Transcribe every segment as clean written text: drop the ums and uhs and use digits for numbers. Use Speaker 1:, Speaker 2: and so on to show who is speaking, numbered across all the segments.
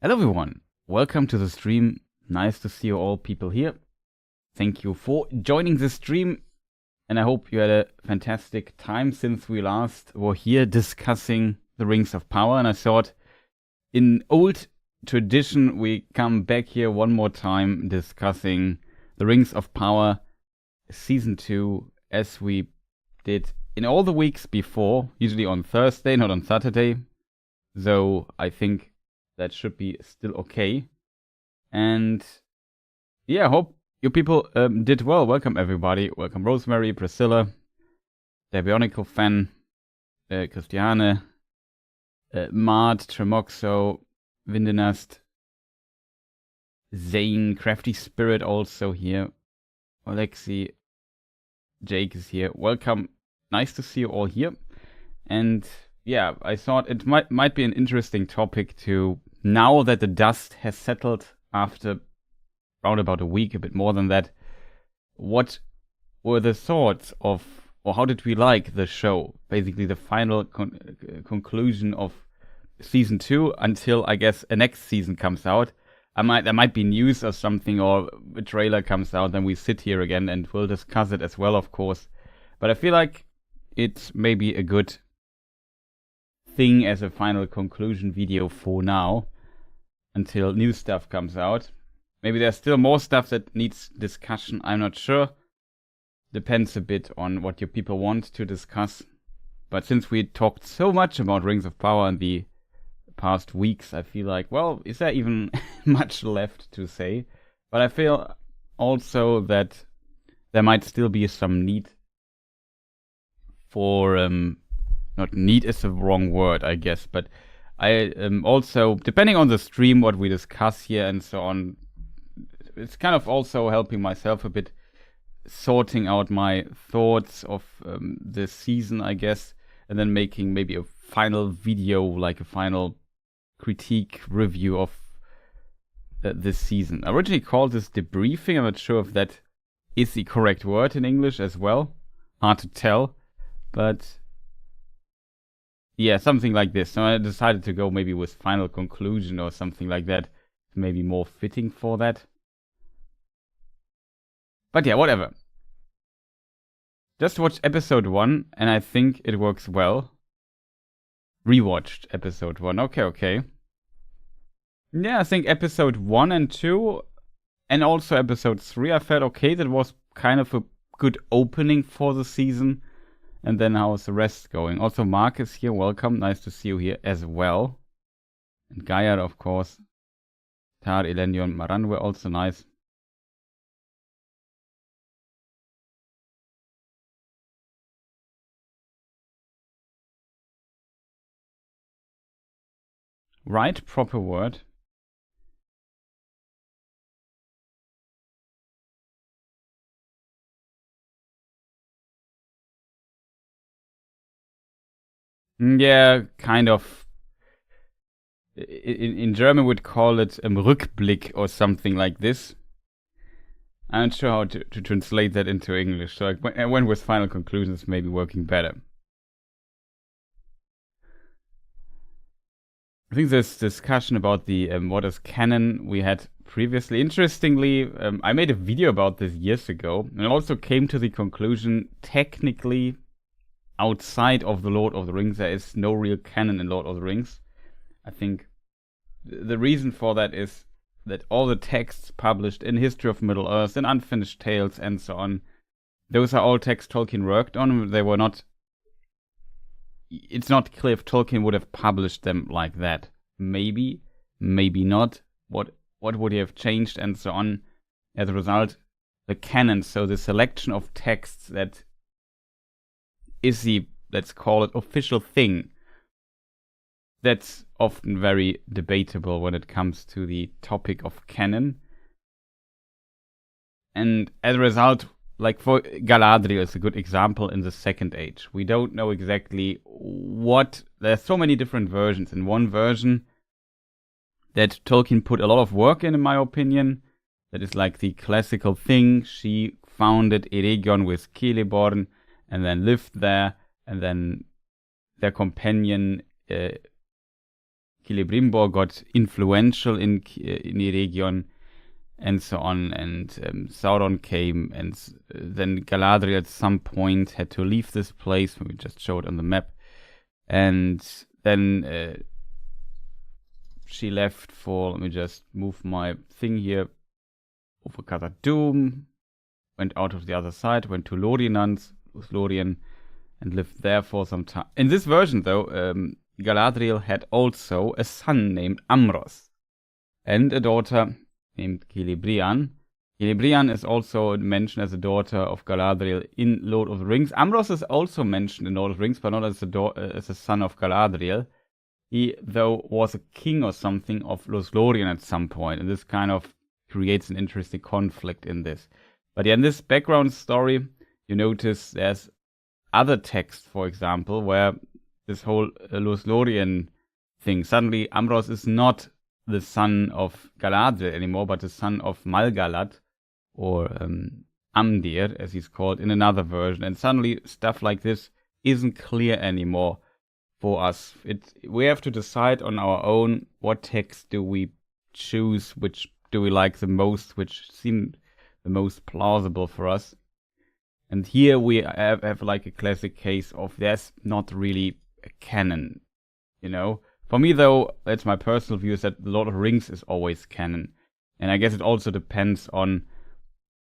Speaker 1: Hello everyone, welcome to the stream. Nice to see you all people here. Thank you for joining the stream, and I hope you had a fantastic time since we last were here discussing the Rings of Power. And I thought, in old tradition, we come back here one more time discussing the Rings of Power Season 2 as we did in all the weeks before, usually on Thursday, not on Saturday. So I think that should be still okay. And yeah, I hope you people did well. Welcome everybody. Welcome Rosemary, Priscilla, der Bionicle fan, Christiane, Mart, Tremoxo, Windenast, Zane, Crafty Spirit also here, Alexi, Jake is here. Welcome. Nice to see you all here. And yeah, I thought it might be an interesting topic to, now that the dust has settled after around about a week, a bit more than that, what were the thoughts of, or how did we like the show? Basically the final conclusion of season 2 until, I guess, a next season comes out. There might be news or something, or a trailer comes out, then we sit here again and we'll discuss it as well, of course. But I feel like it's maybe a good thing as a final conclusion video for now, until new stuff comes out. Maybe there's still more stuff that needs discussion, I'm not sure. Depends a bit on what your people want to discuss. But since we talked so much about Rings of Power in the past weeks, I feel like, well, is there even much left to say? But I feel also that there might still be some need for, not need is the wrong word, I guess, but I also, depending on the stream, what we discuss here and so on, it's kind of also helping myself a bit, sorting out my thoughts of this season, I guess, and then making maybe a final video, like a final critique review of this season. I originally called this debriefing. I'm not sure if that is the correct word in English as well. Hard to tell, but yeah, something like this. So I decided to go maybe with final conclusion or something like that. Maybe more fitting for that. But yeah, whatever. Just watched episode 1 and I think it works well. Rewatched episode 1. Okay. Yeah, I think episode 1 and 2 and also episode 3 I felt okay. That was kind of a good opening for the season. And then how's the rest going? Also, Mark is here. Welcome. Nice to see you here as well. And Gaia, of course. Tar, Elenion, Maran were also nice. Right, proper word. Yeah, kind of. In German would call it Rückblick or something like this. I'm not sure how to translate that into English, so I went with final conclusions, maybe working better. I think this discussion about the what is canon we had previously. Interestingly, I made a video about this years ago, and I also came to the conclusion, technically, outside of the Lord of the Rings, there is no real canon in Lord of the Rings. I think the reason for that is that all the texts published in History of Middle-earth, in Unfinished Tales, and so on, those are all texts Tolkien worked on. They were not. It's not clear if Tolkien would have published them like that. Maybe not. What would he have changed, and so on? As a result, the canon, so the selection of texts that is the, let's call it, official thing, that's often very debatable when it comes to the topic of canon. And as a result, like for Galadriel is a good example in the Second Age. We don't know exactly what. There's so many different versions. In one version that Tolkien put a lot of work in my opinion, that is like the classical thing. She founded Eregion with Celeborn and then lived there, and then their companion Celebrimbor got influential in Eregion, and so on, and Sauron came, and then Galadriel at some point had to leave this place, we just showed on the map, and then she left for, let me just move my thing here, over Khazad-dûm, went out of the other side, went to Lorien, and lived there for some time. In this version, though, Galadriel had also a son named Amros, and a daughter named Celebrian. Celebrian is also mentioned as a daughter of Galadriel in Lord of the Rings. Amros is also mentioned in Lord of the Rings, but not as a son of Galadriel. He, though, was a king or something of Lothlorien at some point, and this kind of creates an interesting conflict in this. But yeah, in this background story, you notice there's other text, for example, where this whole Lothlorien thing, suddenly Amros is not the son of Galadriel anymore, but the son of Malgalad, or Amdir, as he's called, in another version. And suddenly stuff like this isn't clear anymore for us. We have to decide on our own what text do we choose, which do we like the most, which seem the most plausible for us. And here we have like a classic case of there's not really a canon, you know? For me, though, that's my personal view, is that The Lord of the Rings is always canon. And I guess it also depends on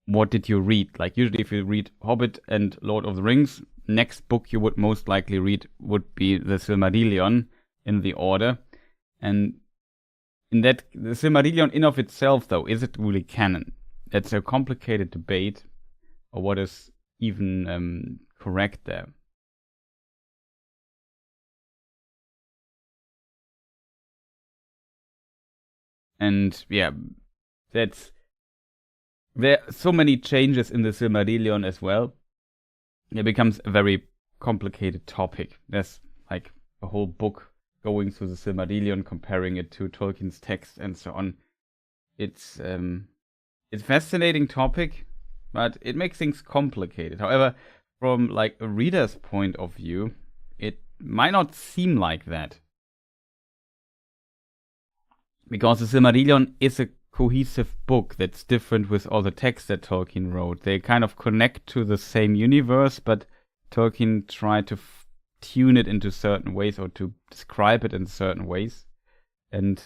Speaker 1: what did you read. Like, usually if you read Hobbit and Lord of the Rings, next book you would most likely read would be the Silmarillion in the order. And in that, the Silmarillion in of itself, though, is it really canon? That's a complicated debate, or what is even correct there. And yeah, there are so many changes in the Silmarillion as well. It becomes a very complicated topic. There's like a whole book going through the Silmarillion, comparing it to Tolkien's text and so on. It's a fascinating topic, but it makes things complicated. However, from like a reader's point of view, it might not seem like that. Because the Silmarillion is a cohesive book that's different with all the texts that Tolkien wrote. They kind of connect to the same universe, but Tolkien tried to tune it into certain ways, or to describe it in certain ways. And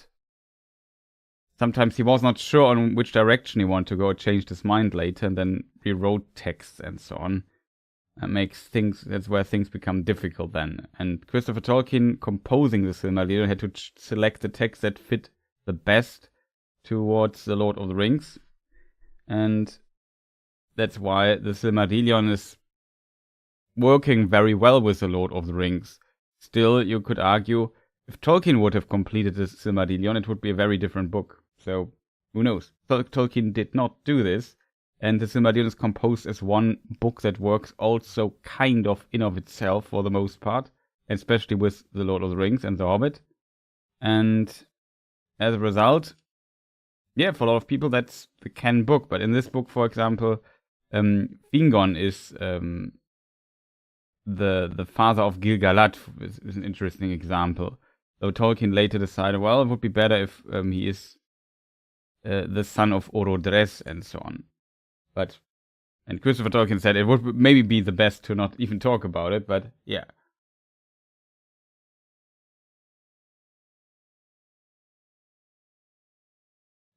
Speaker 1: sometimes he was not sure on which direction he wanted to go, or changed his mind later, and then rewrote texts and so on. That's where things become difficult then. And Christopher Tolkien, composing the Silmarillion, had to select the text that fit the best towards the Lord of the Rings, and that's why the Silmarillion is working very well with the Lord of the Rings. Still, you could argue, if Tolkien would have completed the Silmarillion, it would be a very different book. So, who knows? Tolkien did not do this, and the Silmarillion is composed as one book that works also kind of in of itself for the most part, especially with the Lord of the Rings and the Hobbit. And as a result, yeah, for a lot of people, that's the canon book. But in this book, for example, Fingon is the father of Gil-galad, is an interesting example. Though Tolkien later decided, well, it would be better if he is the son of Orodres and so on. And Christopher Tolkien said it would maybe be the best to not even talk about it, but yeah.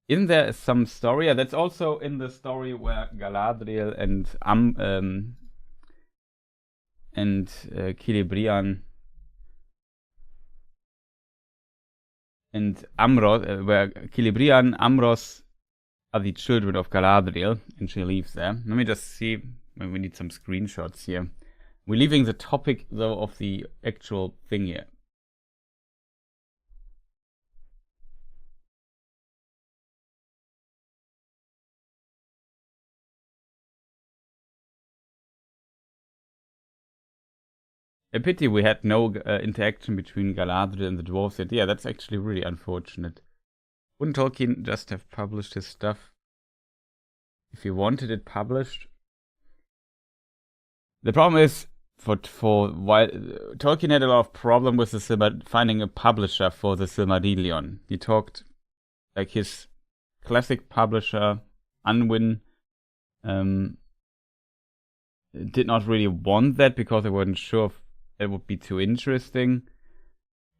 Speaker 1: Isn't there some story? Yeah, that's also in the story where Galadriel and Celebrian and Amros, where Celebrian, Amros are the children of Galadriel, and she lives there. Let me just see. We need some screenshots here. We're leaving the topic, though, of the actual thing here. A pity we had no interaction between Galadriel and the dwarves yet. Yeah, that's actually really unfortunate. Wouldn't Tolkien just have published his stuff if he wanted it published? The problem is, for while Tolkien had a lot of problem with finding a publisher for the Silmarillion. He talked like his classic publisher, Unwin, did not really want that because they weren't sure if it would be too interesting.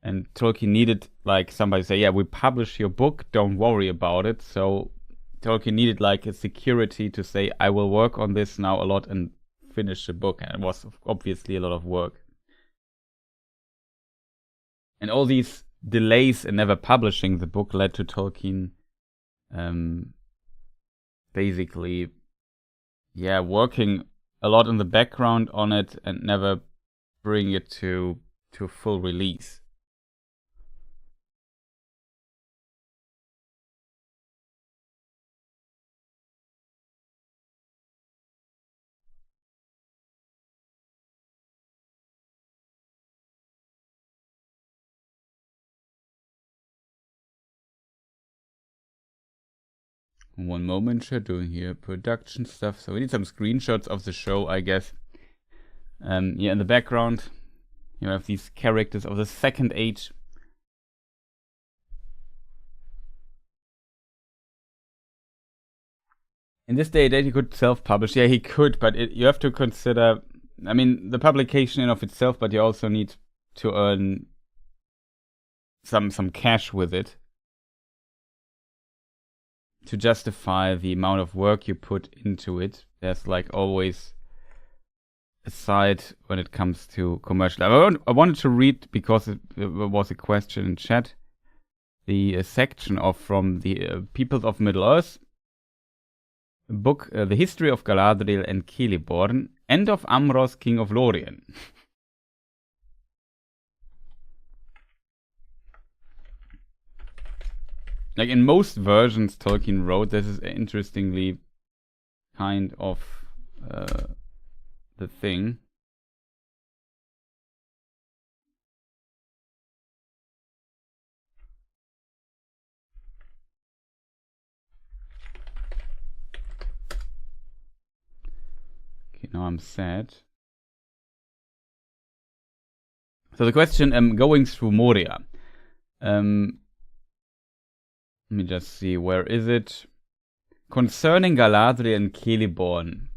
Speaker 1: And Tolkien needed like somebody to say, yeah, we publish your book, don't worry about it. So Tolkien needed like a security to say, I will work on this now a lot and finish the book. And it was obviously a lot of work. And all these delays in never publishing the book led to Tolkien basically, yeah, working a lot in the background on it and never bring it to full release. One moment, doing here production stuff. So we need some screenshots of the show, I guess. Yeah, in the background, you have these characters of the Second Age. In this day and age, he could self-publish. Yeah, he could, but you have to consider. I mean, the publication in of itself, but you also need to earn some cash with it to justify the amount of work you put into it. There's like always a side when it comes to commercial. I wanted to read, because it was a question in chat, the section from the Peoples of Middle-earth book, The History of Galadriel and Celeborn, and of Amros, King of Lorien. Like in most versions Tolkien wrote, this is interestingly kind of the thing. Okay, now I'm sad. So the question, going through Moria. Let me just see, where is it? Concerning Galadriel and Celeborn.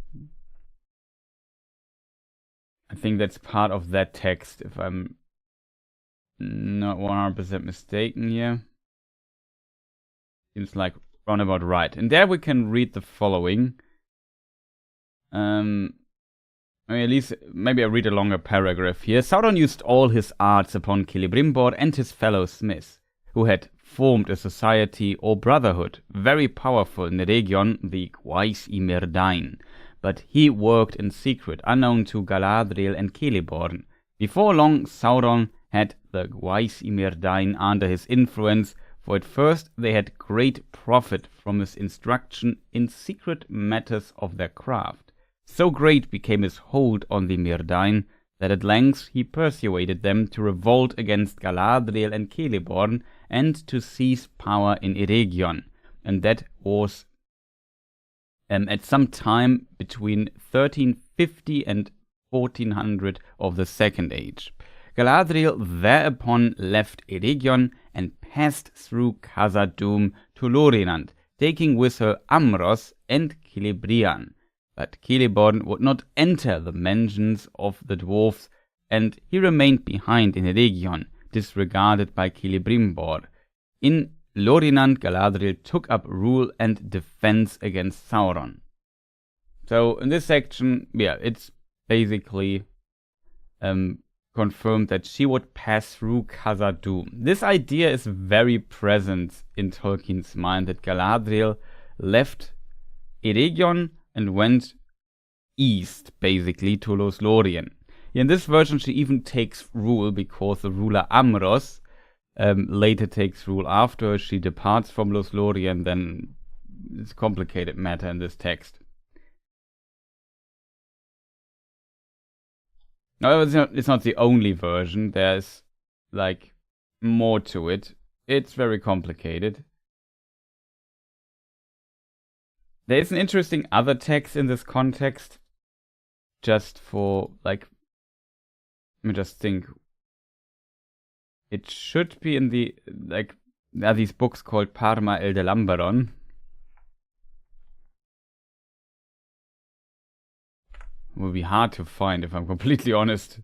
Speaker 1: I think that's part of that text, if I'm not 100% mistaken here. Seems like roundabout right. And there we can read the following. I mean, at least, maybe I read a longer paragraph here. Sauron used all his arts upon Celebrimbor and his fellow smiths, who had formed a society or brotherhood, very powerful in Eregion, the Gwais y Myrdain, but he worked in secret, unknown to Galadriel and Celeborn. Before long, Sauron had the Gwais y Myrdain under his influence, for at first they had great profit from his instruction in secret matters of their craft. So great became his hold on the Myrdain, that at length he persuaded them to revolt against Galadriel and Celeborn and to seize power in Eregion, and that was at some time between 1350 and 1400 of the Second Age. Galadriel thereupon left Eregion and passed through Khazad-dûm to Lorinand, taking with her Amros and Celebrian. But Celeborn would not enter the mansions of the dwarfs, and he remained behind in Eregion, disregarded by Celebrimbor. In Lorinand, Galadriel took up rule and defense against Sauron. So in this section, yeah, it's basically confirmed that she would pass through Khazad-dûm. This idea is very present in Tolkien's mind, that Galadriel left Eregion and went east, basically, to Lothlorien. In this version, she even takes rule, because the ruler Amros later takes rule after she departs from Lothlorien. Then it's a complicated matter in this text. However, it's not the only version. There's like more to it. It's very complicated. There is an interesting other text in this context, just for like me just think. It should be in the, like, there are these books called Parma el de Lamberon. It will be hard to find if I'm completely honest.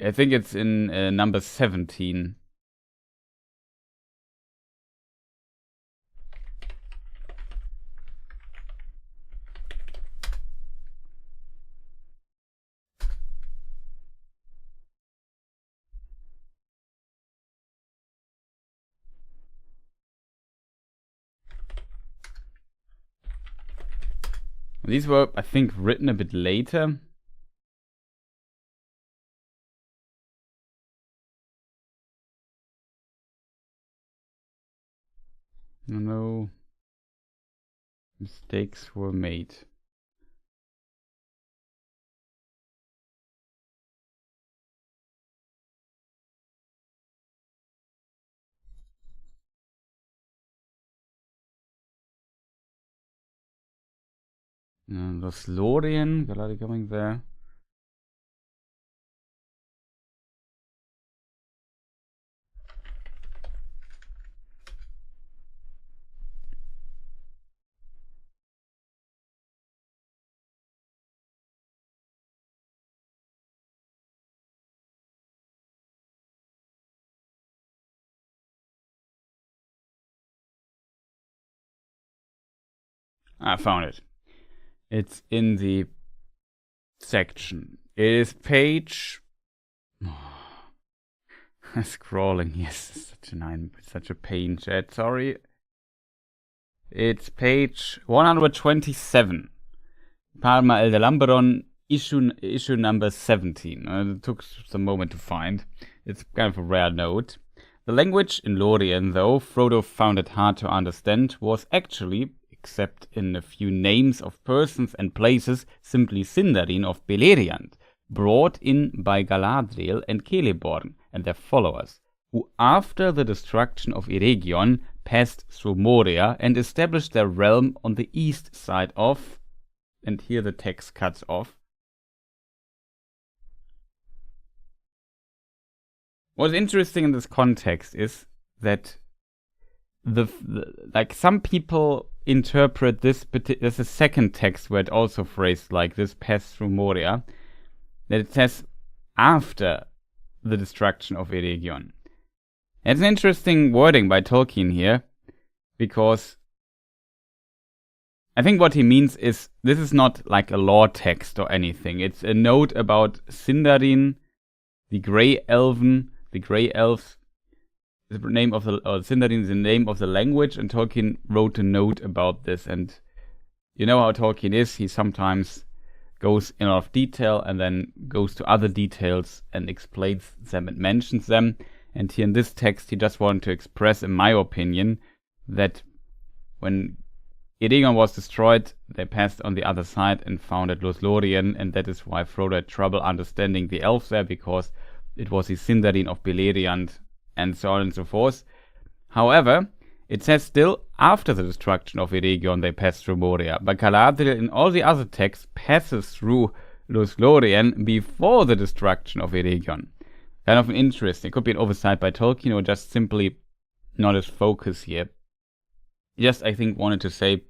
Speaker 1: I think it's in number 17. These were, I think, written a bit later. No mistakes were made. Lothlorien, gerade coming there. I found it. It's in the section. It is page. Scrolling, yes, such a pain, chat. Sorry. It's page 127. Parma el de Lamberon, issue number 17. It took some moment to find. It's kind of a rare note. The language in Lorien, though Frodo found it hard to understand, was actually, except in a few names of persons and places, simply Sindarin of Beleriand, brought in by Galadriel and Celeborn and their followers, who after the destruction of Eregion passed through Moria and established their realm on the east side of, and here the text cuts off. What's interesting in this context is that like some people interpret this, there's a second text where it also phrased like this, passed through Moria, that it says after the destruction of Eregion. It's an interesting wording by Tolkien here, because I think what he means is this is not like a lore text or anything. It's a note about Sindarin, the Grey Elves. The name of the Sindarin is the name of the language, and Tolkien wrote a note about this. And you know how Tolkien is; he sometimes goes in a lot of detail and then goes to other details and explains them and mentions them. And here in this text, he just wanted to express, in my opinion, that when Eregion was destroyed, they passed on the other side and founded Lothlorien, and that is why Frodo had trouble understanding the elves there, because it was the Sindarin of Beleriand, and so on and so forth. However, it says still, after the destruction of Eregion, they passed through Moria. But Galadriel, in all the other texts, passes through Lothlorien before the destruction of Eregion. Kind of interesting. It could be an oversight by Tolkien, or just simply not his focus here. Just, I think, wanted to say,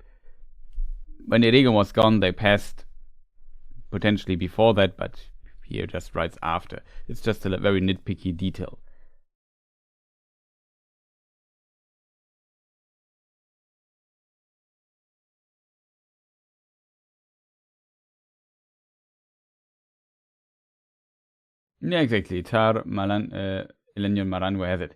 Speaker 1: when Eregion was gone, they passed potentially before that, but here just writes after. It's just a very nitpicky detail. Yeah, exactly. Tar Malan, Elenion Marango has it.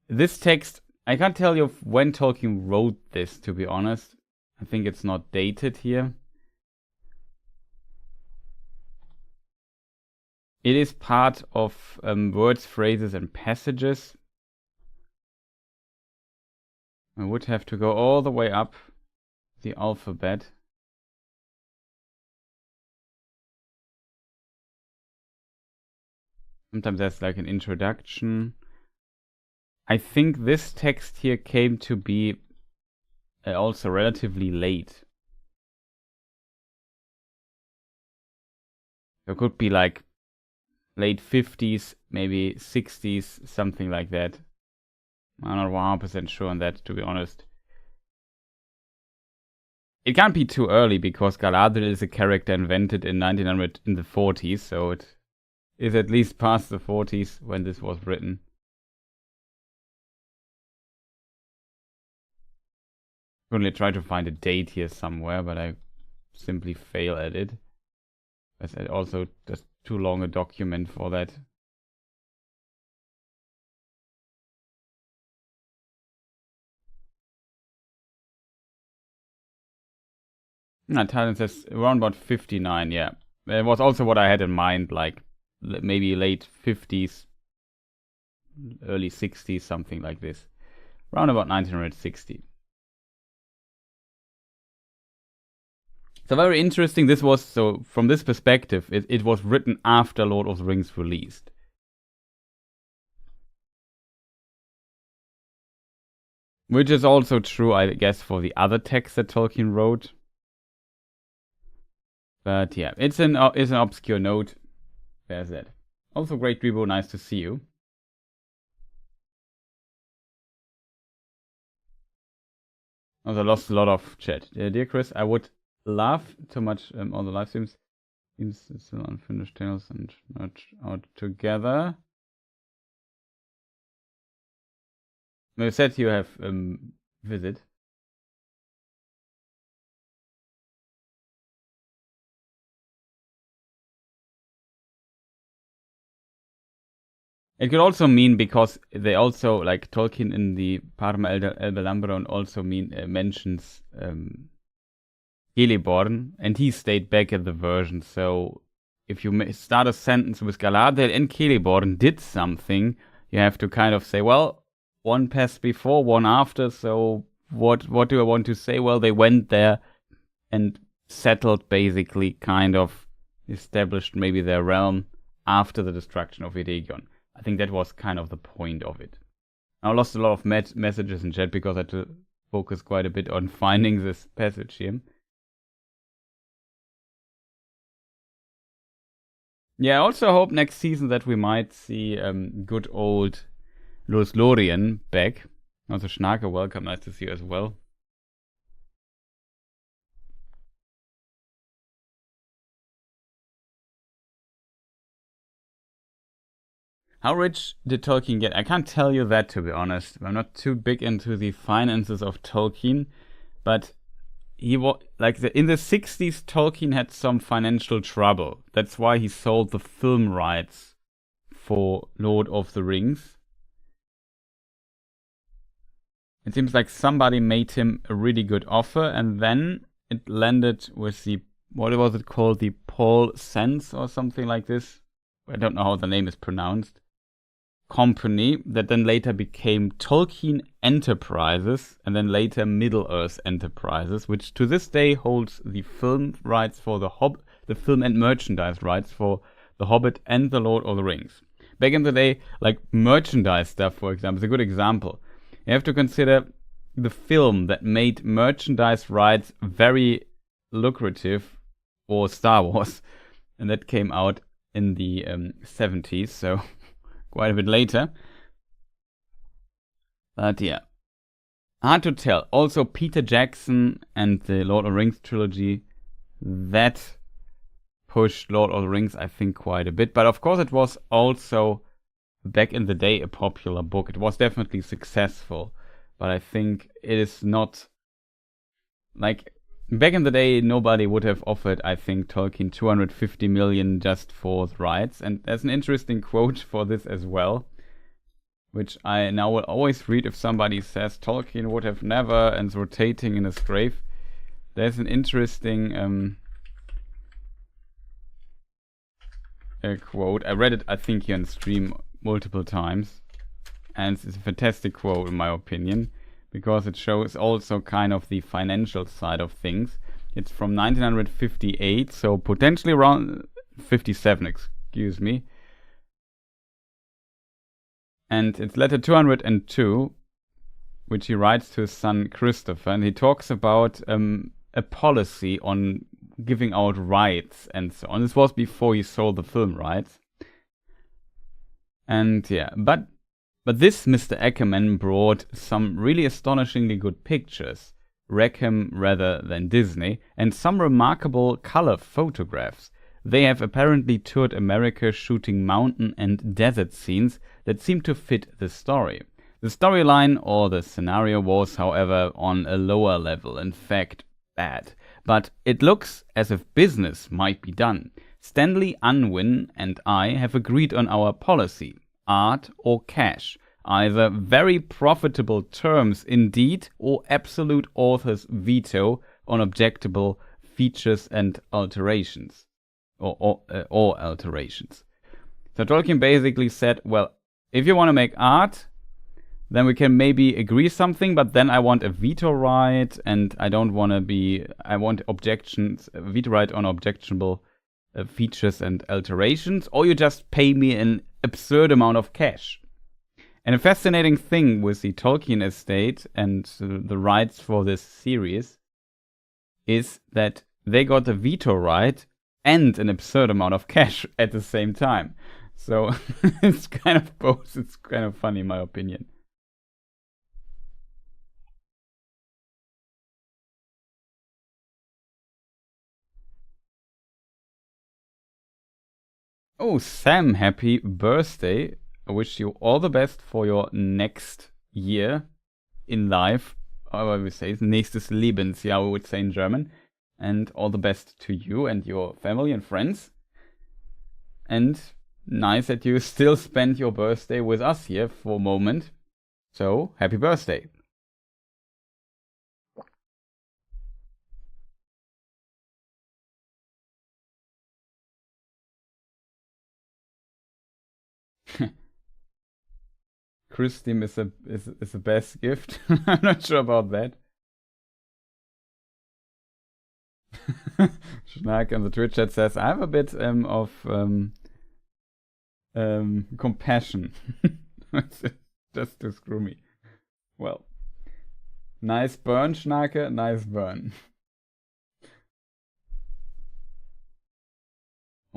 Speaker 1: This text, I can't tell you when Tolkien wrote this, to be honest. I think it's not dated here. It is part of words, phrases, and passages. I would have to go all the way up the alphabet. Sometimes there's like an introduction. I think this text here came to be also relatively late. There could be like late 50s, maybe 60s, something like that. I'm not 100% sure on that, to be honest. It can't be too early because Galadriel is a character invented in 1900 in the 40s, so it is at least past the 40s when this was written. Currently try to find a date here somewhere, but I simply fail at it. As it also just too long a document for that. Thailand says around about 59, yeah. It was also what I had in mind, like maybe late 50s, early 60s, something like this. Around about 1960. So very interesting. This was, so from this perspective, it was written after Lord of the Rings released. Which is also true, I guess, for the other texts that Tolkien wrote. But yeah, it's an obscure note. There's that. Also, great Rebo, nice to see you. Also lost a lot of chat. Dear Chris, I would love to much all the live streams. Seems still unfinished tales and not out together. You said you have visit. It could also mean because they also, like Tolkien in the Parma Elbelambron also mentions Celeborn, and he stayed back at the version. So if you start a sentence with Galadriel and Celeborn did something, you have to kind of say, well, one passed before, one after, so what do I want to say? Well, they went there and settled, basically, kind of established maybe their realm after the destruction of Eregion. I think that was kind of the point of it. I lost a lot of messages in chat because I had to focus quite a bit on finding this passage here. Yeah, I also hope next season that we might see good old Lothlorien back. Also Schnake, welcome, nice to see you as well. How rich did Tolkien get? I can't tell you that, to be honest. I'm not too big into the finances of Tolkien, but he was like in the 60s. Tolkien had some financial trouble. That's why he sold the film rights for Lord of the Rings. It seems like somebody made him a really good offer, and then it landed with the, what was it called, the Paul Sense or something like this. I don't know how the name is pronounced. Company that then later became Tolkien Enterprises and then later Middle-earth Enterprises, which to this day holds the film rights for the film and merchandise rights for The Hobbit and The Lord of the Rings. Back in the day, like merchandise stuff, for example, is a good example. You have to consider the film that made merchandise rights very lucrative for Star Wars, and that came out in the 70s, so quite a bit later. But yeah, hard to tell. Also, Peter Jackson and the Lord of the Rings trilogy, that pushed Lord of the Rings, I think, quite a bit. But of course, it was also, back in the day, a popular book. It was definitely successful. But I think it is not, like, back in the day, nobody would have offered, I think, Tolkien 250 million just for the rights. And there's an interesting quote for this as well, which I now will always read if somebody says Tolkien would have never, and rotating in his grave. There's an interesting quote. I read it, I think, here on stream multiple times. And it's a fantastic quote, in my opinion, because it shows also kind of the financial side of things. It's from 1958, so potentially around 57, excuse me. And it's letter 202, which he writes to his son Christopher, and he talks about a policy on giving out rights and so on. This was before he sold the film rights. And yeah, but this Mr. Ackerman brought some really astonishingly good pictures, Rackham rather than Disney, and some remarkable color photographs. They have apparently toured America shooting mountain and desert scenes that seem to fit the story. The storyline or the scenario was, however, on a lower level, in fact, bad. But it looks as if business might be done. Stanley Unwin and I have agreed on our policy, art or cash, either very profitable terms indeed or absolute author's veto on objectable features and alterations. Or alterations. So Tolkien basically said, well, if you want to make art, then we can maybe agree something, but then I want a veto right, and I want objections, a veto right on objectionable features and alterations, or you just pay me an absurd amount of cash. And a fascinating thing with the Tolkien estate and the rights for this series is that they got the veto right and an absurd amount of cash at the same time. So it's kind of both. It's kind of funny in my opinion. Oh, Sam, happy birthday. I wish you all the best for your next year in life. How we say, nächstes Lebensjahr, we would say in German. And all the best to you and your family and friends. And nice that you still spend your birthday with us here for a moment. So, happy birthday. Christine is the best gift. I'm not sure about that. Schnack on the Twitch chat says, I have a bit of compassion. Just to screw me. Well. Nice burn, Schnake. Nice burn. I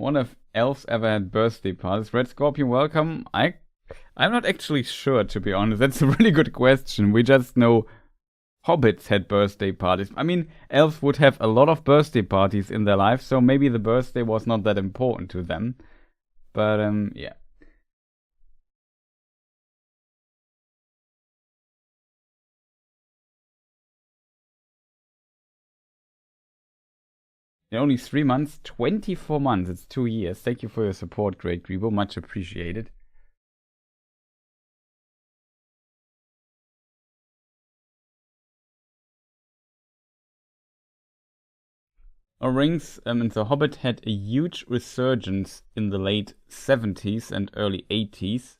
Speaker 1: wonder if elves ever had birthday parties. Red Scorpion, welcome. I'm not actually sure, to be honest. That's a really good question. We just know hobbits had birthday parties. I mean, elves would have a lot of birthday parties in their life, so maybe the birthday was not that important to them. But, yeah. In only 3 months, 24 months. It's 2 years. Thank you for your support, Great Grebo. Much appreciated. Rings and The Hobbit had a huge resurgence in the late 70s and early 80s.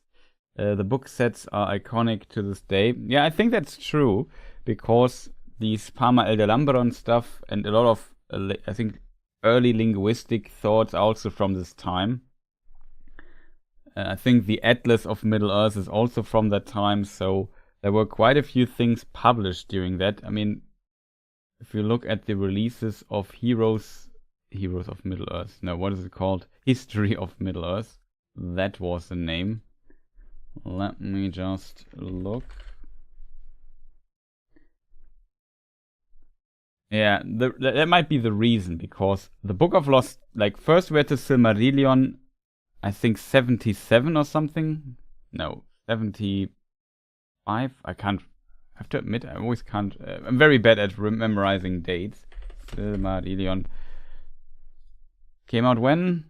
Speaker 1: The book sets are iconic to this day. Yeah, I think that's true, because these Parma Elder stuff and a lot of, I think, early linguistic thoughts also from this time. I think the Atlas of Middle-earth is also from that time, so there were quite a few things published during that. I mean, if you look at the releases of Heroes of Middle-earth, no, what is it called? History of Middle-earth. That was the name. Let me just look. Yeah, that might be the reason, because the Book of Lost, like, first we had the Silmarillion, I think 77 or something. No, 75. I can't. I have to admit, I always can't. I'm very bad at memorizing dates. Silmarillion came out when?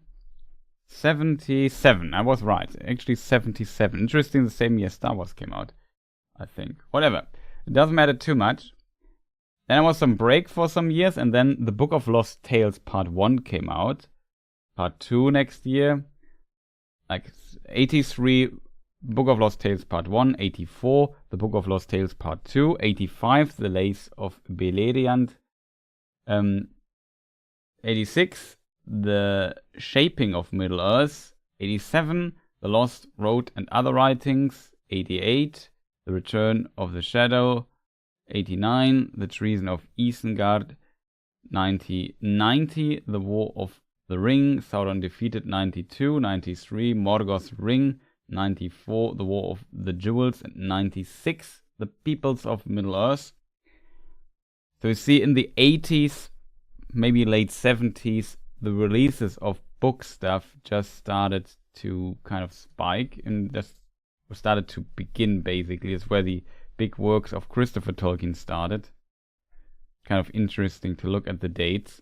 Speaker 1: 77. I was right. Actually, 77. Interesting, the same year Star Wars came out, I think. Whatever. It doesn't matter too much. Then there was some break for some years, and then the Book of Lost Tales Part 1 came out. Part 2 next year. Like 83, Book of Lost Tales Part 1. 84, the Book of Lost Tales Part 2. 85, The Lace of Beleriand. 86, The Shaping of Middle-earth. 87, The Lost Road and Other Writings. 88, The Return of the Shadow. 89, The Treason of Isengard. 90, The War of the Ring, Sauron Defeated. 92, 93, Morgoth's Ring. 94, The War of the Jewels, and 96, The Peoples of Middle-earth. So you see, in the 80s, maybe late 70s, the releases of book stuff just started to kind of spike and just started to begin, basically. It's where the big works of Christopher Tolkien started. Kind of interesting to look at the dates.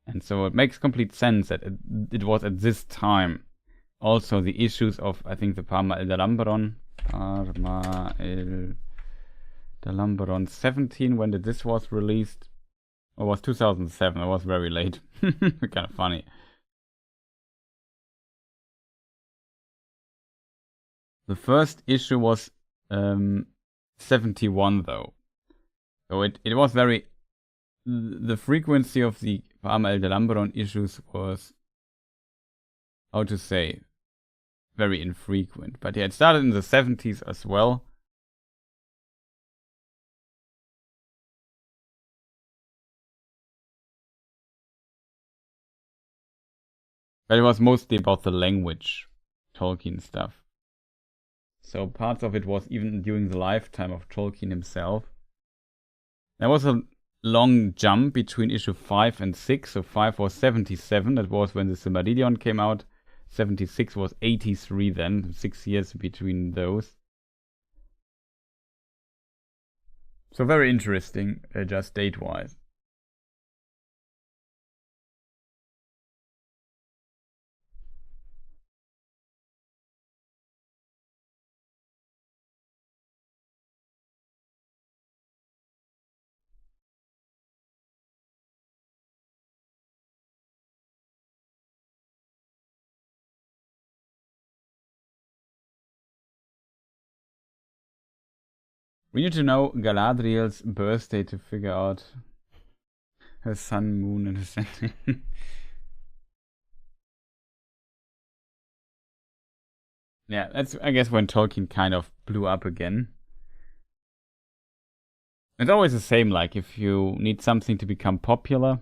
Speaker 1: And so it makes complete sense that it was at this time. Also, the issues of, I think, the Parma el Dalamberon 17, when did this was released? Or was 2007? It was very late. Kind of funny. The first issue was 71, though. So it was very... The frequency of the Parma el Dalamberon issues was, how to say, very infrequent. But yeah, it started in the 70s as well. But it was mostly about the language, Tolkien stuff. So parts of it was even during the lifetime of Tolkien himself. There was a long jump between issue 5 and 6. So 5 was 77, that was when the Silmarillion came out. 76 was 83 then, 6 years between those. So very interesting, just date-wise. We need to know Galadriel's birthday to figure out her sun, moon, and ascending. Yeah, that's, I guess, when Tolkien kind of blew up again. It's always the same, like, if you need something to become popular,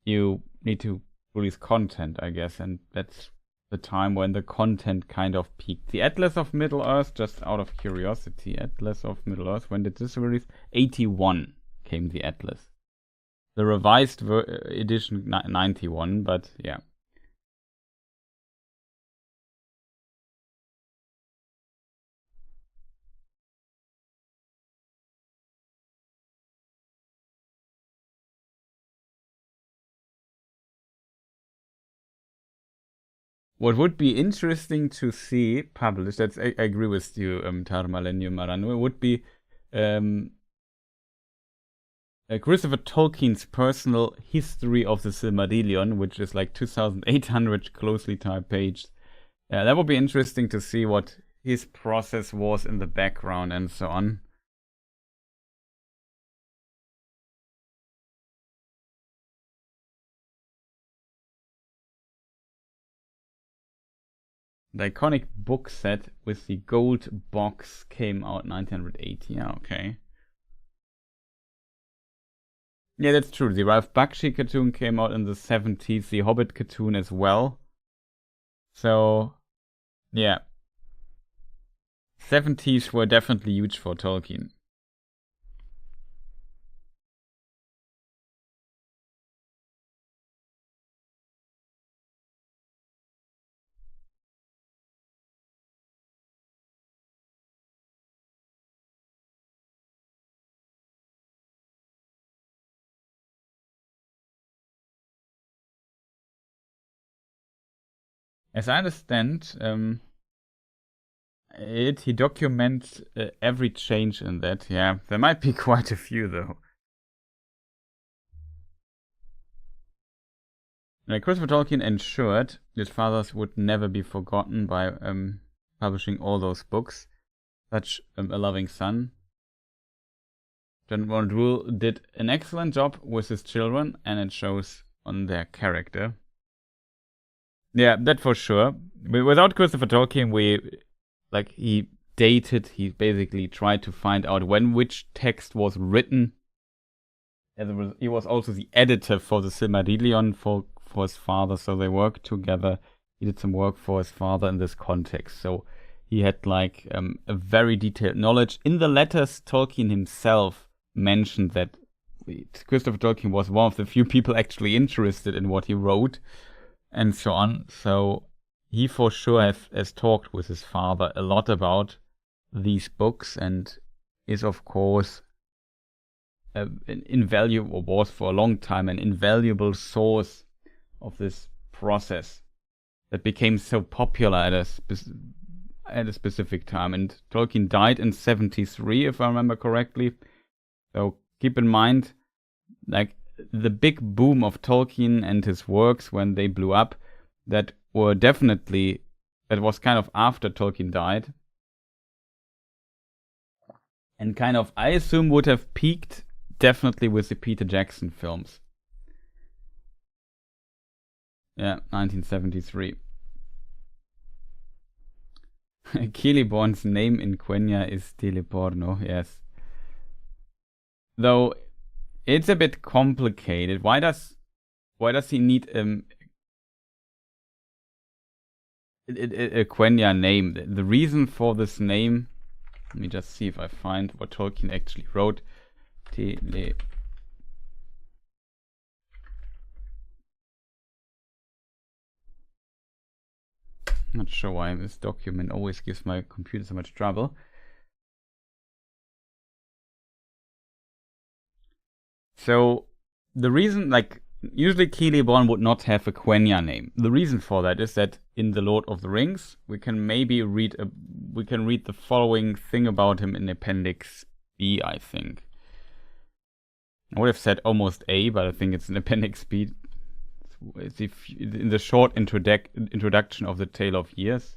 Speaker 1: you need to release content, I guess, and that's the time when the content kind of peaked. The Atlas of Middle-earth, just out of curiosity, Atlas of Middle-earth, when did this release? 81 came the Atlas. The revised edition, 91, but yeah. What would be interesting to see published, that's, I agree with you, Tarmalenio Marano, would be Christopher Tolkien's personal history of the Silmarillion, which is like 2,800 closely typed pages. That would be interesting to see what his process was in the background and so on. The iconic book set with the gold box came out 1980. Yeah, okay. Yeah, that's true. The Ralph Bakshi cartoon came out in the 70s. The Hobbit cartoon as well. So, yeah. 70s were definitely huge for Tolkien. As I understand, he documents every change in that. Yeah, there might be quite a few though. Christopher Tolkien ensured his fathers would never be forgotten by publishing all those books. Such a loving son. John Ronald Reuel did an excellent job with his children, and it shows on their character. Yeah, that for sure. Without Christopher Tolkien, he basically tried to find out when which text was written. He was also the editor for the Silmarillion for his father, so they worked together. he did some work for his father in this context. So he had like a very detailed knowledge. In the letters, Tolkien himself mentioned that Christopher Tolkien was one of the few people actually interested in what he wrote and so on. So he for sure has talked with his father a lot about these books and is of course an invaluable, or was for a long time an invaluable source of this process that became so popular at a specific time. And Tolkien died in 73, if I remember correctly. So keep in mind, like, the big boom of Tolkien and his works when they blew up, that was kind of after Tolkien died. And kind of, I assume, would have peaked definitely with the Peter Jackson films. Yeah, 1973. Celeborn's name in Quenya is Teleporno, yes. Though it's a bit complicated. Why does he need a Quenya name? The reason for this name, let me just see if I find what Tolkien actually wrote. Not sure why this document always gives my computer so much trouble. So the reason, like, usually Celeborn would not have a Quenya name. The reason for that is that in The Lord of the Rings, we can read the following thing about him in Appendix B, I think. I would have said almost A, but I think it's in Appendix B. It's in the short introduction of the Tale of Years.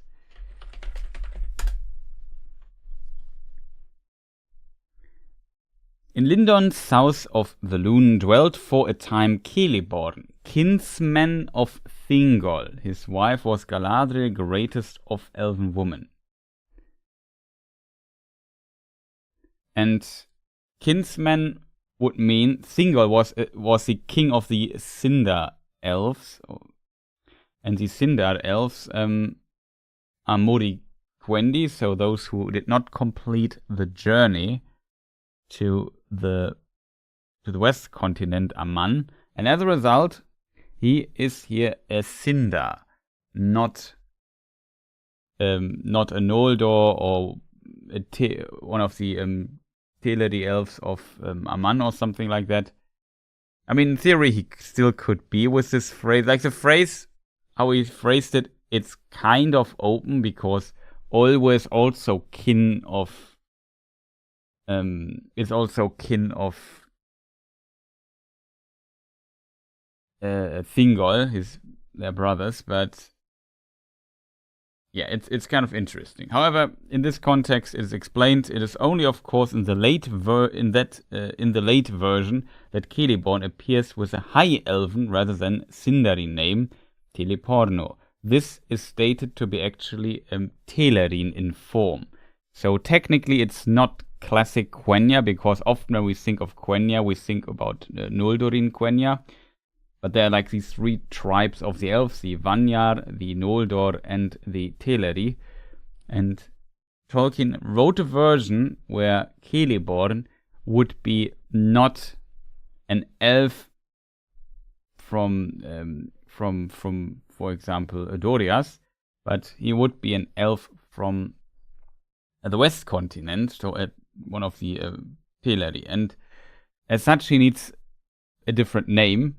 Speaker 1: In Lindon, south of the Lune, dwelt for a time Celeborn, kinsman of Thingol. His wife was Galadriel, greatest of elven women. And kinsman would mean Thingol was the king of the Sindar elves, and the Sindar elves are Moriquendi, so those who did not complete the journey to the west continent, Aman, and as a result, he is here a Sindar, not a Noldor or one of the Teleri elves of Aman or something like that. I mean, in theory, he still could be with this phrase. Like the phrase, how he phrased it, it's kind of open because always also kin of. It's also kin of Thingol, their brothers, but yeah, it's kind of interesting. However, in this context, it is explained. It is only, of course, in the late version that Celeborn appears with a High Elven rather than Sindari name, Teleporno. This is stated to be actually Telerin in form. So technically, it's not classic Quenya, because often when we think of Quenya, we think about Noldorin Quenya. But there are like these three tribes of the elves, the Vanyar, the Noldor, and the Teleri. And Tolkien wrote a version where Celeborn would be not an elf from for example, Doriath, but he would be an elf from the west continent, so one of the Teleri. And as such, he needs a different name.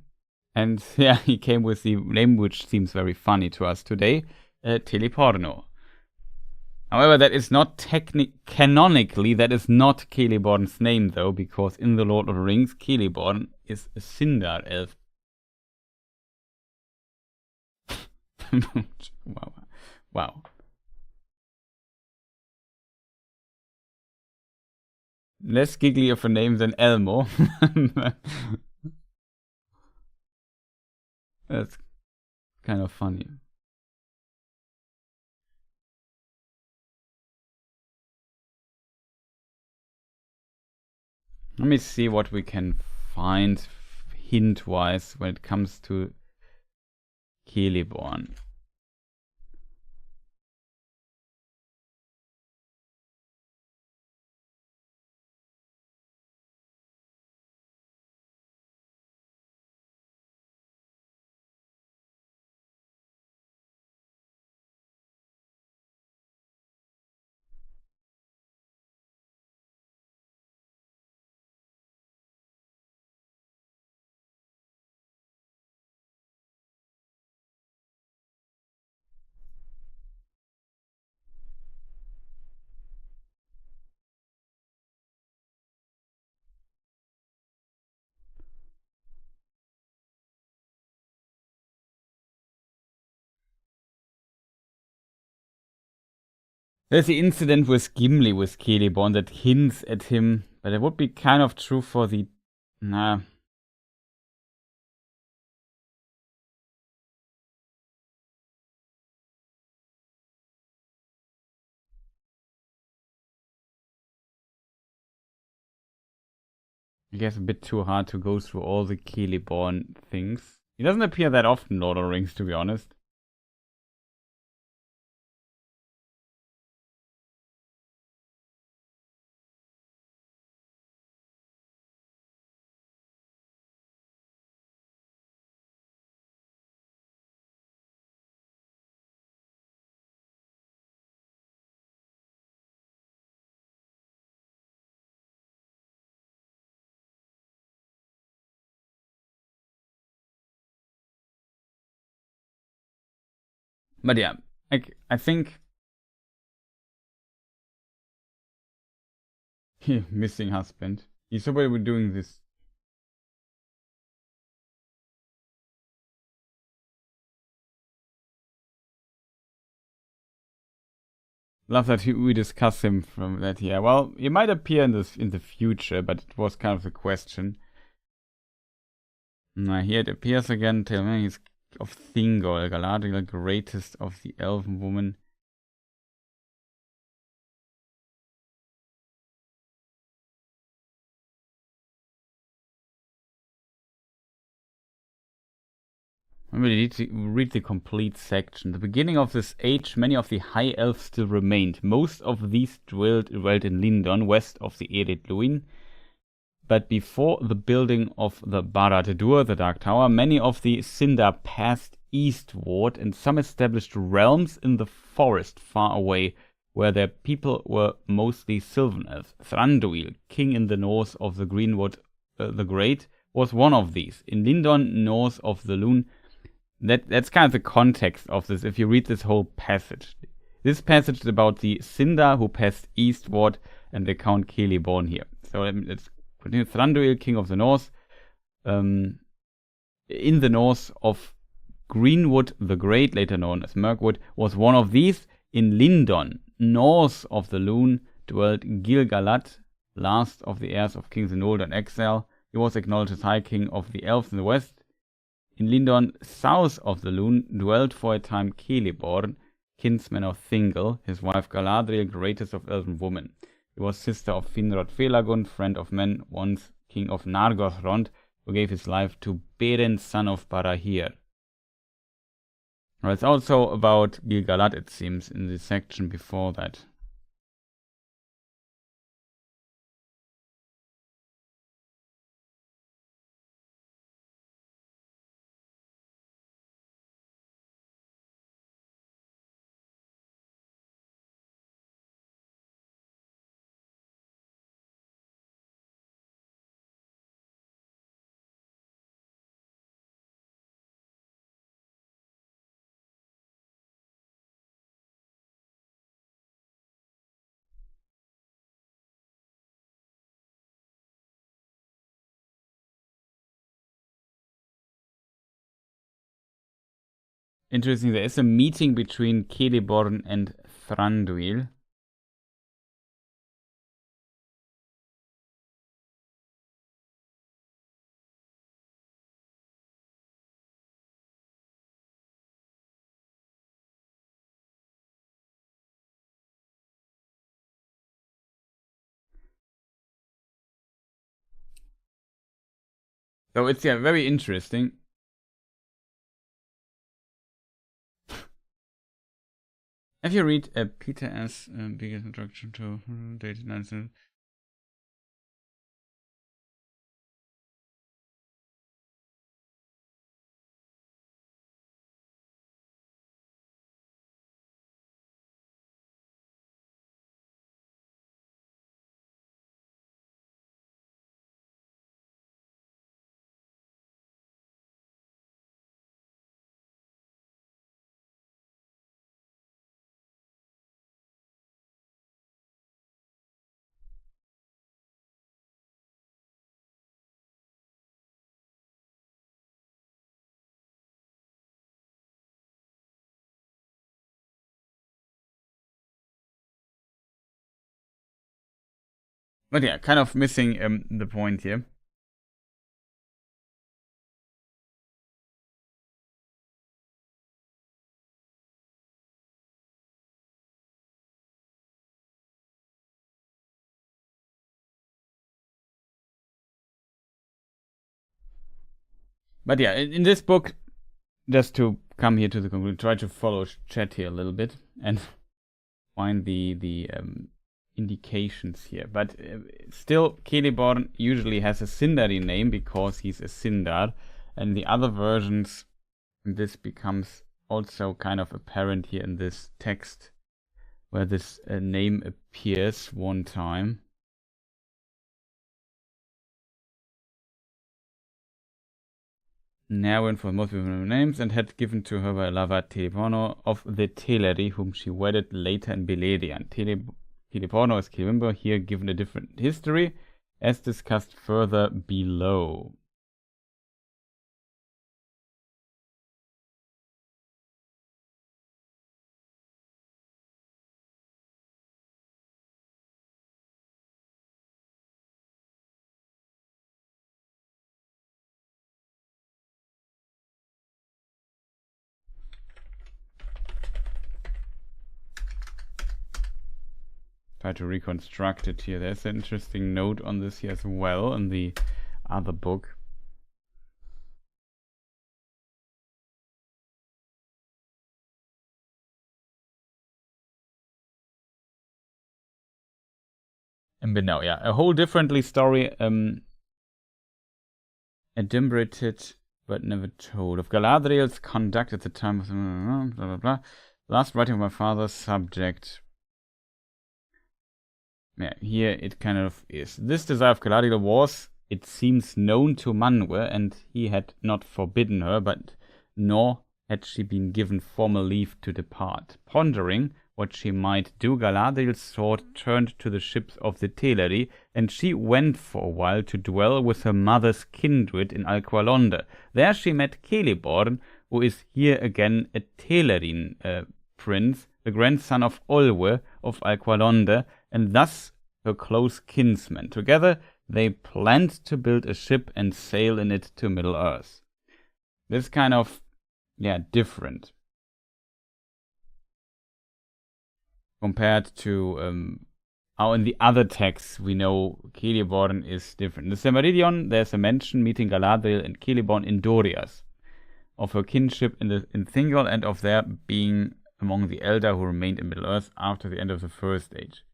Speaker 1: And yeah, he came with the name which seems very funny to us today, Teleporno. However, that is not canonically, that is not Celeborn's name, though, because in The Lord of the Rings, Celeborn is a Sindar elf. Wow. Less giggly of a name than Elmo. That's kind of funny. Let me see what we can find hint-wise when it comes to Celeborn. There's the incident with Gimli with Celeborn that hints at him, but it would be kind of true for the... Nah. I guess a bit too hard to go through all the Celeborn things. He doesn't appear that often, Lord of the Rings, to be honest. But yeah, I think... Missing husband. He's probably doing this. Love that we discuss him from that here. Well, he might appear in the future, but it was kind of the question. Here it appears again. Tell me, he's of Thingol, Galadriel, greatest of the elven women. When we read the complete section. The beginning of this age, many of the high elves still remained. Most of these dwelled in Lindon, west of the Ered Luin. But before the building of the Barad-dûr, the Dark Tower, many of the Sindar passed eastward, and some established realms in the forest far away, where their people were mostly Sylvan elves. Thranduil, king in the north of the Greenwood the Great, was one of these. In Lindon, north of the Lune, that's kind of the context of this, if you read this whole passage. This passage is about the Sindar who passed eastward, and they count Celeborn here. So let's continue. Thranduil, king of the north, in the north of Greenwood the Great, later known as Mirkwood, was one of these. In Lindon, north of the Lune, dwelt Gil-galad, last of the heirs of King Zenolda in exile. He was acknowledged as High King of the Elves in the west. In Lindon, south of the Lune, dwelt for a time Celeborn, kinsman of Thingol, his wife Galadriel, greatest of elven women. He was sister of Finrod Felagund, friend of men, once king of Nargothrond, who gave his life to Beren, son of Barahir. Well, it's also about Gil-galad, it seems, in the section before that. Interesting, there is a meeting between Celeborn and Thranduil. So it's very interesting. If you read Peter S. Biggest introduction to data analysis. But yeah, kind of missing the point here. But yeah, in this book, just to come here to the conclusion, try to follow chat here a little bit and find the indications here. But still, Celeborn usually has a Sindari name because he's a Sindar, and the other versions, this becomes also kind of apparent here in this text, where this name appears one time. Narwin for most of her names, and had given to her by Lava Teleporno of the Teleri, whom she wedded later in Beleriand. Teleporno is Celebrimbor, here given a different history, as discussed further below. Try to reconstruct it here. There's an interesting note on this here as well in the other book. But no, yeah, a whole differently story, adumbrated but never told, of Galadriel's conduct at the time of blah blah blah. Last writing of my father's subject. Yeah, here it kind of is. This desire of Galadriel was, it seems, known to Manwë, and he had not forbidden her, but nor had she been given formal leave to depart. Pondering what she might do, Galadriel's thought turned to the ships of the Teleri, and she went for a while to dwell with her mother's kindred in Alqualonde. There she met Celeborn, who is here again a Telerin prince, the grandson of Olwe of Alqualonde, and thus her close kinsman. Together they planned to build a ship and sail in it to Middle-earth. This kind of, yeah, different. Compared to how in the other texts we know Celeborn is different. In the Silmarillion, there's a mention meeting Galadriel and Celeborn in Doriath, of her kinship in Thingol, and of their being among the Eldar who remained in Middle-earth after the end of the First Age.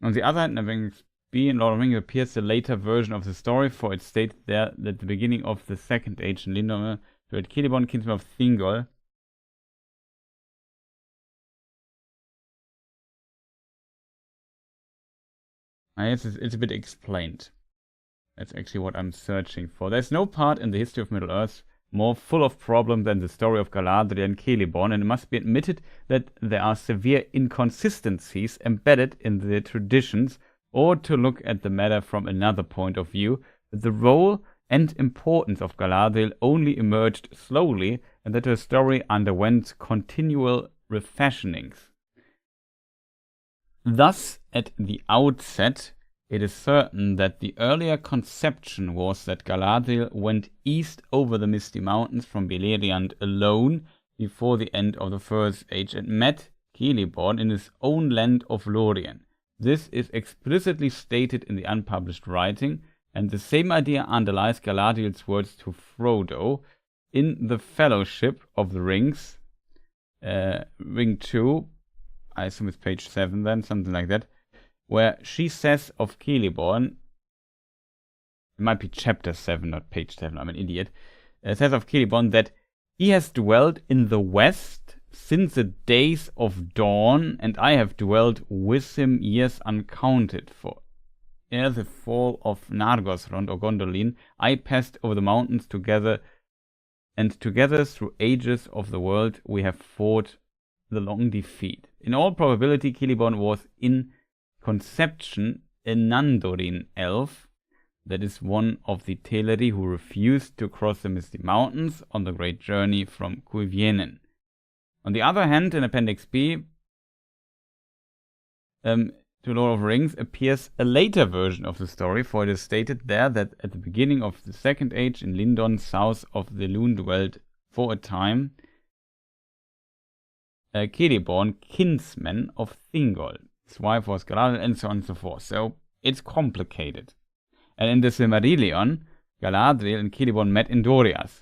Speaker 1: On the other hand, having in Lord of the Rings appears the later version of the story, for it states there that at the beginning of the Second Age in Lindome, to had Celeborn, kinsman of Thingol. It's a bit explained. That's actually what I'm searching for. There's no part in the history of Middle-earth more full of problems than the story of Galadriel and Celeborn, and it must be admitted that there are severe inconsistencies embedded in the traditions, or to look at the matter from another point of view, that the role and importance of Galadriel only emerged slowly, and that her story underwent continual refashionings. Thus, at the outset, it is certain that the earlier conception was that Galadriel went east over the Misty Mountains from Beleriand alone before the end of the First Age and met Celeborn in his own land of Lorien. This is explicitly stated in the unpublished writing, and the same idea underlies Galadriel's words to Frodo in the Fellowship of the Rings, Ring 2, I assume it's page 7 then, something like that, where she says of Celeborn, it might be chapter 7, not page 7, I'm an idiot, says of Celeborn that he has dwelt in the west since the days of dawn, and I have dwelt with him years uncounted. For ere the fall of Nargothrond or Gondolin, I passed over the mountains together, and together through ages of the world we have fought the long defeat. In all probability, Celeborn was in conception a Nandorin elf, that is one of the Teleri who refused to cross the Misty Mountains on the great journey from Cuivienen. On the other hand, in Appendix B to Lord of the Rings appears a later version of the story, for it is stated there that at the beginning of the Second Age in Lindon, south of the Lune, dwelt for a time Celeborn, kinsman of Thingol. His wife was Galadriel, and so on and so forth. So it's complicated. And in the Silmarillion, Galadriel and Celeborn met in Doriath.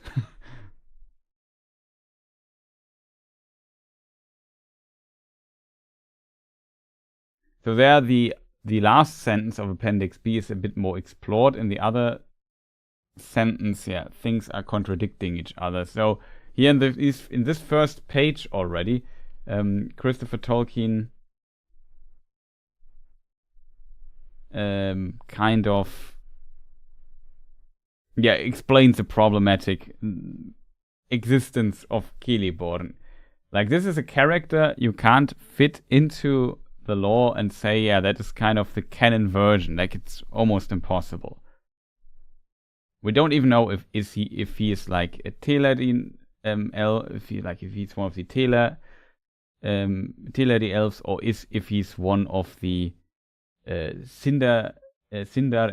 Speaker 1: So there the last sentence of Appendix B is a bit more explored. In the other sentence, yeah, things are contradicting each other. So here in this first page already, Christopher Tolkien kind of explains the problematic existence of Celeborn. Like, this is a character you can't fit into the lore and say, yeah, that is kind of the canon version. Like, it's almost impossible. We don't even know if he is like a Teleri if he's one of the Teleri elves, or if he's one of the Sindar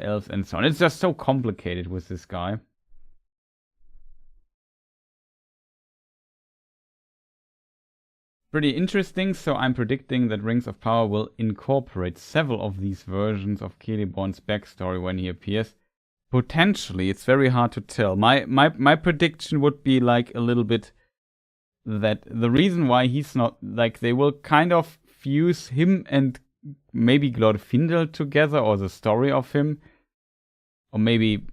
Speaker 1: elves and so on. It's just so complicated with this guy. Pretty interesting, so I'm predicting that Rings of Power will incorporate several of these versions of Celeborn's backstory when he appears. Potentially, it's very hard to tell. My prediction would be like a little bit that the reason why he's not, like, they will kind of fuse him and maybe Glorfindel together, or the story of him, or maybe,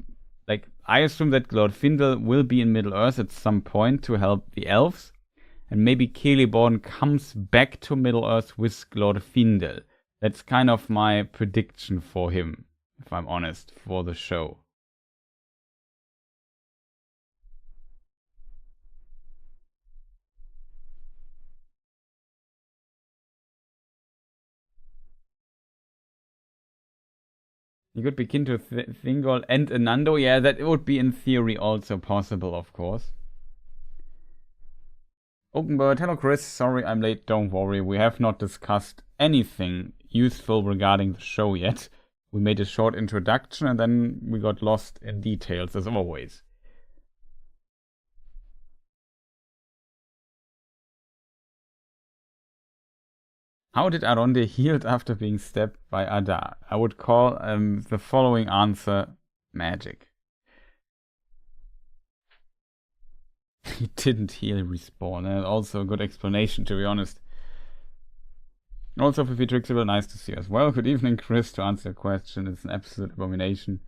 Speaker 1: like, I assume that Glorfindel will be in Middle-earth at some point to help the elves, and maybe Celeborn comes back to Middle-earth with Glorfindel. That's kind of my prediction for him, if I'm honest, for the show. He could be kin to Thingol and Anando. Yeah, that would be in theory also possible, of course. Openbird, hello Chris, sorry I'm late, don't worry. We have not discussed anything useful regarding the show yet. We made a short introduction and then we got lost in details, as always. How did Arondir healed after being stabbed by Adar? I would call the following answer magic. He didn't heal respawn, and also a good explanation, to be honest. Also, Fifi Trixable, nice to see you as well. Good evening, Chris. To answer your question, it's an absolute abomination.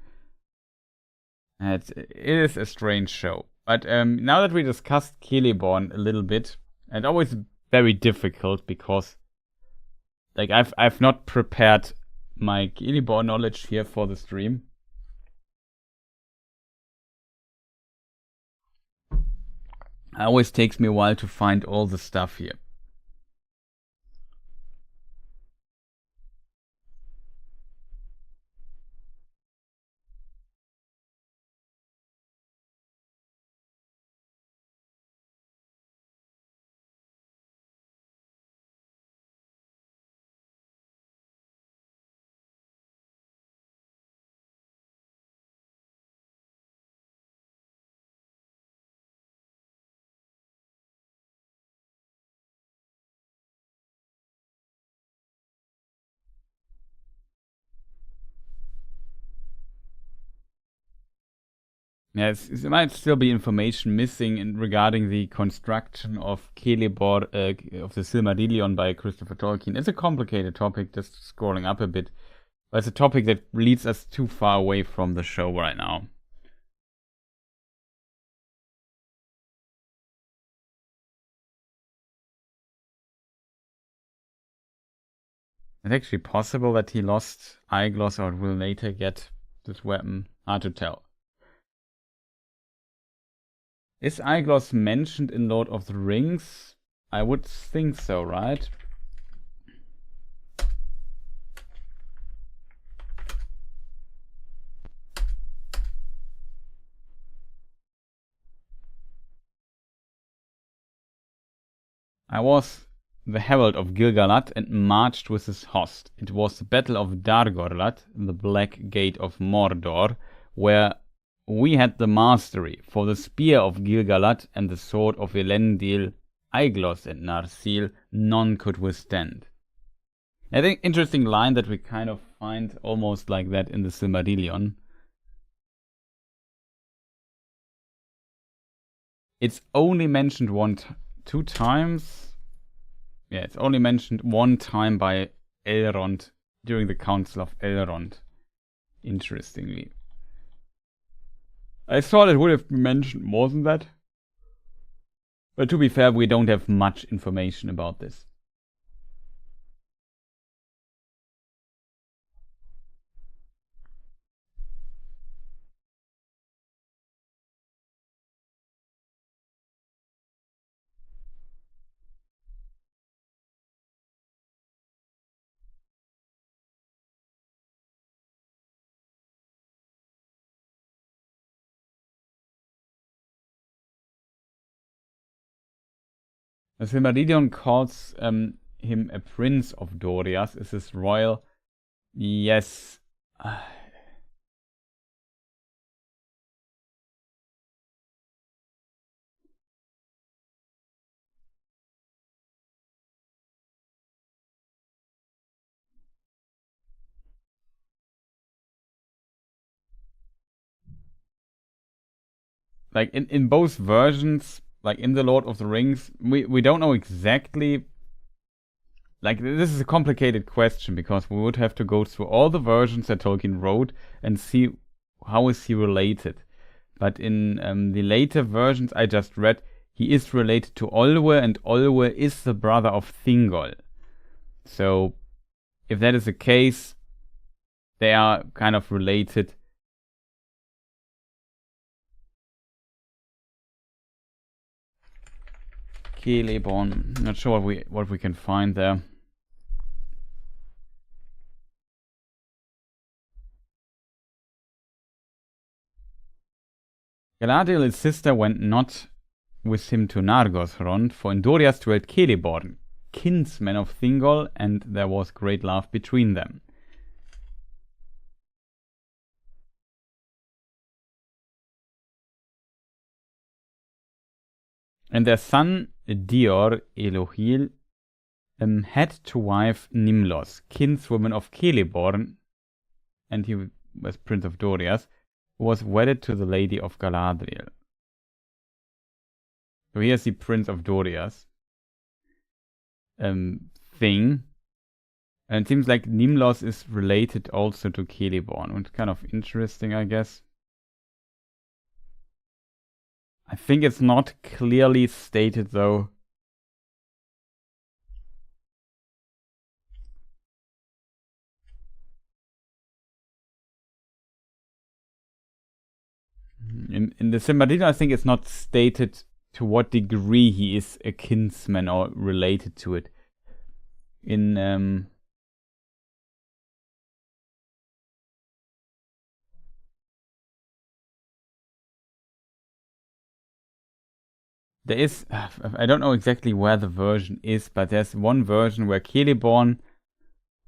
Speaker 1: It is a strange show. But now that we discussed Celeborn a little bit, and always very difficult because, like, I've not prepared my Celeborn knowledge here for the stream. It always takes me a while to find all the stuff here. Yeah, there might still be information missing regarding the construction of Celeborn, of the Silmarillion by Christopher Tolkien. It's a complicated topic, just scrolling up a bit. But it's a topic that leads us too far away from the show right now. It's actually possible that he lost Eyegloss or will later get this weapon. Hard to tell. Is Eyegloss mentioned in Lord of the Rings? I would think so, right? I was the herald of Gil-galad and marched with his host. It was the battle of Dagorlad, the Black Gate of Mordor, where we had the mastery, for the spear of Gil-galad and the sword of Elendil, Aeglos and Narsil none could withstand. I think interesting line that we kind of find almost like that in the Silmarillion. It's only mentioned two times. Yeah, it's only mentioned one time by Elrond during the Council of Elrond. Interestingly. I thought it would have been mentioned more than that. But to be fair, we don't have much information about this. The Silmarillion calls him a prince of Doriath. Is this royal? Yes. Like in both versions, like in the Lord of the Rings, we don't know exactly. Like, this is a complicated question because we would have to go through all the versions that Tolkien wrote and see how is he related. But in the later versions I just read, he is related to Olwe, and Olwe is the brother of Thingol. So if that is the case, they are kind of related. Celeborn. Not sure what we can find there. Galadriel, his sister, went not with him to Nargothrond, for in Doriath dwelt Celeborn, kinsman of Thingol, and there was great love between them. And their son Dior Elohil had to wife Nimlos, kinswoman of Celeborn, and he was prince of Doriath, who was wedded to the lady of Galadriel. So here's the prince of Doriath thing. And it seems like Nimlos is related also to Celeborn, which is kind of interesting, I guess. I think it's not clearly stated, though. In the Silmarillion, I think it's not stated to what degree he is a kinsman or related to it. In there is, I don't know exactly where the version is, but there's one version where Celeborn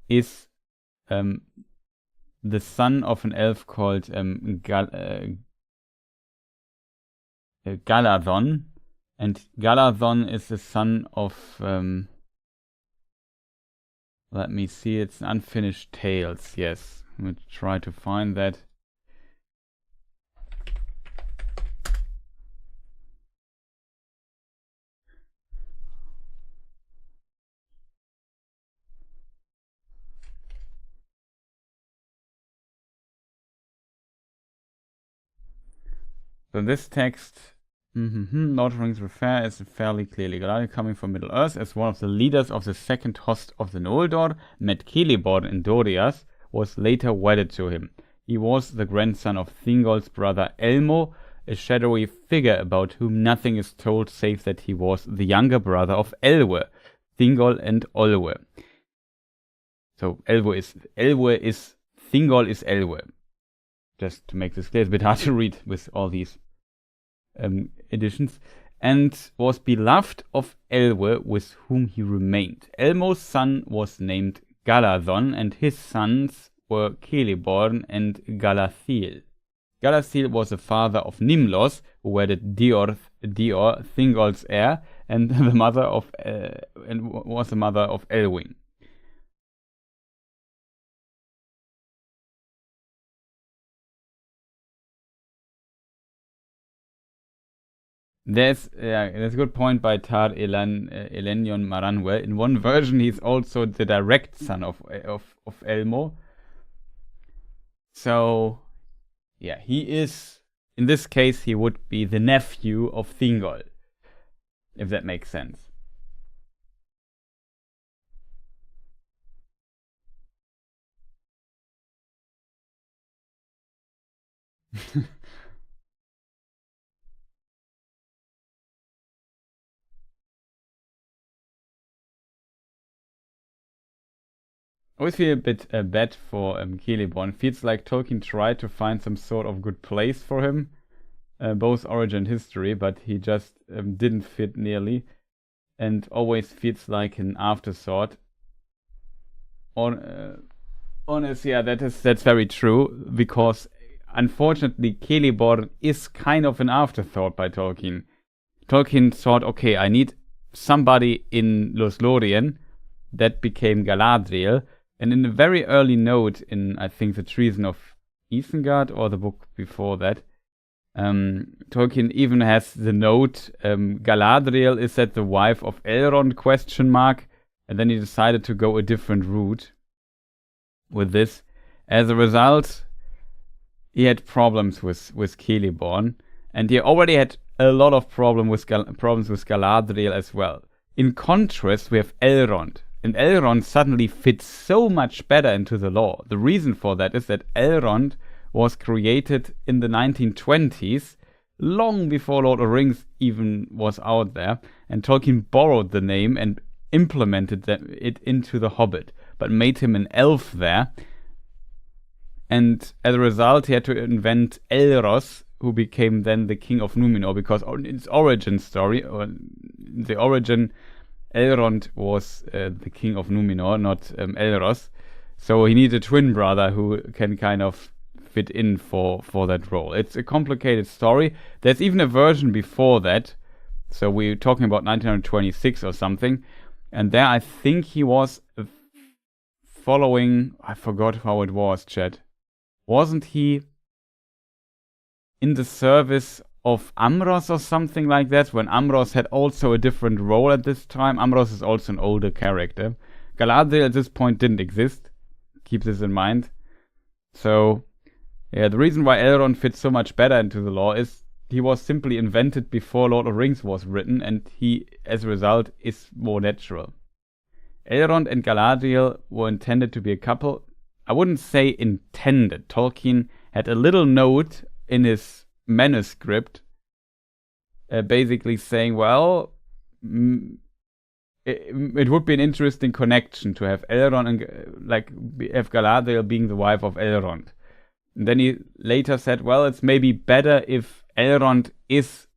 Speaker 1: is the son of an elf called Galadhon, and Galadhon is the son of let me see, it's Unfinished Tales. Yes, I'm gonna try to find that. So this text, Lord of the Rings refer is fairly clearly Galadriel, coming from Middle-earth as one of the leaders of the second host of the Noldor, met Celeborn in Doriath, was later wedded to him. He was the grandson of Thingol's brother Elmo, a shadowy figure about whom nothing is told save that he was the younger brother of Elwe, Thingol and Olwe. So Thingol is Elwe. Just to make this clear, it's a bit hard to read with all these editions. and was beloved of Elwë, with whom he remained. Elmo's son was named Galadhon, and his sons were Celeborn and Galathiel. Galathiel was the father of Nimlos, who wedded Dior, Thingol's heir, and was the mother of Elwing. There's a good point by Tar Elenion Maranwell. In one version, he's also the direct son of Elmo. So, yeah, he is. In this case, he would be the nephew of Thingol, if that makes sense. I always feel a bit bad for Celeborn. Feels like Tolkien tried to find some sort of good place for him, both origin and history, but he just didn't fit nearly, and always feels like an afterthought. Honestly, yeah, that's very true, because unfortunately Celeborn is kind of an afterthought by Tolkien. Tolkien thought, okay, I need somebody in Lothlorien. That became Galadriel. And in a very early note in, I think, The Treason of Isengard, or the book before that, Tolkien even has the note, Galadriel is that the wife of Elrond, ? And then he decided to go a different route with this. As a result, he had problems with Celeborn, and he already had a lot of problems with Galadriel as well. In contrast, we have Elrond. And Elrond suddenly fits so much better into the lore. The reason for that is that Elrond was created in the 1920s, long before Lord of the Rings even was out there, and Tolkien borrowed the name and implemented it into The Hobbit, but made him an elf there. And as a result, he had to invent Elros, who became then the king of Numenor, because in its origin story, or the origin, Elrond was the king of Numenor, not Elros. So he needed a twin brother who can kind of fit in for that role. It's a complicated story. There's even a version before that. So we're talking about 1926 or something. And there I think he was following... I forgot how it was, Chad. Wasn't he in the service of Amros or something like that, when Amros had also a different role at this time? Amros is also an older character. Galadriel at this point didn't exist. Keep this in mind. So, yeah, the reason why Elrond fits so much better into the lore is he was simply invented before Lord of the Rings was written, and he, as a result, is more natural. Elrond and Galadriel were intended to be a couple. I wouldn't say intended. Tolkien had a little note in his manuscript basically saying, well, it would be an interesting connection to have Elrond and have Galadriel being the wife of Elrond. And then he later said, well, it's maybe better if Elrond is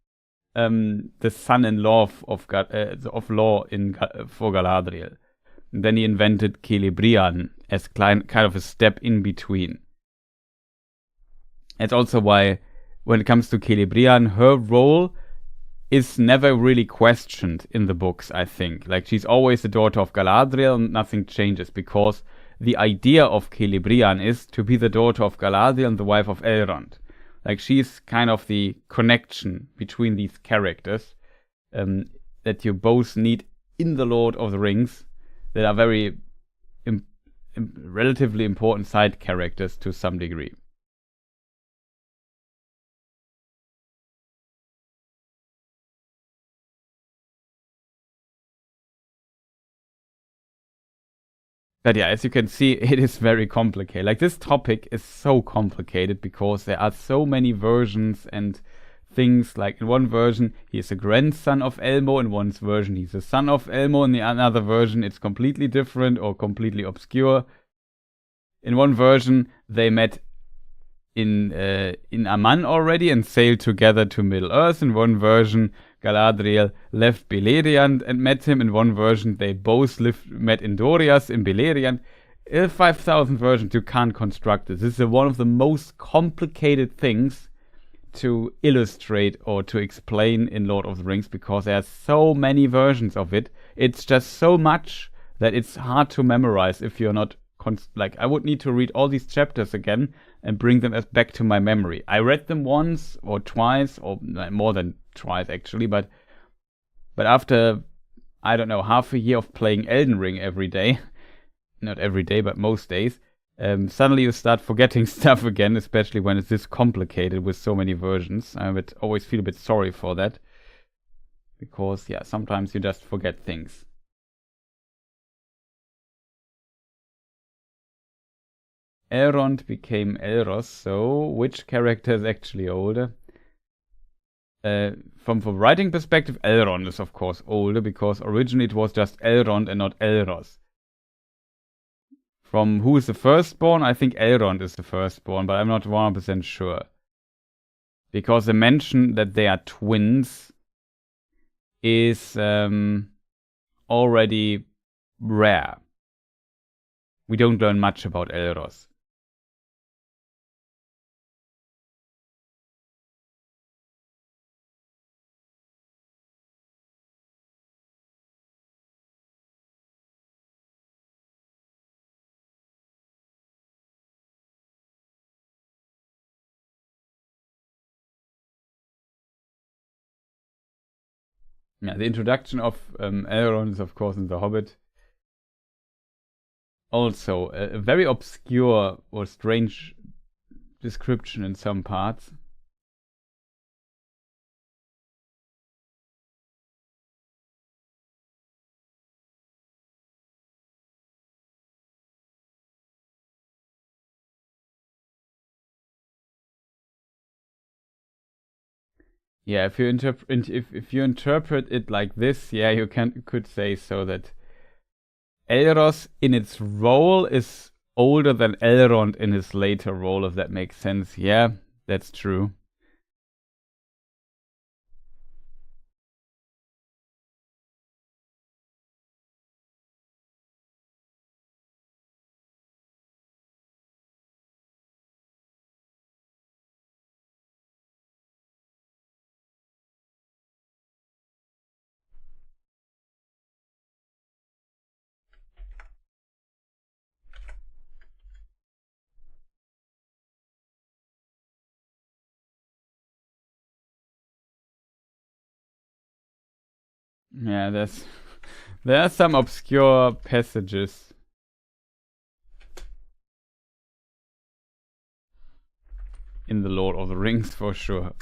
Speaker 1: the son-in-law of Law for Galadriel. And then he invented Celebrian as kind of a step in between. That's also why, when it comes to Celebrian, her role is never really questioned in the books, I think. Like, she's always the daughter of Galadriel and nothing changes, because the idea of Celebrian is to be the daughter of Galadriel and the wife of Elrond. Like, she's kind of the connection between these characters that you both need in the Lord of the Rings, that are very relatively important side characters to some degree. But yeah, as you can see, it is very complicated. Like, this topic is so complicated because there are so many versions and things. Like, in one version, he is a grandson of Elmo. In one version, he's a son of Elmo. In the another version, it's completely different or completely obscure. In one version, they met in Aman already and sailed together to Middle Earth. In one version, Galadriel left Beleriand and met him. In one version, they both met in Doriath in Beleriand. 5,000 versions, you can't construct it. This is one of the most complicated things to illustrate or to explain in Lord of the Rings, because there are so many versions of it. It's just so much that it's hard to memorize if you're not like, I would need to read all these chapters again and bring them back to my memory. I read them once or twice, or more than twice actually, but after, I don't know, half a year of playing Elden Ring every day, not every day, but most days, suddenly you start forgetting stuff again, especially when it's this complicated with so many versions. I would always feel a bit sorry for that, because, yeah, sometimes you just forget things. Elrond became Elros, so which character is actually older? From a writing perspective, Elrond is of course older, because originally it was just Elrond and not Elros. From who is the firstborn, I think Elrond is the firstborn, but I'm not 100% sure. Because the mention that they are twins is already rare. We don't learn much about Elros. Yeah, the introduction of Elrond is of course in The Hobbit. Also, a very obscure or strange description in some parts. Yeah, if you interpret it like this, yeah, you could say so, that Elros in its role is older than Elrond in his later role, if that makes sense. Yeah, that's true. Yeah, there are some obscure passages. In the Lord of the Rings, for sure.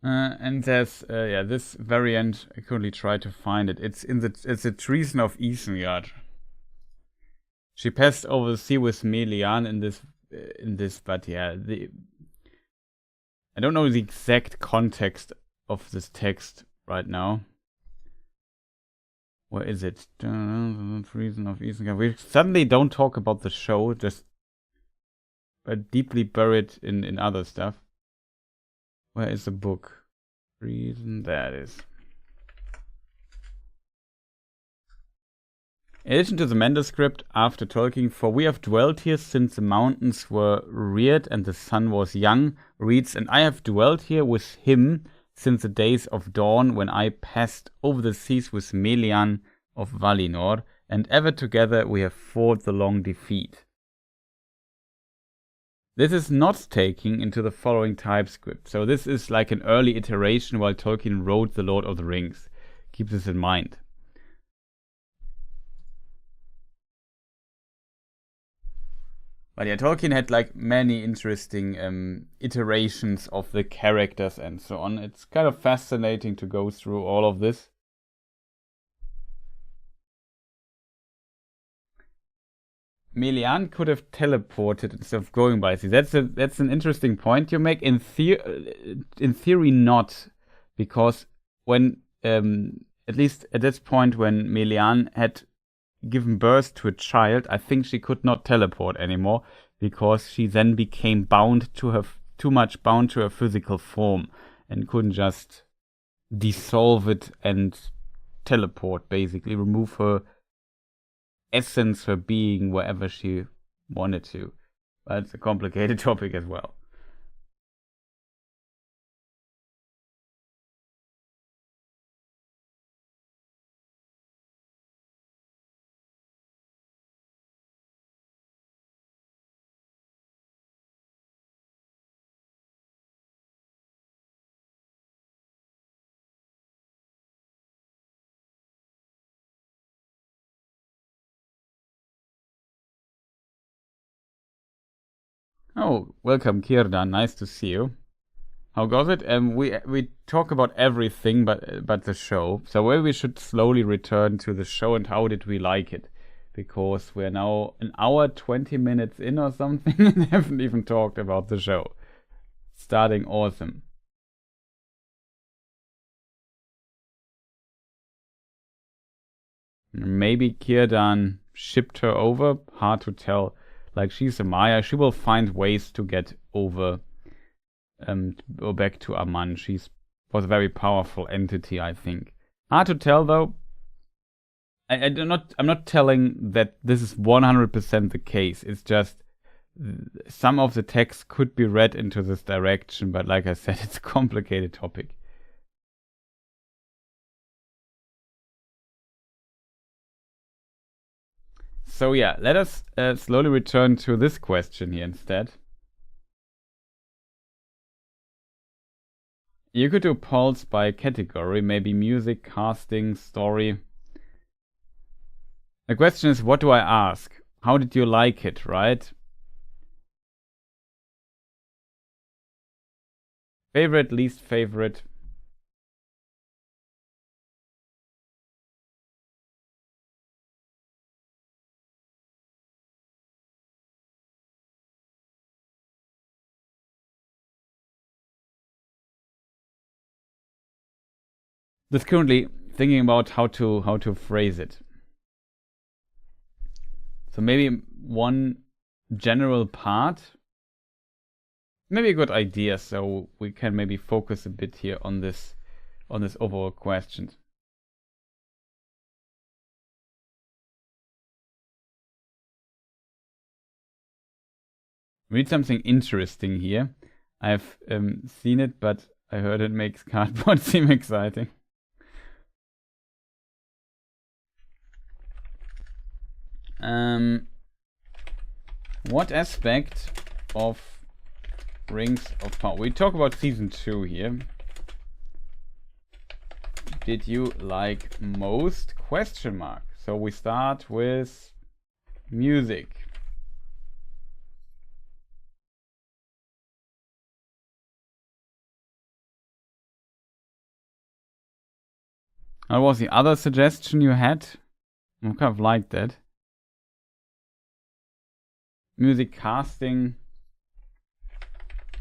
Speaker 1: And there's yeah, this variant. I currently try to find it. It's the treason of Isengard. She passed over the sea with Melian in this, but yeah, I don't know the exact context of this text right now. Where is it? Reason of Eastern. We suddenly don't talk about the show, just deeply buried in other stuff. Where is the book? Reason, there it is. In addition to the manuscript, after Tolkien, for we have dwelt here since the mountains were reared and the sun was young, reads, and I have dwelt here with him since the days of dawn when I passed over the seas with Melian of Valinor, and ever together we have fought the long defeat. This is not taking into the following typescript, so this is like an early iteration while Tolkien wrote The Lord of the Rings. Keep this in mind. But yeah, Tolkien had like many interesting iterations of the characters and so on. It's kind of fascinating to go through all of this. Melian could have teleported instead of going by sea. That's an interesting point you make. In theory, not, because when at least at this point when Melian had given birth to a child, I think she could not teleport anymore because she then became too much bound to her physical form and couldn't just dissolve it and teleport, basically remove her essence, her being, wherever she wanted to. But it's a complicated topic as well. Oh, welcome, Kirdan. Nice to see you. How goes it? We talk about everything but the show. So maybe we should slowly return to the show and how did we like it? Because we're now an hour 20 minutes in or something and haven't even talked about the show. Starting awesome. Maybe Kirdan shipped her over. Hard to tell. Like, she's a Maya. She will find ways to get over or back to Aman. Was a very powerful entity, I think. Hard to tell, though. I'm not telling that this is 100% the case. It's just some of the text could be read into this direction, but like I said, it's a complicated topic. So yeah, let us slowly return to this question here instead. You could do polls by category, maybe music, casting, story. The question is, what do I ask? How did you like it, right? Favorite, least favorite. Just currently thinking about how to phrase it. So maybe one general part, maybe a good idea, so we can maybe focus a bit here on this overall question. Read something interesting here. I've seen it, but I heard it makes cardboard seem exciting. What aspect of Rings of Power? We talk about season 2 here. Did you like most? Question mark. So we start with music. What was the other suggestion you had? I kind of liked that. Music casting.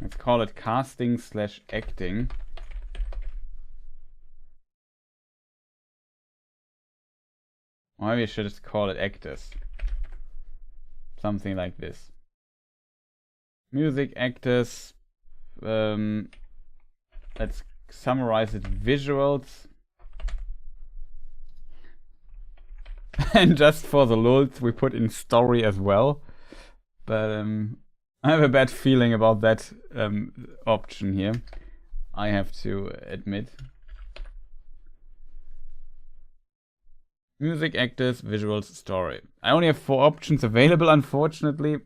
Speaker 1: Let's call it casting / acting. Or maybe I should just call it actors. Something like this. Music, actors. Let's summarize it. Visuals. And just for the lulz, we put in story as well. But I have a bad feeling about that option here. I have to admit. Music, actors, visuals, story. I only have 4 options available, unfortunately.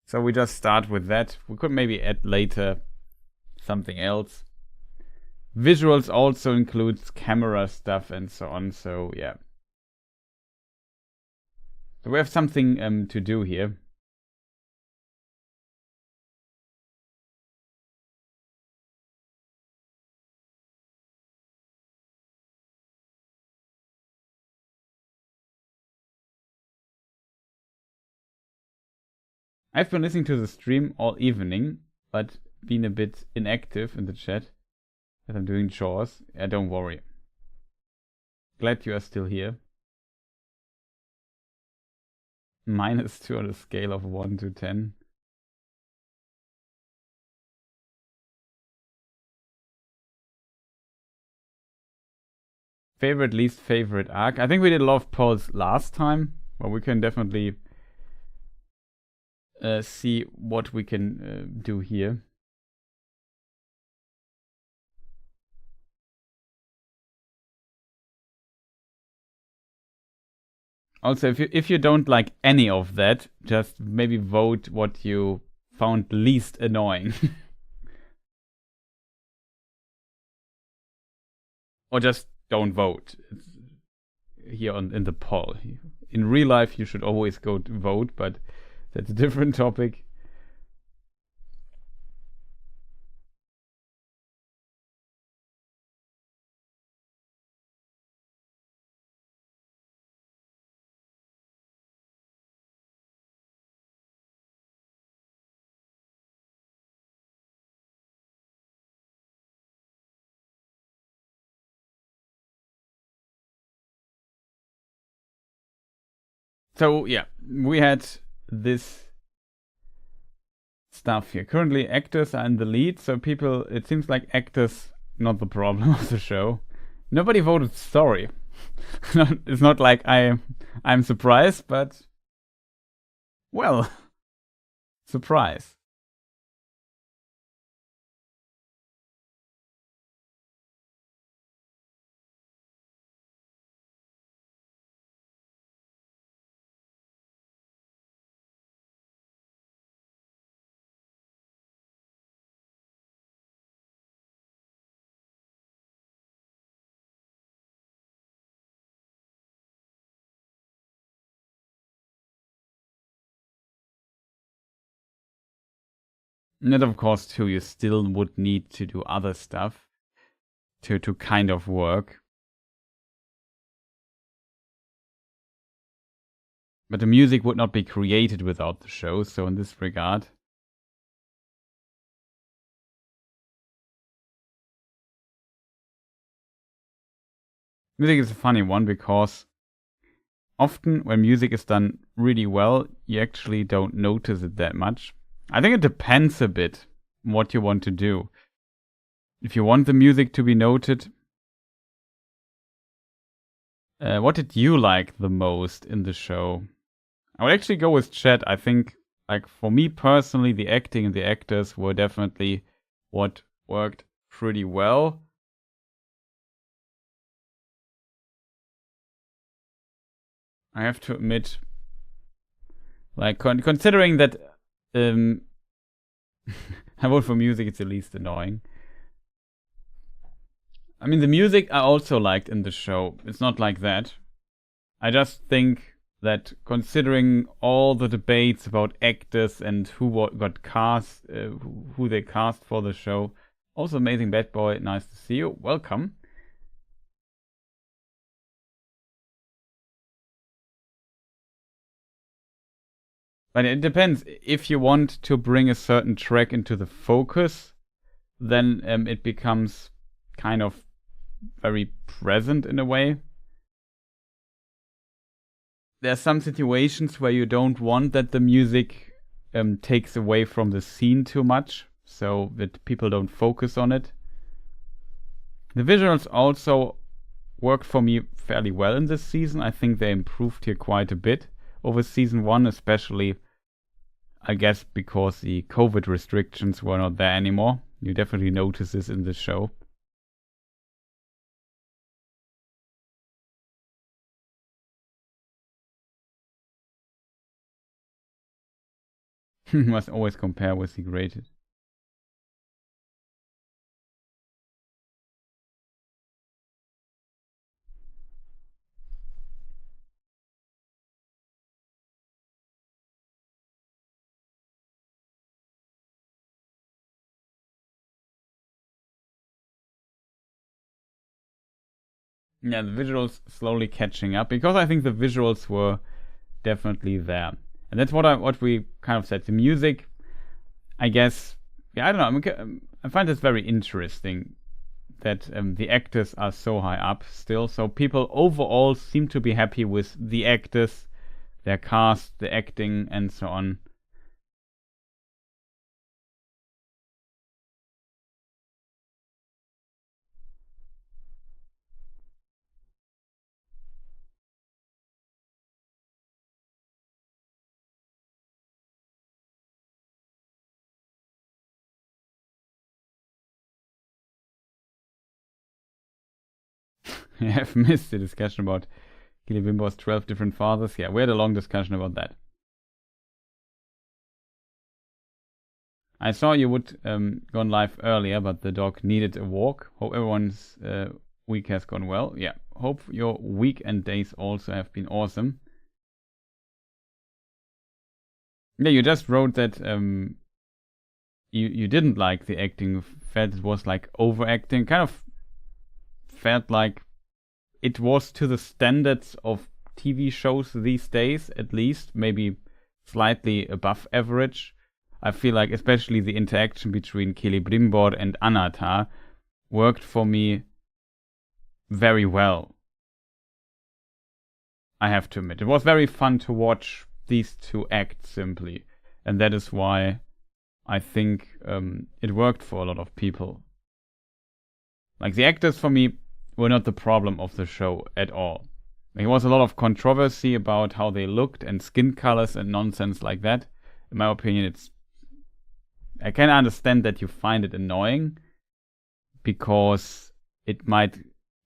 Speaker 1: So we just start with that. We could maybe add later something else. Visuals also includes camera stuff and so on. So yeah. So we have something to do here. I've been listening to the stream all evening, but been a bit inactive in the chat as I'm doing chores. Yeah, don't worry. Glad you are still here. -2 on a scale of 1 to 10. Favorite, least favorite arc? I think we did a lot of polls last time, but we can definitely see what we can do here. Also, if you don't like any of that, just maybe vote what you found least annoying. Or just don't vote here in the poll. In real life, you should always go to vote, but that's a different topic. So yeah, we had this stuff here. Currently, actors are in the lead, so people. It seems like actors not the problem of the show. Nobody voted story. It's not like I'm surprised, but well, surprise. And of course, too, you still would need to do other stuff to kind of work. But the music would not be created without the show, so in this regard. Music is a funny one because often when music is done really well, you actually don't notice it that much. I think it depends a bit on what you want to do. If you want the music to be noted, what did you like the most in the show? I would actually go with chat. I think, like, for me personally, the acting and the actors were definitely what worked pretty well. I have to admit, like, considering that I vote for music, it's the least annoying. I mean, the music I also liked in the show. It's not like that. I just think that considering all the debates about actors and who got cast, who they cast for the show. Also, Amazing Bad Boy, nice to see you. Welcome. But it depends. If you want to bring a certain track into the focus, then it becomes kind of very present in a way. there's some situations where you don't want that the music takes away from the scene too much, so that people don't focus on it. The visuals also worked for me fairly well in this season. I think they improved here quite a bit over season 1, especially, I guess, because the COVID restrictions were not there anymore. You definitely notice this in the show. Must always compare with the graded. Yeah, the visuals slowly catching up, because I think the visuals were definitely there. And that's what we kind of said. The music, I guess, yeah, I don't know. I find this very interesting that the actors are so high up still. So people overall seem to be happy with the actors, their cast, the acting, and so on. I have missed the discussion about Celebrimbor's 12 different fathers. Yeah, we had a long discussion about that. I saw you would gone live earlier, but the dog needed a walk. Hope everyone's week has gone well. Yeah, hope your week and days also have been awesome. Yeah, you just wrote that you didn't like the acting. Felt it was like overacting. Kind of felt like it was to the standards of TV shows these days, at least, maybe slightly above average. I feel like especially the interaction between Celebrimbor and Anatar worked for me very well. I have to admit. It was very fun to watch these two act simply. And that is why I think it worked for a lot of people. Like, the actors for me were not the problem of the show at all. There was a lot of controversy about how they looked and skin colors and nonsense like that. In my opinion, I can understand that you find it annoying, because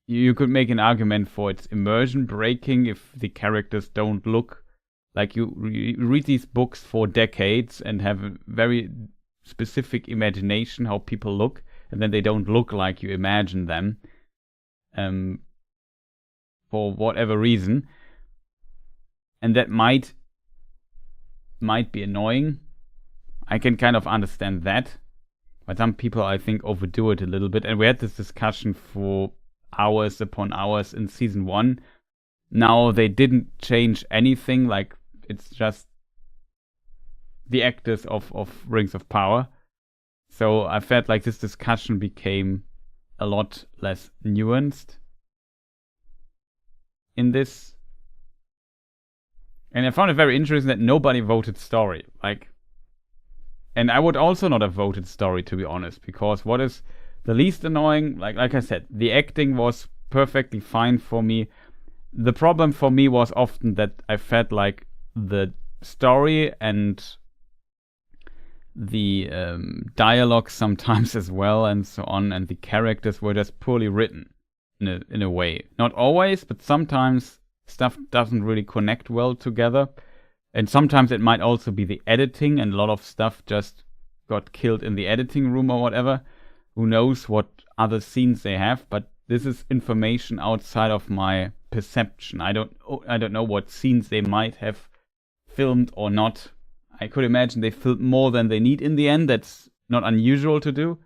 Speaker 1: you could make an argument for its immersion breaking if the characters don't look like you read these books for decades and have a very specific imagination how people look, and then they don't look like you imagine them. For whatever reason, and that might be annoying. I can kind of understand that, but some people, I think, overdo it a little bit. And we had this discussion for hours upon hours in season 1. Now they didn't change anything. Like, it's just the actors of Rings of Power. So I felt like this discussion became a lot less nuanced in this. And I found it very interesting that nobody voted story. And I would also not have voted story, to be honest, because what is the least annoying, like I said, the acting was perfectly fine for me. The problem for me was often that I felt like the story and the dialogue sometimes as well, and so on, and the characters were just poorly written in a way. Not always, but sometimes stuff doesn't really connect well together. And sometimes it might also be the editing, and a lot of stuff just got killed in the editing room or whatever. Who knows what other scenes they have, but this is information outside of my perception. I don't know what scenes they might have filmed or not. I could imagine they filmed more than they need in the end. That's not unusual to do.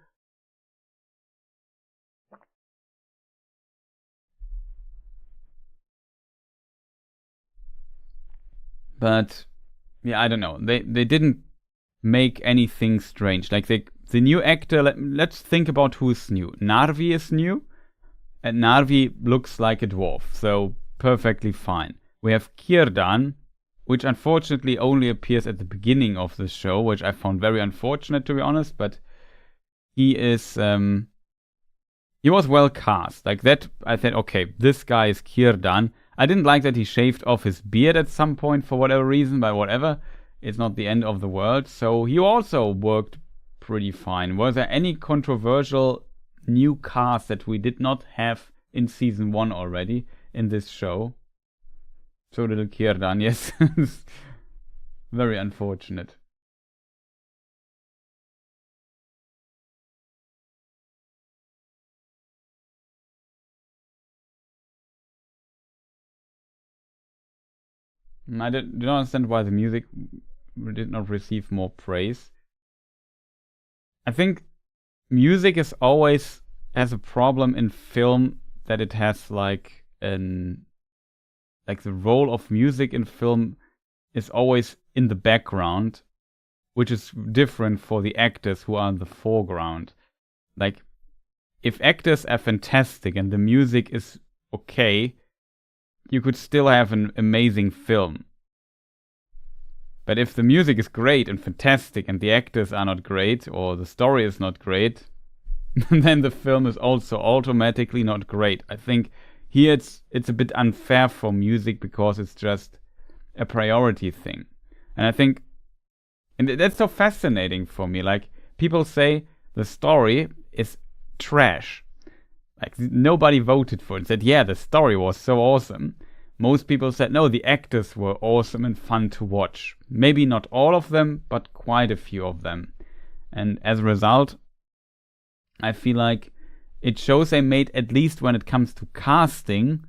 Speaker 1: But yeah, I don't know. They didn't make anything strange. Like, the new actor, let's think about who's new. Narvi is new, and Narvi looks like a dwarf, so perfectly fine. we have Círdan, which unfortunately only appears at the beginning of the show, which I found very unfortunate, to be honest, but he is, he was well cast. Like that, I thought, okay, this guy is Círdan. I didn't like that he shaved off his beard at some point for whatever reason, but whatever. It's not the end of the world. So he also worked pretty fine. Was there any controversial new cast that we did not have in season 1 already in this show? So little Círdan, yes. Very unfortunate. I do not understand why the music did not receive more praise. I think music is always has a problem in film that it has like the role of music in film is always in the background, which is different for the actors who are in the foreground. Like, if actors are fantastic and the music is okay, you could still have an amazing film. But if the music is great and fantastic and the actors are not great or the story is not great, then the film is also automatically not great. I think here it's a bit unfair for music because it's just a priority thing. And I think, and that's so fascinating for me. Like, people say the story is trash. Like, nobody voted for it. Said, yeah, the story was so awesome. Most people said, no, the actors were awesome and fun to watch. Maybe not all of them, but quite a few of them. And as a result, I feel like it shows they made, at least when it comes to casting,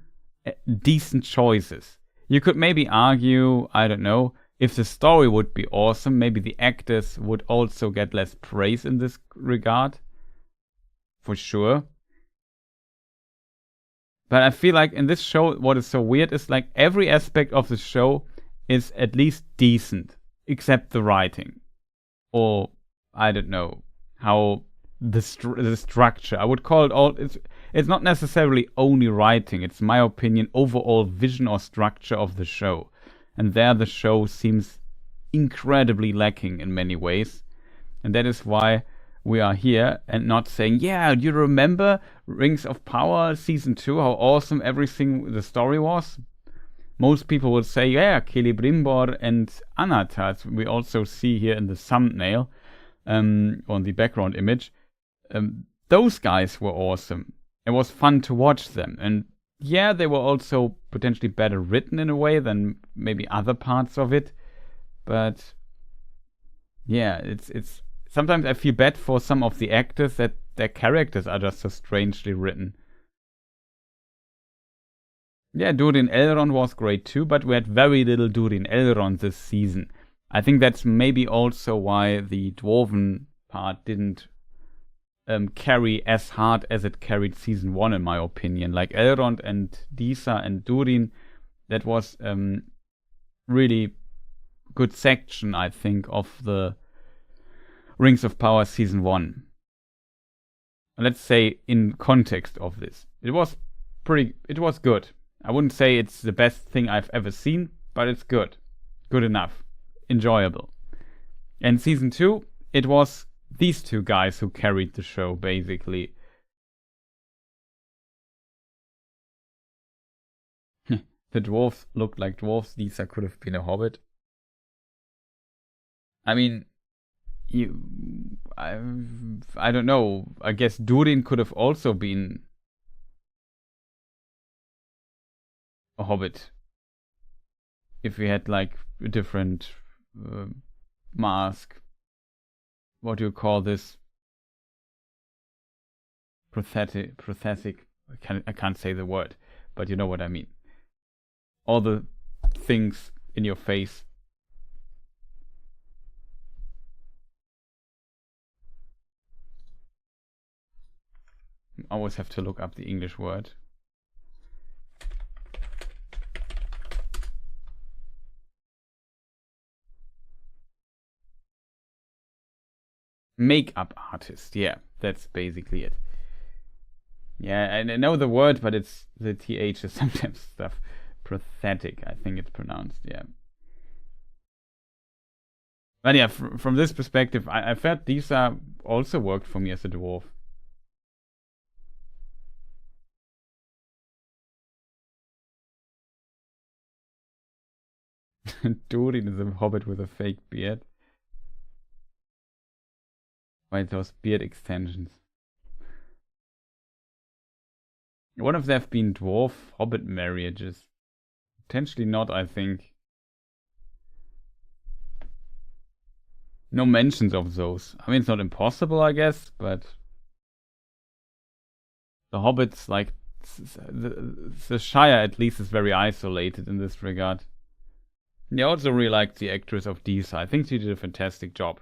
Speaker 1: decent choices. You could maybe argue, I don't know, if the story would be awesome, maybe the actors would also get less praise in this regard. For sure. But I feel like in this show, what is so weird is like every aspect of the show is at least decent, except the writing. Or, I don't know, how the structure. I would call it all, it's not necessarily only writing, it's my opinion, overall vision or structure of the show. And there the show seems incredibly lacking in many ways. And that is why we are here and not saying, yeah, do you remember Rings of Power Season 2, how awesome everything, the story was? Most people would say, yeah, Celebrimbor and Anatar, as we also see here in the thumbnail, on the background image. Those guys were awesome. It was fun to watch them. And yeah, they were also potentially better written in a way than maybe other parts of it. But yeah, it's sometimes I feel bad for some of the actors that their characters are just so strangely written. Yeah, Durin Elrond was great too, but we had very little Durin Elrond this season. I think that's maybe also why the Dwarven part didn't carry as hard as it carried season 1, in my opinion. Like Elrond and Disa and Durin, that was really good section, I think, of the Rings of Power Season 1. Let's say in context of this. It was good. I wouldn't say it's the best thing I've ever seen, but it's good. Good enough. Enjoyable. And Season 2, it was these two guys who carried the show, basically. The dwarves looked like dwarves. These could have been a hobbit. I mean, I don't know. I guess Durin could have also been a hobbit if we had like a different mask. What do you call this? Prosthetic. I can't say the word, but you know what I mean. All the things in your face. I always have to look up the English word. Makeup artist, yeah, that's basically it. Yeah, I know the word, but it's the TH is sometimes stuff Pathetic, I think it's pronounced, yeah. But yeah, from this perspective, I felt Disa also worked for me as a dwarf. Durin is a hobbit with a fake beard. Wait, those beard extensions. What if there have been dwarf hobbit marriages? Potentially not, I think. No mentions of those. I mean, it's not impossible, I guess, but the hobbits, like, the Shire at least is very isolated in this regard. I also really liked the actress of Disa. I think she did a fantastic job.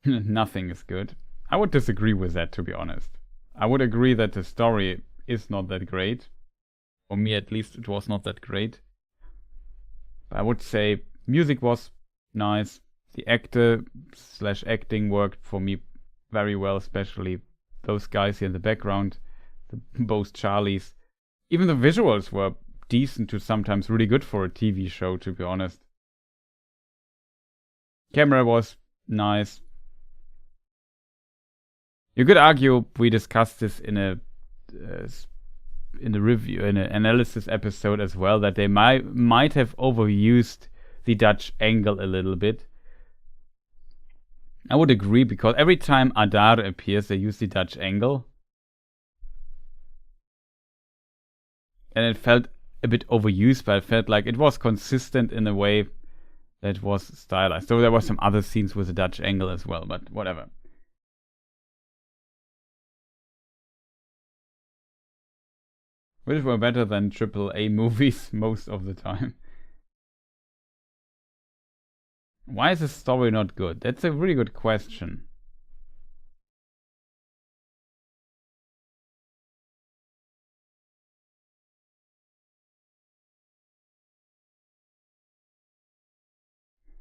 Speaker 1: Nothing is good. I would disagree with that, to be honest. I would agree that the story is not that great. For me, at least, it was not that great. But I would say music was nice. The actor/acting worked for me very well, especially those guys here in the background, both Charlies. Even the visuals were decent to sometimes really good for a TV show, to be honest. Camera was nice. You could argue we discussed this in a review, in an analysis episode as well, that they might have overused the Dutch angle a little bit. I would agree, because every time Adar appears, they use the Dutch angle. And it felt a bit overused, but I felt like it was consistent in a way that was stylized. So there were some other scenes with the Dutch angle as well, but whatever. Which were better than AAA movies most of the time. Why is the story not good? That's a really good question.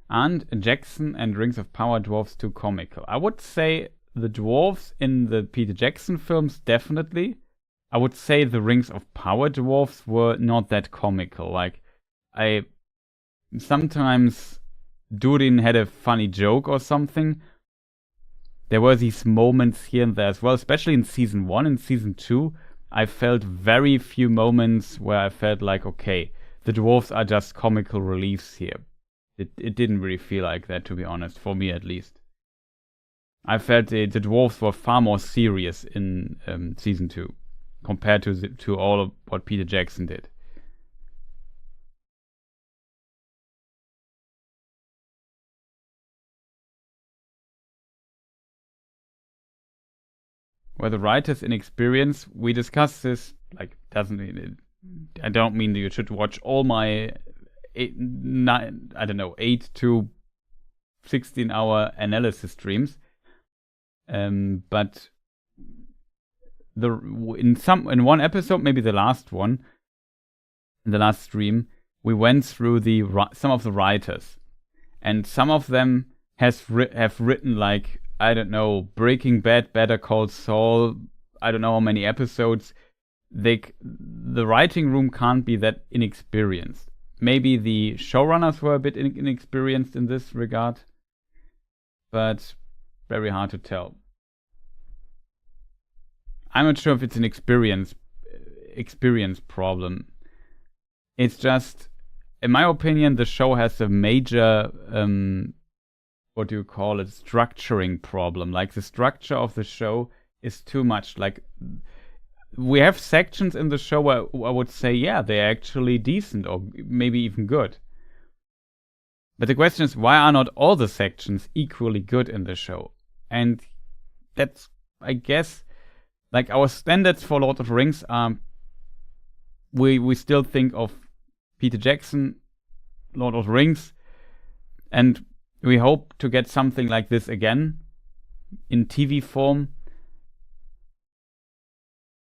Speaker 1: And Jackson and Rings of Power dwarves too comical? I would say the dwarves in the Peter Jackson films, definitely. I would say the Rings of Power dwarves were not that comical. Like, sometimes Durin had a funny joke or something. There were these moments here and there as well, especially in season 1 and season 2. I felt very few moments where I felt like, okay, the dwarves are just comical reliefs here. It didn't really feel like that, to be honest, for me at least. I felt the dwarves were far more serious in season 2 compared to all of what Peter Jackson did. Were the writers inexperienced? We discussed this, like, I don't mean that you should watch all my 8 to 16-hour analysis streams, but in one episode, maybe the last one, in the last stream, we went through some of the writers, and some of them have written, like, I don't know, Breaking Bad, Better Call Saul, I don't know how many episodes. The writing room can't be that inexperienced. Maybe the showrunners were a bit inexperienced in this regard, but very hard to tell. I'm not sure if it's an experience problem. It's just, in my opinion, the show has a major, what do you call it, structuring problem. Like, the structure of the show is too much. Like, we have sections in the show where I would say, yeah, they're actually decent or maybe even good. But the question is, why are not all the sections equally good in the show? And that's, I guess, like, our standards for Lord of the Rings are, we still think of Peter Jackson, Lord of the Rings, and we hope to get something like this again in TV form.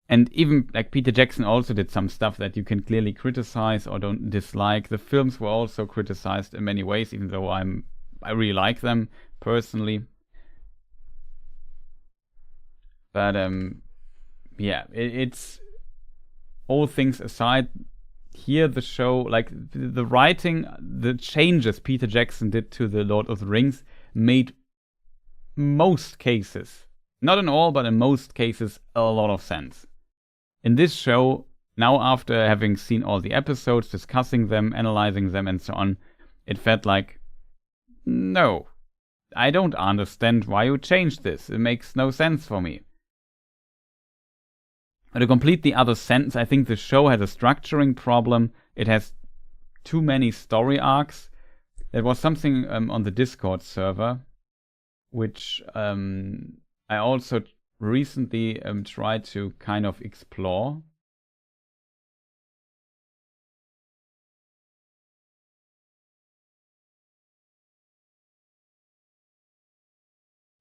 Speaker 1: And even, like, Peter Jackson also did some stuff that you can clearly criticize or don't dislike. The films were also criticized in many ways, even though I really like them personally. But yeah, it's all things aside. Here the show, like the writing, the changes Peter Jackson did to the Lord of the Rings made most cases, not in all, but in most cases, a lot of sense. In this show, now after having seen all the episodes, discussing them, analyzing them, and so on, it felt like, no, I don't understand why you changed this. It makes no sense for me. To complete the other sentence, I think the show has a structuring problem. It has too many story arcs. There was something on the Discord server, which I also recently tried to kind of explore.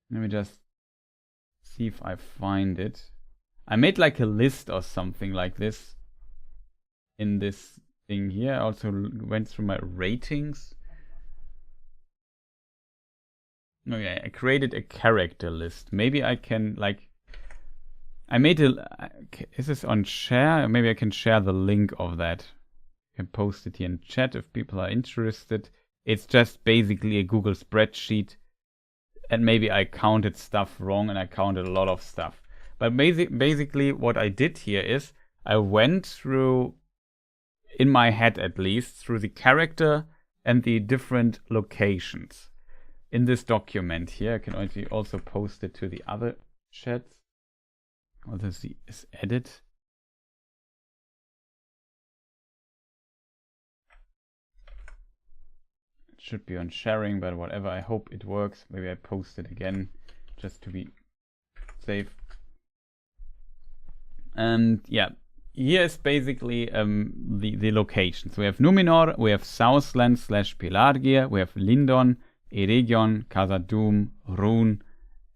Speaker 1: Let me just see if I find it. I made like a list or something like this in this thing here. I also went through my ratings. Okay, I created a character list. Maybe I can like... I made a... Is this on share? Maybe I can share the link of that. I can post it here in chat if people are interested. It's just basically a Google spreadsheet. And maybe I counted stuff wrong and I counted a lot of stuff. But basically what I did here is I went through, in my head at least, through the character and the different locations in this document here. I can also post it to the other chats. What is edit? It should be on sharing, but whatever. I hope it works. Maybe I post it again just to be safe. And yeah, here is basically the locations. We have Numenor, we have Southland / Pelargir, we have Lindon, Eregion, Khazad-dûm, Rhûn.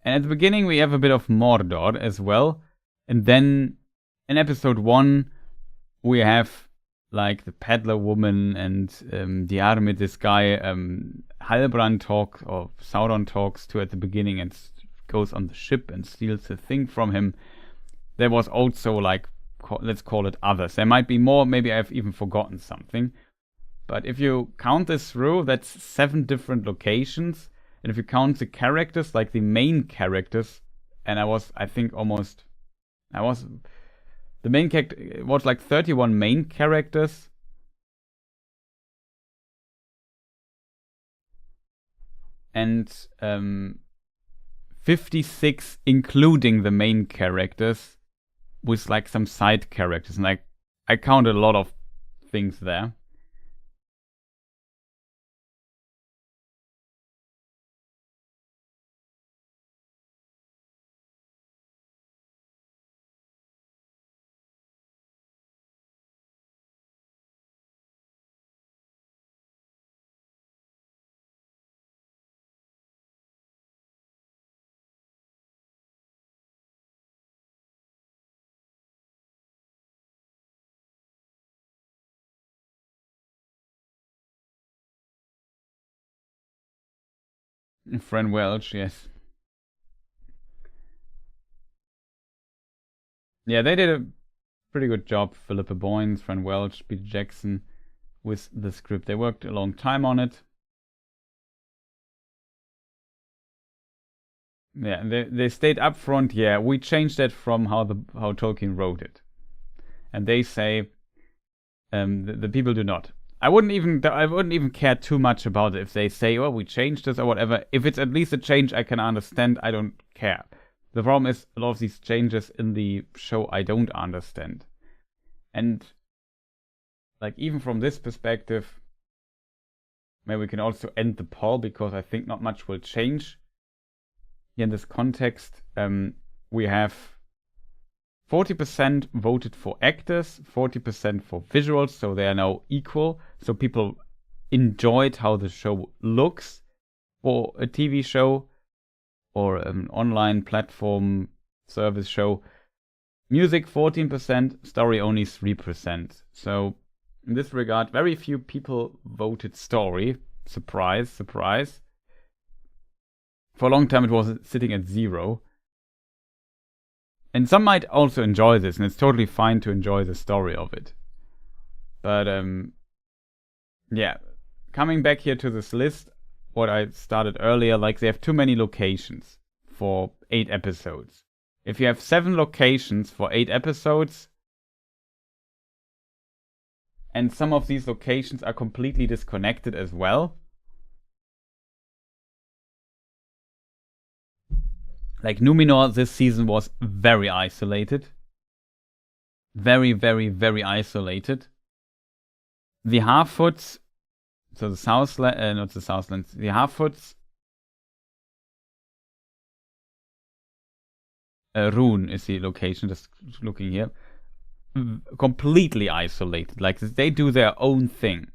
Speaker 1: And at the beginning we have a bit of Mordor as well. And then in episode 1 we have like the peddler woman and the army, this guy Halbrand talks, or Sauron talks to at the beginning, and goes on the ship and steals the thing from him. There was also like, let's call it others. There might be more, maybe I've even forgotten something. But if you count this through, that's 7 different locations. And if you count the characters, like the main characters, and the main character, it was like 31 main characters. And 56 including the main characters, with like some side characters, and I counted a lot of things there. Fran Welch, yes. Yeah, they did a pretty good job. Philippa Boynes, Fran Welch, Peter Jackson, with the script. They worked a long time on it. Yeah, they stayed up front. Yeah, we changed that from how Tolkien wrote it, and they say the people do not. I wouldn't even care too much about it if they say, "Oh, we changed this" or whatever. If it's at least a change I can understand, I don't care. The problem is a lot of these changes in the show I don't understand, and like even from this perspective, maybe we can also end the poll, because I think not much will change. Here in this context, we have 40% voted for actors, 40% for visuals, so they are now equal. So people enjoyed how the show looks for a TV show or an online platform service show. Music 14%, story only 3%. So in this regard, very few people voted story. Surprise, surprise. For a long time it was sitting at 0. and some might also enjoy this, and it's totally fine to enjoy the story of it. But yeah, coming back here to this list, what I started earlier, like they have too many locations for 8 episodes. If you have 7 locations for 8 episodes, and some of these locations are completely disconnected as well, like Numenor this season was very isolated. Very, very, very isolated. The Half-Foots, so the Southland, not the Southlands, the Half-Foots, Rune is the location, just looking here, completely isolated, like they do their own thing.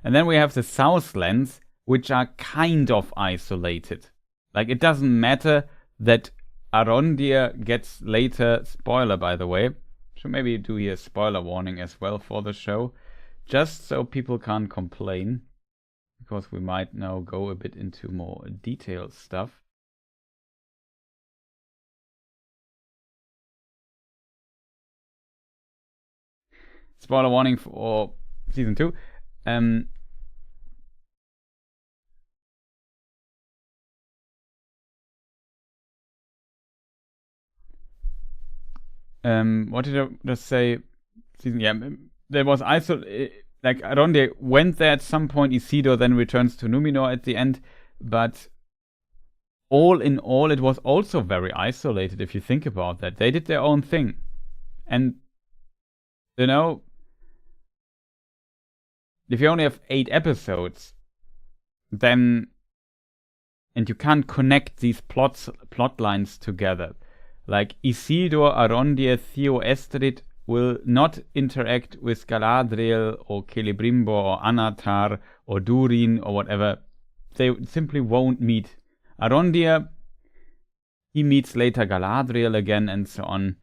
Speaker 1: And then we have the Southlands, which are kind of isolated. Like it doesn't matter that Arondir gets later, spoiler by the way, should maybe do here a spoiler warning as well for the show, just so people can't complain, because we might now go a bit into more detailed stuff. Spoiler warning for season 2. What did I just say? Yeah, there was like Arondir went there at some point. Isildur then returns to Numenor at the end, but all in all, it was also very isolated. If you think about that, they did their own thing, and you know, if you only have 8 episodes, then and you can't connect these plot lines together. Like Isildur, Arondir, Theo-Estrid will not interact with Galadriel or Celebrimbor or Anatar or Durin or whatever. They simply won't meet. Arondir, he meets later Galadriel again and so on.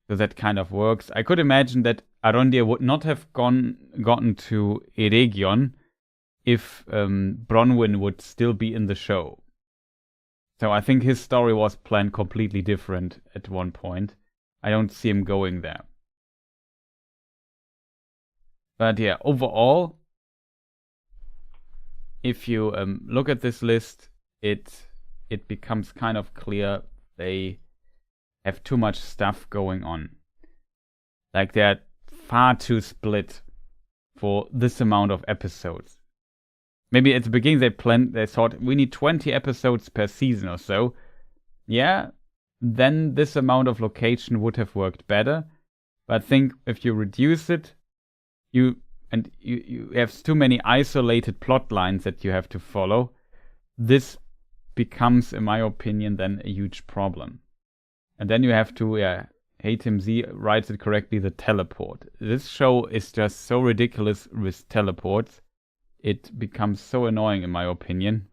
Speaker 1: So that kind of works. I could imagine that Arondir would not have gotten to Eregion if Bronwyn would still be in the show. So I think his story was planned completely different at one point. I don't see him going there. But yeah, overall, if you look at this list, it becomes kind of clear they have too much stuff going on. Like they're far too split for this amount of episodes. Maybe at the beginning they thought we need 20 episodes per season or so. Yeah, then this amount of location would have worked better. But I think if you reduce it, you have too many isolated plot lines that you have to follow. This becomes, in my opinion, then a huge problem. And then you have to, Hatem Z writes it correctly, the teleport. This show is just so ridiculous with teleports. It becomes so annoying, in my opinion.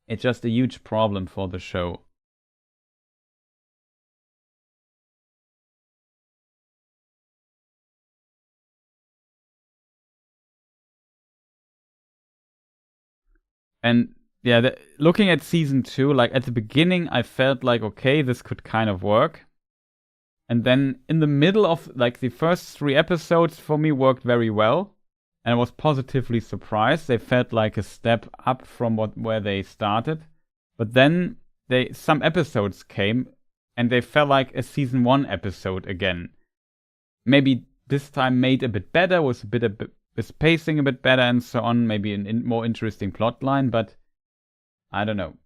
Speaker 1: It's just a huge problem for the show. And yeah, looking at season 2, like at the beginning, I felt like, okay, this could kind of work. And then in the middle of, like, the first 3 episodes for me worked very well. And I was positively surprised. They felt like a step up from where they started. But then some episodes came and they felt like a season 1 episode again. Maybe this time made a bit better, with pacing a bit better and so on. Maybe a more interesting plot line, but I don't know.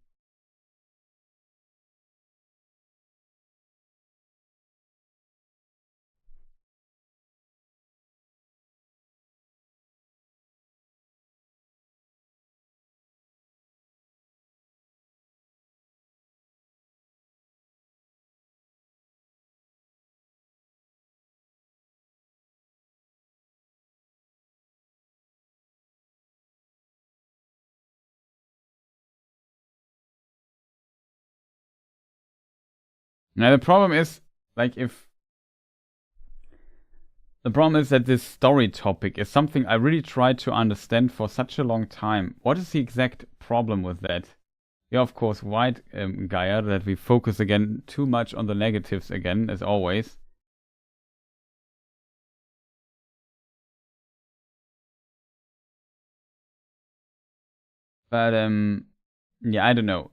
Speaker 1: Now the problem is, that this story topic is something I really tried to understand for such a long time. What is the exact problem with that? You're of course right, Gaia, that we focus again too much on the negatives again, as always. But yeah, I don't know.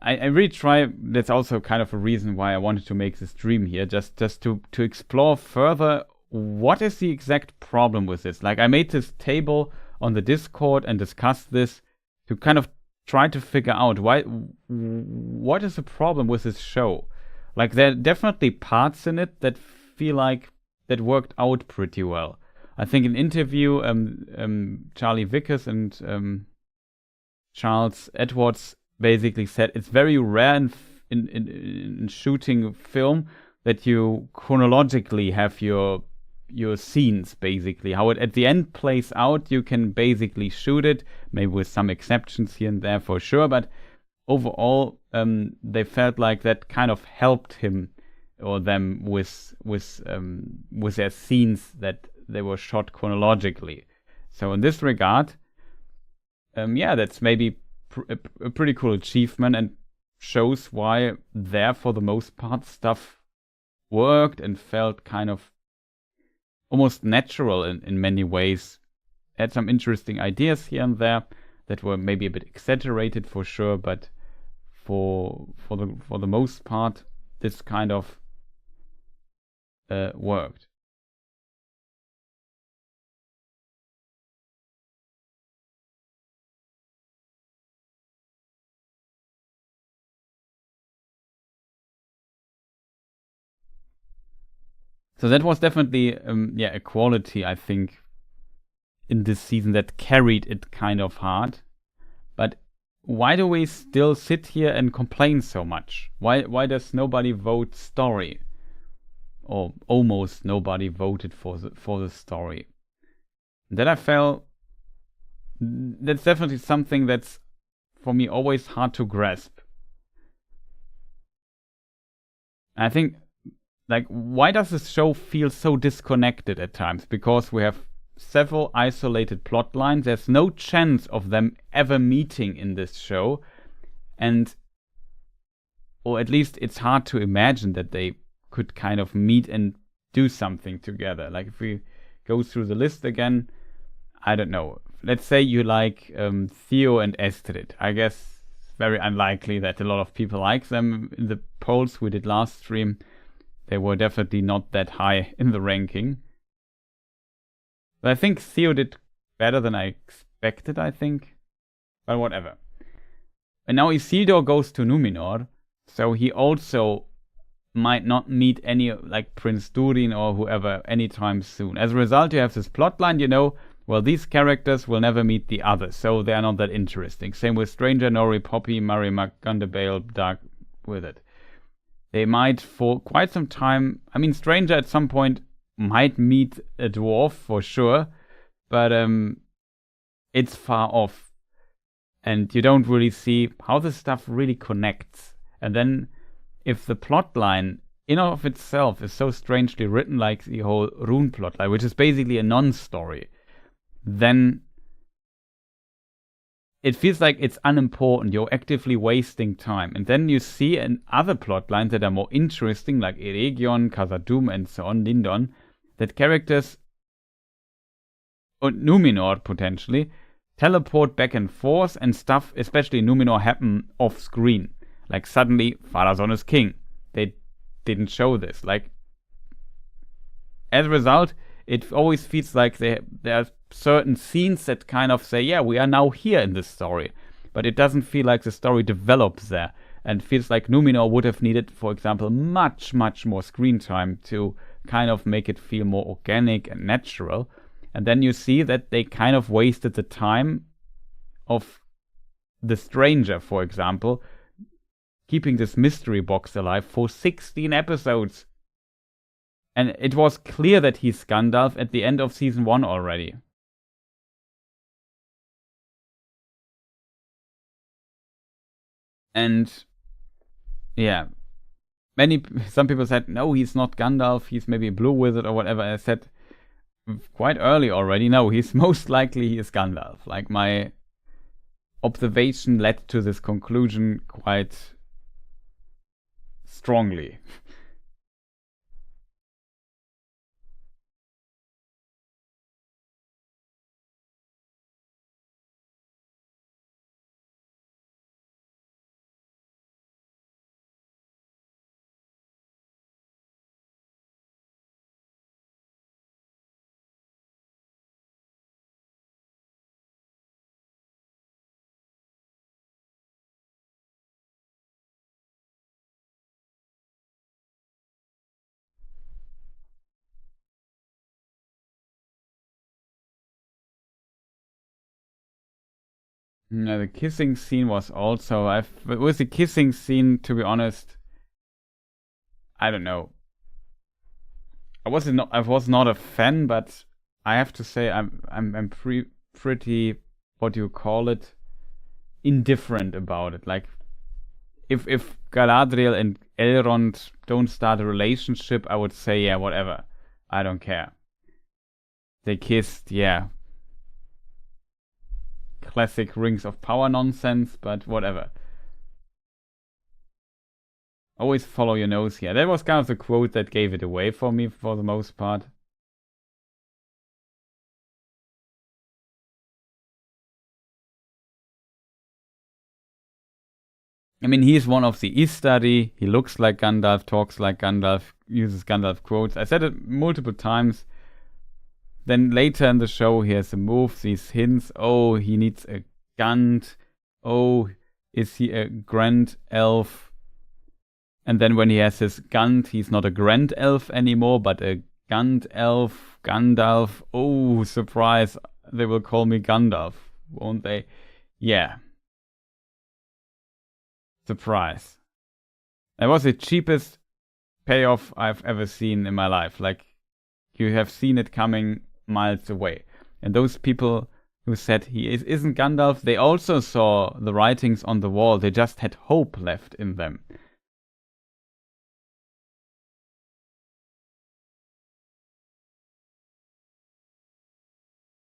Speaker 1: I really try. That's also kind of a reason why I wanted to make this stream here, just to explore further what is the exact problem with this. Like, I made this table on the Discord and discussed this to kind of try to figure out what is the problem with this show. Like, there are definitely parts in it that feel like that worked out pretty well. I think in interview, Charlie Vickers and Charles Edwards basically said it's very rare in shooting film that you chronologically have your scenes, basically. How it at the end plays out, you can basically shoot it, maybe with some exceptions here and there for sure, but overall, they felt like that kind of helped him or them with their scenes that they were shot chronologically. So in this regard, yeah, that's maybe a pretty cool achievement and shows why there, for the most part, stuff worked and felt kind of almost natural in many ways. Had some interesting ideas here and there that were maybe a bit exaggerated for sure, but for the most part, this kind of worked. So that was definitely a quality, I think, in this season that carried it kind of hard. But why do we still sit here and complain so much? Why does nobody vote story? Or almost nobody voted for the story. That I felt that's definitely something that's for me always hard to grasp. I think, like, why does this show feel so disconnected at times? Because we have several isolated plot lines. There's no chance of them ever meeting in this show. Or at least it's hard to imagine that they could kind of meet and do something together. Like, if we go through the list again, I don't know. Let's say you like Theo and Astrid. I guess it's very unlikely that a lot of people like them. In the polls we did last stream, they were definitely not that high in the ranking. But I think Theo did better than I expected, I think. But whatever. And now Isildur goes to Numenor, so he also might not meet any, like, Prince Durin or whoever anytime soon. As a result, you have this plotline, well, these characters will never meet the others, so they are not that interesting. Same with Stranger, Nori, Poppy, Murray, Gundabale, Dark with it. They might, for quite some time, I mean, Stranger at some point might meet a dwarf for sure, but it's far off. And you don't really see how this stuff really connects. And then, if the plotline in and of itself is so strangely written, like the whole Rune plotline, which is basically a non-story, then it feels like it's unimportant. You're actively wasting time. And then you see in other plotlines that are more interesting, like Eregion, Khazad-dûm, and so on, Lindon, that characters, and Numenor potentially, teleport back and forth, and stuff, especially in Numenor, happen off screen. Like, suddenly Farazon is king. They didn't show this. Like, as a result, it always feels like there are certain scenes that kind of say, yeah, we are now here in this story. But it doesn't feel like the story develops there. And feels like Numenor would have needed, for example, much, much more screen time to kind of make it feel more organic and natural. And then you see that they kind of wasted the time of the Stranger, for example, keeping this mystery box alive for 16 episodes. And it was clear that he's Gandalf at the end of season 1 already. And yeah, some people said, no, he's not Gandalf, he's maybe a blue wizard or whatever. I said, quite early already, no, he's most likely he is Gandalf. Like, my observation led to this conclusion quite strongly. Yeah, the kissing scene was also... with the kissing scene, to be honest, I don't know. I was not a fan, but I have to say I'm pretty, what do you call it, indifferent about it. Like, if Galadriel and Elrond don't start a relationship, I would say, yeah, whatever. I don't care. They kissed, yeah. Classic Rings of Power nonsense, but whatever. Always follow your nose here. That was kind of the quote that gave it away for me for the most part. I mean, he's one of the Istari. He looks like Gandalf, talks like Gandalf, uses Gandalf quotes. I said it multiple times. Then later in the show, he has a move, these hints. Oh, he needs a Gund. Oh, is he a Grand Elf? And then when he has his Gund, he's not a Grand Elf anymore, but a Gund Elf, Gandalf. Oh, surprise. They will call me Gandalf, won't they? Yeah. Surprise. That was the cheapest payoff I've ever seen in my life. Like, you have seen it coming miles away. And those people who said he isn't Gandalf, they also saw the writings on the wall. They just had hope left in them.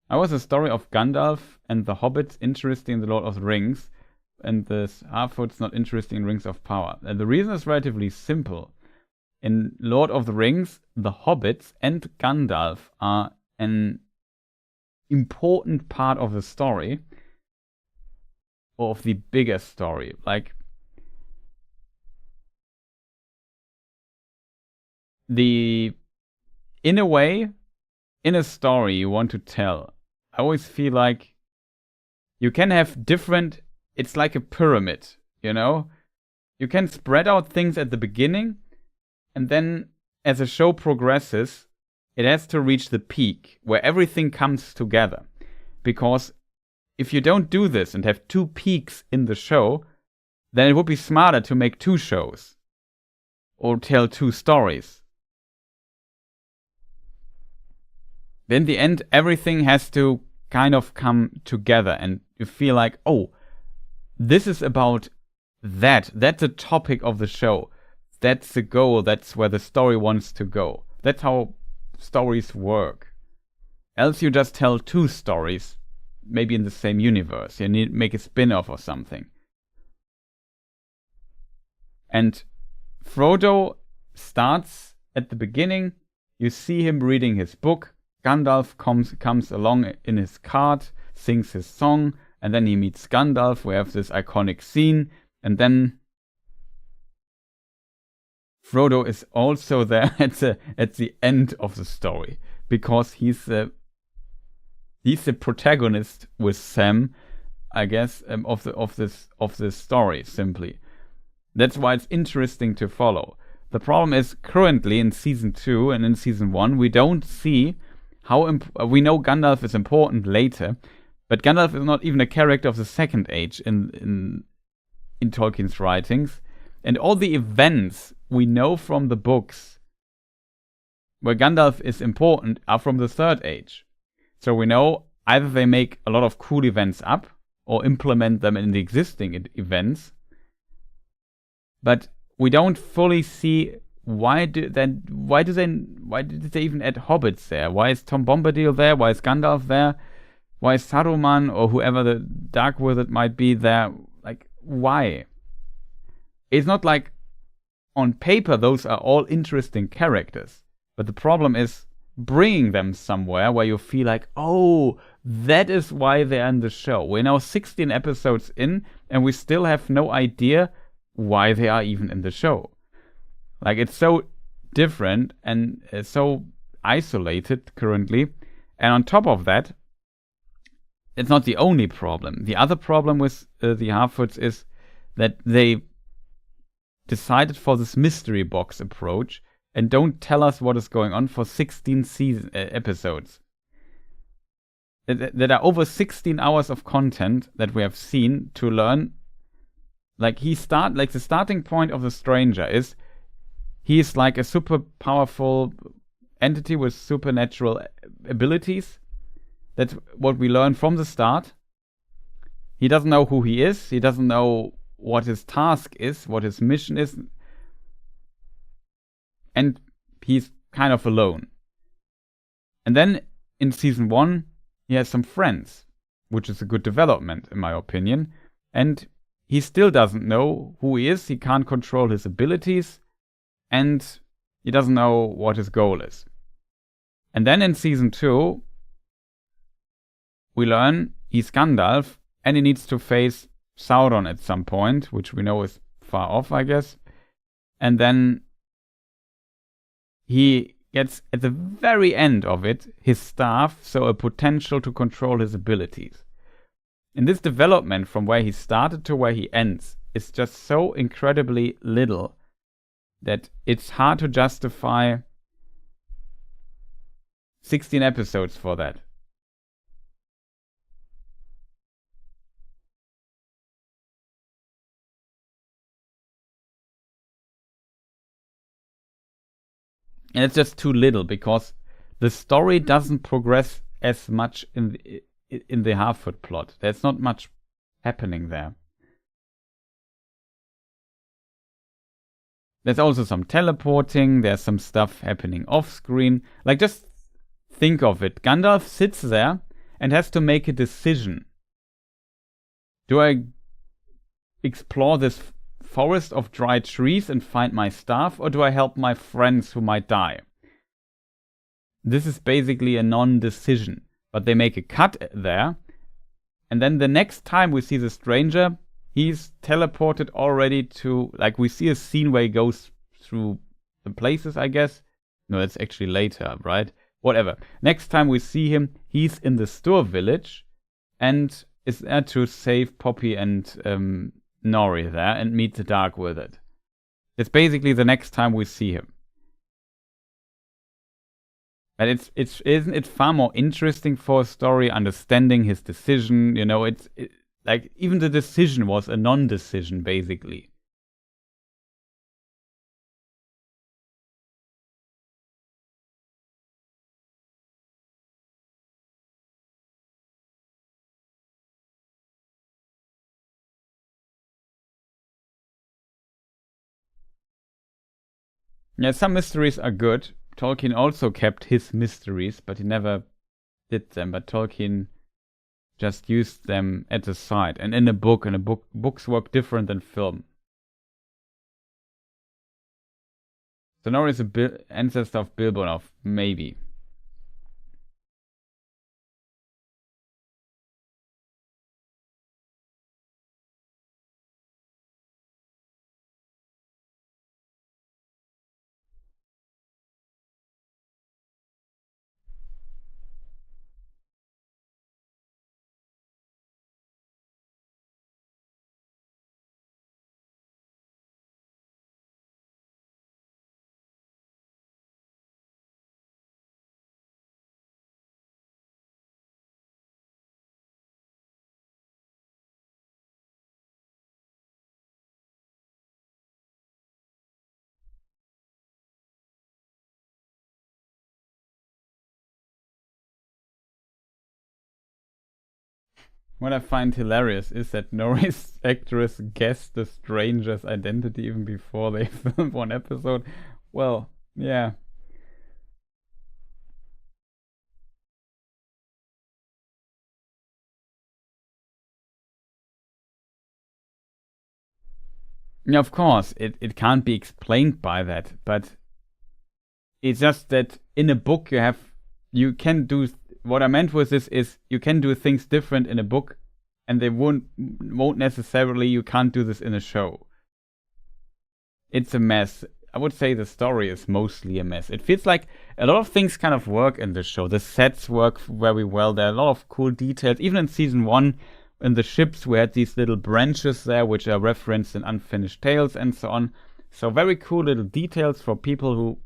Speaker 1: I was a story of Gandalf and the Hobbit interesting in the Lord of the Rings, and the Half-Hood's not interesting in Rings of Power. And the reason is relatively simple. In Lord of the Rings, the Hobbits and Gandalf are an important part of the story, or of the bigger story. Like, in a way, in a story you want to tell, I always feel like you can have different, it's like a pyramid, you know? You can spread out things at the beginning, and then as the show progresses, it has to reach the peak where everything comes together. Because if you don't do this and have two peaks in the show, then it would be smarter to make two shows or tell two stories. Then in the end, everything has to kind of come together, and you feel like, oh, this is about that. That's the topic of the show. That's the goal. That's where the story wants to go. That's how stories work. Else you just tell two stories, maybe in the same universe. You need to make a spin-off or something. And Frodo starts at the beginning. You see him reading his book. Gandalf comes along in his cart, sings his song, and then he meets Gandalf. We have this iconic scene, and then Frodo is also there at the end of the story, because he's the protagonist with Sam, I guess, of this story. Simply, that's why it's interesting to follow. The problem is currently in season 2 and in season 1 we don't see how we know Gandalf is important later, but Gandalf is not even a character of the Second Age in Tolkien's writings, and all the events we know from the books where Gandalf is important are from the Third Age. So we know either they make a lot of cool events up or implement them in the existing events, but we don't fully see why did they even add hobbits there? Why is Tom Bombadil there? Why is Gandalf there? Why is Saruman or whoever the Dark Wizard might be there? Like, why? It's not like on paper those are all interesting characters, but the problem is bringing them somewhere where you feel like, oh, that is why they're in the show. We're now 16 episodes in and we still have no idea why they are even in the show. Like, it's so different and so isolated currently. And on top of that, it's not the only problem. The other problem with the Harfoots is that they decided for this mystery box approach and don't tell us what is going on for 16 episodes. There are over 16 hours of content that we have seen to learn. Like, the starting point of the stranger is he's like a super powerful entity with supernatural abilities. That's what we learn from the start. He doesn't know who he is. He doesn't know what his task is, what his mission is. And he's kind of alone. And then in season 1, he has some friends, which is a good development in my opinion. And he still doesn't know who he is. He can't control his abilities. And he doesn't know what his goal is. And then in season 2, we learn he's Gandalf and he needs to face Sauron at some point, which we know is far off, I guess. And then he gets, at the very end of it, his staff, so a potential to control his abilities. And this development from where he started to where he ends is just so incredibly little that it's hard to justify 16 episodes for that. And it's just too little because the story doesn't progress as much in the Harfoot plot. There's not much happening there. There's also some teleporting. There's some stuff happening off screen. Like, just think of it. Gandalf sits there and has to make a decision. Do I explore this forest of dry trees and find my staff, or do I help my friends who might die? This is basically a non-decision, but they make a cut there, and then the next time we see the stranger, he's teleported already to, like, we see a scene where he goes through the places, I guess. No, that's actually later, right? Whatever. Next time we see him, he's in the Stur village and is there to save Poppy and Nori there and meet the Dark Wizard. It's basically the next time we see him. And isn't it far more interesting for a story understanding his decision? You know, like, even the decision was a non-decision basically. Yeah, some mysteries are good. Tolkien also kept his mysteries, but he never did them. But Tolkien just used them at the side. And in a book, books work different than film. So Nori is a ancestor of Bilbo now, maybe. What I find hilarious is that Nori's actress guessed the stranger's identity even before they filmed one episode. Well, yeah. Yeah, of course, it can't be explained by that, but it's just that in a book you can do what I meant with this is you can do things different in a book, and they won't necessarily you can't do this in a show. It's a mess. I would say the story is mostly a mess. It feels like a lot of things kind of work in the show. The sets work very well. There are a lot of cool details. Even in season one, in the ships, we had these little branches there, which are referenced in Unfinished Tales and so on. So very cool little details for people who,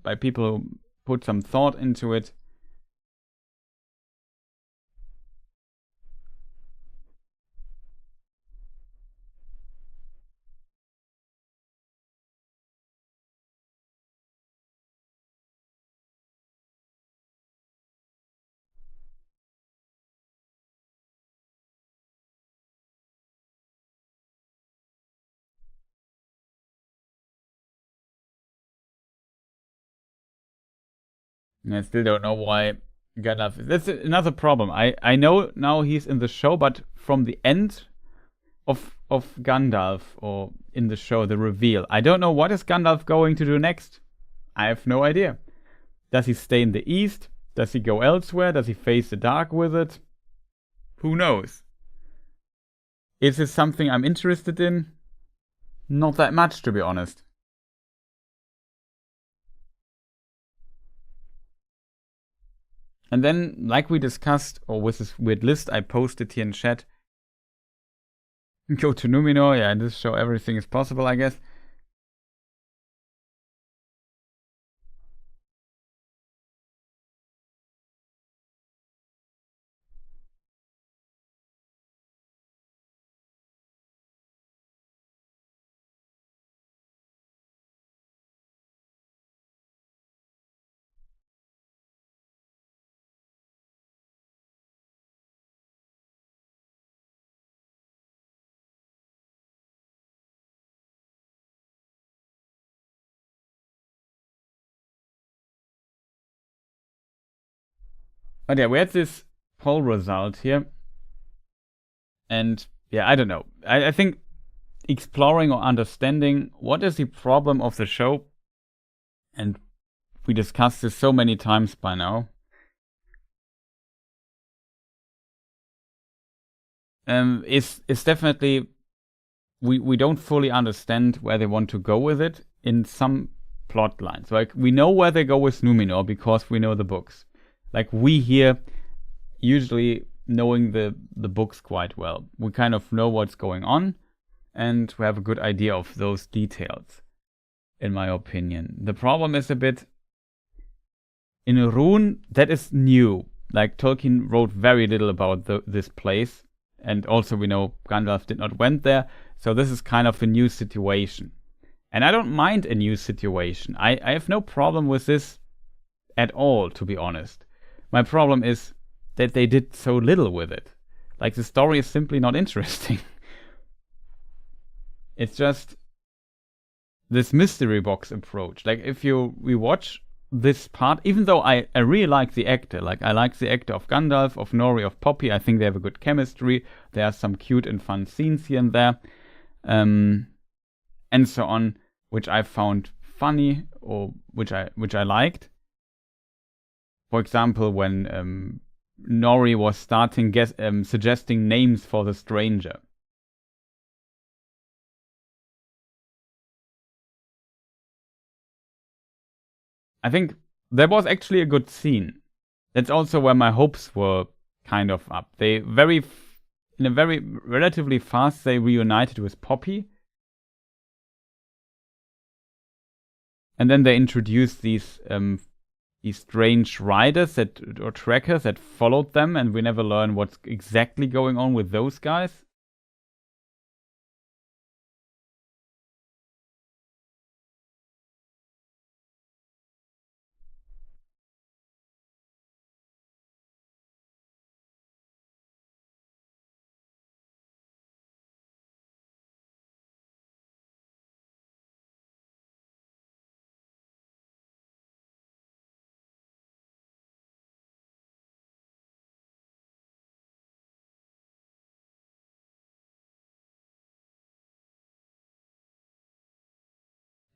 Speaker 1: by people who put some thought into it. And I still don't know why Gandalf. That's another problem. I know now he's in the show, but from the end of Gandalf or in the show, the reveal, I don't know what is Gandalf going to do next. I have no idea. Does he stay in the east? Does he go elsewhere? Does he face the dark with it? Who knows? Is this something I'm interested in? Not that much, to be honest. And then, like we discussed, or with this weird list I posted here in chat, go to Numenor. Yeah, in this show everything is possible, I guess. But yeah, we had this poll result here. And yeah, I don't know. I think exploring or understanding what is the problem of the show, and we discussed this so many times by now, is definitely we don't fully understand where they want to go with it in some plot lines. Like we know where they go with Numenor because we know the books. Like we here usually knowing the books quite well. We kind of know what's going on and we have a good idea of those details, in my opinion. The problem is a bit in a rune that is new. Like Tolkien wrote very little about this place, and also we know Gandalf did not went there, so this is kind of a new situation. And I don't mind a new situation. I have no problem with this at all, to be honest. My problem is that they did so little with it. Like the story is simply not interesting. It's just this mystery box approach. Like if you rewatch this part, even though I really like the actor, like I like the actor of Gandalf, of Nori, of Poppy, I think they have a good chemistry. There are some cute and fun scenes here and there, and so on, which I found funny or which I liked. For example, when Nori was starting suggesting names for the stranger. I think that was actually a good scene. That's also where my hopes were kind of up. In a very relatively fast, they reunited with Poppy. And then they introduced these strange riders or trackers that followed them, and we never learn what's exactly going on with those guys.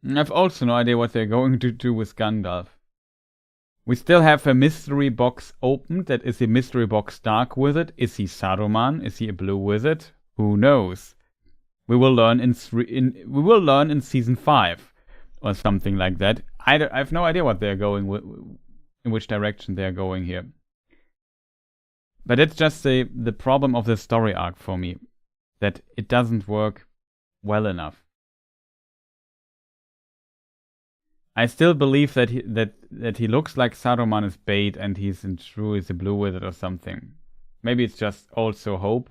Speaker 1: I've also no idea what they're going to do with Gandalf. We still have a mystery box opened. That is a mystery box dark wizard. Is he Saruman? Is he a blue wizard? Who knows? We will learn in season 5 or something like that. I have no idea what they're going with, in which direction they're going here. But it's just the problem of the story arc for me, that it doesn't work well enough. I still believe that he looks like Saruman is bait and he's in true is a blue wizard or something. Maybe it's just also hope.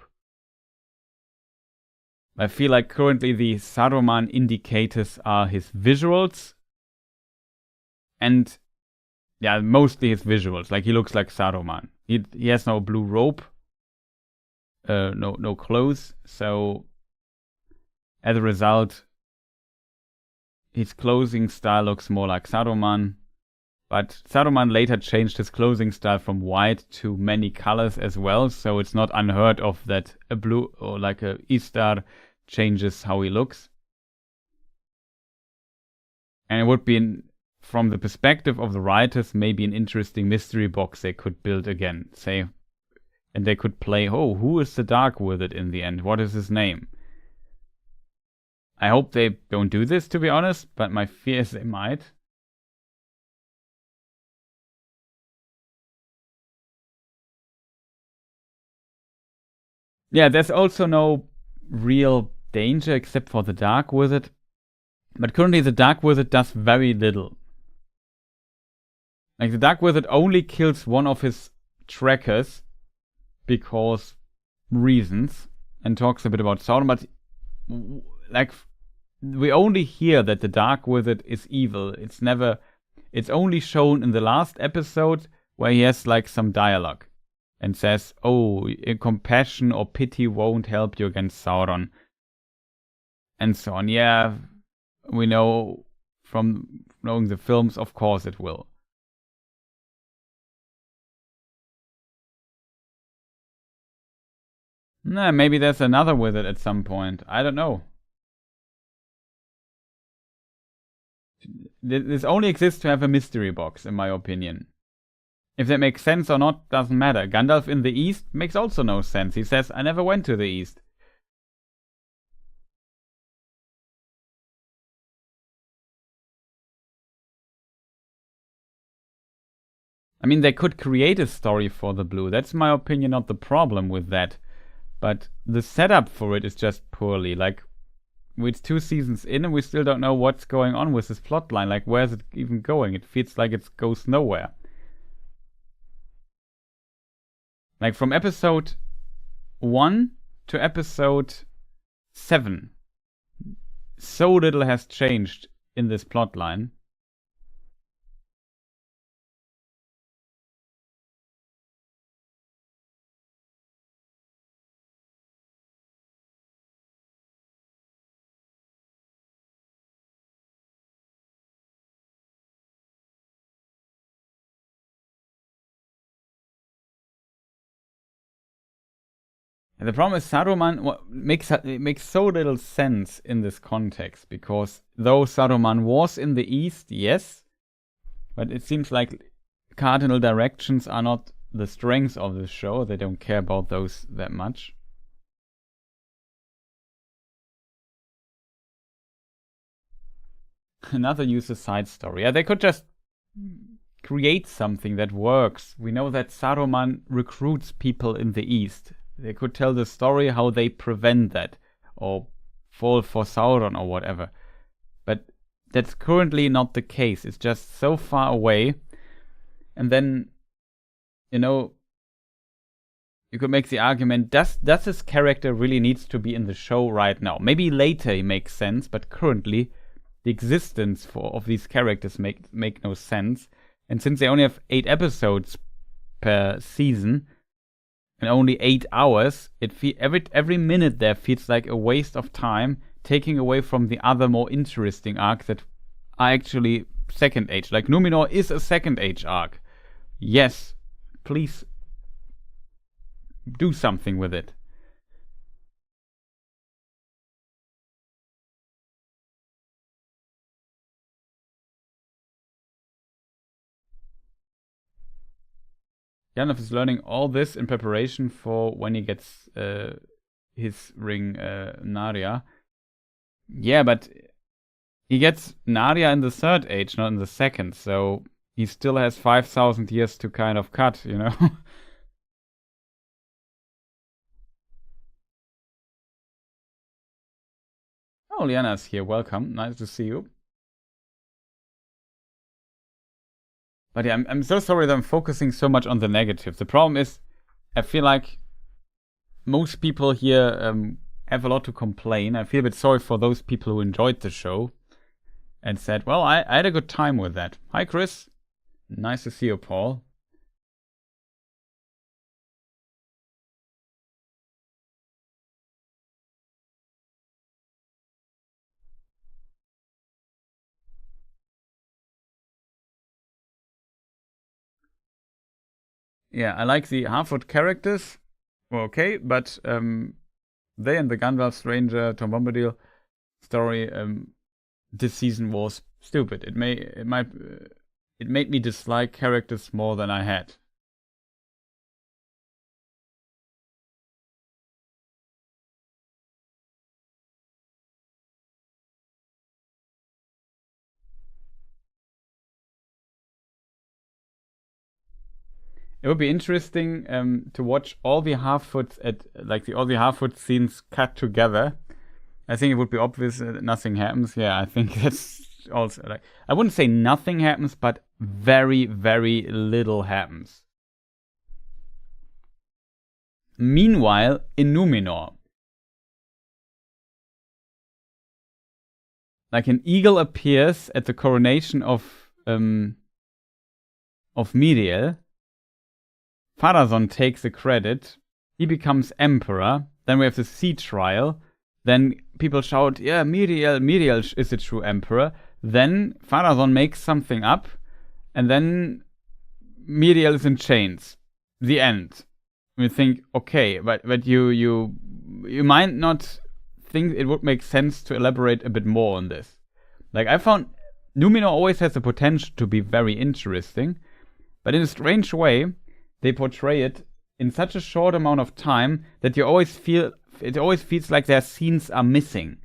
Speaker 1: I feel like currently the Saruman indicators are his visuals. And yeah, mostly his visuals. Like he looks like Saruman. He has no blue robe. No clothes. So as a result, his clothing style looks more like Saruman. But Saruman later changed his clothing style from white to many colors as well. So it's not unheard of that a blue or like a Istar changes how he looks. And it would be, from the perspective of the writers, maybe an interesting mystery box they could build again. Say, and they could play, oh, who is the dark wizard in the end? What is his name? I hope they don't do this, to be honest, but my fear is they might. Yeah, there's also no real danger except for the dark wizard. But currently the dark wizard does very little. Like the dark wizard only kills one of his trackers because reasons, and talks a bit about Sauron, but like we only hear that the dark wizard is evil. It's only shown in the last episode where he has like some dialogue and says, oh, compassion or pity won't help you against Sauron, and so on. Yeah, we know from knowing the films, of course it will. Nah, maybe there's another wizard at some point. I don't know. This only exists to have a mystery box, in my opinion. If that makes sense or not, doesn't matter. Gandalf in the East makes also no sense. He says, I never went to the East. I mean, they could create a story for the blue. That's my opinion, not the problem with that. But the setup for it is just poorly. Like, it's 2 seasons in and we still don't know what's going on with this plotline. Like, where's it even going? It feels like it goes nowhere. Like, from episode 1 to episode 7, so little has changed in this plotline. And the problem is Saruman makes so little sense in this context, because though Saruman was in the East, yes, but it seems like cardinal directions are not the strengths of the show. They don't care about those that much. Another user side story. Yeah, they could just create something that works. We know that Saruman recruits people in the East. They could tell the story how they prevent that, or fall for Sauron or whatever. But that's currently not the case. It's just so far away. And then, you know, you could make the argument, does this character really needs to be in the show right now? Maybe later he makes sense, but currently the existence of these characters make no sense. And since they only have 8 episodes per season, and only 8 hours, every minute there feels like a waste of time, taking away from the other more interesting arcs that are actually Second Age. Like Numenor is a Second Age arc. Yes, please do something with it. Gandalf is learning all this in preparation for when he gets his ring Narya. Yeah, but he gets Narya in the third age, not in the second, so he still has 5,000 years to kind of cut, you know? Oh, Liana's here. Welcome. Nice to see you. But yeah, I'm so sorry that I'm focusing so much on the negative. The problem is, I feel like most people here have a lot to complain. I feel a bit sorry for those people who enjoyed the show and said, well, I had a good time with that. Hi, Chris. Nice to see you, Paul. Yeah, I like the Harfoot characters. Okay, but they and the Gandalf Stranger, Tom Bombadil story this season was stupid. It made me dislike characters more than I had. It would be interesting to watch all the Harfoot all the Harfoot scenes cut together. I think it would be obvious that nothing happens. Yeah, I think that's also like, I wouldn't say nothing happens, but very, very little happens. Meanwhile, in Numenor, like an eagle appears at the coronation of Miriel. Farazon takes the credit. He becomes emperor. Then we have the sea trial. Then people shout, yeah, Miriel is the true emperor. Then Farazon makes something up. And then Miriel is in chains. The end. We think, okay, but you might not think it would make sense to elaborate a bit more on this. Like, I found Numenor always has the potential to be very interesting. But in a strange way, they portray it in such a short amount of time that it always feels like their scenes are missing.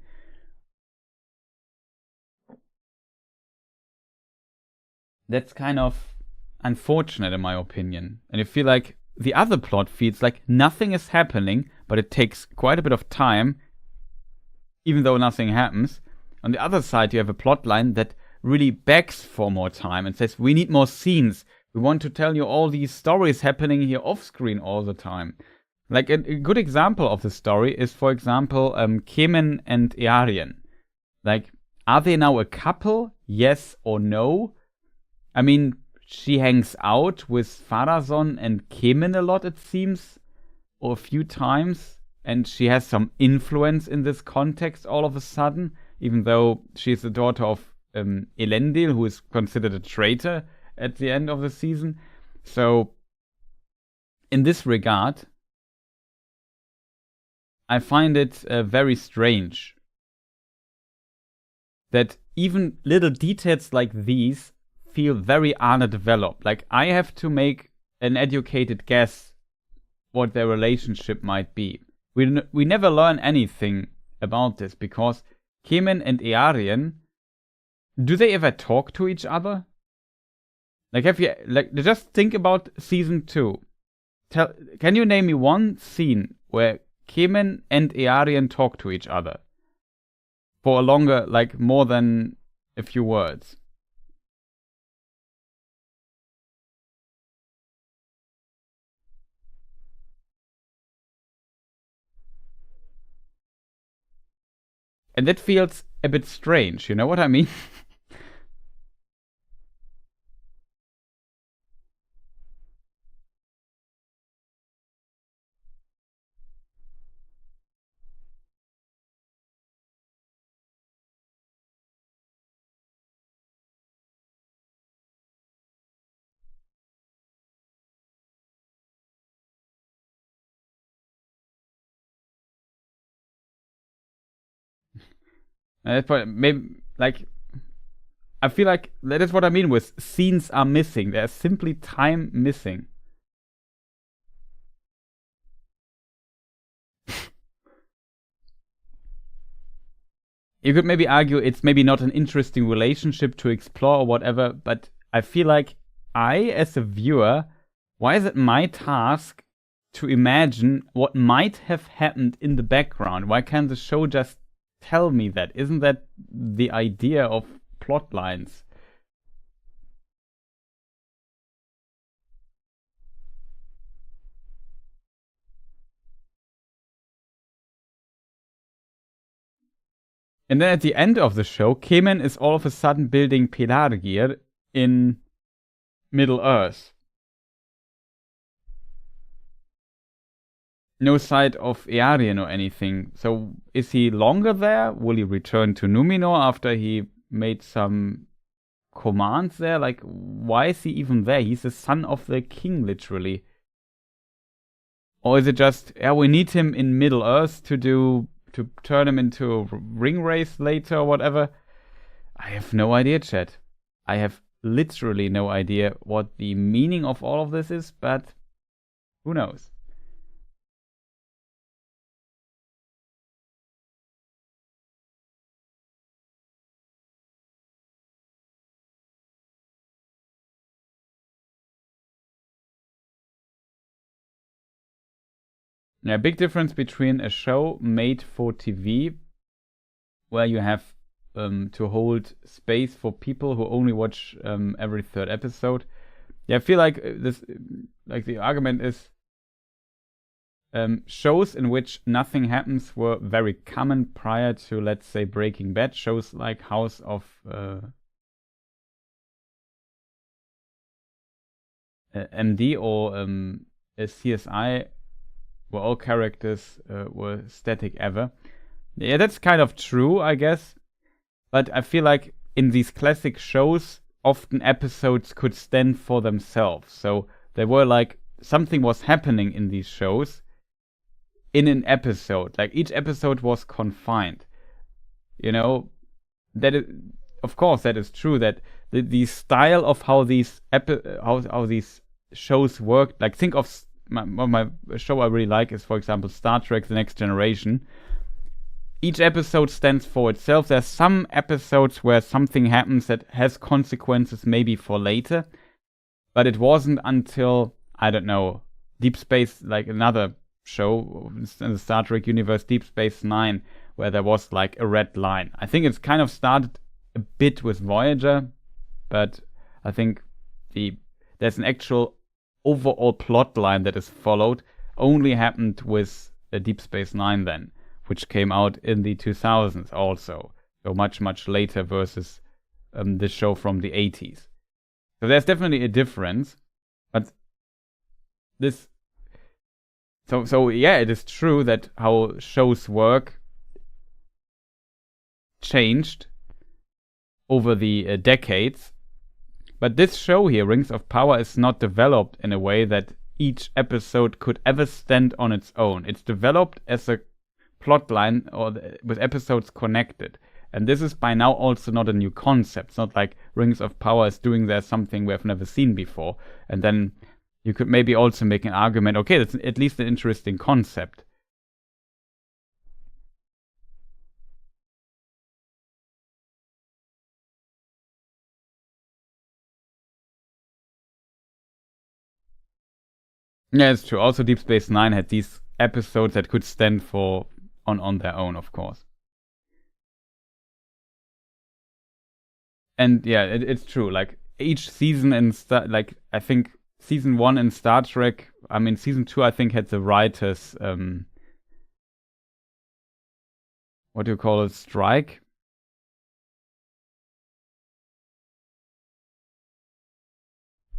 Speaker 1: That's kind of unfortunate in my opinion. And I feel like the other plot feels like nothing is happening, but it takes quite a bit of time, even though nothing happens. On the other side, you have a plot line that really begs for more time and says, we need more scenes. We want to tell you all these stories happening here off screen all the time. Like a good example of the story is, for example, Kemen and Earien. Like, are they now a couple? Yes or no? I mean, she hangs out with Farazon and Kemen a lot, it seems, or a few times, and she has some influence in this context all of a sudden, even though she's the daughter of Elendil, who is considered a traitor at the end of the season. So, in this regard, I find it very strange that even little details like these feel very underdeveloped. Like, I have to make an educated guess what their relationship might be. We never learn anything about this, because Kemen and Earien, do they ever talk to each other? Like, just think about season 2. Can you name me one scene where Kemen and Earien talk to each other for a longer, like, more than a few words? And that feels a bit strange, you know what I mean? Maybe, like, I feel like that is what I mean with scenes are missing. There's simply time missing. you could maybe argue it's maybe not an interesting relationship to explore or whatever, but I feel like as a viewer, why is it my task to imagine what might have happened in the background? Why can't the show just tell me that? Isn't that the idea of plot lines? And then at the end of the show, Kemen is all of a sudden building Pelargir in Middle Earth. No sight of Earien or anything. So is he longer there? Will he return to Numenor after he made some commands there? Like, why is he even there? He's the son of the king, literally. Or is it just, yeah, we need him in Middle Earth to turn him into a ring race later or whatever? I have no idea, chat. I have literally no idea what the meaning of all of this is, but who knows? Yeah, big difference between a show made for TV, where you have to hold space for people who only watch every third episode. Yeah, I feel like the argument is shows in which nothing happens were very common prior to, let's say, Breaking Bad. Shows like House of MD or CSI, where all characters were static ever. Yeah, that's kind of true, I guess. But I feel like in these classic shows, often episodes could stand for themselves. So they were like, something was happening in these shows in an episode. Like each episode was confined. You know, of course, that is true. That the style of how these how these shows work. Like think of my show I really like is, for example, Star Trek: The Next Generation. Each episode stands for itself. There's some episodes where something happens that has consequences maybe for later, but it wasn't until, I don't know, Deep Space, like another show in the Star Trek universe, Deep Space Nine, where there was like a red line. I think it's kind of started a bit with Voyager, but I think there's an actual overall plot line that is followed only happened with Deep Space Nine then, which came out in the 2000s also, so much later versus this show from the 80s. So there's definitely a difference, but this. So yeah, it is true that how shows work changed over the decades. But this show here, Rings of Power, is not developed in a way that each episode could ever stand on its own. It's developed as a plot line or with episodes connected. And this is by now also not a new concept. It's not like Rings of Power is doing there something we have never seen before. And then you could maybe also make an argument, okay, that's at least an interesting concept. Yeah, it's true. Also, Deep Space Nine had these episodes that could stand for on their own, of course. And yeah, it's true. Like each season in like I think season 1 in Star Trek. I mean, season 2 I think had the writers what do you call it? Strike.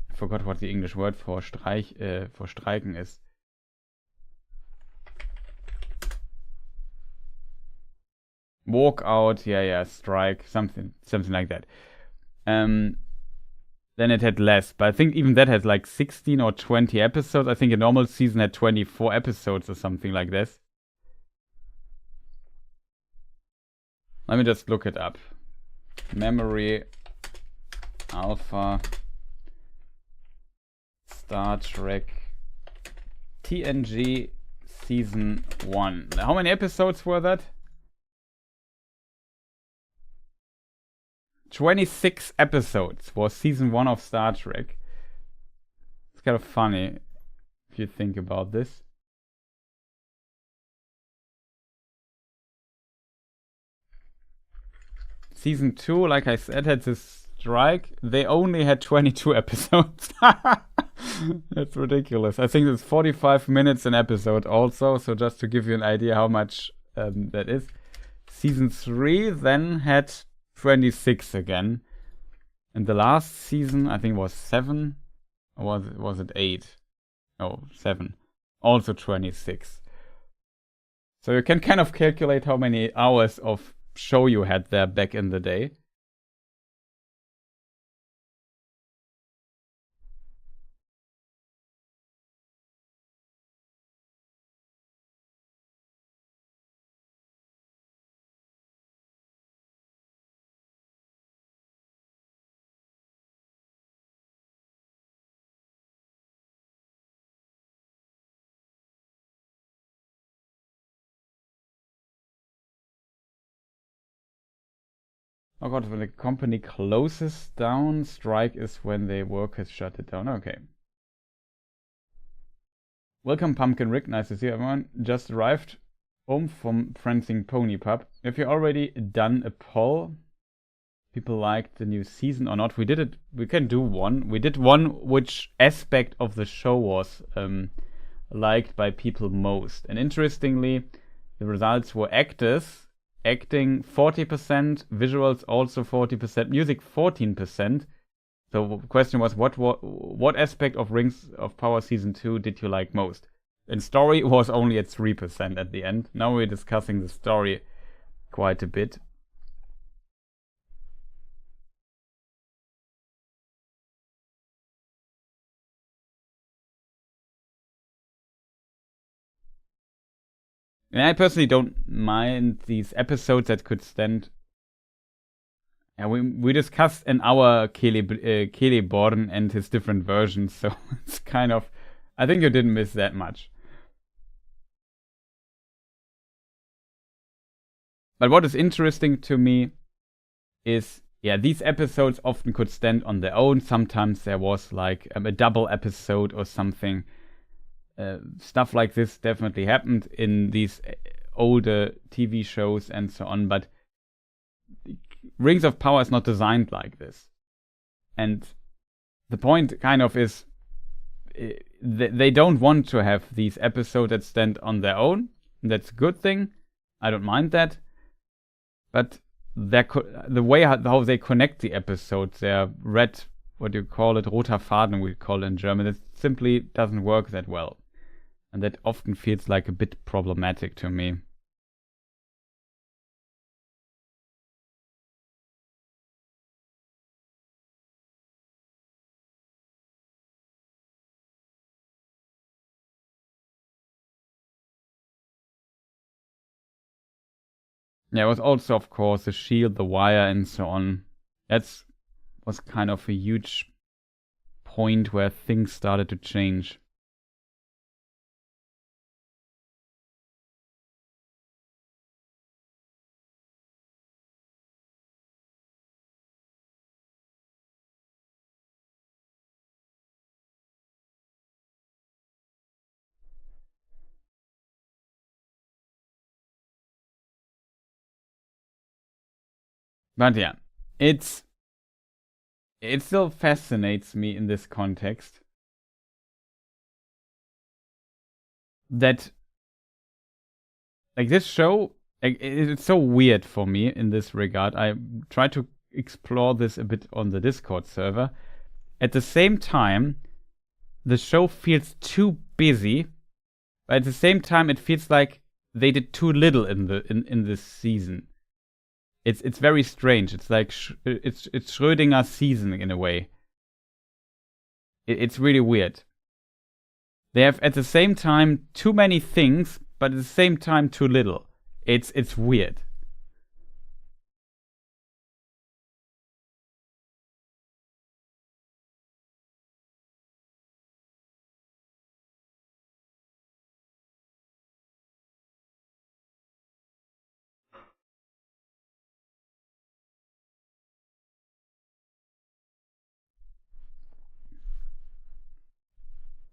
Speaker 1: I forgot what the English word for streiken is. Walk out, yeah, strike, something like that. Then it had less, but I think even that had like 16 or 20 episodes. I think a normal season had 24 episodes or something like this. Let me just look it up. Memory Alpha Star Trek TNG Season 1. How many episodes were that? 26 episodes was season 1 of Star Trek. It's kind of funny if you think about this. Season 2, like I said, had this strike. They only had 22 episodes. That's ridiculous. I think it's 45 minutes an episode also, so just to give you an idea how much that is. Season 3 then had 26 again. And the last season, I think, was 7. Or was it 8? Oh, 7. Also 26. So you can kind of calculate how many hours of show you had there back in the day. Oh god, when the company closes down, strike is when the workers shut it down. Okay. Welcome, Pumpkin Rick. Nice to see you, everyone. Just arrived home from Prancing Pony Pub. Have you already done a poll? People liked the new season or not? We did it. We can do one. We did one which aspect of the show was liked by people most. And interestingly, the results were actors. Acting 40%, visuals also 40%, music 14%. So the question was, what aspect of Rings of Power Season 2 did you like most? And story was only at 3% at the end. Now we're discussing the story quite a bit. And I personally don't mind these episodes that could stand. Yeah, we discussed an hour Celeborn and his different versions, so it's kind of. I think you didn't miss that much. But what is interesting to me is, yeah, these episodes often could stand on their own. Sometimes there was like a double episode or something. Stuff like this definitely happened in these older TV shows and so on, but Rings of Power is not designed like this. And the point kind of is they don't want to have these episodes that stand on their own. That's a good thing. I don't mind that. But the way how they connect the episodes, their red, what do you call it, roter Faden we call it in German, it simply doesn't work that well. And that often feels like a bit problematic to me. Yeah, it was also, of course, the shield, the wire, and so on. That was kind of a huge point where things started to change. But yeah, it still fascinates me in this context that, like, this show, it's so weird for me in this regard. I try to explore this a bit on the Discord server. At the same time, the show feels too busy, but at the same time, it feels like they did too little in this season. It's very strange. It's like it's Schrödinger's season in a way. It's really weird. They have at the same time too many things, but at the same time too little. It's weird.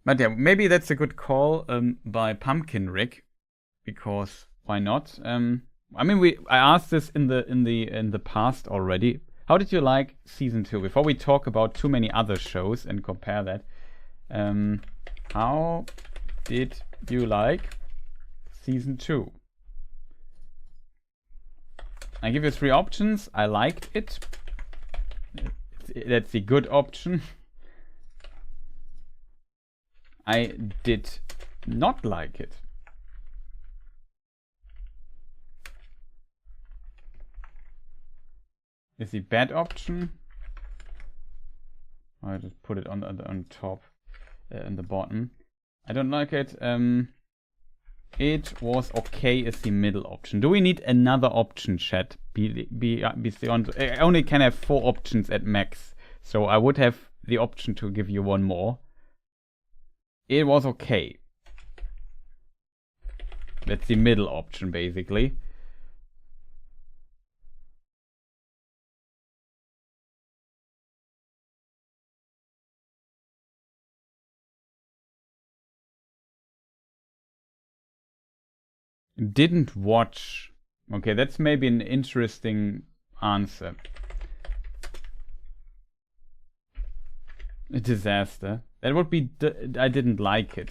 Speaker 1: But yeah, maybe that's a good call by Pumpkin Rick, because why not? I mean, I asked this in the past already. How did you like season 2? Before we talk about too many other shows and compare that, how did you like season 2? I give you 3 options. I liked it. That's the good option. I did not like it. Is the bad option? I just put it on top, on the bottom. I don't like it. It was okay is the middle option. Do we need another option, chat? Beyond, I only can have 4 options at max, so I would have the option to give you one more. It was okay. That's the middle option, basically. Didn't watch. Okay, that's maybe an interesting answer. A disaster. That would be. I didn't like it.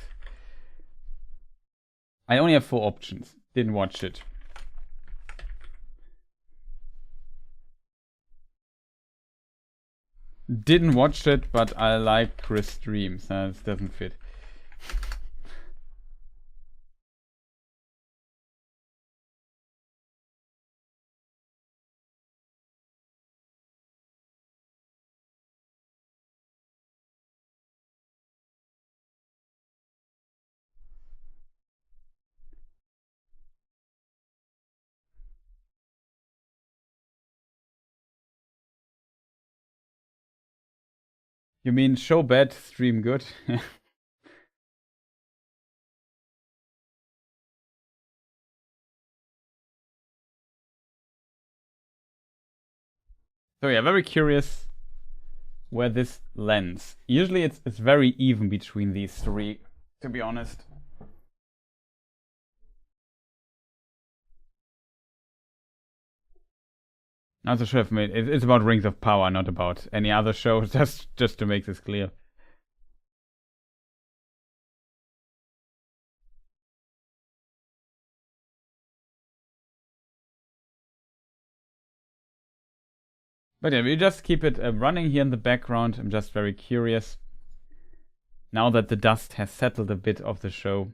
Speaker 1: I only have 4 options. Didn't watch it. Didn't watch it, but I like Chris streams. This doesn't fit. You mean show bad, stream good? So yeah, very curious where this lands. Usually it's very even between these 3, to be honest. Not so sure if it's about Rings of Power, not about any other show. Just to make this clear. But yeah, we just keep it running here in the background. I'm just very curious. Now that the dust has settled a bit of the show.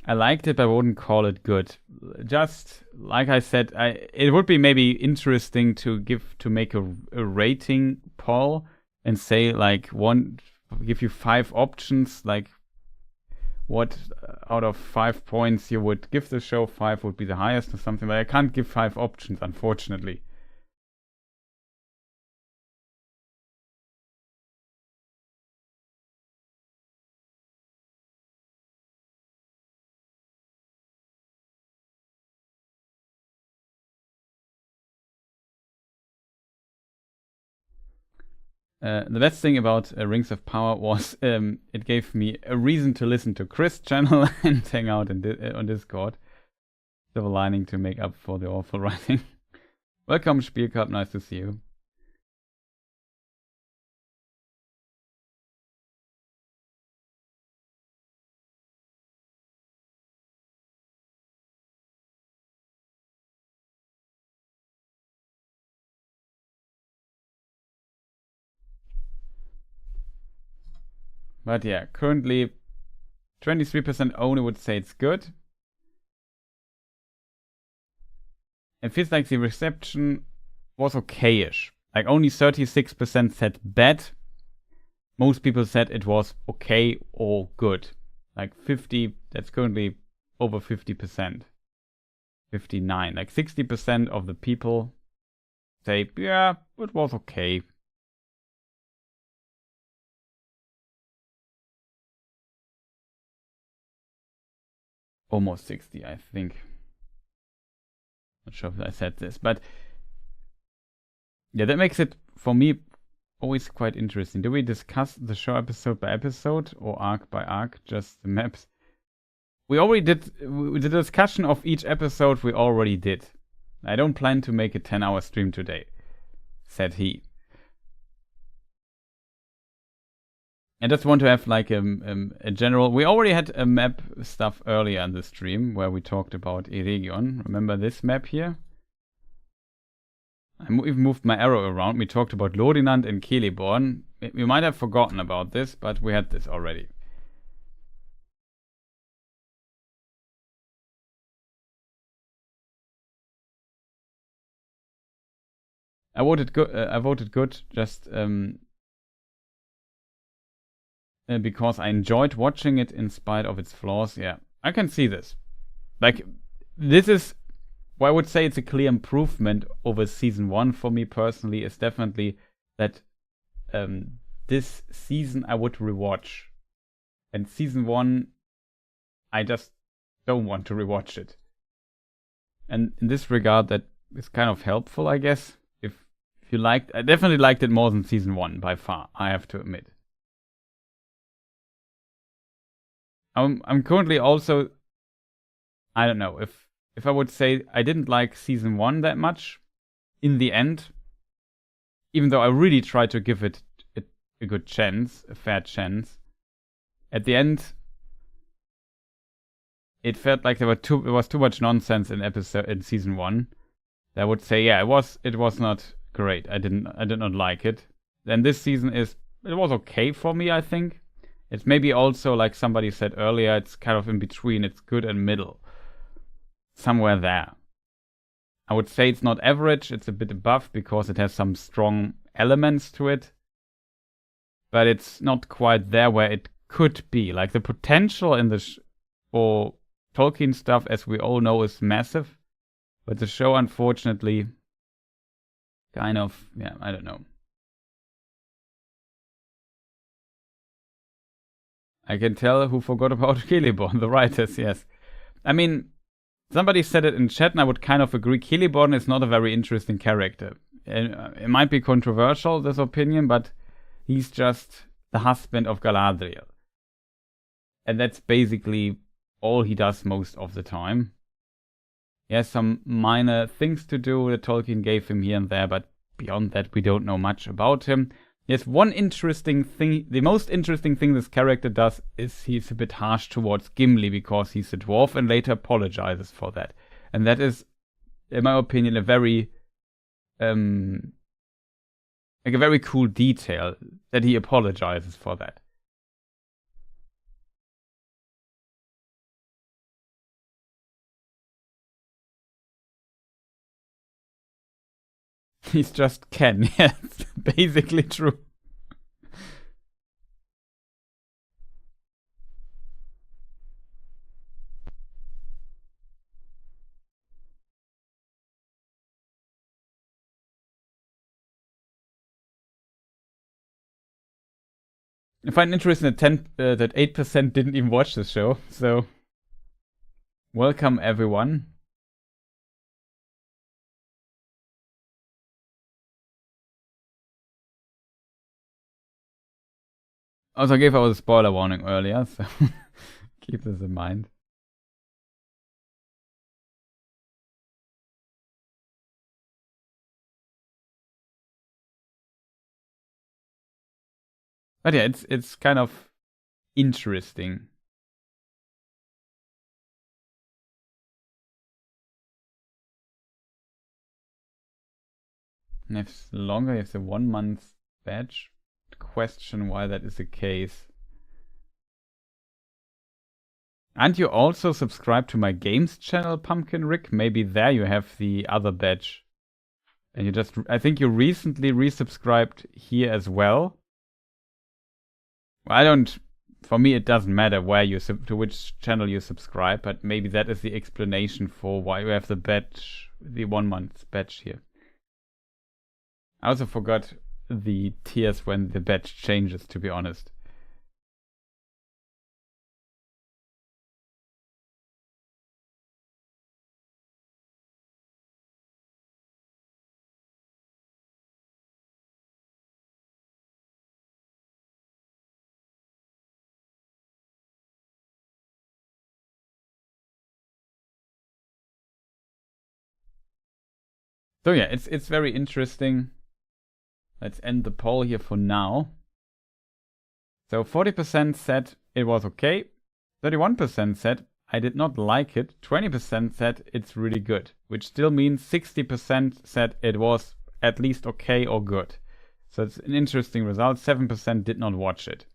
Speaker 1: I liked it, but I wouldn't call it good. Just like I said, it would be maybe interesting to make a rating poll and say like give you 5 options, like what out of 5 points you would give the show. 5 would be the highest or something, but I can't give 5 options, unfortunately. The best thing about Rings of Power was it gave me a reason to listen to Chris' channel and hang out on Discord. Silver lining to make up for the awful writing. Welcome, Spielcup. Nice to see you. But yeah, currently 23% only would say it's good. It feels like the reception was okay-ish. Like only 36% said bad. Most people said it was okay or good. Like 50, that's currently over 50%. 59. Like 60% of the people say, yeah, it was okay. Almost 60, I think. Not sure if I said this, but Yeah, that makes it, for me, always quite interesting. Do we discuss the show episode by episode or arc by arc, just the maps? We already did the discussion of each episode. We already did. I don't plan to make a 10-hour stream today, said he. I just want to have like a general. We already had a map stuff earlier in the stream where we talked about Eregion. Remember this map here? I even moved my arrow around. We talked about Lodinand and Celeborn. We might have forgotten about this, but we had this already. I voted good. Just because I enjoyed watching it in spite of its flaws. Yeah, I can see this. Like, this is, well, I would say it's a clear improvement over season 1 for me personally. Is definitely that this season I would rewatch, and season 1 I just don't want to rewatch it. And in this regard, that is kind of helpful, I guess. If you liked, I definitely liked it more than season 1 by far. I have to admit. I'm currently also, I don't know, if I would say I didn't like season 1 that much in the end, even though I really tried to give it a good chance, a fair chance, at the end it felt like there was too much nonsense in season 1. I would say, yeah, it was not great. I did not like it. Then this season it was okay for me, I think. It's maybe also, like somebody said earlier, it's kind of in between. It's good and middle. Somewhere there. I would say it's not average. It's a bit above because it has some strong elements to it. But it's not quite there where it could be. Like, the potential in for Tolkien stuff, as we all know, is massive. But the show, unfortunately, kind of, yeah, I don't know. I can tell who forgot about Celeborn, the writers, yes. I mean, somebody said it in chat, and I would kind of agree. Celeborn is not a very interesting character. It might be controversial, this opinion, but he's just the husband of Galadriel. And that's basically all he does most of the time. He has some minor things to do that Tolkien gave him here and there, but beyond that, we don't know much about him. Yes, one interesting thing, the most interesting thing this character does is he's a bit harsh towards Gimli because he's a dwarf and later apologizes for that. And that is, in my opinion, a very, like a very cool detail that he apologizes for that. He's just Ken, yeah, it's basically true. I find it interesting that 8% didn't even watch the show, so welcome everyone. Also, I gave out a spoiler warning earlier, so keep this in mind. But yeah, it's kind of interesting. And if longer, if the 1 month badge, question why that is the case. Aren't you also subscribed to my games channel, Pumpkin Rick? Maybe there you have the other badge. And you just, I think you recently resubscribed here as well. I don't, for me it doesn't matter where to which channel you subscribe, but maybe that is the explanation for why you have the badge, the 1 month badge here. I also forgot the tiers when the badge changes, to be honest. So yeah, it's very interesting. Let's end the poll here for now. So 40% said it was okay. 31% said I did not like it. 20% said it's really good, which still means 60% said it was at least okay or good. So it's an interesting result. 7% did not watch it.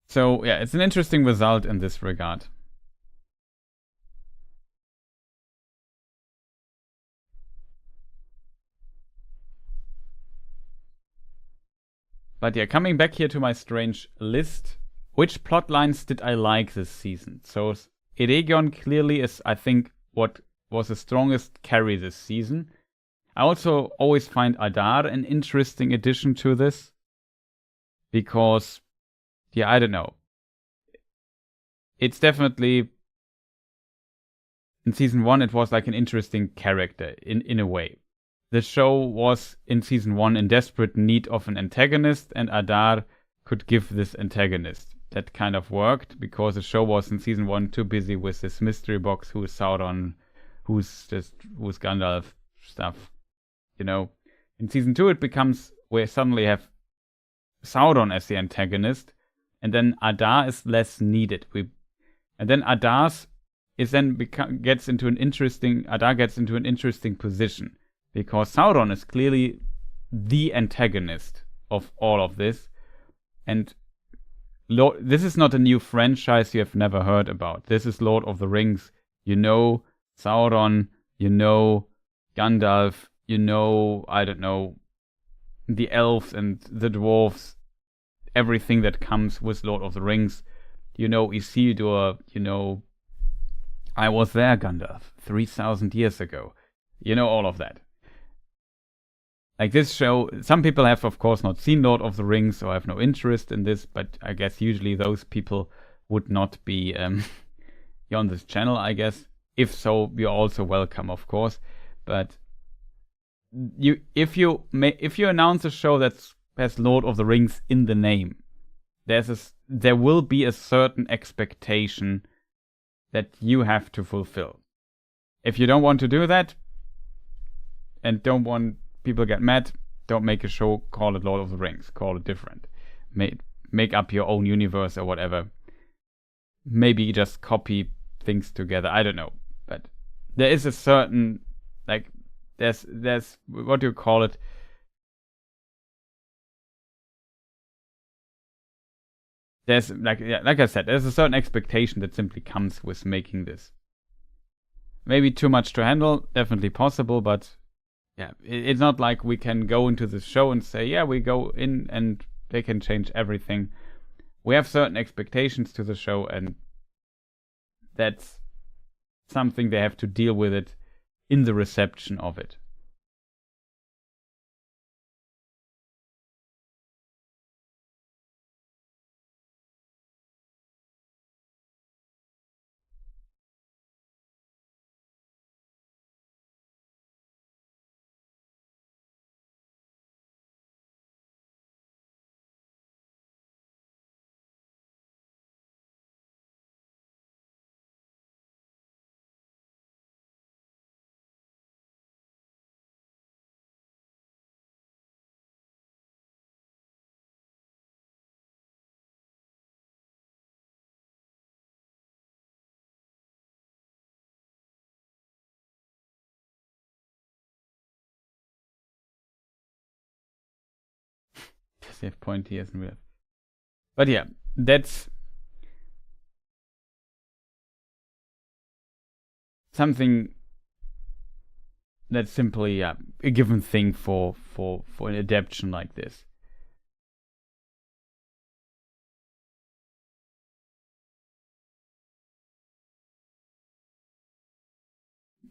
Speaker 1: So yeah, it's an interesting result in this regard. But yeah, coming back here to my strange list, which plot lines did I like this season? So Eregion clearly is, I think, what was the strongest carry this season. I also always find Adar an interesting addition to this. Because, yeah, I don't know. It's definitely, in season 1, it was like an interesting character, in a way. The show was, in season 1, in desperate need of an antagonist, and Adar could give this antagonist. That kind of worked, because the show was, in season 1, too busy with this mystery box, who is Sauron, who's Gandalf stuff. You know, in season 2, it becomes where suddenly have Sauron as the antagonist, and then Adar is less needed. And then Adar gets into an interesting position, because Sauron is clearly the antagonist of all of this, and this is not a new franchise you have never heard about. This is Lord of the Rings. You know Sauron, you know Gandalf, you know, I don't know, the elves and the dwarves, everything that comes with Lord of the Rings. You know Isildur, you know, I was there, Gandalf, 3,000 years ago. You know all of that. Like this show, some people have, of course, not seen Lord of the Rings or have no interest in this, but I guess usually those people would not be on this channel, I guess. If so, you're also welcome, of course. But if you announce a show that has Lord of the Rings in the name, there will be a certain expectation that you have to fulfill. If you don't want to do that and don't want people get mad, don't make a show, call it Lord of the Rings, call it different. Make up your own universe or whatever. Maybe just copy things together, I don't know. But there is a certain, like, there's what do you call it? There's, like I said, there's a certain expectation that simply comes with making this. Maybe too much to handle, definitely possible, but yeah, it's not like we can go into the show and say, yeah, we go in and they can change everything. We have certain expectations to the show, and that's something they have to deal with it in the reception of it. Save point here isn't real. But yeah, that's something that's simply a given thing for an adaptation like this.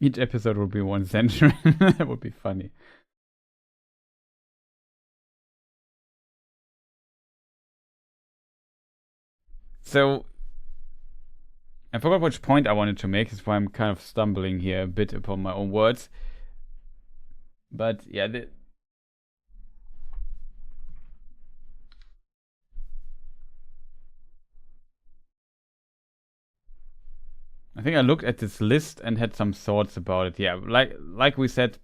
Speaker 1: Each episode would be 1 century. That would be funny. So, I forgot which point I wanted to make. That's why I'm kind of stumbling here a bit upon my own words. But yeah, I think I looked at this list and had some thoughts about it. Yeah, like we said,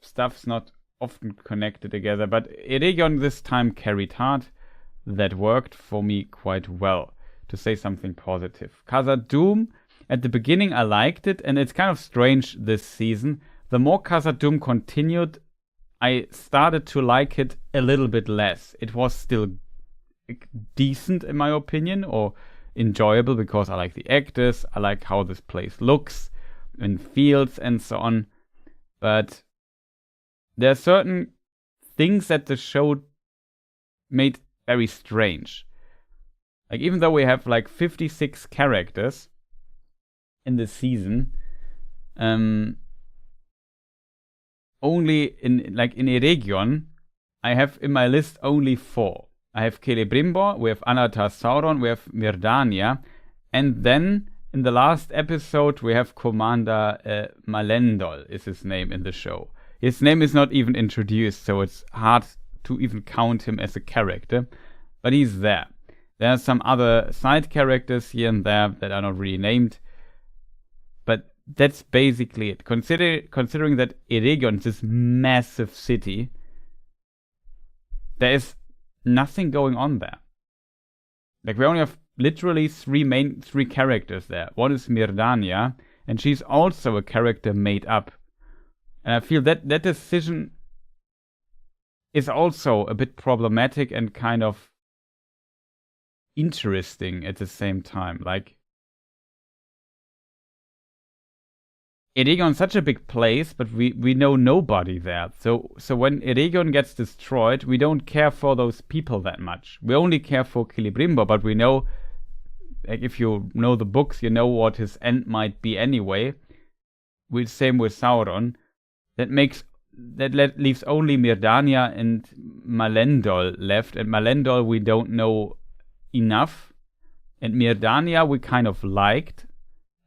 Speaker 1: stuff's not often connected together, but Eregion this time carried hard. That worked for me quite well, to say something positive. Khazad-dûm, at the beginning I liked it, and it's kind of strange this season. The more Khazad-dûm continued, I started to like it a little bit less. It was still decent in my opinion, or enjoyable, because I like the actors, I like how this place looks and feels and so on. But there are certain things that the show made very strange. Like, even though we have like 56 characters in the season, only in Eregion, I have in my list only 4. I have Celebrimbor, we have Anatar Sauron, we have Myrdania, and then in the last episode we have Commander Malendol is his name in the show. His name is not even introduced, so it's hard to even count him as a character, but he's there. There are some other side characters here and there that are not really named, but that's basically it. Considering that Eregion is this massive city, there is nothing going on there. Like, we only have literally three characters there. One is Myrdania, and she's also a character made up. And I feel that decision is also a bit problematic and kind of interesting at the same time. Like, Eregion's such a big place, but we know nobody there. So when Eregion gets destroyed, we don't care for those people that much. We only care for Celebrimbor, but we know, like, if you know the books, you know what his end might be anyway. Same with Sauron. That leaves only Myrdania and Malendol left, and Malendol we don't know enough, and Myrdania we kind of liked.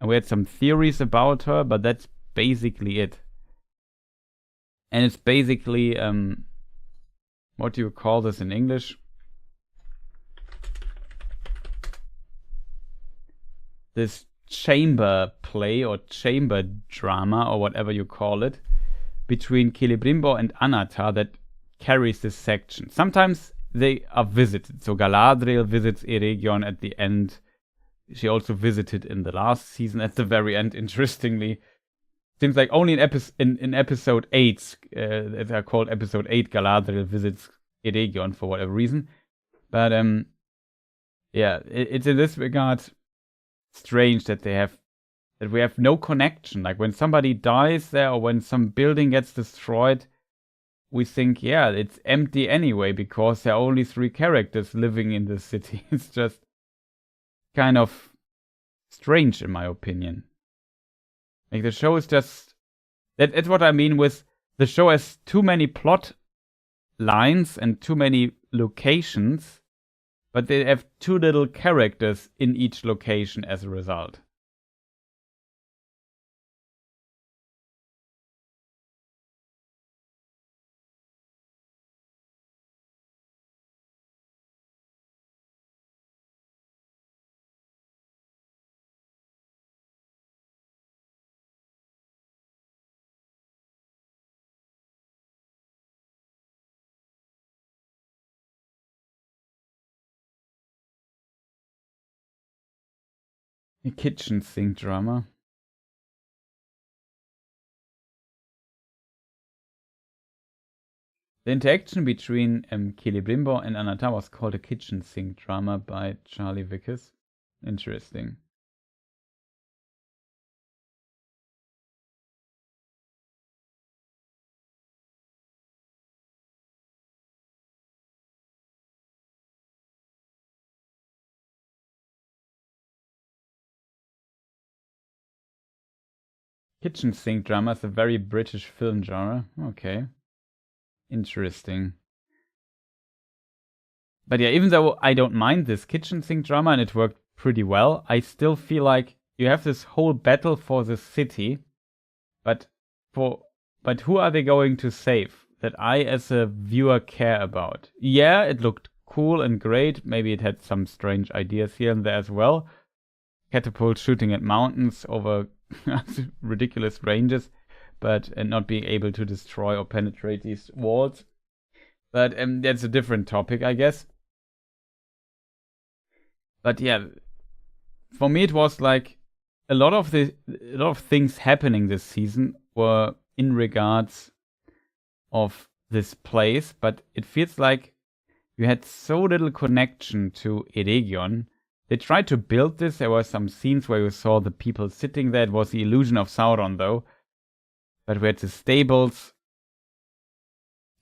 Speaker 1: And we had some theories about her, but that's basically it. And it's basically, what do you call this in English? This chamber play or chamber drama or whatever you call it, between Celebrimbor and Anatar that carries this section. Sometimes they are visited. So Galadriel visits Eregion at the end. She also visited in the last season at the very end, interestingly. Seems like only in episode 8, as I called episode 8, Galadriel visits Eregion for whatever reason. But yeah, it's in this regard strange that we have no connection. Like, when somebody dies there or when some building gets destroyed, we think, yeah, it's empty anyway because there are only 3 characters living in the city. It's just kind of strange in my opinion. Like, the show is just that's what I mean with the show has too many plot lines and too many locations, but they have too little characters in each location as a result. A kitchen sink drama. The interaction between Celebrimbor and Anatar was called a kitchen sink drama by Charlie Vickers. Interesting. Kitchen sink drama is a very British film genre. Okay. Interesting. But yeah, even though I don't mind this kitchen sink drama and it worked pretty well, I still feel like you have this whole battle for the city, but who are they going to save that I as a viewer care about? Yeah, it looked cool and great. Maybe it had some strange ideas here and there as well. catapults shooting at mountains over ridiculous ranges, and not being able to destroy or penetrate these walls. But that's a different topic, I guess. But yeah, for me it was like a lot of things happening this season were in regards of this place, but it feels like you had so little connection to Eregion. They tried to build this. There were some scenes where you saw the people sitting there. It was the illusion of Sauron, though. But we had the stables.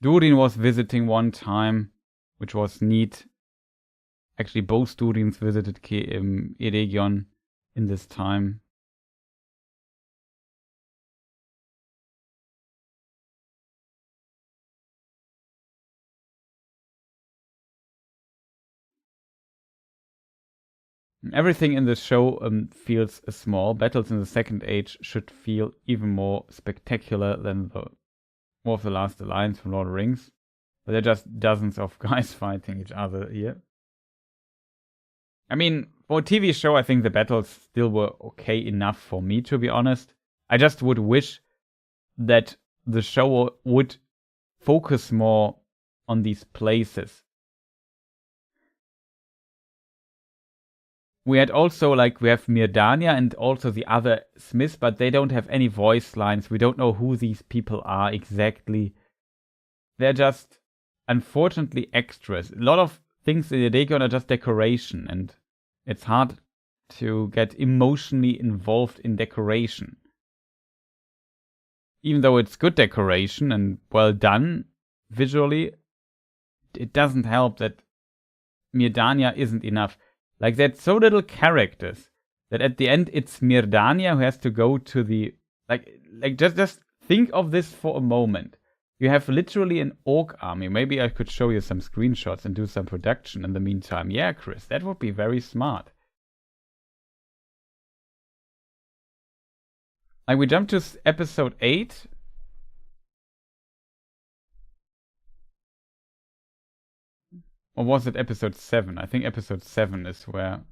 Speaker 1: Durin was visiting one time, which was neat. Actually, both Durins visited Eregion in this time. Everything in this show feels small. Battles in the Second Age should feel even more spectacular than the War of the Last Alliance from Lord of the Rings. But there are just dozens of guys fighting each other here. I mean, for a TV show, I think the battles still were okay enough for me, to be honest. I just would wish that the show would focus more on these places. We had also, we have Mirdania and also the other Smiths, but they don't have any voice lines. We don't know who these people are exactly. They're just, unfortunately, extras. A lot of things in Eregion are just decoration, and it's hard to get emotionally involved in decoration. Even though it's good decoration and well done visually, it doesn't help that Mirdania isn't enough. There's so little characters that at the end it's Mirdania who has to go to the just think of this for a moment. You have literally an orc army. Maybe I could show you some screenshots and do some production in the meantime. Yeah, Chris, that would be very smart. We jump to episode 8. Or was it episode 7? I think episode 7 is where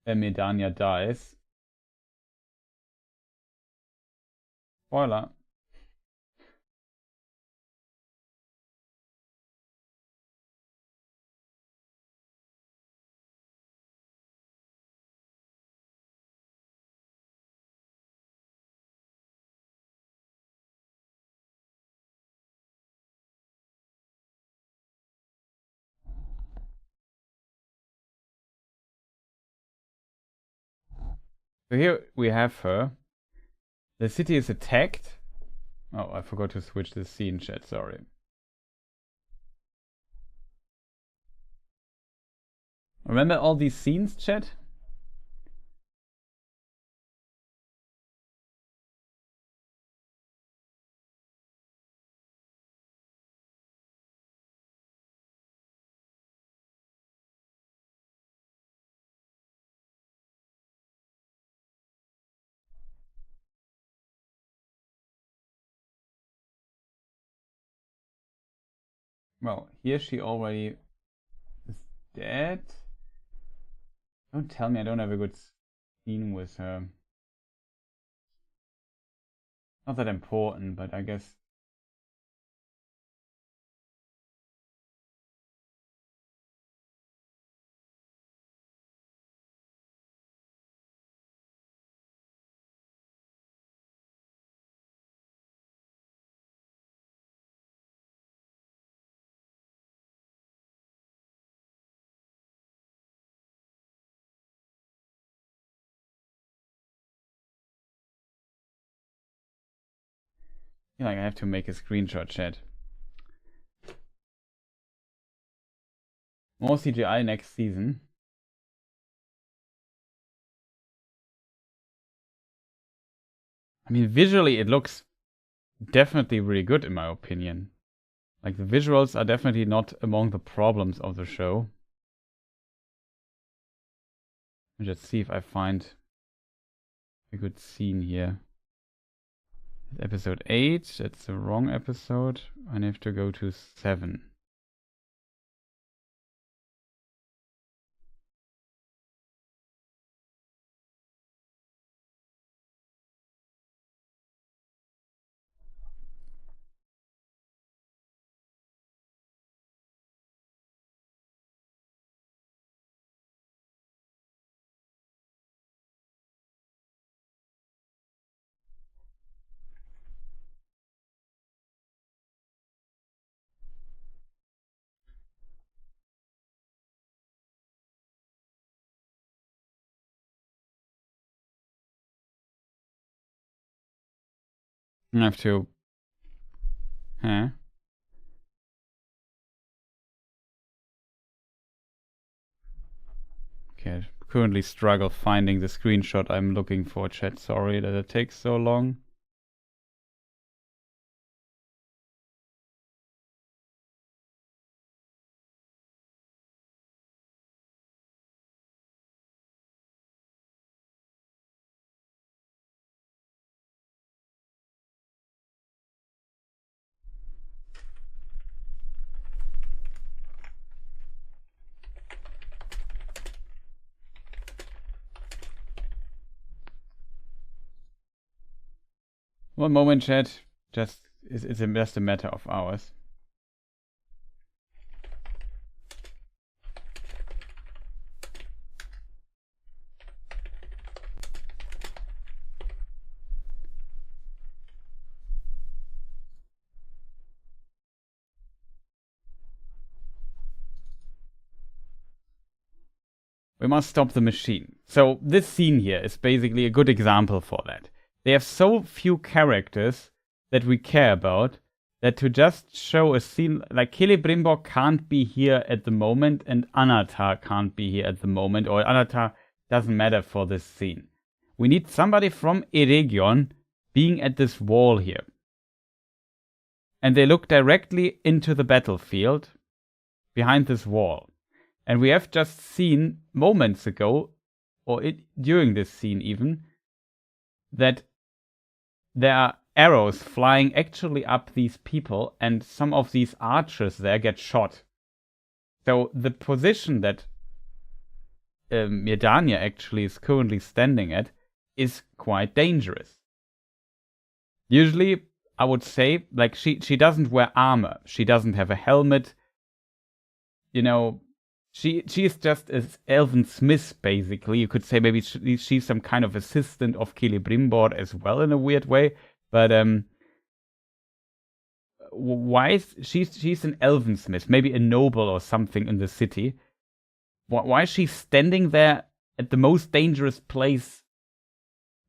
Speaker 1: Mirdania dies. Spoiler. So here we have her. The city is attacked. Oh, I forgot to switch the scene, chat, sorry. Remember all these scenes, chat? Well, here she already is dead. Don't tell me I don't have a good scene with her. Not that important, but I guess. I have to make a screenshot, chat. More CGI next season. I mean, visually it looks definitely really good in my opinion. The visuals are definitely not among the problems of the show. Let's see if I find a good scene here. Episode 8, that's the wrong episode. I have to go to 7. I have to... Huh? Okay, currently struggle finding the screenshot I'm looking for, chat. Sorry that it takes so long. One moment, chat. It's just a matter of hours. We must stop the machine. So this scene here is basically a good example for that. They have so few characters that we care about that to just show a scene like Celebrimbor can't be here at the moment and Anatar can't be here at the moment, or Anatar doesn't matter for this scene. We need somebody from Eregion being at this wall here. And they look directly into the battlefield behind this wall. And we have just seen moments ago, or during this scene even, that there are arrows flying actually up these people, and some of these archers there get shot. So the position that Mirdania actually is currently standing at is quite dangerous. Usually, I would say, like, she doesn't wear armor. She doesn't have a helmet. You know, she is just an elven smith, basically. You could say maybe she's some kind of assistant of Celebrimbor as well in a weird way. But why is she's an elven smith, maybe a noble or something in the city. Why is she standing there at the most dangerous place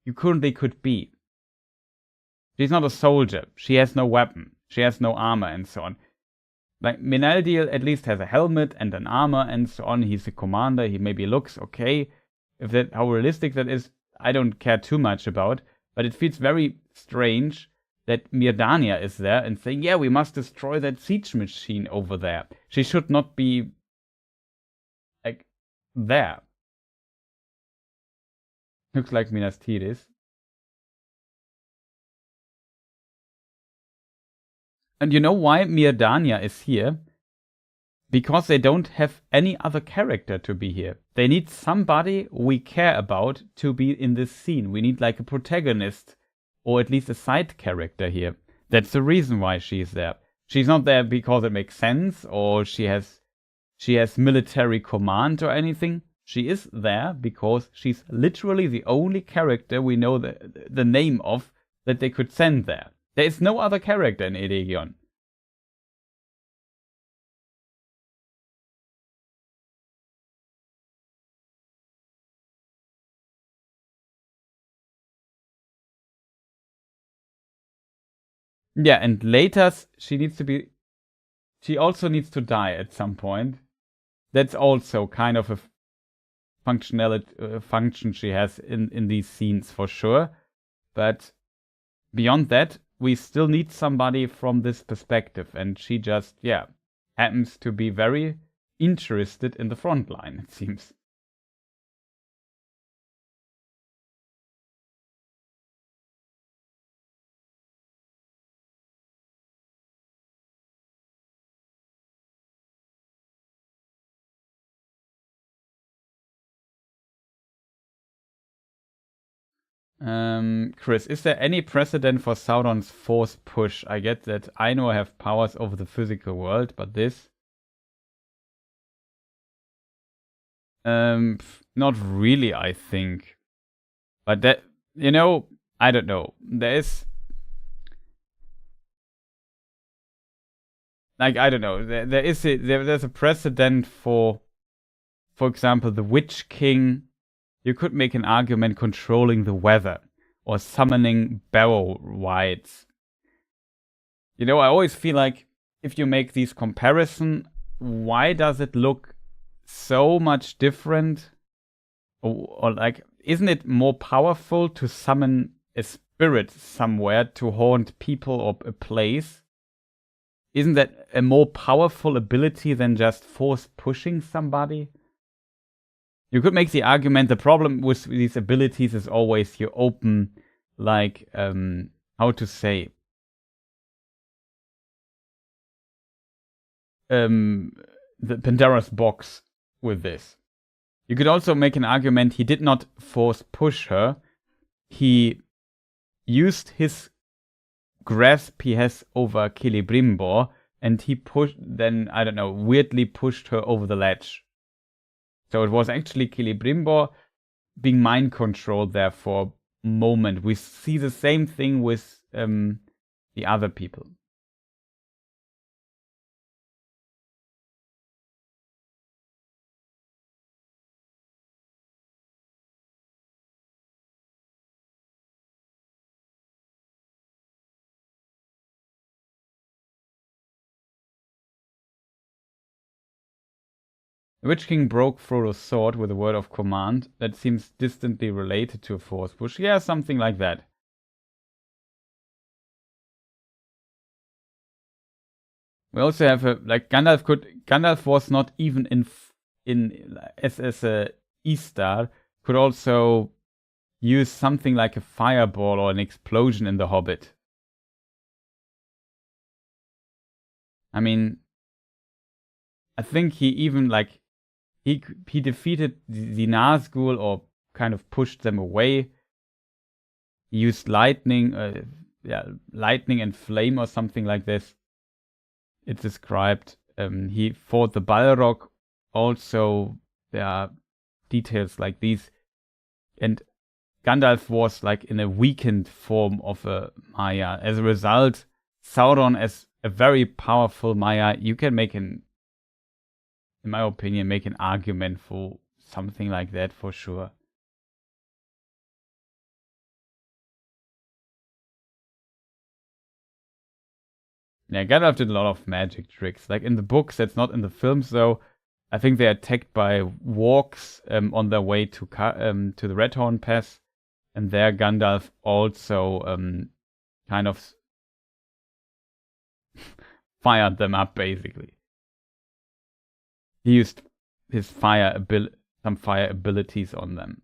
Speaker 1: you currently could be? She's not a soldier. She has no weapon. She has no armor and so on. Like, Meneldiel at least has a helmet and an armor and so on. He's a commander. He maybe looks okay. If that, how realistic that is, I don't care too much about. But it feels very strange that Mirdania is there and saying, yeah, we must destroy that siege machine over there. She should not be, like, there. Looks like Minas Tirith. And you know why Mirdania is here? Because they don't have any other character to be here. They need somebody we care about to be in this scene. We need like a protagonist, or at least a side character here. That's the reason why she's there. She's not there because it makes sense, or she has military command or anything. She is there because she's literally the only character we know the name of that they could send there. There is no other character in Eregion. Yeah, and later she also needs to die at some point. That's also kind of a function she has in these scenes for sure. But beyond that, we still need somebody from this perspective, and she just, yeah, happens to be very interested in the front line, it seems. Chris, is there any precedent for Sauron's force push? I get that Ainur have powers over the physical world, but this? Not really, I think. But that, you know, I don't know. There's, like, I don't know. There's a precedent for example, the Witch King. You could make an argument controlling the weather or summoning barrow wights You know, I always feel like if you make these comparison, why does it look so much different? Or like, isn't it more powerful to summon a spirit somewhere to haunt people or a place? Isn't that a more powerful ability than just force pushing somebody? You could make the argument the problem with these abilities is always you open, like, how to say, the Pandora's box with this. You could also make an argument he did not force push her. He used his grasp he has over Celebrimbor, and he pushed, then, I don't know, weirdly pushed her over the ledge. So it was actually Celebrimbor being mind controlled there for a moment. We see the same thing with the other people. The Witch King broke Frodo's sword with a word of command that seems distantly related to a force push. Yeah, something like that. We also have like Gandalf was not even in as a E-star, could also use something like a fireball or an explosion in the Hobbit. I mean, I think he even like he defeated the Nazgul or kind of pushed them away. He used lightning, lightning and flame or something like this. It's described. He fought the Balrog. Also, there are details like these. And Gandalf was like in a weakened form of a Maya. As a result, Sauron as a very powerful Maya, you can make in my opinion, make an argument for something like that for sure. Yeah, Gandalf did a lot of magic tricks. Like in the books, that's not in the films though. I think they're attacked by wargs on their way to the Redhorn Pass, and there Gandalf also kind of fired them up basically. He used his some fire abilities on them.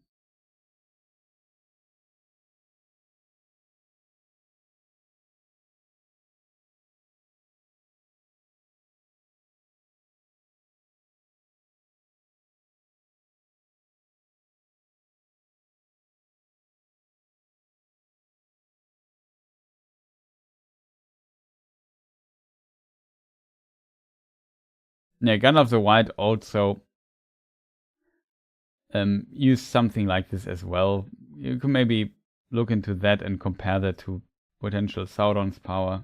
Speaker 1: Yeah, Gandalf the White also use something like this as well. You can maybe look into that and compare that to potential Sauron's power.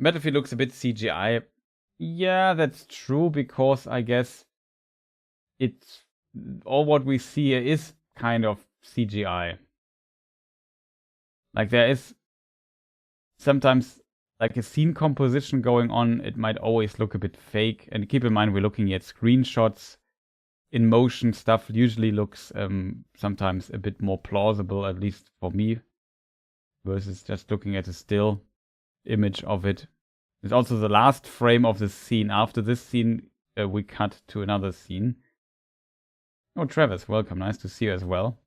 Speaker 1: Battlefield looks a bit CGI. Yeah, that's true, because I guess it's all what we see here is kind of CGI. Like there is sometimes like a scene composition going on, it might always look a bit fake. And keep in mind we're looking at screenshots. In motion stuff usually looks sometimes a bit more plausible, at least for me, versus just looking at a still image of it. It's also the last frame of the scene. After this scene, we cut to another scene. Oh, Travis, welcome. Nice to see you as well.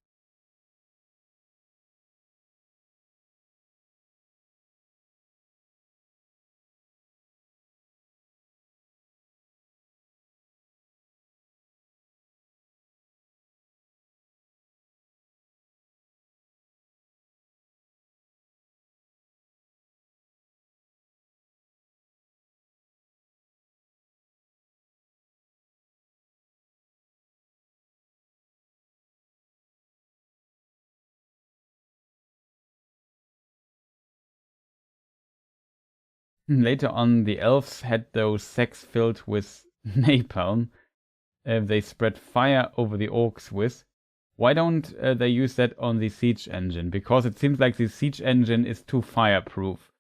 Speaker 1: Later on, the elves had those sacks filled with napalm. They spread fire over the orcs with. Why don't they use that on the siege engine? Because it seems like the siege engine is too fireproof.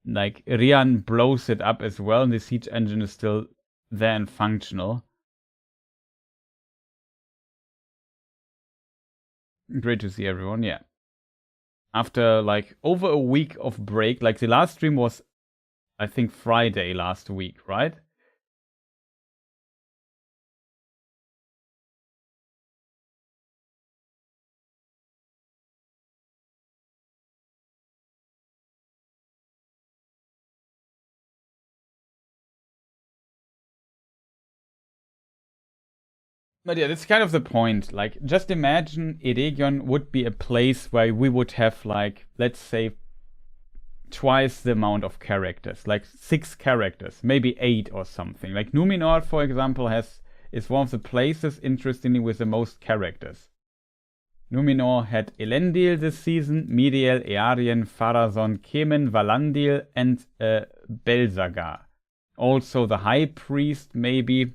Speaker 1: Like, Rian blows it up as well, and the siege engine is still there and functional. Great to see everyone, yeah. After, like, over a week of break, like, the last stream was, I think, Friday last week, right? But yeah, that's kind of the point. Like, just imagine Eregion would be a place where we would have, like, let's say, twice the amount of characters. Like, 6 characters, maybe 8 or something. Like, Numenor, for example, is one of the places, interestingly, with the most characters. Numenor had Elendil this season, Miriel, Earien, Pharazôn, Kemen, Valandil, and Belsagar. Also the High Priest, maybe.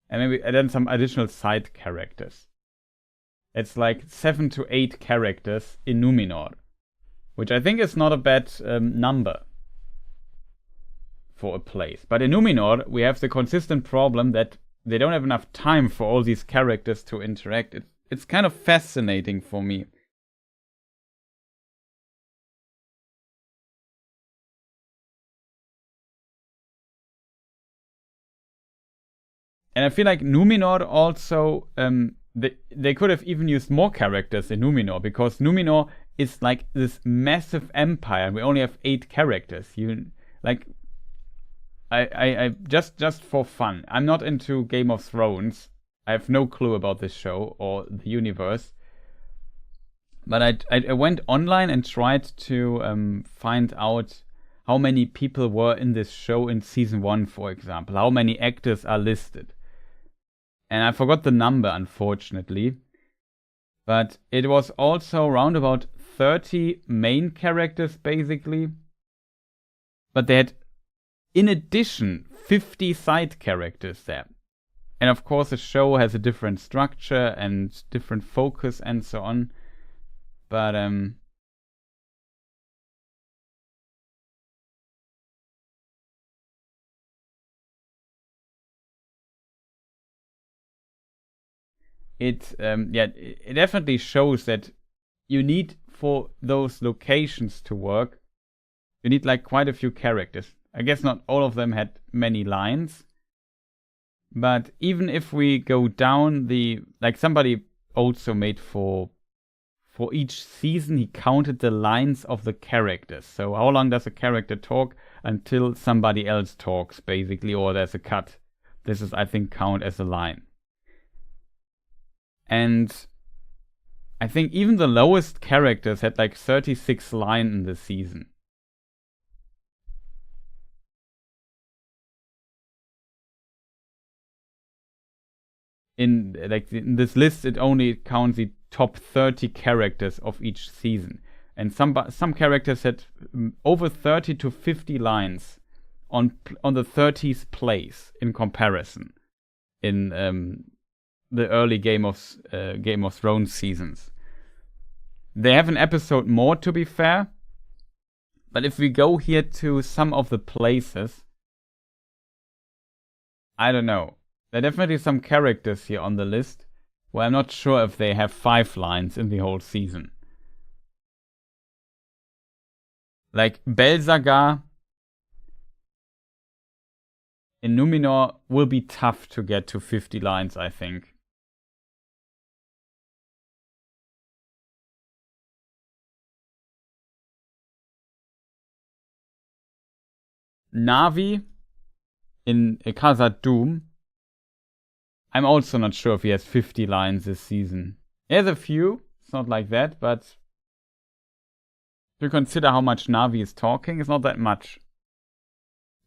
Speaker 1: And then some additional side characters. It's like 7 to 8 characters in Numenor, which I think is not a bad number for a place. But in Numenor, we have the consistent problem that they don't have enough time for all these characters to interact. It's kind of fascinating for me. And I feel like Numenor also, they could have even used more characters in Numenor, because Numenor is like this massive empire, and we only have 8 characters. I just for fun. I'm not into Game of Thrones. I have no clue about this show or the universe. But I went online and tried to find out how many people were in this show in season 1, for example. How many actors are listed. And I forgot the number, unfortunately. But it was also around about 30 main characters, basically. But they had, in addition, 50 side characters there. And of course, the show has a different structure and different focus and so on. But, it definitely shows that you need, for those locations to work, you need like quite a few characters. I guess not all of them had many lines, but even if we go down like somebody also made for each season, he counted the lines of the characters. So how long does a character talk until somebody else talks, basically, or there's a cut. This is, I think, count as a line. And I think even the lowest characters had like 36 lines in the season. In this list, it only counts the top 30 characters of each season. And some characters had over 30 to 50 lines on the 30th place in comparison in the early Game of Thrones seasons. They have an episode more, to be fair. But if we go here to some of the places, I don't know. There are definitely some characters here on the list where I'm not sure if they have 5 lines in the whole season. Like Belsagar in Numenor will be tough to get to 50 lines, I think. Navi in Khazad-dûm, I'm also not sure if he has 50 lines this season. He has a few, it's not like that, but to consider how much Navi is talking, it's not that much.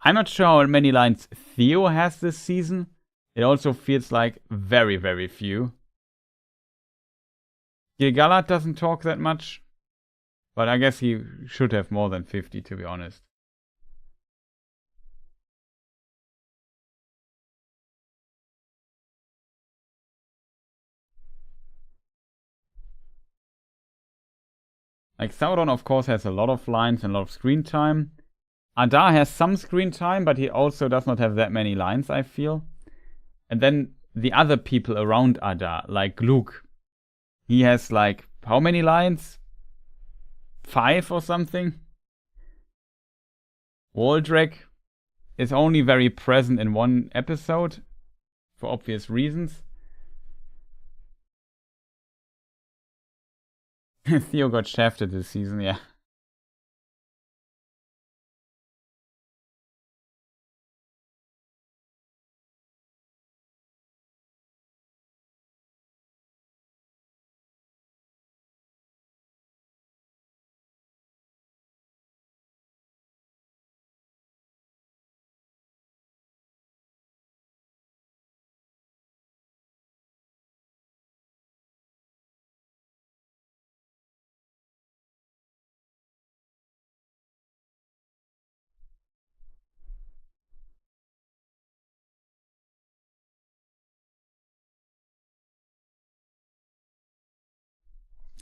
Speaker 1: I'm not sure how many lines Theo has this season. It also feels like very, very few. Gil-galad doesn't talk that much, but I guess he should have more than 50, to be honest. Like, Sauron, of course, has a lot of lines and a lot of screen time. Adar has some screen time, but he also does not have that many lines, I feel. And then the other people around Adar, like Luke, he has like, how many lines? 5 or something? Waldrek is only very present in one episode, for obvious reasons. Theo got shafted this season, yeah.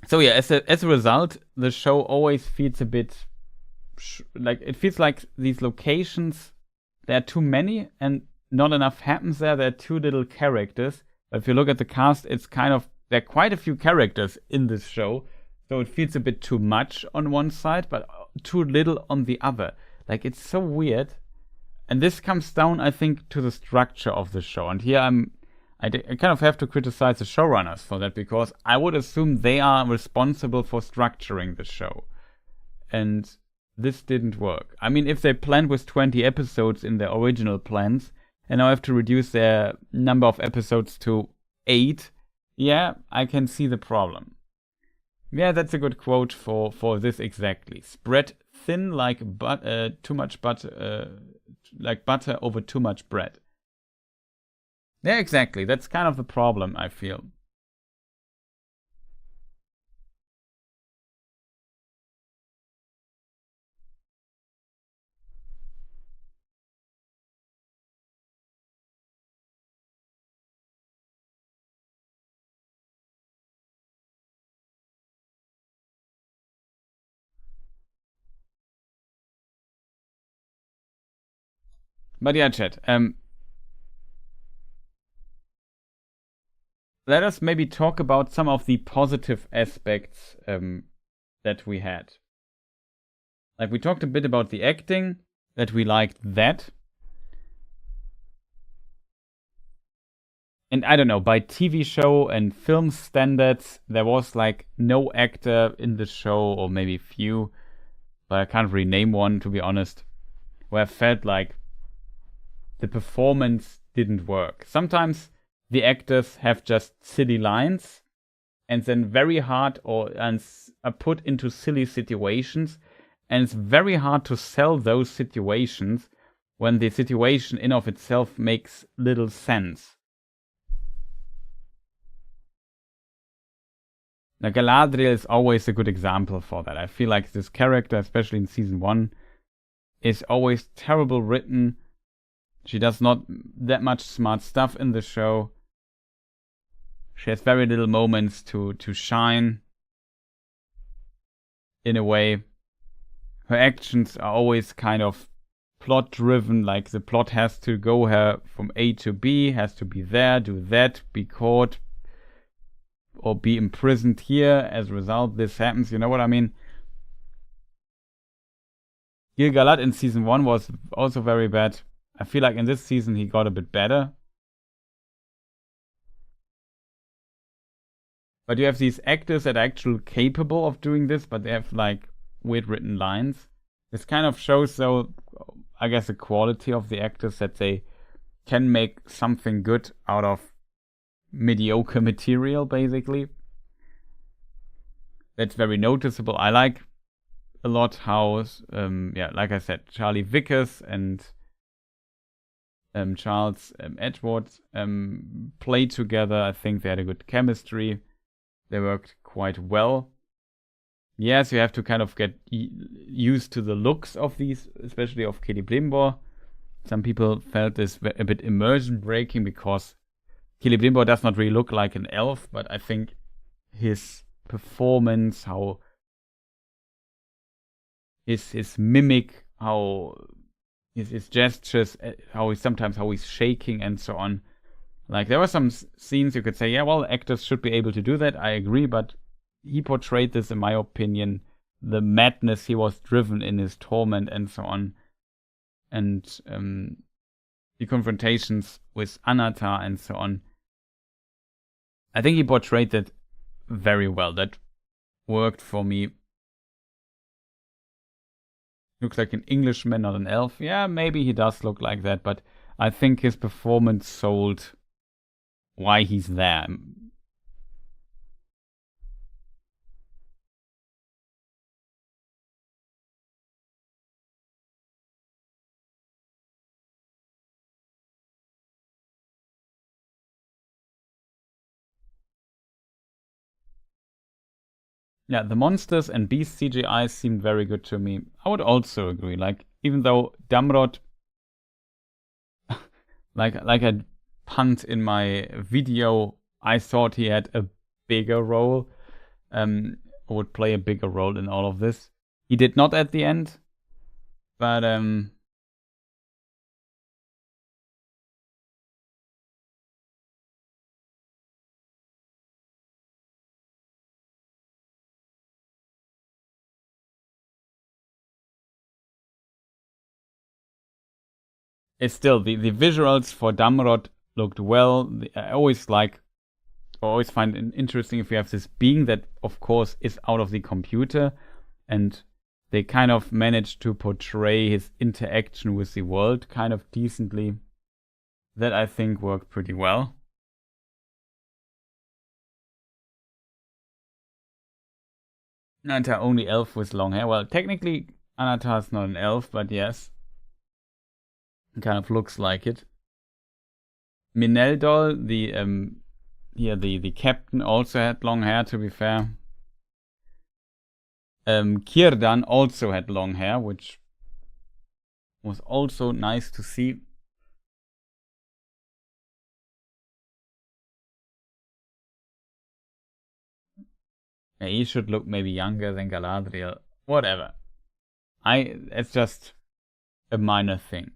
Speaker 1: So yeah, as a result, the show always feels a bit like, it feels like these locations, there are too many and not enough happens there. There are too little characters. But if you look at the cast, it's kind of, there are quite a few characters in this show, so it feels a bit too much on one side, but too little on the other. Like, it's so weird. And this comes down, I think, to the structure of the show. And here I kind of have to criticize the showrunners for that, because I would assume they are responsible for structuring the show. And this didn't work. I mean, if they planned with 20 episodes in their original plans, and now have to reduce their number of episodes to 8, yeah, I can see the problem. Yeah, that's a good quote for this exactly. Spread thin like too much butter, like butter over too much bread. Yeah, exactly. That's kind of the problem, I feel. But yeah, chat. Let us maybe talk about some of the positive aspects that we had. Like, we talked a bit about the acting, that we liked that. And I don't know, by TV show and film standards, there was like no actor in the show, or maybe few, but I can't really name one, to be honest, where I felt like the performance didn't work. Sometimes the actors have just silly lines and then very hard are put into silly situations, and it's very hard to sell those situations when the situation in of itself makes little sense. Now, Galadriel is always a good example for that. I feel like this character, especially in season 1, is always terrible written. She does not that much smart stuff in the show. She has very little moments to shine in a way. Her actions are always kind of plot driven, like the plot has to go her from A to B, has to be there, do that, be caught, or be imprisoned here. As a result, this happens, you know what I mean? Gil-galad in season 1 was also very bad. I feel like in this season he got a bit better. But you have these actors that are actually capable of doing this, but they have like weird written lines. This kind of shows, though, I guess, the quality of the actors, that they can make something good out of mediocre material, basically. That's very noticeable. I like a lot how, like I said, Charlie Vickers and Charles Edwards played together. I think they had a good chemistry. They worked quite well. Yes, you have to kind of get used to the looks of these, especially of Celebrimbor. Some people felt this a bit immersion breaking, because Celebrimbor does not really look like an elf, but I think his performance, how his mimic, how his gestures, how he's shaking and so on. Like, there were some scenes you could say, yeah, well, actors should be able to do that. I agree, but he portrayed this, in my opinion, the madness he was driven in his torment and so on, and the confrontations with Anatar and so on. I think he portrayed that very well. That worked for me. Looks like an Englishman, not an elf. Yeah, maybe he does look like that, but I think his performance sold why he's there. Yeah, the monsters and beast CGI seemed very good to me. I would also agree. Like, even though Damrod, like I punt in my video, I thought he had a bigger role, would play a bigger role in all of this. He did not at the end, but it's still the visuals for Damrod looked well. I always find it interesting if you have this being that, of course, is out of the computer, and they kind of managed to portray his interaction with the world kind of decently. That, I think, worked pretty well. Anatar, only elf with long hair. Well, technically, Anatar is not an elf, but yes. It kind of looks like it. Mineldol, the captain, also had long hair, to be fair. Círdan also had long hair, which was also nice to see. Yeah, he should look maybe younger than Galadriel. Whatever. It's just a minor thing.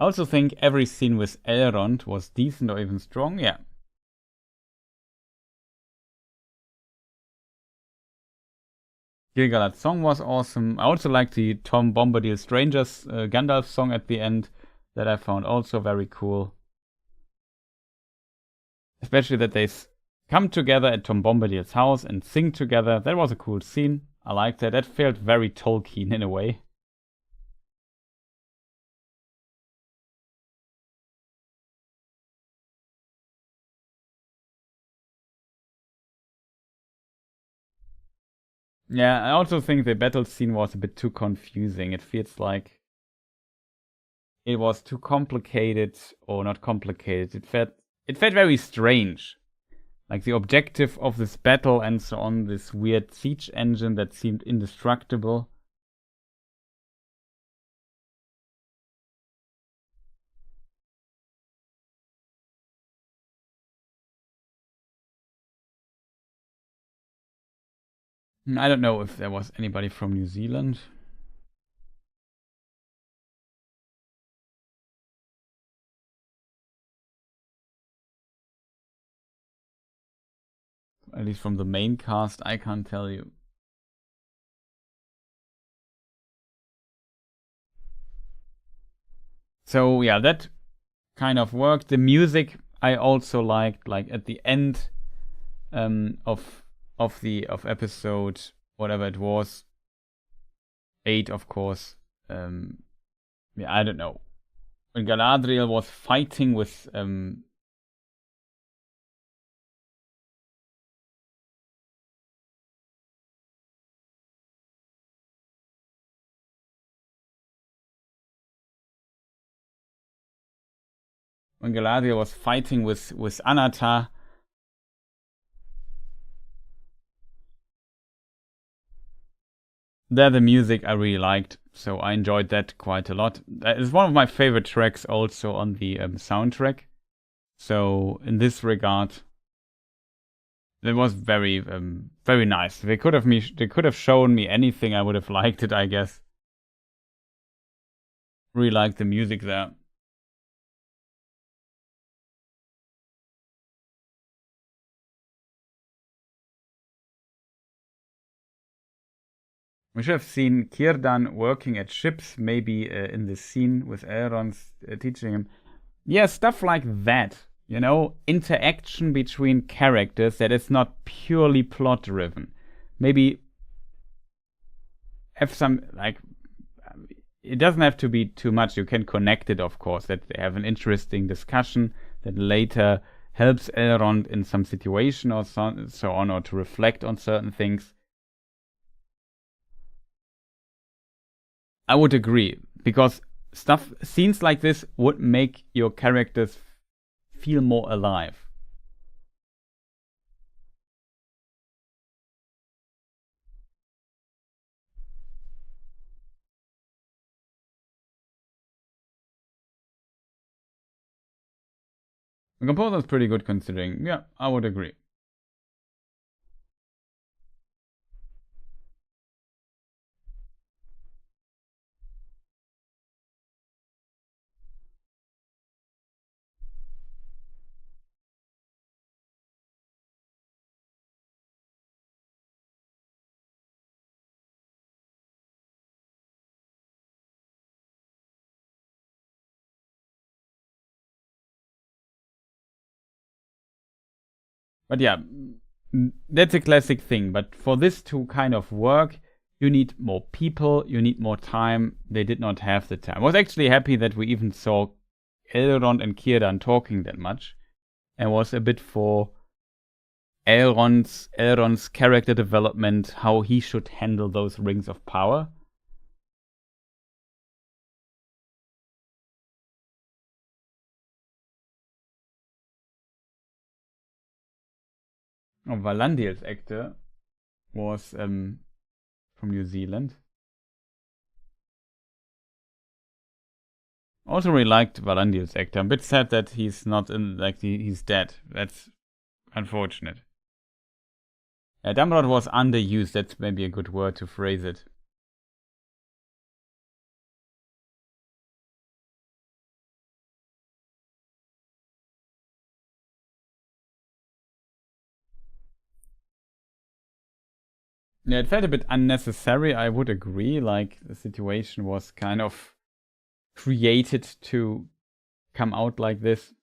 Speaker 1: I also think every scene with Elrond was decent or even strong. Yeah. Gilgalad's song was awesome. I also like the Tom Bombadil Strangers Gandalf song at the end that I found also very cool. Especially that they come together at Tom Bombadil's house and sing together. That was a cool scene. I liked that. That felt very Tolkien in a way. Yeah, I also think the battle scene was a bit too confusing. It feels like it was too complicated, or not complicated. It felt very strange. Like the objective of this battle and so on, this weird siege engine that seemed indestructible. I don't know if there was anybody from New Zealand. At least from the main cast, I can't tell you. So yeah, that kind of worked. The music I also liked, like at the end of episode whatever it was, 8, of course. Yeah, I don't know. When Galadriel was fighting with when Galadriel was fighting with Anatar. There, the music I really liked, so I enjoyed that quite a lot. That is one of my favorite tracks also on the soundtrack. So in this regard, it was very, very nice. They could have shown me anything. I would have liked it, I guess. Really liked the music there. We should have seen Círdan working at ships, maybe in the scene with Elrond teaching him. Yeah, stuff like that. You know, interaction between characters that is not purely plot driven. Maybe have some, like, it doesn't have to be too much. You can connect it, of course, that they have an interesting discussion that later helps Elrond in some situation or so on, or to reflect on certain things. I would agree, because scenes like this would make your characters feel more alive. The composer is pretty good considering. Yeah, I would agree. But yeah, that's a classic thing. But for this to kind of work, you need more people, you need more time. They did not have the time. I was actually happy that we even saw Elrond and Círdan talking that much, and was a bit for Elrond's character development, how he should handle those rings of power. Oh, Valandil's actor was from New Zealand. Also really liked Valandil's actor. I'm a bit sad that he's not in, like, he's dead. That's unfortunate. Dumbledore was underused. That's maybe a good word to phrase it. Yeah, it felt a bit unnecessary, I would agree. Like, the situation was kind of created to come out like this.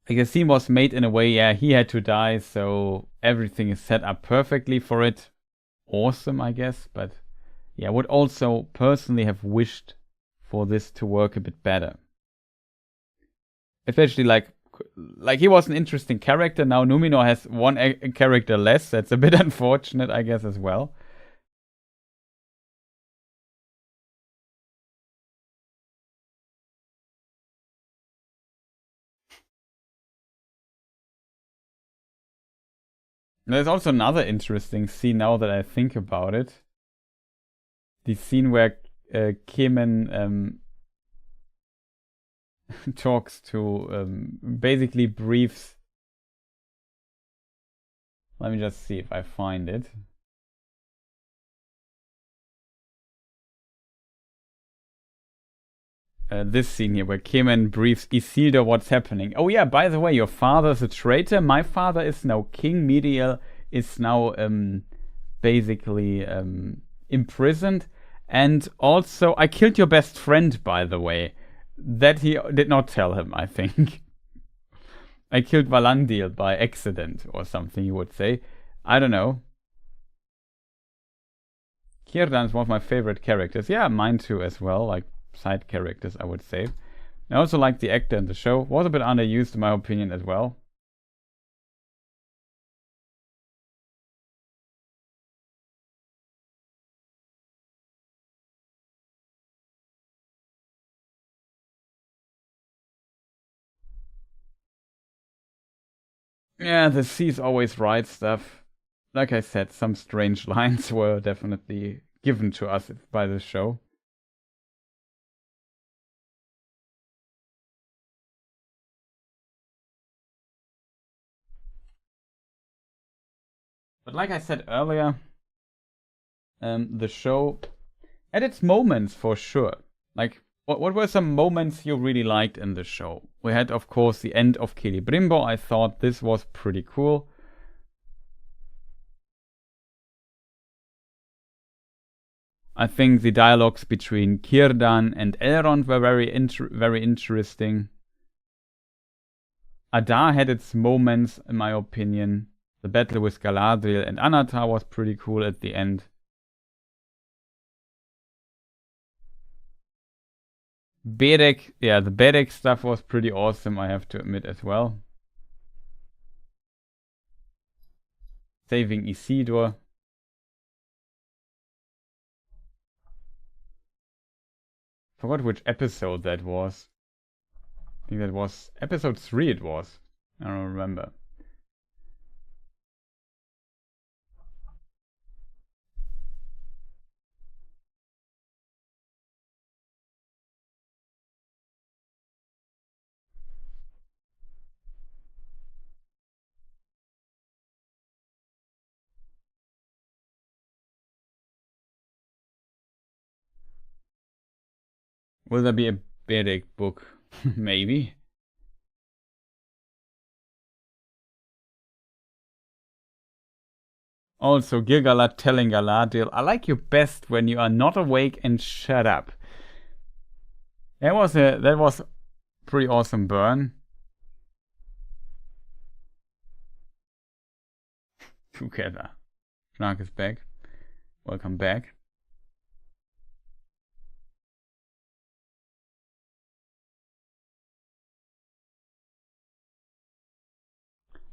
Speaker 1: Like, the scene was made in a way, yeah, he had to die, so everything is set up perfectly for it. Awesome, I guess, but yeah, I would also personally have wished for this to work a bit better. Especially like he was an interesting character. Now Numenor has one character less. That's a bit unfortunate, I guess, as well. There's also another interesting scene now that I think about it. The scene where Kemen talks to, basically briefs. Let me just see if I find it. This scene here, where Kemen briefs Isildur what's happening. Oh yeah, by the way, your father's a traitor. My father is now king. Medial is now basically imprisoned. And also, I killed your best friend, by the way. That he did not tell him, I think. I killed Valandil by accident, or something, you would say. I don't know. Círdan is one of my favorite characters. Yeah, mine too as well. Like, side characters, I would say. I also like the actor in the show. Was a bit underused in my opinion as well. Yeah, the C's always right stuff. Like I said, some strange lines were definitely given to us by the show. But like I said earlier, the show had its moments for sure. Like, what were some moments you really liked in the show? We had, of course, the end of Celebrimbo. I thought this was pretty cool. I think the dialogues between Círdan and Elrond were very interesting. Adar had its moments, in my opinion. The battle with Galadriel and Anatar was pretty cool at the end. Bedek, yeah, the Bedek stuff was pretty awesome, I have to admit as well. Saving Isildur. Forgot which episode that was. I think that was episode 3 it was. I don't remember. Will there be a Bedek book? Maybe. Also, Gil-galad telling Galadriel, I like you best when you are not awake and shut up. That was pretty awesome burn. Together. Schnack is back. Welcome back.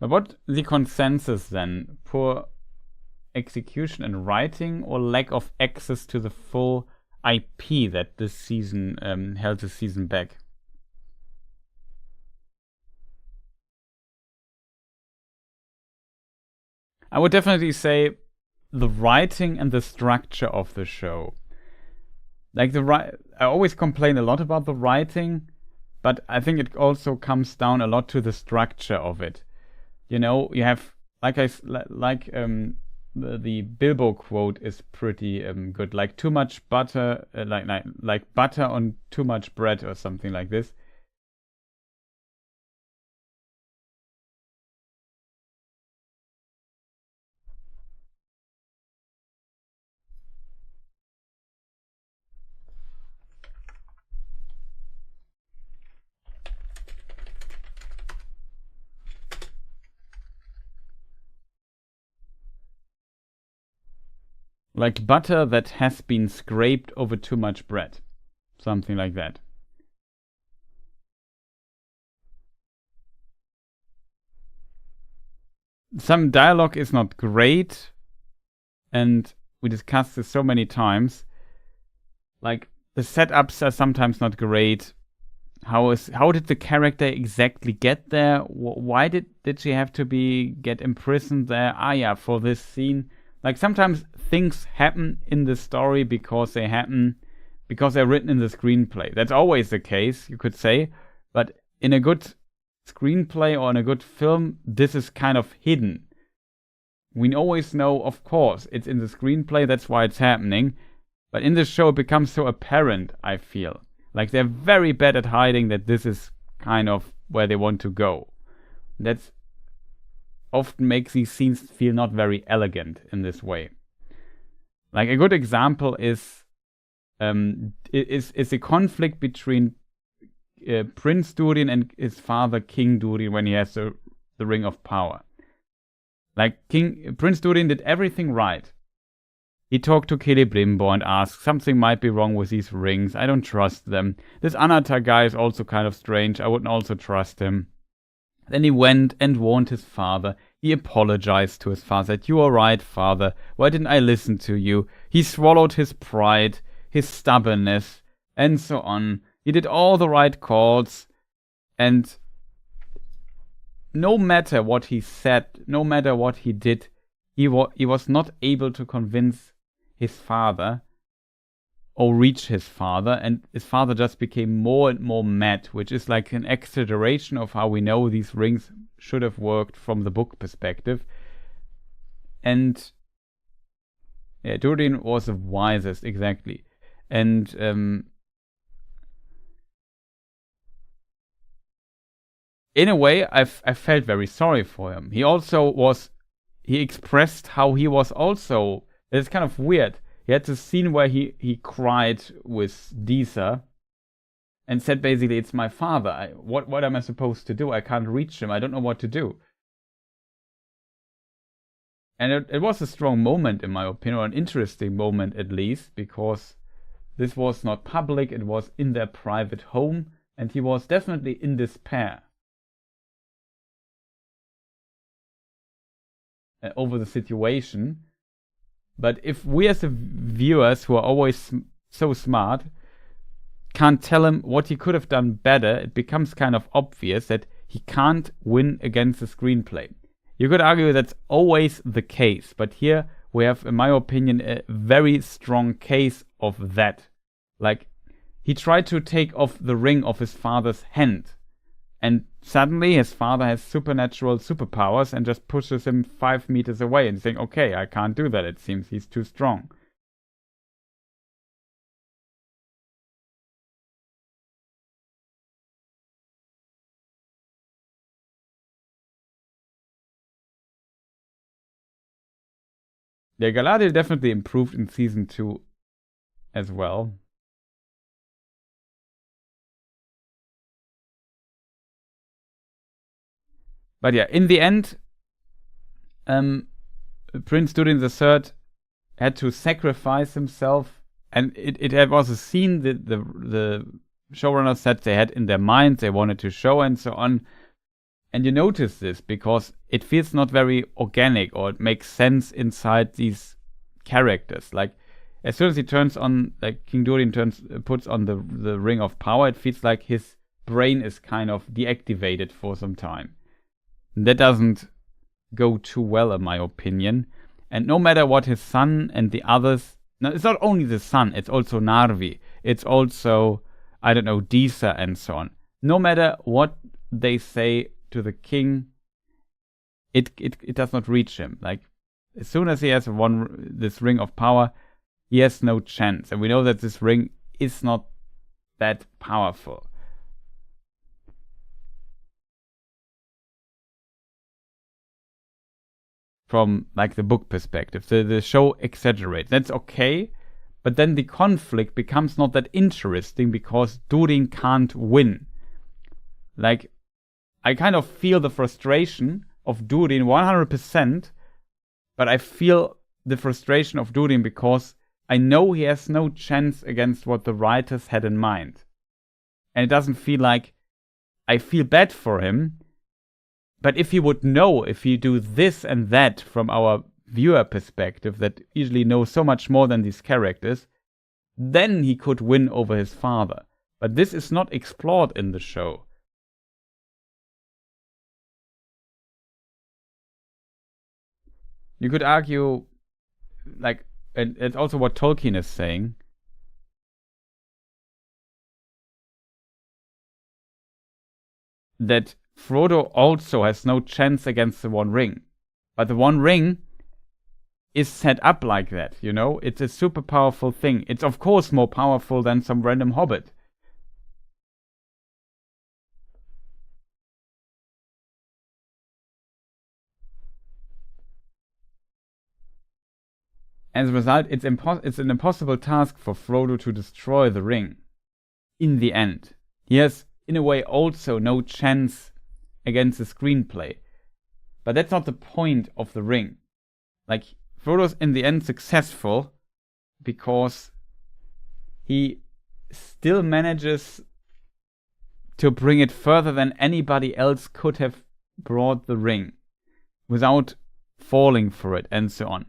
Speaker 1: But what the consensus then? Poor execution and writing, or lack of access to the full IP that this season held the season back? I would definitely say the writing and the structure of the show. Like I always complain a lot about the writing, but I think it also comes down a lot to the structure of it. You know, you have the Bilbo quote is pretty good. Like too much butter, like butter on too much bread or something like this. Like butter that has been scraped over too much bread. Something like that. Some dialogue is not great, and we discussed this so many times. Like, the setups are sometimes not great. How did the character exactly get there? Why did she have to get imprisoned there? Yeah, for this scene. Like, sometimes things happen in the story because they're written in the screenplay. That's always the case, you could say. But in a good screenplay or in a good film, this is kind of hidden. We always know, of course, it's in the screenplay, that's why it's happening. But in the show, it becomes so apparent, I feel. Like, they're very bad at hiding that this is kind of where they want to go. That's often makes these scenes feel not very elegant in this way. Like, a good example is a conflict between Prince Durin and his father, King Durin, when he has the Ring of Power. Like, Prince Durin did everything right. He talked to Celebrimbor and asked, something might be wrong with these rings. I don't trust them. This Anatar guy is also kind of strange. I wouldn't also trust him. Then he went and warned his father. He apologized to his father. Said, you are right, father. Why didn't I listen to you? He swallowed his pride, his stubbornness, and so on. He did all the right calls. And no matter what he said, no matter what he did, he was not able to convince his father or reach his father, and his father just became more and more mad, which is like an exaggeration of how we know these rings should have worked from the book perspective. And yeah, Durin was the wisest, exactly. And in a way, I felt very sorry for him. He expressed how he was also, it's kind of weird. He had this scene where he cried with Disa and said basically, it's my father. What am I supposed to do? I can't reach him. I don't know what to do. And it was a strong moment, in my opinion, or an interesting moment at least, because this was not public. It was in their private home, and he was definitely in despair over the situation. But if we as the viewers, who are always so smart, can't tell him what he could have done better, it becomes kind of obvious that he can't win against the screenplay. You could argue that's always the case, but here we have, in my opinion, a very strong case of that. Like, he tried to take off the ring of his father's hand, and suddenly his father has supernatural superpowers and just pushes him 5 meters away and saying, okay, I can't do that. It seems he's too strong. Yeah, Galadriel definitely improved in season 2 as well. But yeah, in the end, Prince Durin III had to sacrifice himself, and it was a scene that the showrunners said they had in their mind, they wanted to show and so on. And you notice this because it feels not very organic, or it makes sense inside these characters. Like, as soon as he turns on, like King Durin puts on the Ring of Power, it feels like his brain is kind of deactivated for some time. That doesn't go too well, in my opinion. And no matter what his son and the others... No, it's not only the son, it's also Narvi. It's also, I don't know, Disa and so on. No matter what they say to the king, it does not reach him. Like, as soon as he has this Ring of Power, he has no chance. And we know that this ring is not that powerful. From like the book perspective, the show exaggerates. That's okay, but then the conflict becomes not that interesting because Durin can't win. Like, I kind of feel the frustration of Durin 100%, but I feel the frustration of Durin because I know he has no chance against what the writers had in mind. And it doesn't feel like I feel bad for him. But if he would know, if he do this and that from our viewer perspective that usually knows so much more than these characters, then he could win over his father. But this is not explored in the show. You could argue, like, and it's also what Tolkien is saying, that Frodo also has no chance against the One Ring. But the One Ring is set up like that, you know? It's a super powerful thing. It's of course more powerful than some random hobbit. As a result, it's an impossible task for Frodo to destroy the ring. In the end. He has, in a way, also no chance against the screenplay. But that's not the point of the ring. Like, Frodo's in the end successful because he still manages to bring it further than anybody else could have brought the ring without falling for it and so on.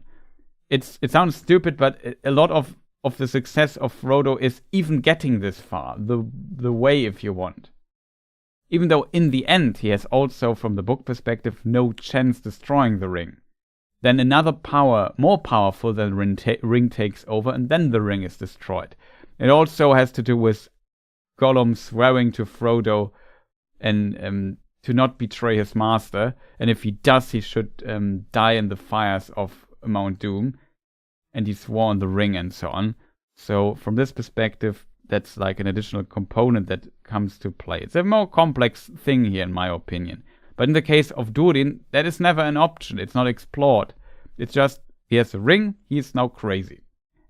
Speaker 1: It sounds stupid, but a lot of the success of Frodo is even getting this far, the way, if you want. Even though in the end he has also, from the book perspective, no chance destroying the ring. Then another power, more powerful than ring takes over, and then the ring is destroyed. It also has to do with Gollum swearing to Frodo and to not betray his master, and if he does, he should die in the fires of Mount Doom, and he swore on the ring and so on. So from this perspective, that's like an additional component that comes to play. It's a more complex thing here, in my opinion. But in the case of Durin, that is never an option. It's not explored. It's just, he has a ring, he's now crazy.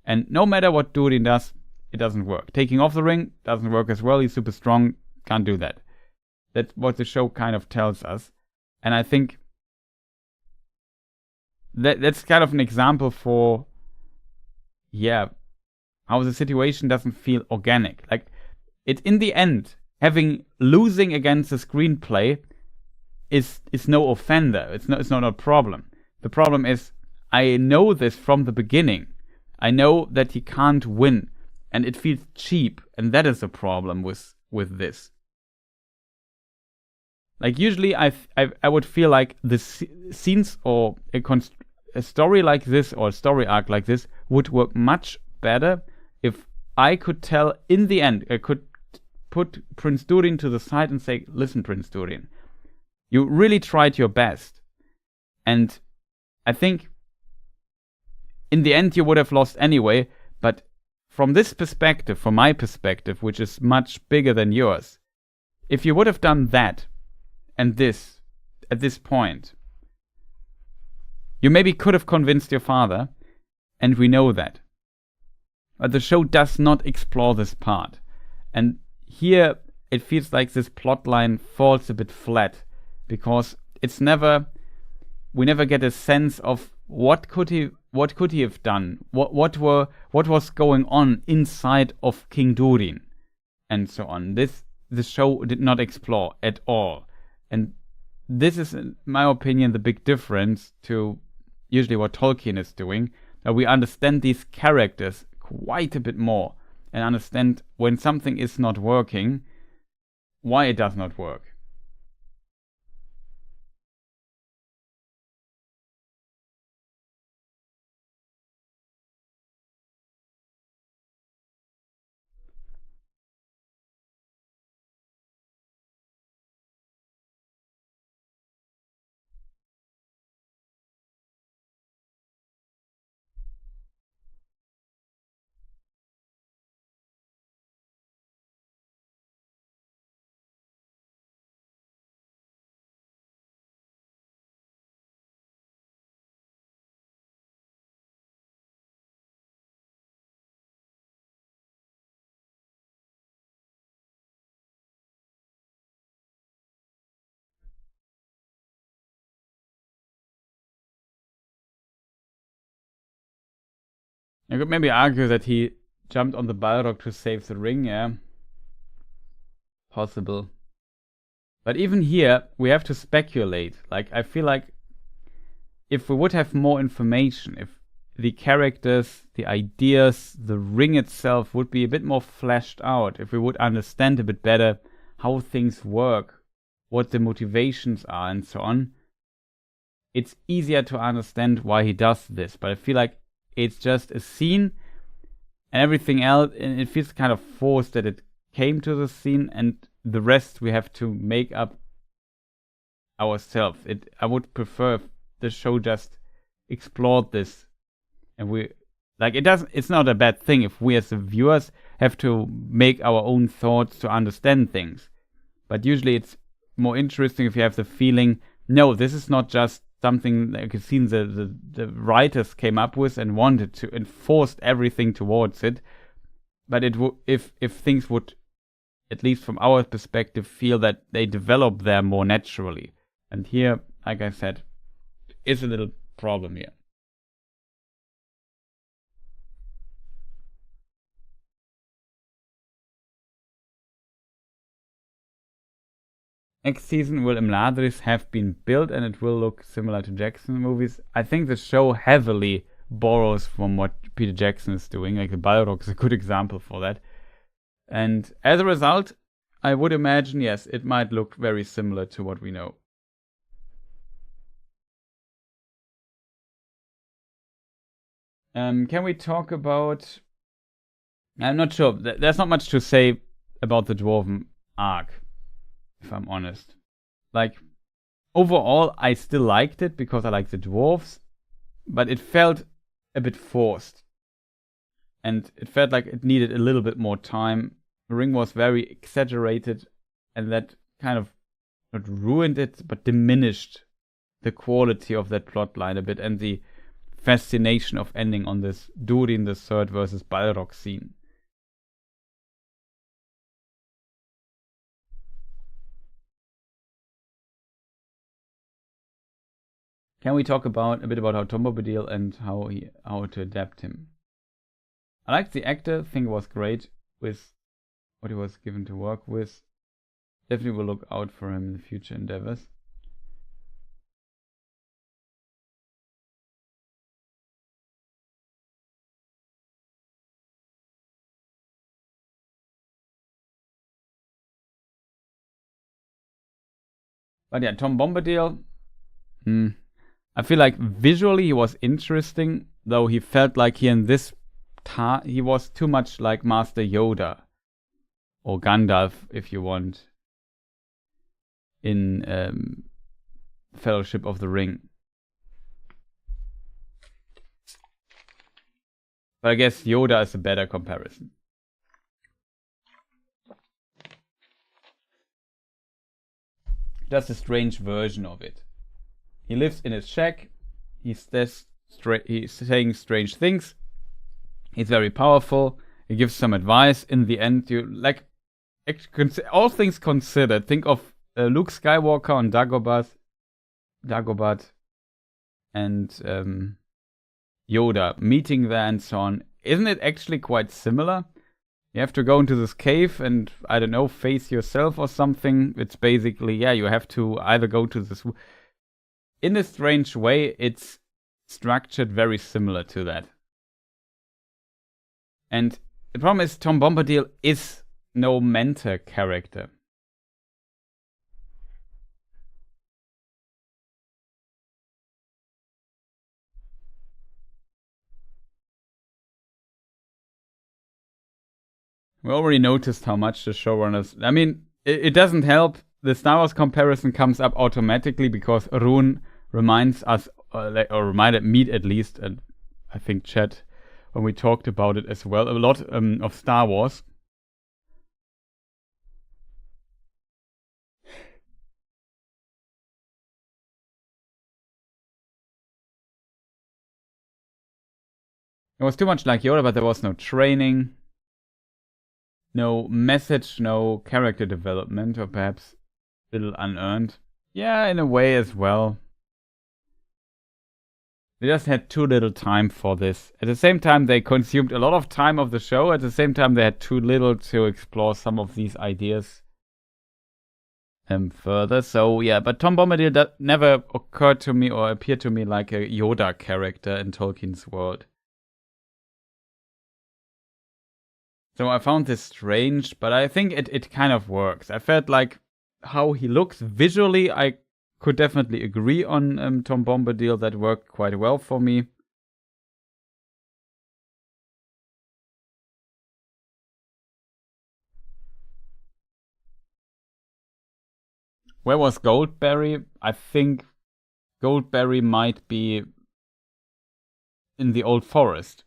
Speaker 1: And no matter what Durin does, it doesn't work. Taking off the ring doesn't work as well. He's super strong, can't do that. That's what the show kind of tells us. And I think that's kind of an example for, how the situation doesn't feel organic. Like, it in the end, losing against the screenplay is no offender. It's not a problem. The problem is, I know this from the beginning. I know that he can't win, and it feels cheap, and that is a problem with this. Like, usually I would feel like the scenes or a story like this or a story arc like this would work much better if I could tell in the end, I could put Prince Durin to the side and say, listen, Prince Durin, you really tried your best. And I think in the end you would have lost anyway, but from this perspective, from my perspective, which is much bigger than yours, if you would have done that and this at this point, you maybe could have convinced your father, and we know that. But the show does not explore this part. And here it feels like this plotline falls a bit flat, because we never get a sense of what could he have done, what was going on inside of King Durin, and so on. The show did not explore at all. And this is, in my opinion, the big difference to usually what Tolkien is doing, that we understand these characters quite a bit more and understand when something is not working, why it does not work. I could maybe argue that he jumped on the Balrog to save the ring, yeah. Possible. But even here, we have to speculate. Like, I feel like if we would have more information, if the characters, the ideas, the ring itself would be a bit more fleshed out, if we would understand a bit better how things work, what the motivations are, and so on, it's easier to understand why he does this. But I feel like it's just a scene and everything else, and it feels kind of forced that it came to the scene, and the rest we have to make up ourselves. I would prefer if the show just explored this, and it's not a bad thing if we as the viewers have to make our own thoughts to understand things. But usually it's more interesting if you have the feeling, no, this is not just something like a scene the writers came up with and wanted to and forced everything towards it. But if things would, at least from our perspective, feel that they develop there more naturally. And here, like I said, is a little problem here. next season will Imladris have been built and it will look similar to Jackson movies? I think the show heavily borrows from what Peter Jackson is doing. Like the Balrog is a good example for that. And as a result, I would imagine, yes, it might look very similar to what we know. Can we talk about... I'm not sure. There's not much to say about the Dwarven arc, if I'm honest. Like, overall, I still liked it because I like the dwarves, but it felt a bit forced. And it felt like it needed a little bit more time. The ring was very exaggerated, and that kind of not ruined it, but diminished the quality of that plotline a bit, and the fascination of ending on this Durin the Third versus Balrog scene. Can we talk about a bit about how Tom Bombadil and how to adapt him? I liked the actor. Think it was great with what he was given to work with. Definitely will look out for him in the future endeavors. But yeah, Tom Bombadil. I feel like visually he was interesting, though he felt like he he was too much like Master Yoda. Or Gandalf, if you want. In Fellowship of the Ring. But I guess Yoda is a better comparison. Just a strange version of it. He lives in his shack. He's saying strange things. He's very powerful. He gives some advice. In the end, you like all things considered. Think of Luke Skywalker on Dagobah, and Yoda meeting there and so on. Isn't it actually quite similar? You have to go into this cave and, I don't know, face yourself or something. It's basically, yeah, you have to either go to this... In a strange way, it's structured very similar to that. And the problem is Tom Bombadil is no mentor character. We already noticed how much the showrunners... I mean, it doesn't help. The Star Wars comparison comes up automatically because Rune reminds us, or reminded me at least, and I think Chat, when we talked about it as well, a lot of Star Wars. It was too much like Yoda, but there was no training, no message, no character development, or perhaps a little unearned. Yeah, in a way as well. They just had too little time for this. At the same time, they consumed a lot of time of the show. At the same time, they had too little to explore some of these ideas further. So yeah, but Tom Bombadil never occurred to me or appeared to me like a Yoda character in Tolkien's world. So I found this strange, but I think it kind of works. I felt like how he looks visually, I could definitely agree on Tom Bombadil. That worked quite well for me. Where was Goldberry? I think Goldberry might be in the Old Forest.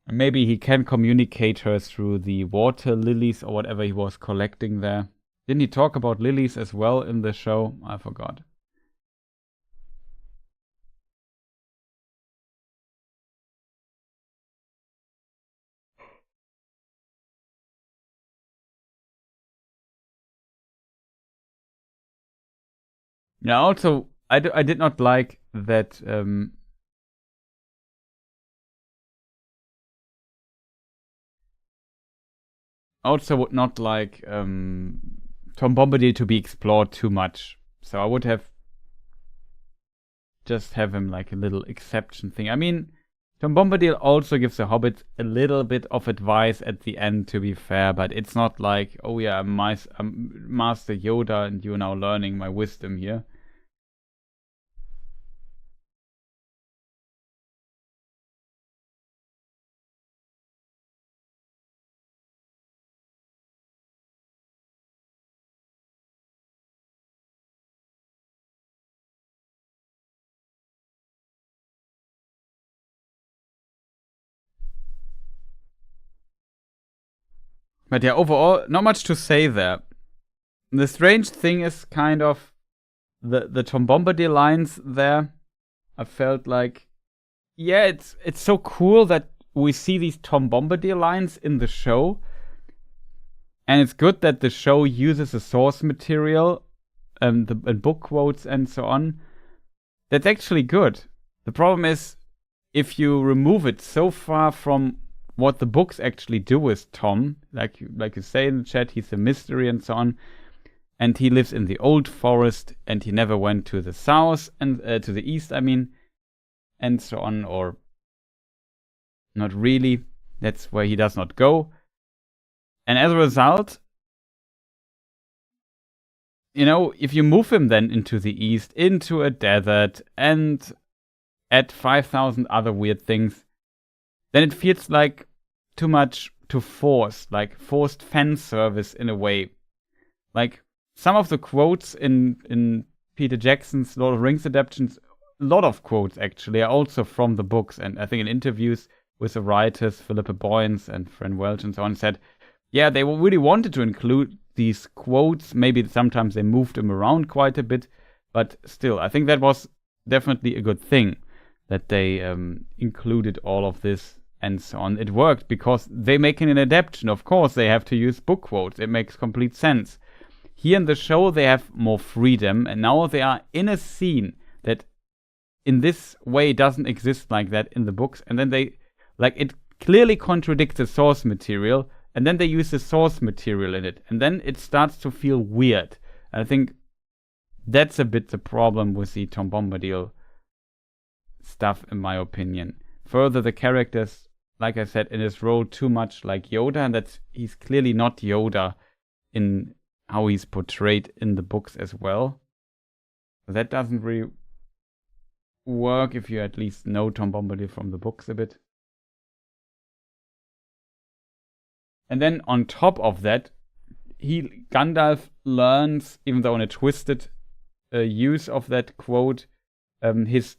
Speaker 1: Maybe he can communicate her through the water lilies or whatever he was collecting there. Didn't he talk about lilies as well in the show? I forgot. Yeah, also, I did not like that... also would not like Tom Bombadil to be explored too much. So I would have just have him like a little exception thing. I mean, Tom Bombadil also gives the Hobbit a little bit of advice at the end, to be fair, but it's not like, oh yeah, I'm Master Yoda and you're now learning my wisdom here. But yeah, overall, not much to say there. The strange thing is kind of the Tom Bombadil lines there. I felt like, yeah, it's so cool that we see these Tom Bombadil lines in the show, and it's good that the show uses the source material, and book quotes and so on. That's actually good. The problem is if you remove it so far from what the books actually do with Tom, like you say in the chat, he's a mystery and so on, and he lives in the old forest, and he never went to the south and to the east, I mean, and so on, or not really. That's where he does not go. And as a result, you know, if you move him then into the east, into a desert, and add 5,000 other weird things, then it feels like too much to force, like forced fan service in a way. Like some of the quotes in Peter Jackson's Lord of the Rings adaptations, a lot of quotes actually are also from the books, and I think in interviews with the writers, Philippa Boyens and Fran Welch and so on, said, yeah, they really wanted to include these quotes. Maybe sometimes they moved them around quite a bit, but still, I think that was definitely a good thing that they included all of this and so on. It worked because they make an adaptation. Of course, they have to use book quotes. It makes complete sense. Here in the show, they have more freedom, and now they are in a scene that in this way doesn't exist like that in the books, and then they, like, it clearly contradicts the source material, and then they use the source material in it, and then it starts to feel weird. And I think that's a bit the problem with the Tom Bombadil stuff, in my opinion. Further, the characters, like I said, in his role too much like Yoda, and that he's clearly not Yoda in how he's portrayed in the books as well. That doesn't really work if you at least know Tom Bombadil from the books a bit. And then on top of that, Gandalf learns, even though in a twisted use of that quote, his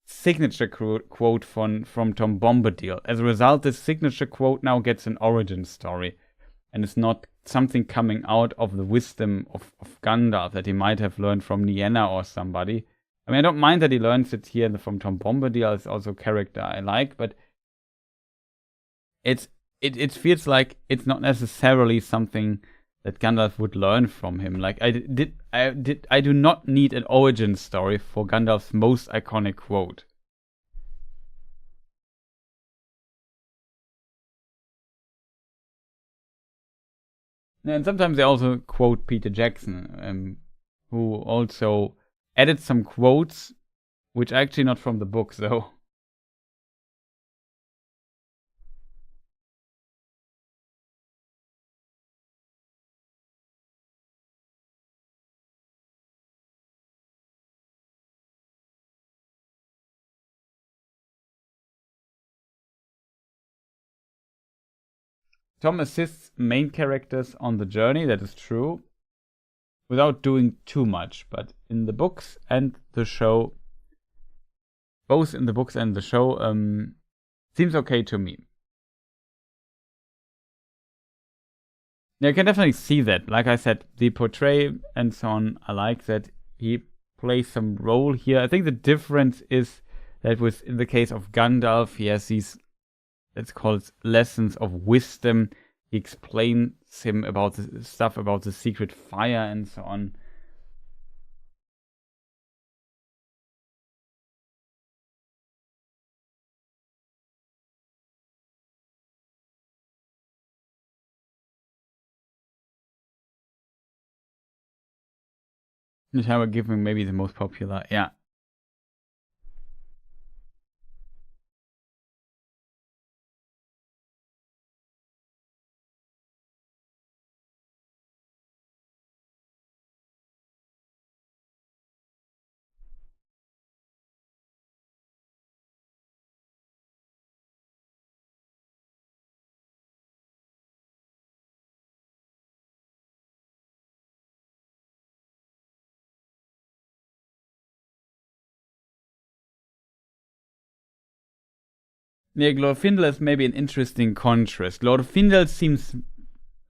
Speaker 1: signature quote from Tom Bombadil. As a result, this signature quote now gets an origin story, and it's not something coming out of the wisdom of Gandalf that he might have learned from Nienna or somebody. I mean, I don't mind that he learns it here from Tom Bombadil. It's also a character I like, but it feels like it's not necessarily something that Gandalf would learn from him. Like I do not need an origin story for Gandalf's most iconic quote. And sometimes they also quote Peter Jackson, who also added some quotes, which are actually not from the books, though. Tom assists main characters on the journey, that is true, without doing too much. But in the books and the show, both in the books and the show, seems okay to me. Yeah, I can definitely see that. Like I said, the portray and so on, I like that he plays some role here. I think the difference is that in the case of Gandalf, he has these, let's call it, lessons of wisdom. He explains him about the stuff about the secret fire and so on. The Tower Giving maybe the most popular, yeah. Yeah, Glorfindel is maybe an interesting contrast. Glorfindel seems,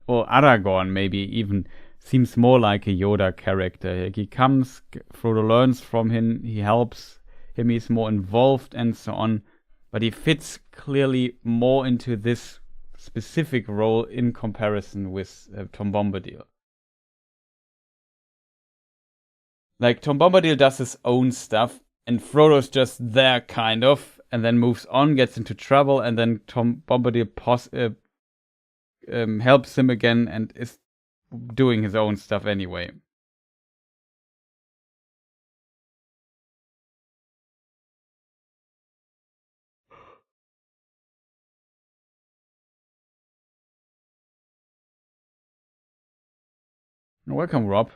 Speaker 1: or Aragorn maybe even, seems more like a Yoda character. Like he comes, Frodo learns from him, he helps him, he's more involved and so on. But he fits clearly more into this specific role in comparison with Tom Bombadil. Like, Tom Bombadil does his own stuff, and Frodo's just there, kind of, and then moves on, gets into trouble, and then Tom Bombadil helps him again and is doing his own stuff anyway. Welcome, Rob.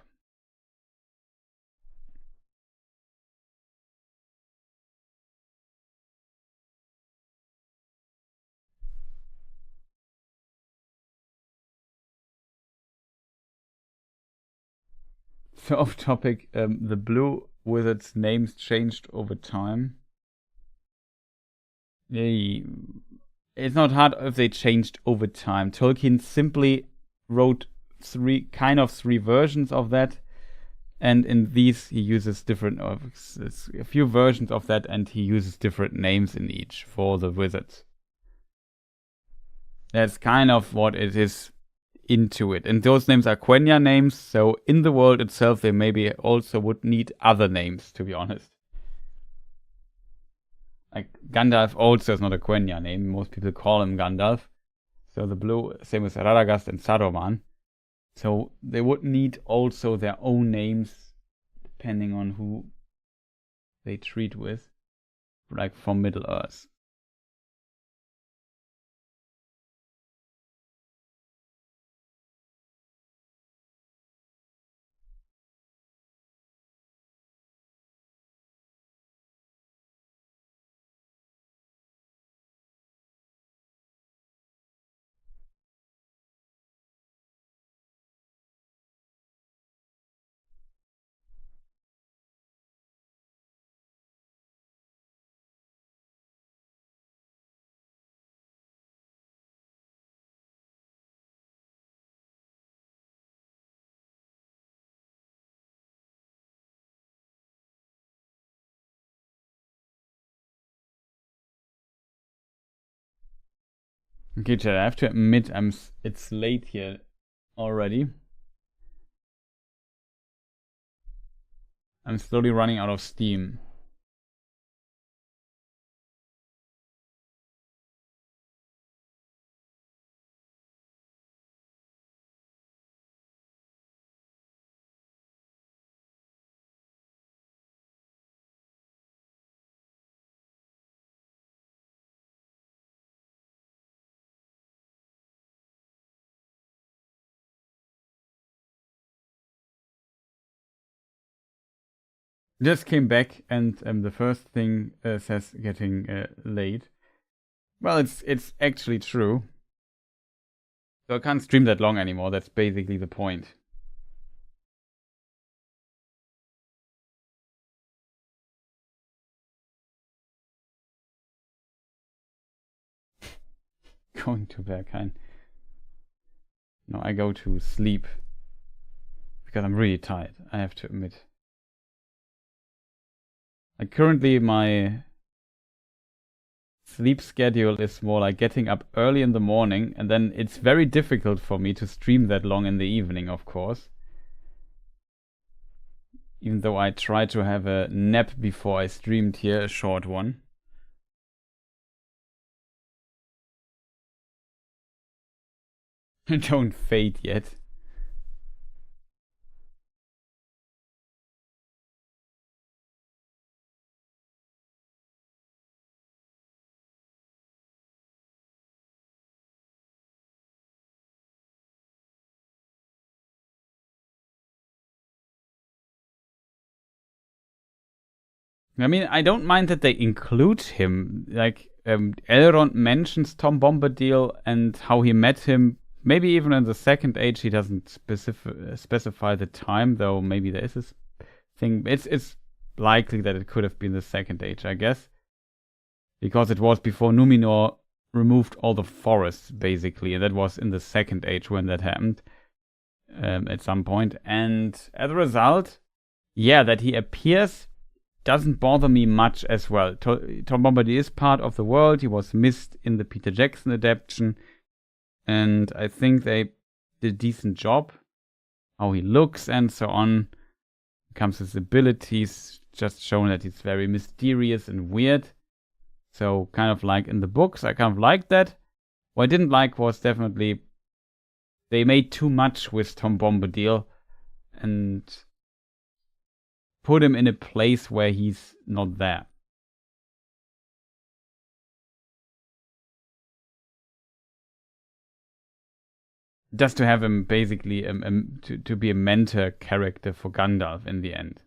Speaker 1: So off topic, the blue wizards' names changed over time. Yay. It's not hard if they changed over time. Tolkien simply wrote three versions of that, and in these he uses different, a few versions of that, and he uses different names in each for the wizards. That's kind of what it is into it. And those names are Quenya names, so in the world itself they maybe also would need other names, to be honest. Like Gandalf also is not a Quenya name. Most people call him Gandalf. So the blue, same as Radagast and Saruman. So they would need also their own names depending on who they treat with, like from Middle-earth. Okay, Chad, I have to admit, it's late here already. I'm slowly running out of steam. Just came back, and the first thing says getting late. Well, it's actually true. So I can't stream that long anymore. That's basically the point. Going to Berghain. No, I go to sleep because I'm really tired, I have to admit. Like currently my sleep schedule is more like getting up early in the morning, and then it's very difficult for me to stream that long in the evening, of course. Even though I try to have a nap before I streamed here, a short one. Don't fade yet. I mean, I don't mind that they include him. Like, Elrond mentions Tom Bombadil and how he met him. Maybe even in the Second Age, he doesn't specify the time, though maybe there is this thing. It's likely that it could have been the Second Age, I guess. Because it was before Numenor removed all the forests, basically. And that was in the Second Age when that happened. At some point. And as a result, yeah, that he appears doesn't bother me much as well. Tom Bombadil is part of the world. He was missed in the Peter Jackson adaptation. And I think they did a decent job. How he looks and so on. Comes his abilities, just showing that he's very mysterious and weird. So kind of like in the books, I kind of liked that. What I didn't like was definitely they made too much with Tom Bombadil and put him in a place where he's not there. Just to have him basically to be a mentor character for Gandalf in the end.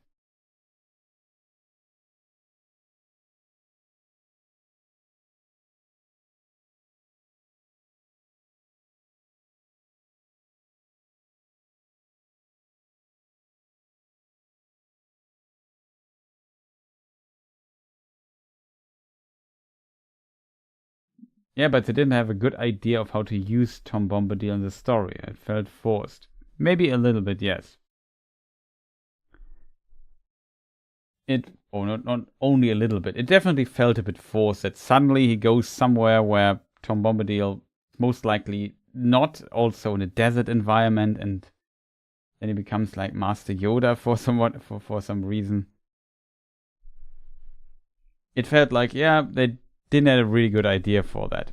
Speaker 1: Yeah, but they didn't have a good idea of how to use Tom Bombadil in the story. It felt forced. Maybe a little bit, yes. Not only a little bit. It definitely felt a bit forced that suddenly he goes somewhere where Tom Bombadil most likely not, also in a desert environment, and then he becomes like Master Yoda for some reason. It felt like, yeah, they didn't have a really good idea for that.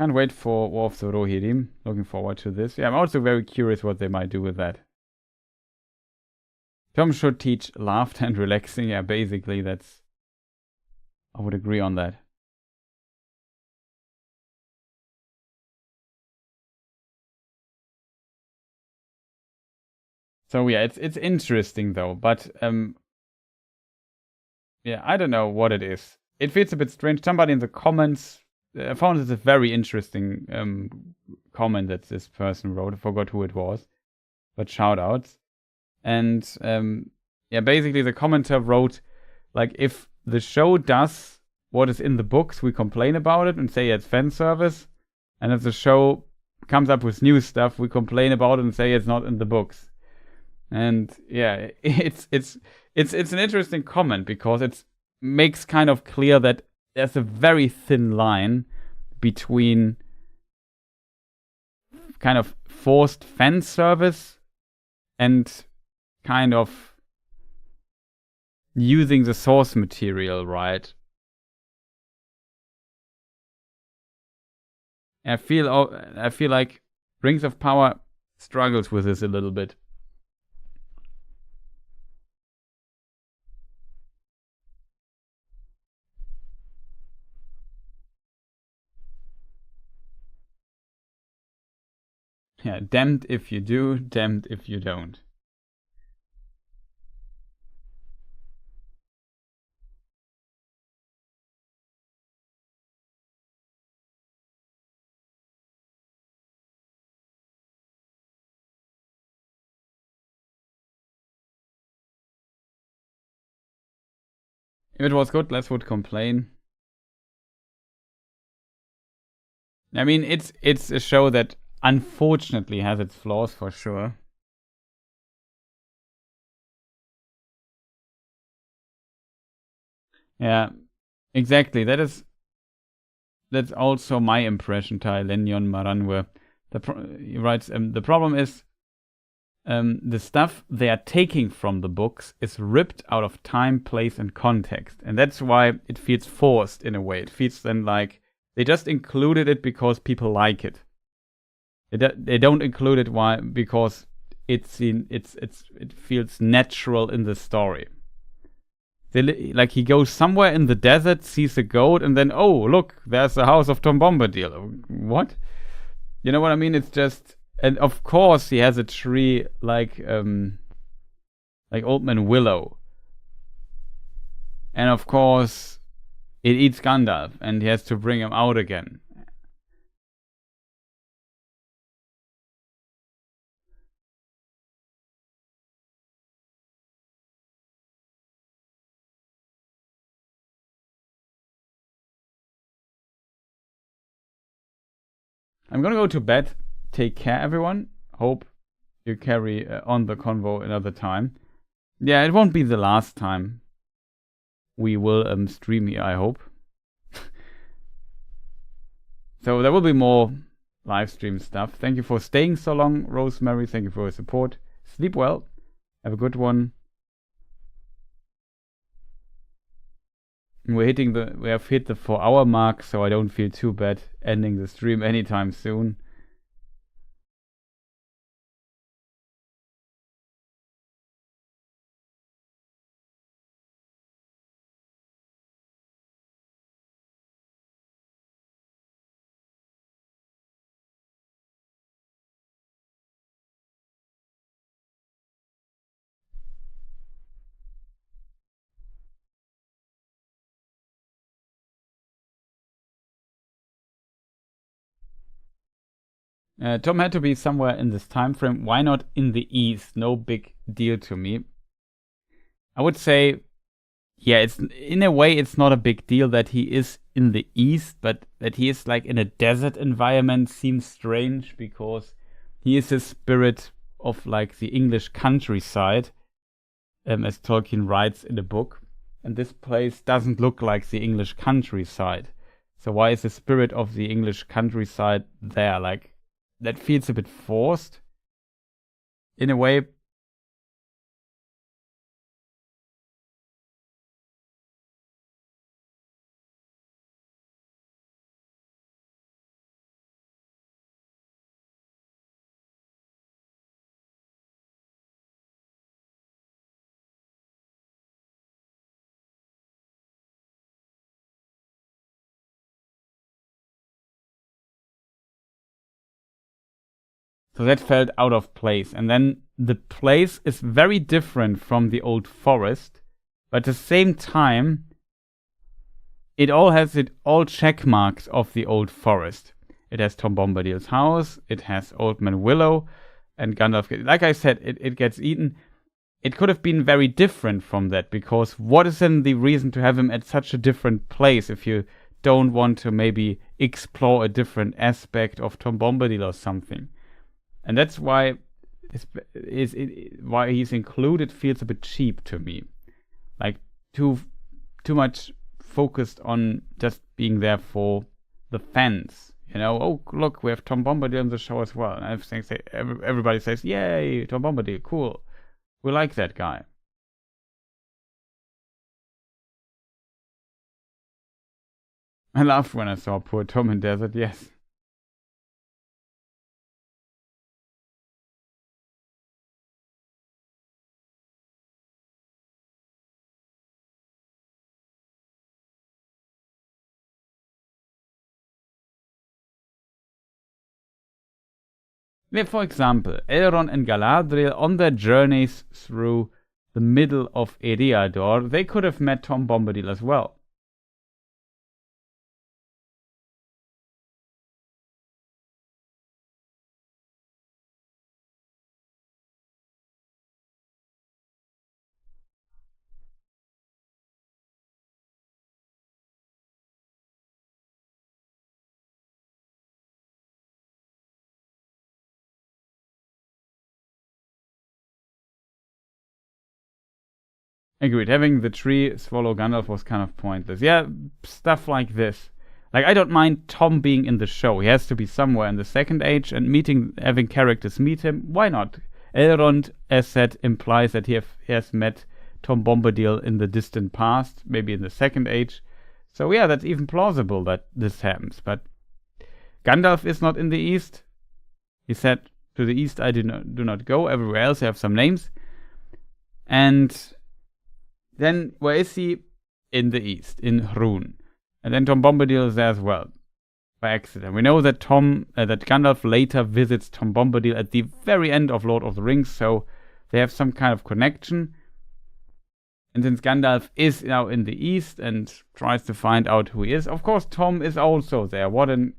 Speaker 1: Can't wait for War of the Rohirrim. Looking forward to this. Yeah, I'm also very curious what they might do with that. Tom should teach laughter and relaxing. Yeah, basically that's... I would agree on that. So yeah, it's interesting though, but yeah, I don't know what it is. It feels a bit strange. Somebody in the comments I found it a very interesting comment that this person wrote. I forgot who it was, but shout outs. And yeah, basically the commenter wrote, like, if the show does what is in the books, we complain about it and say it's fan service. And if the show comes up with new stuff, we complain about it and say it's not in the books. And yeah, it's an interesting comment because it makes kind of clear that there's a very thin line between kind of forced fan service and kind of using the source material right. I feel like Rings of Power struggles with this a little bit. Yeah, damned if you do, damned if you don't. If it was good, less would complain. I mean, it's a show that unfortunately has its flaws for sure. Yeah, exactly. That's also my impression, Tai Lenyon Maranwe. He writes, the problem is the stuff they are taking from the books is ripped out of time, place, and context. And that's why it feels forced in a way. It feels then like they just included it because people like it. They don't include it because it feels natural in the story. Like he goes somewhere in the desert, sees a goat, and then, oh, look, there's the house of Tom Bombadil. What? You know what I mean? It's just... And of course he has a tree like Old Man Willow. And of course it eats Gandalf and he has to bring him out again. I'm gonna go to bed. Take care, everyone. Hope you carry on the convo another time. Yeah, it won't be the last time we will stream here, I hope. So there will be more live stream stuff. Thank you for staying so long, Rosemary. Thank you for your support. Sleep well. Have a good one. We have hit the 4-hour mark, so I don't feel too bad ending the stream anytime soon. Tom had to be somewhere in this time frame. Why not in the East? No big deal to me. I would say, yeah, it's in a way it's not a big deal that he is in the East, but that he is like in a desert environment seems strange because he is a spirit of like the English countryside, as Tolkien writes in the book. And this place doesn't look like the English countryside. So why is the spirit of the English countryside there? Like, that feels a bit forced in a way. So that felt out of place. And then the place is very different from the old forest. But at the same time, it all has all check marks of the old forest. It has Tom Bombadil's house. It has Old Man Willow. And Gandalf. Like I said, it gets eaten. It could have been very different from that. Because what is then the reason to have him at such a different place if you don't want to maybe explore a different aspect of Tom Bombadil or something? And that's why why he's included feels a bit cheap to me. Like too much focused on just being there for the fans. You know, oh look, we have Tom Bombadil on the show as well. And everybody says, yay, Tom Bombadil, cool. We like that guy. I laughed when I saw poor Tom in desert, yes. For example, Elrond and Galadriel on their journeys through the middle of Eriador, they could have met Tom Bombadil as well. Agreed. Having the tree swallow Gandalf was kind of pointless. Yeah, stuff like this. Like, I don't mind Tom being in the show. He has to be somewhere in the Second Age and having characters meet him. Why not? Elrond, as said, implies that he has met Tom Bombadil in the distant past, maybe in the Second Age. So yeah, that's even plausible that this happens. But Gandalf is not in the East. He said, to the East I do not go. Everywhere else I have some names. And then where is he? In the East, in Hrun. And then Tom Bombadil is there as well, by accident. We know that that Gandalf later visits Tom Bombadil at the very end of Lord of the Rings, so they have some kind of connection. And since Gandalf is now in the East and tries to find out who he is, of course Tom is also there. What an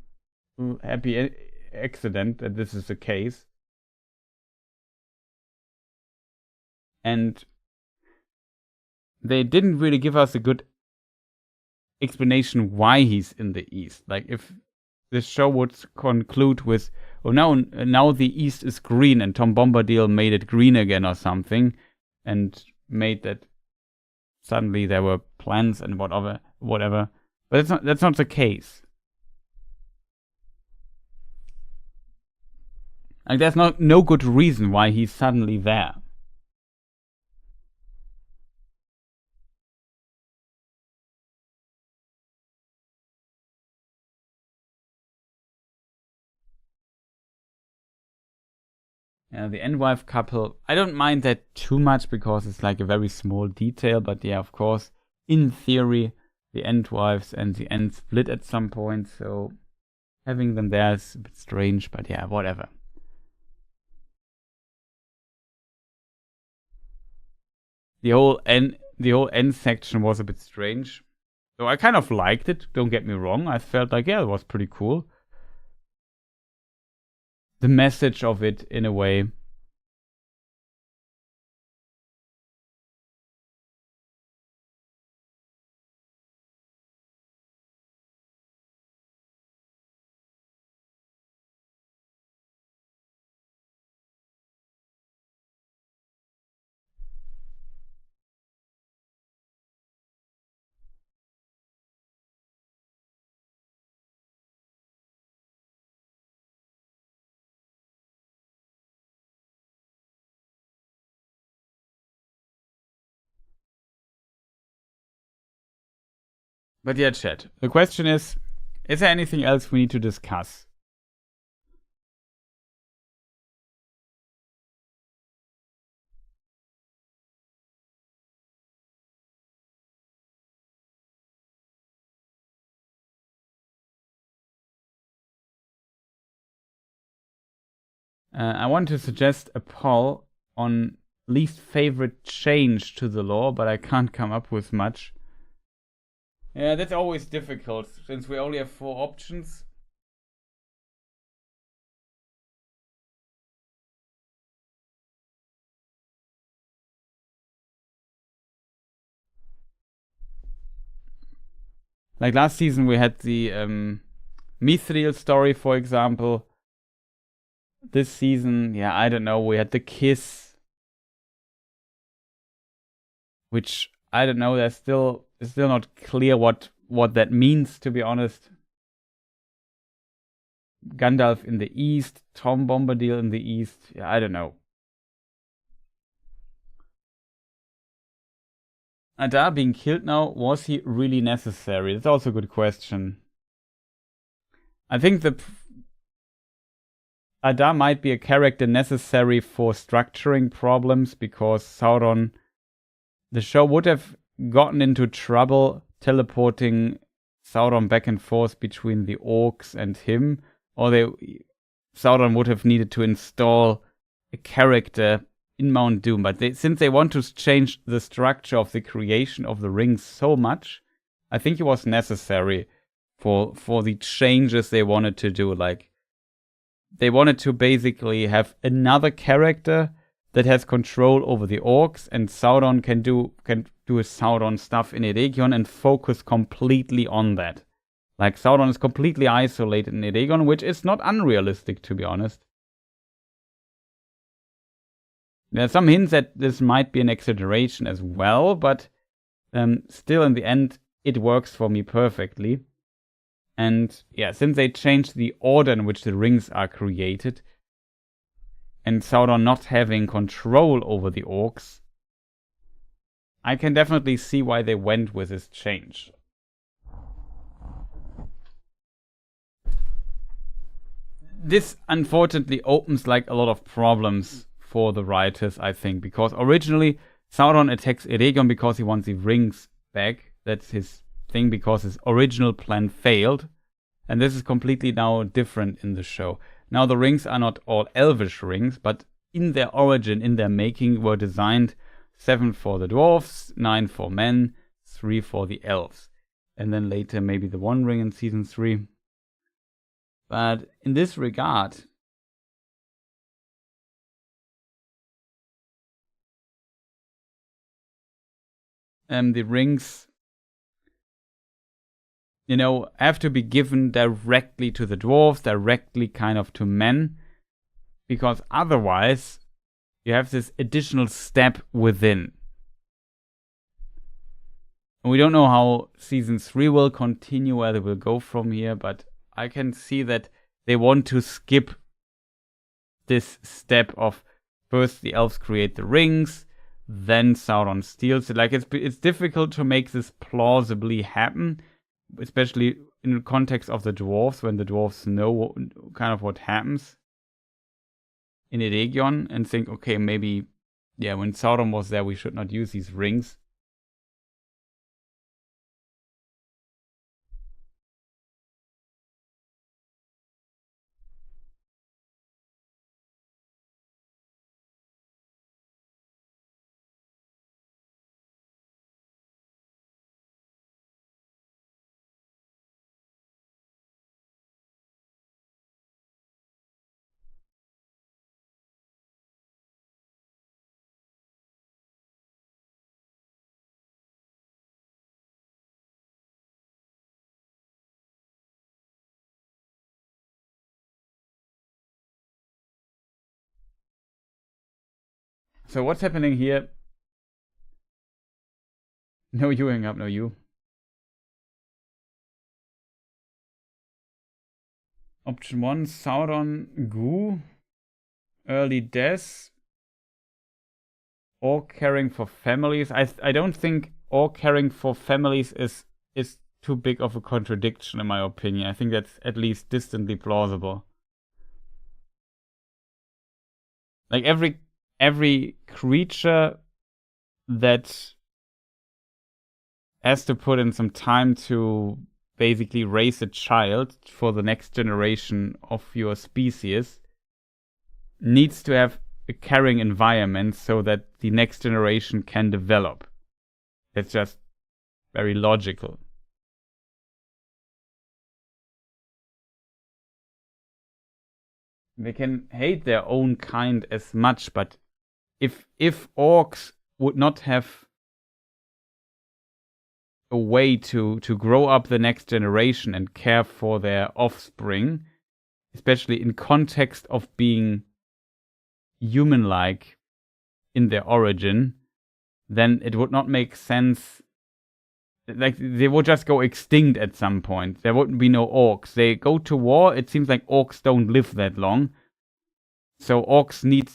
Speaker 1: happy accident that this is the case. And they didn't really give us a good explanation why he's in the East. Like, if this show would conclude with, oh, now the East is green and Tom Bombadil made it green again or something, and made that suddenly there were plants and whatever. But that's not the case. Like, there's no good reason why he's suddenly there. The Endwife couple, I don't mind that too much because it's like a very small detail, but yeah, of course, in theory, the Endwives and the End split at some point, so having them there is a bit strange, but yeah, whatever. The whole end section was a bit strange. So I kind of liked it, don't get me wrong. I felt like, yeah, it was pretty cool. The message of it, in a way. But yeah, chat. The question is there anything else we need to discuss? I want to suggest a poll on least favorite change to the lore, but I can't come up with much. Yeah, that's always difficult, since we only have 4 options. Like last season we had the Mithril story, for example. This season, yeah, I don't know, we had the kiss. Which, I don't know, it's still not clear what that means, to be honest. Gandalf in the East, Tom Bombadil in the East, yeah, I don't know. Adar being killed now, was he really necessary? That's also a good question. I think Adar might be a character necessary for structuring problems, because Sauron, the show would have gotten into trouble teleporting Sauron back and forth between the orcs and him, or Sauron would have needed to install a character in Mount Doom. But since they want to change the structure of the creation of the rings so much, I think it was necessary for the changes they wanted to do. Like, they wanted to basically have another character that has control over the orcs, and Sauron can do his Sauron stuff in Eregion and focus completely on that. Like, Sauron is completely isolated in Eregion, which is not unrealistic, to be honest. There are some hints that this might be an exaggeration as well, but still in the end, it works for me perfectly. And yeah, since they changed the order in which the rings are created, and Sauron not having control over the orcs, I can definitely see why they went with this change. This unfortunately opens like a lot of problems for the writers, I think, because originally Sauron attacks Eregion because he wants the rings back. That's his thing, because his original plan failed. And this is completely now different in the show. Now the rings are not all elvish rings, but in their origin, in their making, were designed 7 for the dwarves, 9 for men, 3 for the elves. And then later maybe the One Ring in season 3. But in this regard, the rings, have to be given directly to the dwarves, directly kind of to men, because otherwise you have this additional step within. We don't know how season 3 will continue, where they will go from here, but I can see that they want to skip this step of first the elves create the rings, then Sauron steals it. Like, it's difficult to make this plausibly happen, especially in the context of the dwarves, when the dwarves know kind of what happens in Eregion and think, okay, maybe, when Sauron was there, we should not use these rings. So what's happening here? No you hang up, no you. Option 1, Sauron Gu, early death, or caring for families. I don't think or caring for families is too big of a contradiction in my opinion. I think that's at least distantly plausible. Like every creature that has to put in some time to basically raise a child for the next generation of your species needs to have a caring environment so that the next generation can develop. That's just very logical. They can hate their own kind as much, but if orcs would not have a way to grow up the next generation and care for their offspring, especially in context of being human-like in their origin, then it would not make sense. Like, they would just go extinct at some point. There wouldn't be no orcs. They go to war. It seems like orcs don't live that long. So orcs need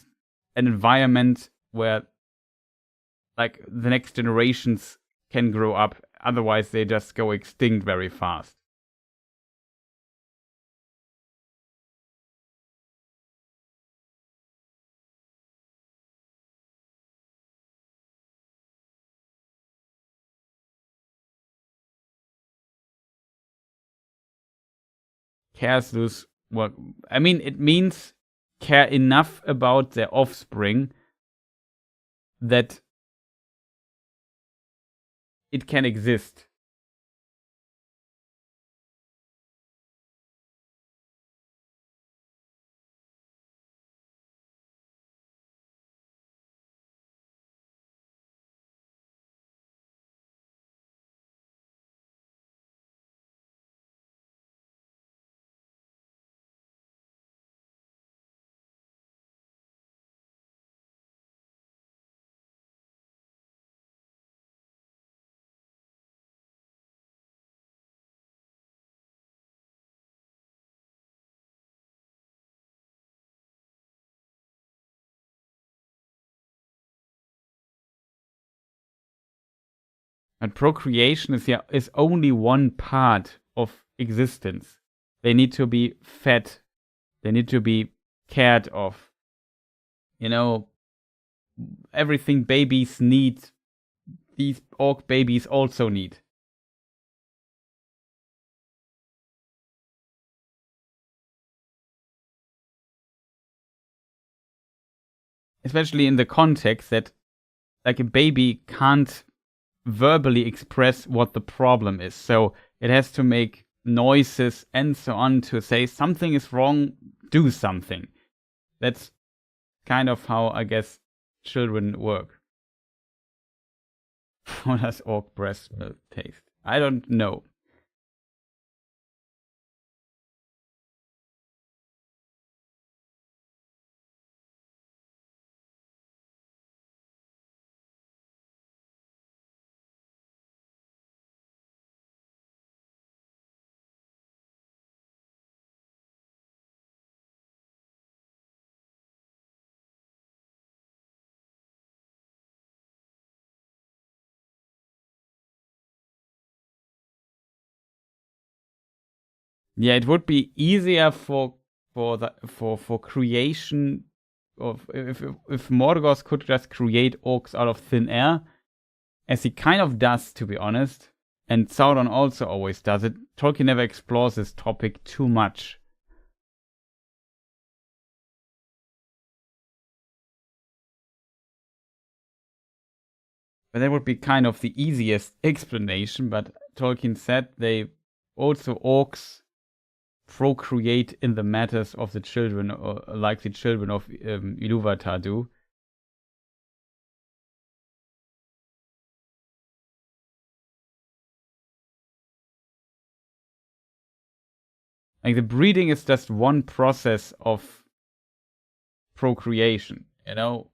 Speaker 1: an environment where, like, the next generations can grow up. Otherwise, they just go extinct very fast. Cares those work. I mean, it means care enough about their offspring that it can exist. But procreation is only one part of existence. They need to be fed. They need to be cared of. You know, everything babies need, these orc babies also need. Especially in the context that, like, a baby can't verbally express what the problem is. So it has to make noises and so on to say something is wrong, do something. That's kind of how, I guess, children work. How does orc breast milk taste? I don't know. Yeah, it would be easier for creation of if Morgoth could just create orcs out of thin air, as he kind of does, to be honest, and Sauron also always does it. Tolkien never explores this topic too much. But that would be kind of the easiest explanation, but Tolkien said they also orcs procreate in the matters of the children, or like the children of Ilúvatar do. Like, the breeding is just one process of procreation, you know?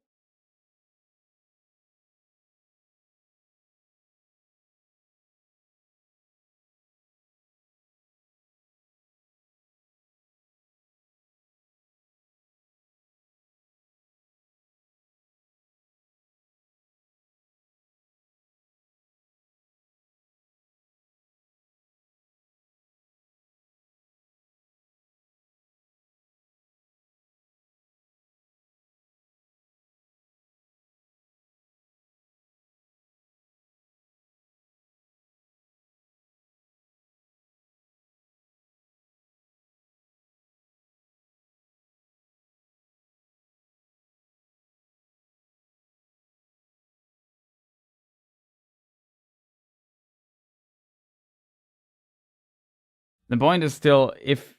Speaker 1: The point is still, if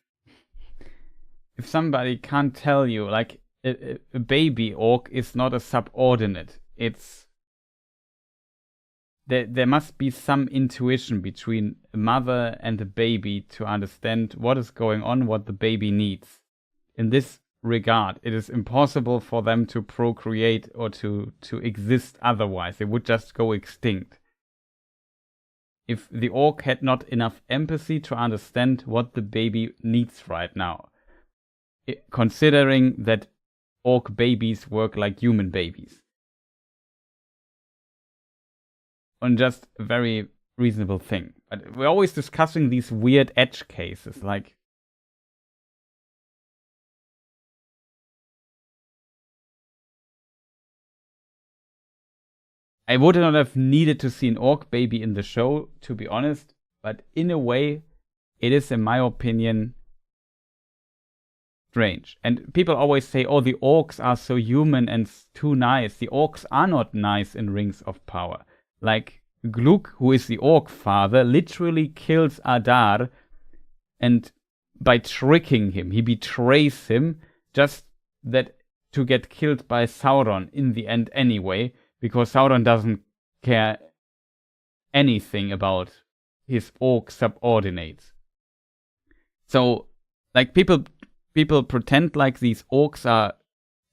Speaker 1: somebody can't tell you, like, a baby orc is not a subordinate. It's there must be some intuition between a mother and a baby to understand what is going on, what the baby needs. In this regard, it is impossible for them to procreate or to exist otherwise. They would just go extinct. If the orc had not enough empathy to understand what the baby needs right now, considering that orc babies work like human babies. On just a very reasonable thing. But we're always discussing these weird edge cases, like, I would not have needed to see an orc baby in the show, to be honest, but in a way, it is, in my opinion, strange. And people always say, oh, the orcs are so human and too nice. The orcs are not nice in Rings of Power. Like, Gluk, who is the orc father, literally kills Adar, and by tricking him, he betrays him, just that to get killed by Sauron in the end anyway, because Sauron doesn't care anything about his orc subordinates. So, like, people pretend like these orcs are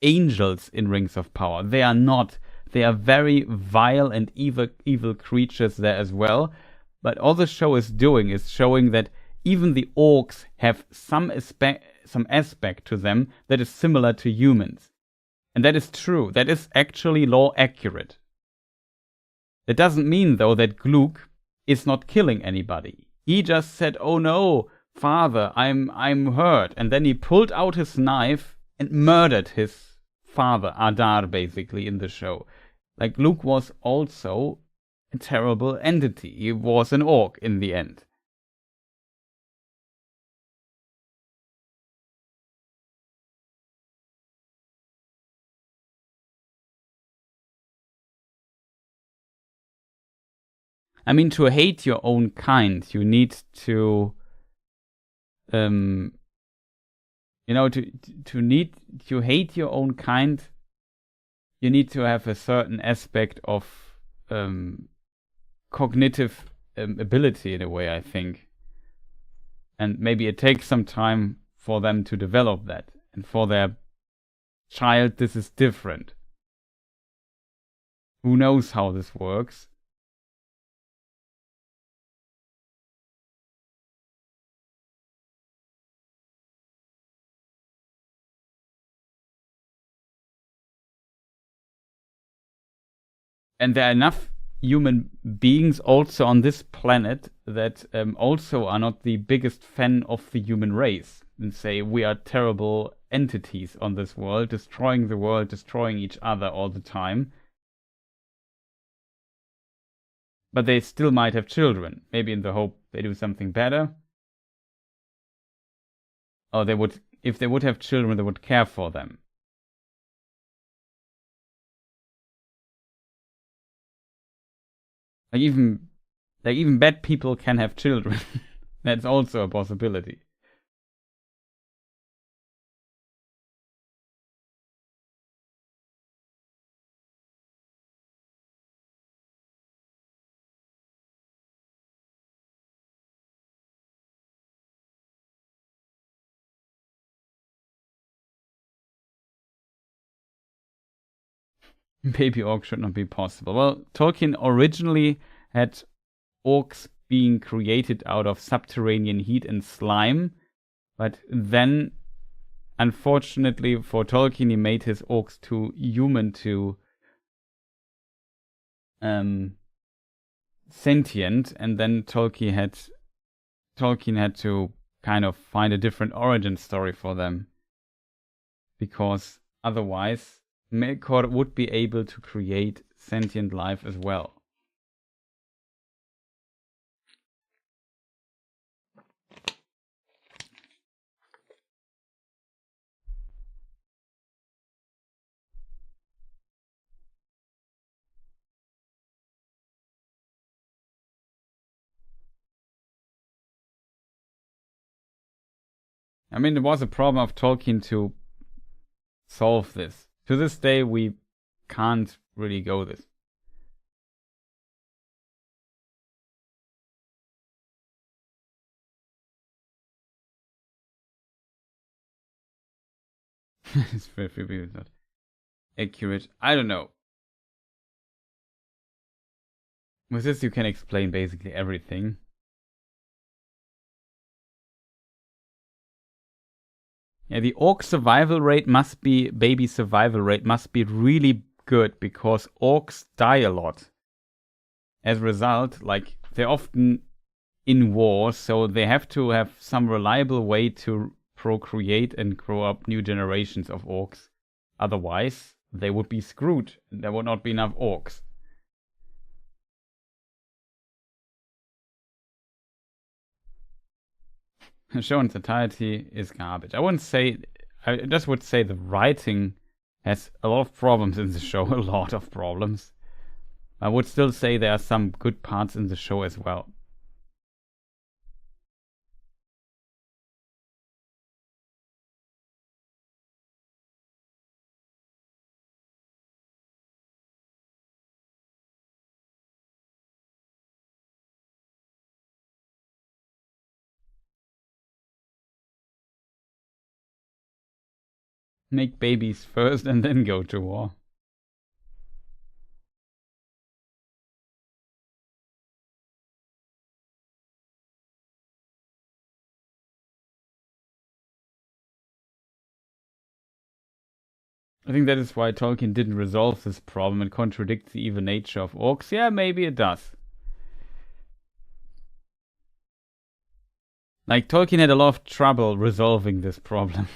Speaker 1: angels in Rings of Power. They are not. They are very vile and evil creatures there as well. But all the show is doing is showing that even the orcs have some aspect to them that is similar to humans. And that is true. That is actually lore accurate. It doesn't mean, though, that Gluck is not killing anybody. He just said, "Oh no, father, I'm hurt." And then he pulled out his knife and murdered his father, Adar, basically, in the show. Like, Gluck was also a terrible entity. He was an orc in the end. I mean, to hate your own kind, you need to, to hate your own kind, you need to have a certain aspect of cognitive ability in a way, I think. And maybe it takes some time for them to develop that. And for their child, this is different. Who knows how this works? And there are enough human beings also on this planet that also are not the biggest fan of the human race and say we are terrible entities on this world, destroying the world, destroying each other all the time. But they still might have children, maybe in the hope they do something better. Or they would, if they would have children, they would care for them. Like even bad people can have children. That's also a possibility. Baby orc should not be possible. Well, Tolkien originally had orcs being created out of subterranean heat and slime, but then, unfortunately for Tolkien, he made his orcs too human to sentient, and then Tolkien had to kind of find a different origin story for them, because otherwise Melkor would be able to create sentient life as well. I mean, it was a problem of Tolkien to solve this. To this day, we can't really go this. It's very not accurate. I don't know. With this, you can explain basically everything. Yeah, the orc survival rate must be, baby survival rate must be really good, because orcs die a lot. As a result, like, they're often in war, so they have to have some reliable way to procreate and grow up new generations of orcs. Otherwise, they would be screwed. There would not be enough orcs. The show in entirety is garbage. I wouldn't say. I just would say the writing has a lot of problems in the show. A lot of problems. I would still say there are some good parts in the show as well. Make babies first and then go to war. I think that is why Tolkien didn't resolve this problem. It contradicts the evil nature of orcs. Yeah, maybe it does. Like, Tolkien had a lot of trouble resolving this problem.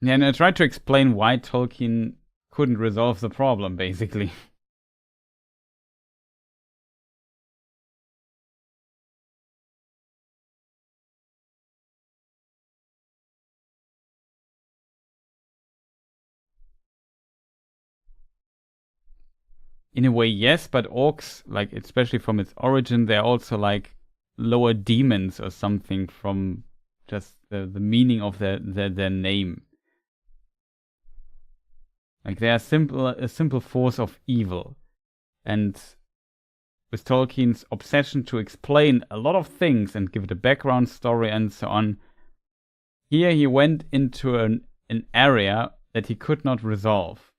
Speaker 1: Yeah, and I tried to explain why Tolkien couldn't resolve the problem, basically. In a way, yes, but orcs, like, especially from its origin, they're also like lower demons or something from just the meaning of their name. Like, they are a simple force of evil. And with Tolkien's obsession to explain a lot of things and give it a background story and so on, here he went into an area that he could not resolve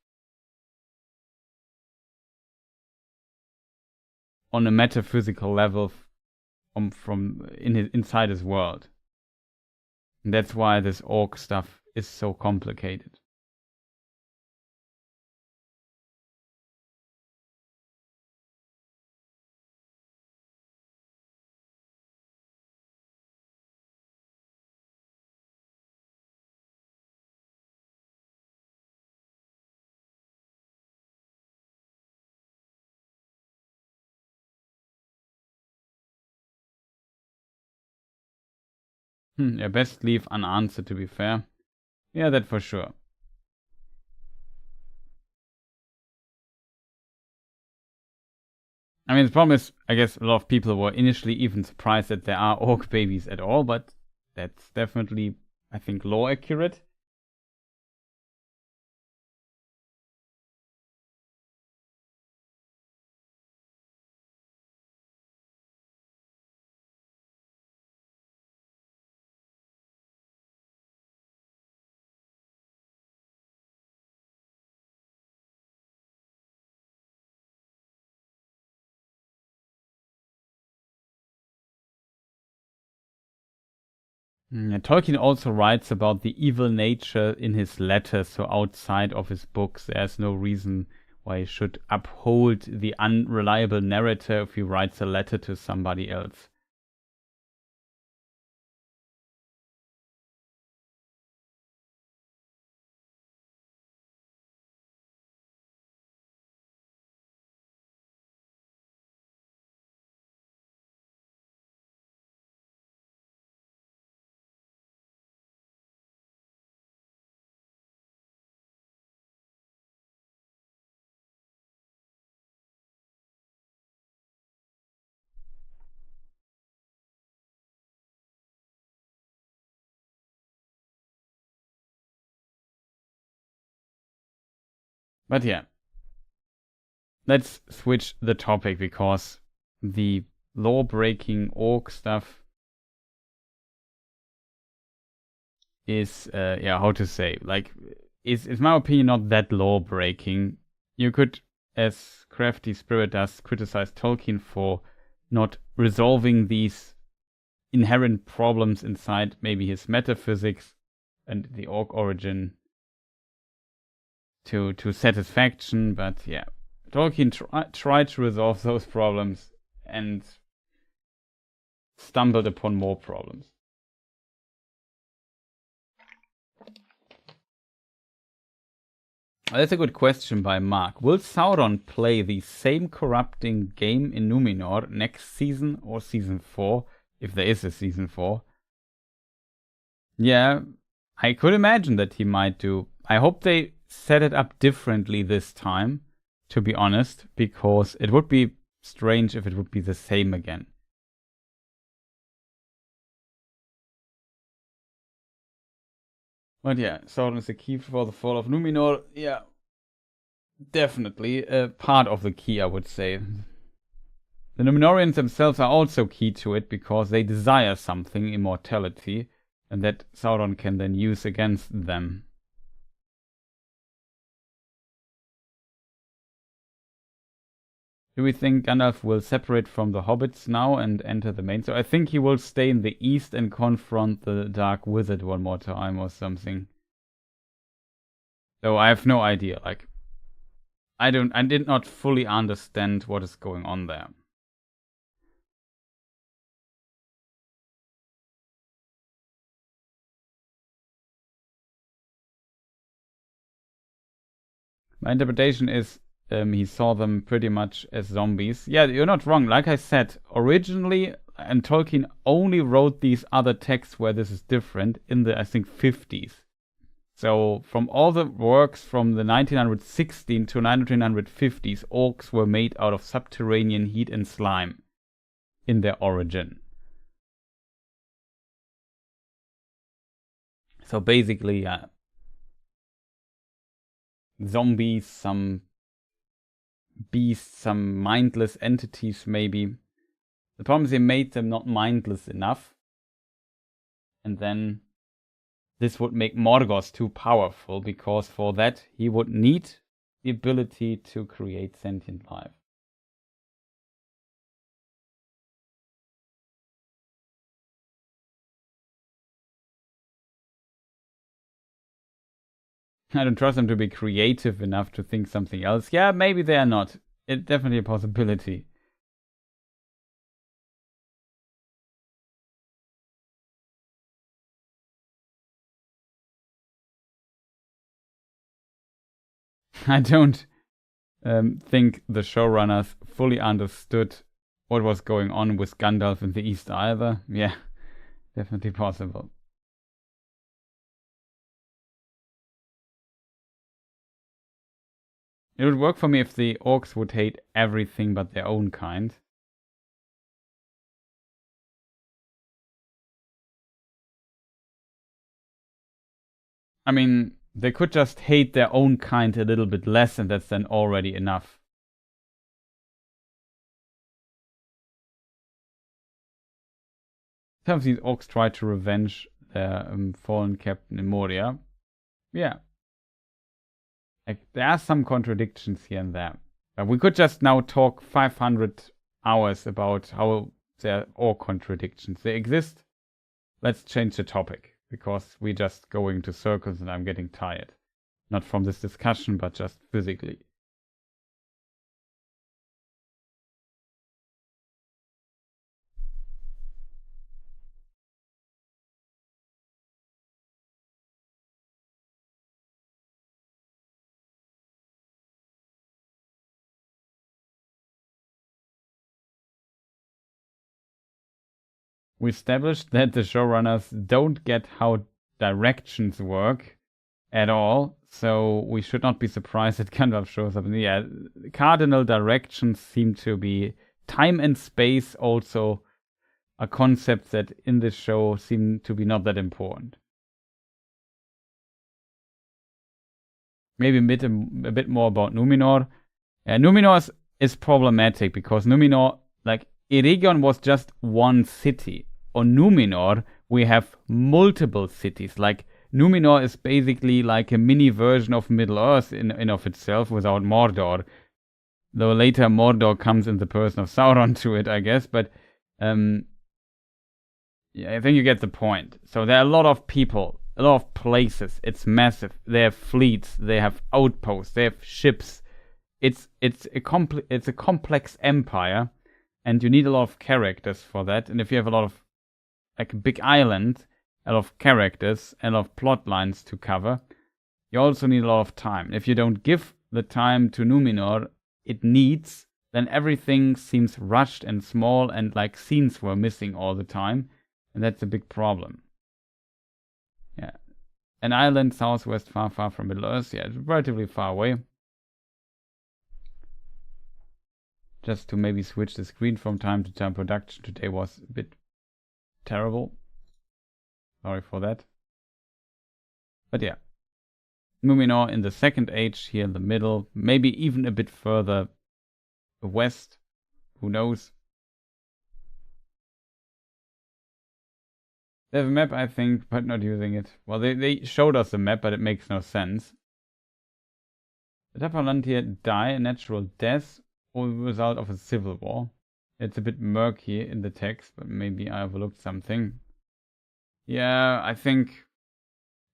Speaker 1: on a metaphysical level from inside his world. And that's why this orc stuff is so complicated. Yeah, best leave unanswered, to be fair. Yeah, that for sure. I mean, the problem is, I guess a lot of people were initially even surprised that there are orc babies at all, but that's definitely, I think, lore accurate. Tolkien also writes about the evil nature in his letters, so outside of his books, there's no reason why he should uphold the unreliable narrator if he writes a letter to somebody else. But yeah, let's switch the topic because the law-breaking orc stuff is, how to say, like, is in my opinion not that law-breaking. You could, as Crafty Spirit does, criticize Tolkien for not resolving these inherent problems inside maybe his metaphysics and the orc origin to satisfaction, but yeah, Tolkien tried to resolve those problems and stumbled upon more problems. That's a good question by Mark. Will Sauron play the same corrupting game in Numenor next season or season 4, if there is a season 4? Yeah, I could imagine that he might do. I hope they set it up differently this time, to be honest, because it would be strange if it would be the same again. But yeah, Sauron is the key for the fall of Numenor. Yeah, definitely part of the key, I would say. The Númenóreans themselves are also key to it because they desire something, immortality, and that Sauron can then use against them. Do we think Gandalf will separate from the hobbits now and enter the main? So I think he will stay in the east and confront the Dark Wizard one more time or something. So I have no idea. Like, I did not fully understand what is going on there. My interpretation is he saw them pretty much as zombies. Yeah, you're not wrong. Like I said, originally, and Tolkien only wrote these other texts where this is different in the, I think, 50s. So from all the works from the 1916 to 1950s, orcs were made out of subterranean heat and slime in their origin. So basically, yeah. Zombies, some beasts, some mindless entities maybe. The problem is they made them not mindless enough. And then this would make Morgoth too powerful, because for that he would need the ability to create sentient life. I don't trust them to be creative enough to think something else. Yeah, maybe they are not. It's definitely a possibility. I don't think the showrunners fully understood what was going on with Gandalf in the East either. Yeah, definitely possible. It would work for me if the orcs would hate everything but their own kind. I mean, they could just hate their own kind a little bit less, and that's then already enough. Some of these orcs try to revenge their fallen captain in Moria. Yeah. Like, there are some contradictions here and there. But we could just now talk 500 hours about how there are contradictions. They exist. Let's change the topic, because we're just going to circles and I'm getting tired. Not from this discussion, but just physically. We established that the showrunners don't get how directions work at all, so we should not be surprised that Gandalf shows up. Yeah, cardinal directions seem to be time and space, also a concept that in this show seem to be not that important. Maybe a bit more about Numenor. Numenor is problematic because Numenor, like, Eregion was just one city. On Numenor, we have multiple cities. Like, Numenor is basically like a mini version of Middle-earth in of itself without Mordor. Though later Mordor comes in the person of Sauron to it, I guess. But yeah, I think you get the point. So there are a lot of people, a lot of places. It's massive. They have fleets. They have outposts. They have ships. It's a complex empire, and you need a lot of characters for that. And if you have a lot of, like, a big island, a lot of characters, and a lot of plot lines to cover, you also need a lot of time. If you don't give the time to Numenor it needs, then everything seems rushed and small, and like scenes were missing all the time, and that's a big problem. Yeah, an island southwest, far from Middle-earth. Yeah, it's relatively far away. Just to maybe switch the screen from time to time. Production today was a bit terrible. Sorry for that. But yeah, Numenor in the Second Age, here in the middle, maybe even a bit further west. Who knows? They have a map, I think, but not using it. Well, they showed us the map, but it makes no sense. Did Palantir die a natural death or the result of a civil war? It's a bit murky in the text, but maybe I overlooked something. Yeah, I think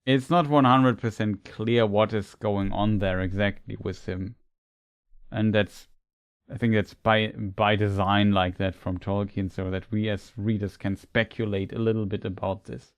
Speaker 1: it's not 100% clear what is going on there exactly with him. And I think that's by design like that from Tolkien, so that we as readers can speculate a little bit about this.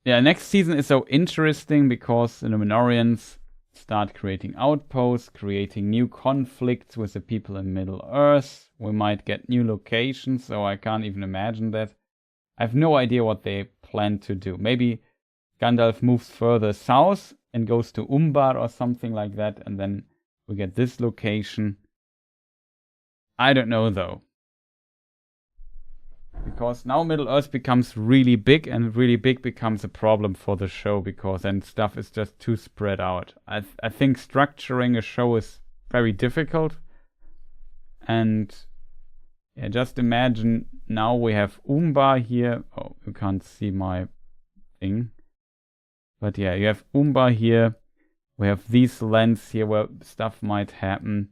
Speaker 1: Yeah, next season is so interesting because the Númenóreans start creating outposts, creating new conflicts with the people in Middle-earth. We might get new locations, so I can't even imagine that. I have no idea what they plan to do. Maybe Gandalf moves further south and goes to Umbar or something like that, and then we get this location. I don't know though. Because now Middle-earth becomes really big, and really big becomes a problem for the show, because then stuff is just too spread out. I think structuring a show is very difficult. And yeah, just imagine now we have Umbar here. Oh, you can't see my thing. But yeah, you have Umbar here. We have these lands here where stuff might happen.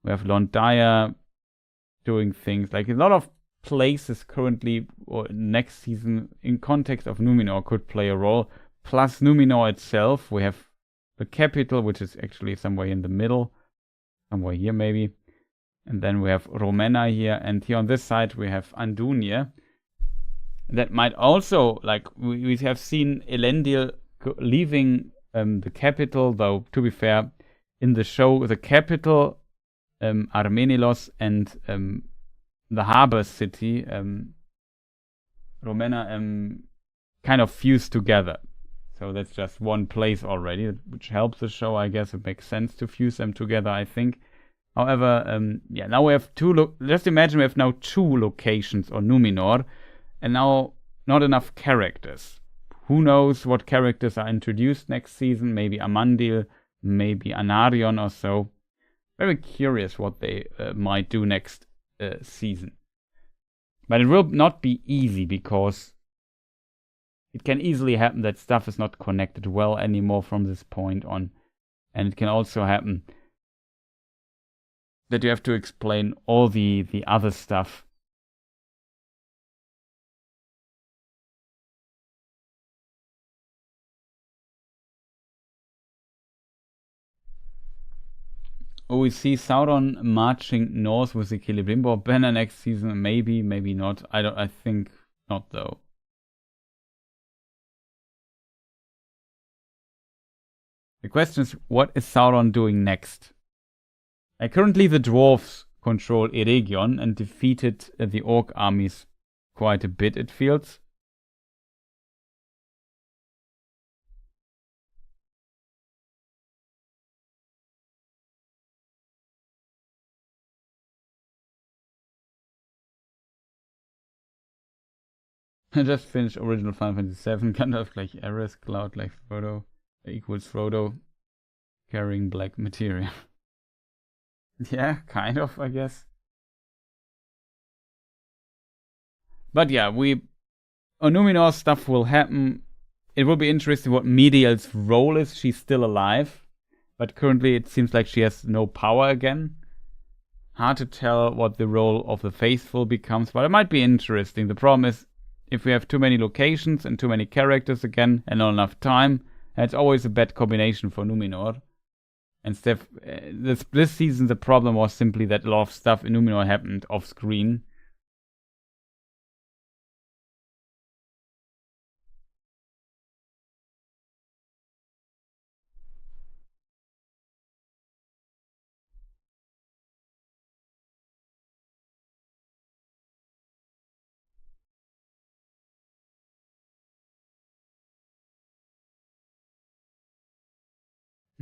Speaker 1: We have Londaia doing things. Like a lot of places currently or next season in context of Númenor could play a role. Plus Númenor itself, we have the capital, which is actually somewhere in the middle, somewhere here maybe, and then we have Rhomenna here, and here on this side we have Andunia. That might also, like we have seen Elendil leaving the capital, though to be fair, in the show the capital, Armenilos, and the harbor city, Rhomenna, kind of fused together. So that's just one place already, which helps the show, I guess. It makes sense to fuse them together, I think. However, yeah, now we have just imagine we have now 2 locations on Númenor, and now not enough characters. Who knows what characters are introduced next season? Maybe Amandil, maybe Anarion or so. Very curious what they might do next season. But it will not be easy, because it can easily happen that stuff is not connected well anymore from this point on. And it can also happen that you have to explain all the other stuff. Oh, we see Sauron marching north with the Celebrimbor banner next season. Maybe, maybe not. I think not though. The question is, what is Sauron doing next? Currently the dwarves control Eregion and defeated the orc armies quite a bit, it feels. I just finished original Final Fantasy VII. Gandalf like Ares, Cloud like Frodo equals Frodo carrying black materia. Yeah, kind of, I guess. But yeah, on Númenor stuff will happen. It will be interesting what Medial's role is. She's still alive, but currently it seems like she has no power again. Hard to tell what the role of the Faithful becomes, but it might be interesting. The problem is, if we have too many locations and too many characters again, and not enough time, it's always a bad combination for Númenor. And this season the problem was simply that a lot of stuff in Númenor happened off screen.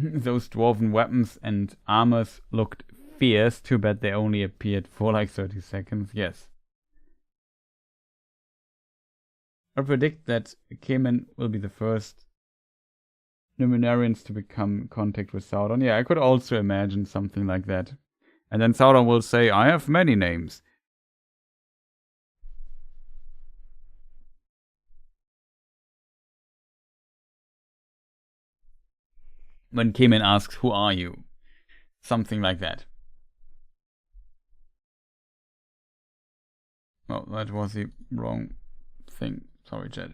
Speaker 1: Those dwarven weapons and armors looked fierce. Too bad they only appeared for like 30 seconds. Yes. I predict that Cayman will be the first Numenorians to become in contact with Sauron. Yeah, I could also imagine something like that. And then Sauron will say, I have many names. When Cayman asks, who are you? Something like that. Oh, that was the wrong thing. Sorry, chat.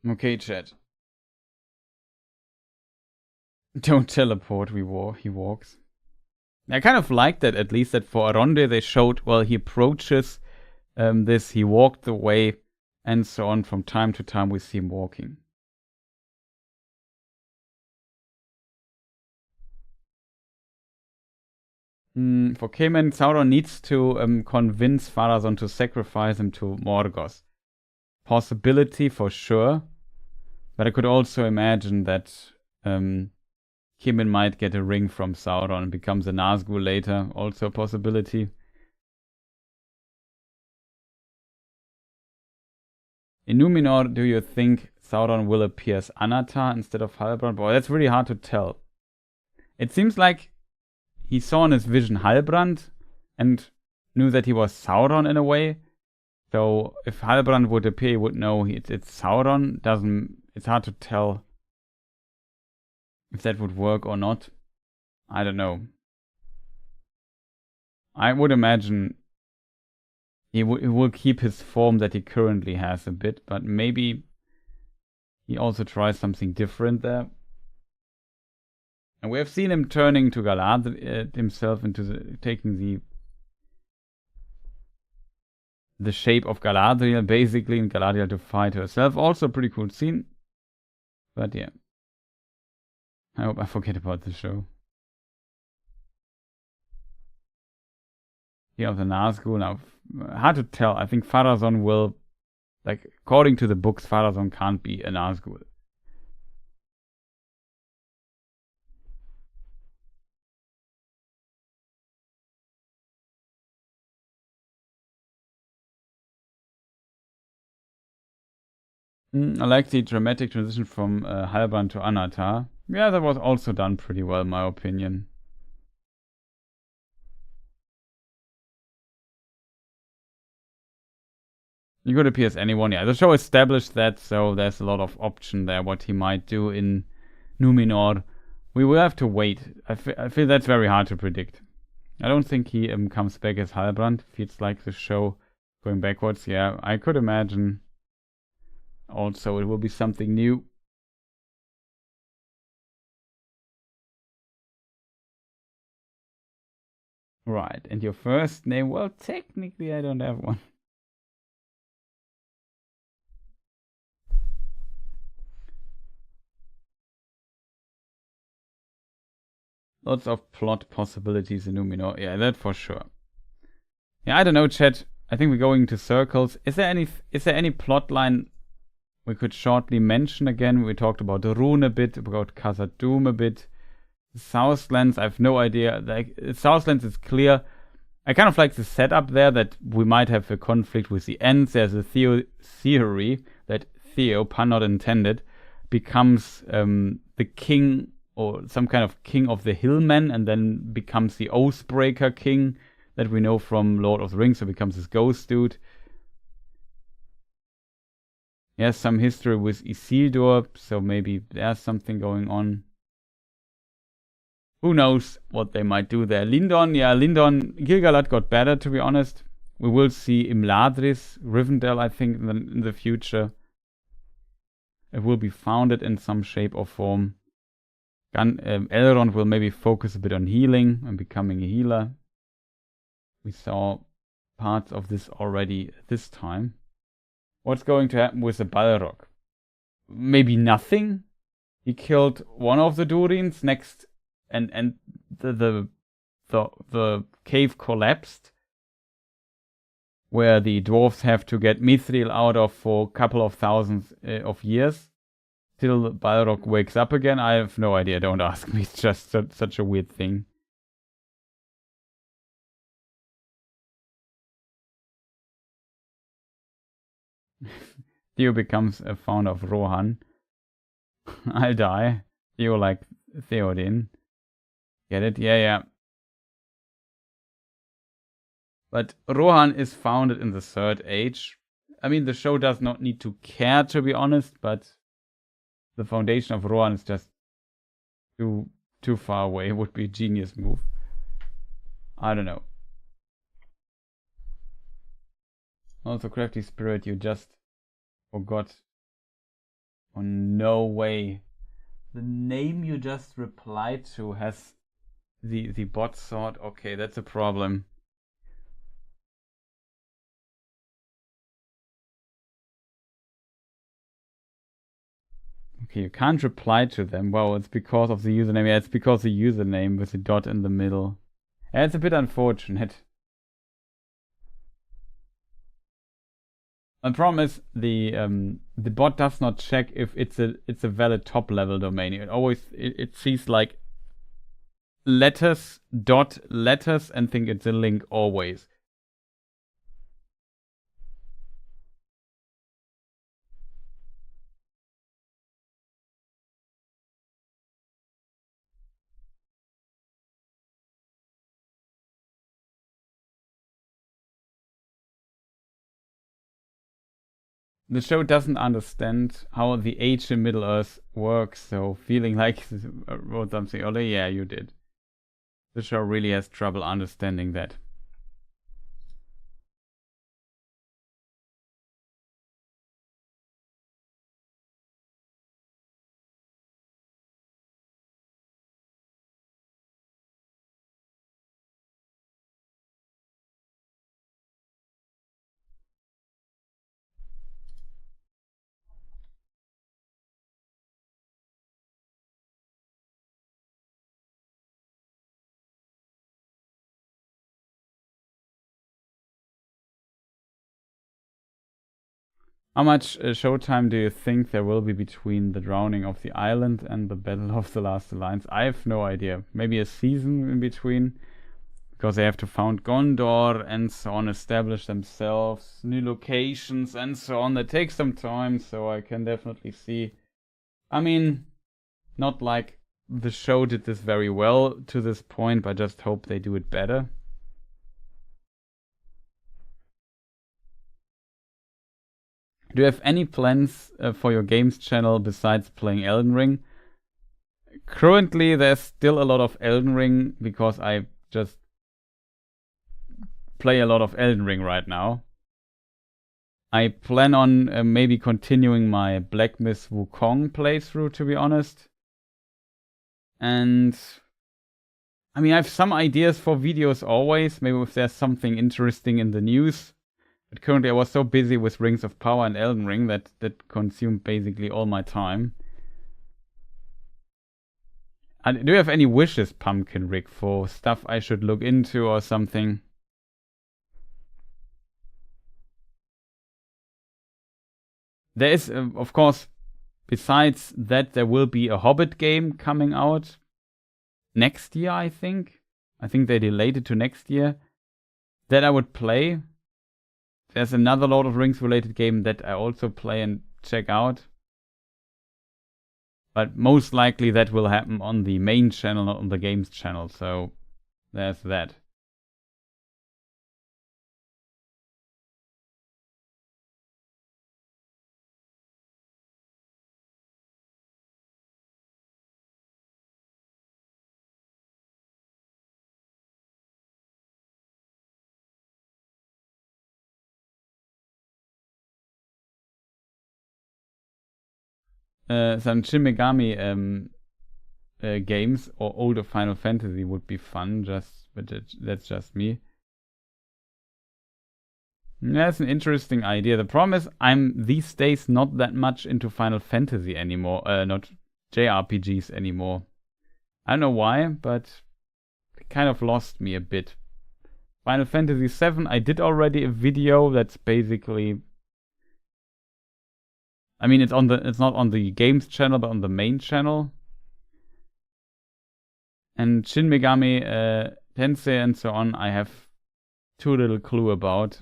Speaker 1: Okay, chat. Don't teleport, he walks. I kind of like that, at least, that for Aronde they showed, well, he approaches this, he walked the way, and so on. From time to time we see him walking. For Cayman, Sauron needs to convince Pharazôn to sacrifice him to Morgoth. Possibility for sure, but I could also imagine that Cayman might get a ring from Sauron and becomes a Nazgul later. Also a possibility. In Numenor, do you think Sauron will appear as Anatar instead of Halbrand? Boy, that's really hard to tell. It seems like he saw in his vision Halbrand and knew that he was Sauron in a way. So if Halbrand would appear, he would know it's Sauron. It's hard to tell if that would work or not. I don't know. I would imagine he will keep his form that he currently has a bit, but maybe he also tries something different there. And we have seen him turning to Galadriel himself into taking the shape of Galadriel, basically, and Galadriel to fight herself. Also a pretty cool scene. But yeah. I hope I forget about the show. Yeah, of the Nazgul. Now, hard to tell. I think Pharazôn will, like, according to the books, Pharazôn can't be a Nazgul. I like the dramatic transition from Halbrand to Anatar. Yeah, that was also done pretty well, in my opinion. He could appear as anyone. Yeah, the show established that, so there's a lot of option there what he might do in Numenor. We will have to wait. I feel that's very hard to predict. I don't think he comes back as Halbrand. Feels like the show going backwards. Yeah, I could imagine. Also, it will be something new. Right, and your first name? Well, technically I don't have one. Lots of plot possibilities in Numenor. Yeah, that for sure. Yeah, I don't know, chat. I think we're going into circles. Is there any plot line we could shortly mention again? We talked about the Rune a bit, about Khazad-dûm a bit. Southlands, I have no idea. Like, Southlands is clear. I kind of like the setup there that we might have a conflict with the Ents. There's a theory that Theo, pun not intended, becomes the king or some kind of king of the Hillmen and then becomes the Oathbreaker king that we know from Lord of the Rings, so becomes this ghost dude. He has some history with Isildur, so maybe there's something going on. Who knows what they might do there. Lindon, Gil-galad got better, to be honest. We will see Imladris, Rivendell, I think, in the future. It will be founded in some shape or form. Elrond will maybe focus a bit on healing and becoming a healer. We saw parts of this already this time. What's going to happen with the Balrog? Maybe nothing. He killed one of the Durins next, and the cave collapsed, where the dwarves have to get Mithril out of for a couple of thousands of years. till Balrog wakes up again? I have no idea. Don't ask me. It's just such a weird thing. Theo becomes a founder of Rohan. I'll die. Theo like Theoden. Get it? Yeah, yeah. But Rohan is founded in the Third Age. I mean, the show does not need to care, to be honest, but the foundation of Rohan is just too far away. It would be a genius move. I don't know. Also, Crafty Spirit, you just forgot. Oh, no way. The name you just replied to has the bot sword. Okay, that's a problem. Okay, you can't reply to them. Well, it's because of the username. Yeah, it's because the username with the dot in the middle. Yeah, it's a bit unfortunate. The problem is the bot does not check if it's a valid top level domain. It always it sees like letters, dot letters, and think it's a link always. The show doesn't understand how the age in Middle Earth works, so feeling like I wrote something earlier, yeah, you did. The show really has trouble understanding that. How much showtime do you think there will be between the drowning of the island and the Battle of the Last Alliance? I have no idea. Maybe a season in between, because they have to found Gondor and so on, establish themselves, new locations and so on. That takes some time, so I can definitely see. I mean, not like the show did this very well to this point, but I just hope they do it better. Do you have any plans for your games channel besides playing Elden Ring? Currently, there's still a lot of Elden Ring because I just play a lot of Elden Ring right now. I plan on maybe continuing my Black Myth Wukong playthrough, to be honest. And I mean, I have some ideas for videos always. Maybe if there's something interesting in the news. But currently I was so busy with Rings of Power and Elden Ring that consumed basically all my time. And do you have any wishes, Pumpkin Rick, for stuff I should look into or something? There is, of course, besides that, there will be a Hobbit game coming out next year, I think. I think they delayed it to next year. That I would play. There's another Lord of the Rings related game that I also play and check out. But most likely that will happen on the main channel, not on the games channel. So there's that. Some Shin Megami games or older Final Fantasy would be fun, but that's just me. That's an interesting idea. The problem is I'm these days not that much into Final Fantasy anymore, not JRPGs anymore. I don't know why, but it kind of lost me a bit. Final Fantasy VII, I did already a video that's basically I mean, it's not on the games channel, but on the main channel. And Shin Megami Tensei and so on, I have too little clue about.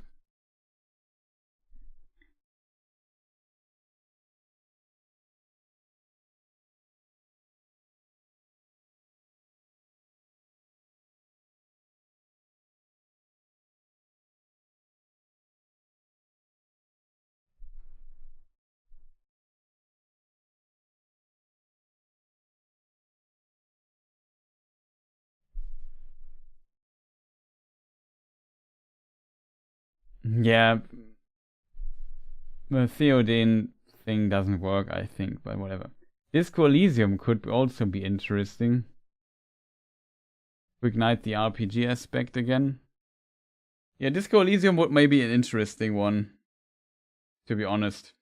Speaker 1: Yeah, the Theoden thing doesn't work, I think, but whatever. Disco Elysium could also be interesting. Ignite the RPG aspect again. Yeah, Disco Elysium would maybe an interesting one, to be honest.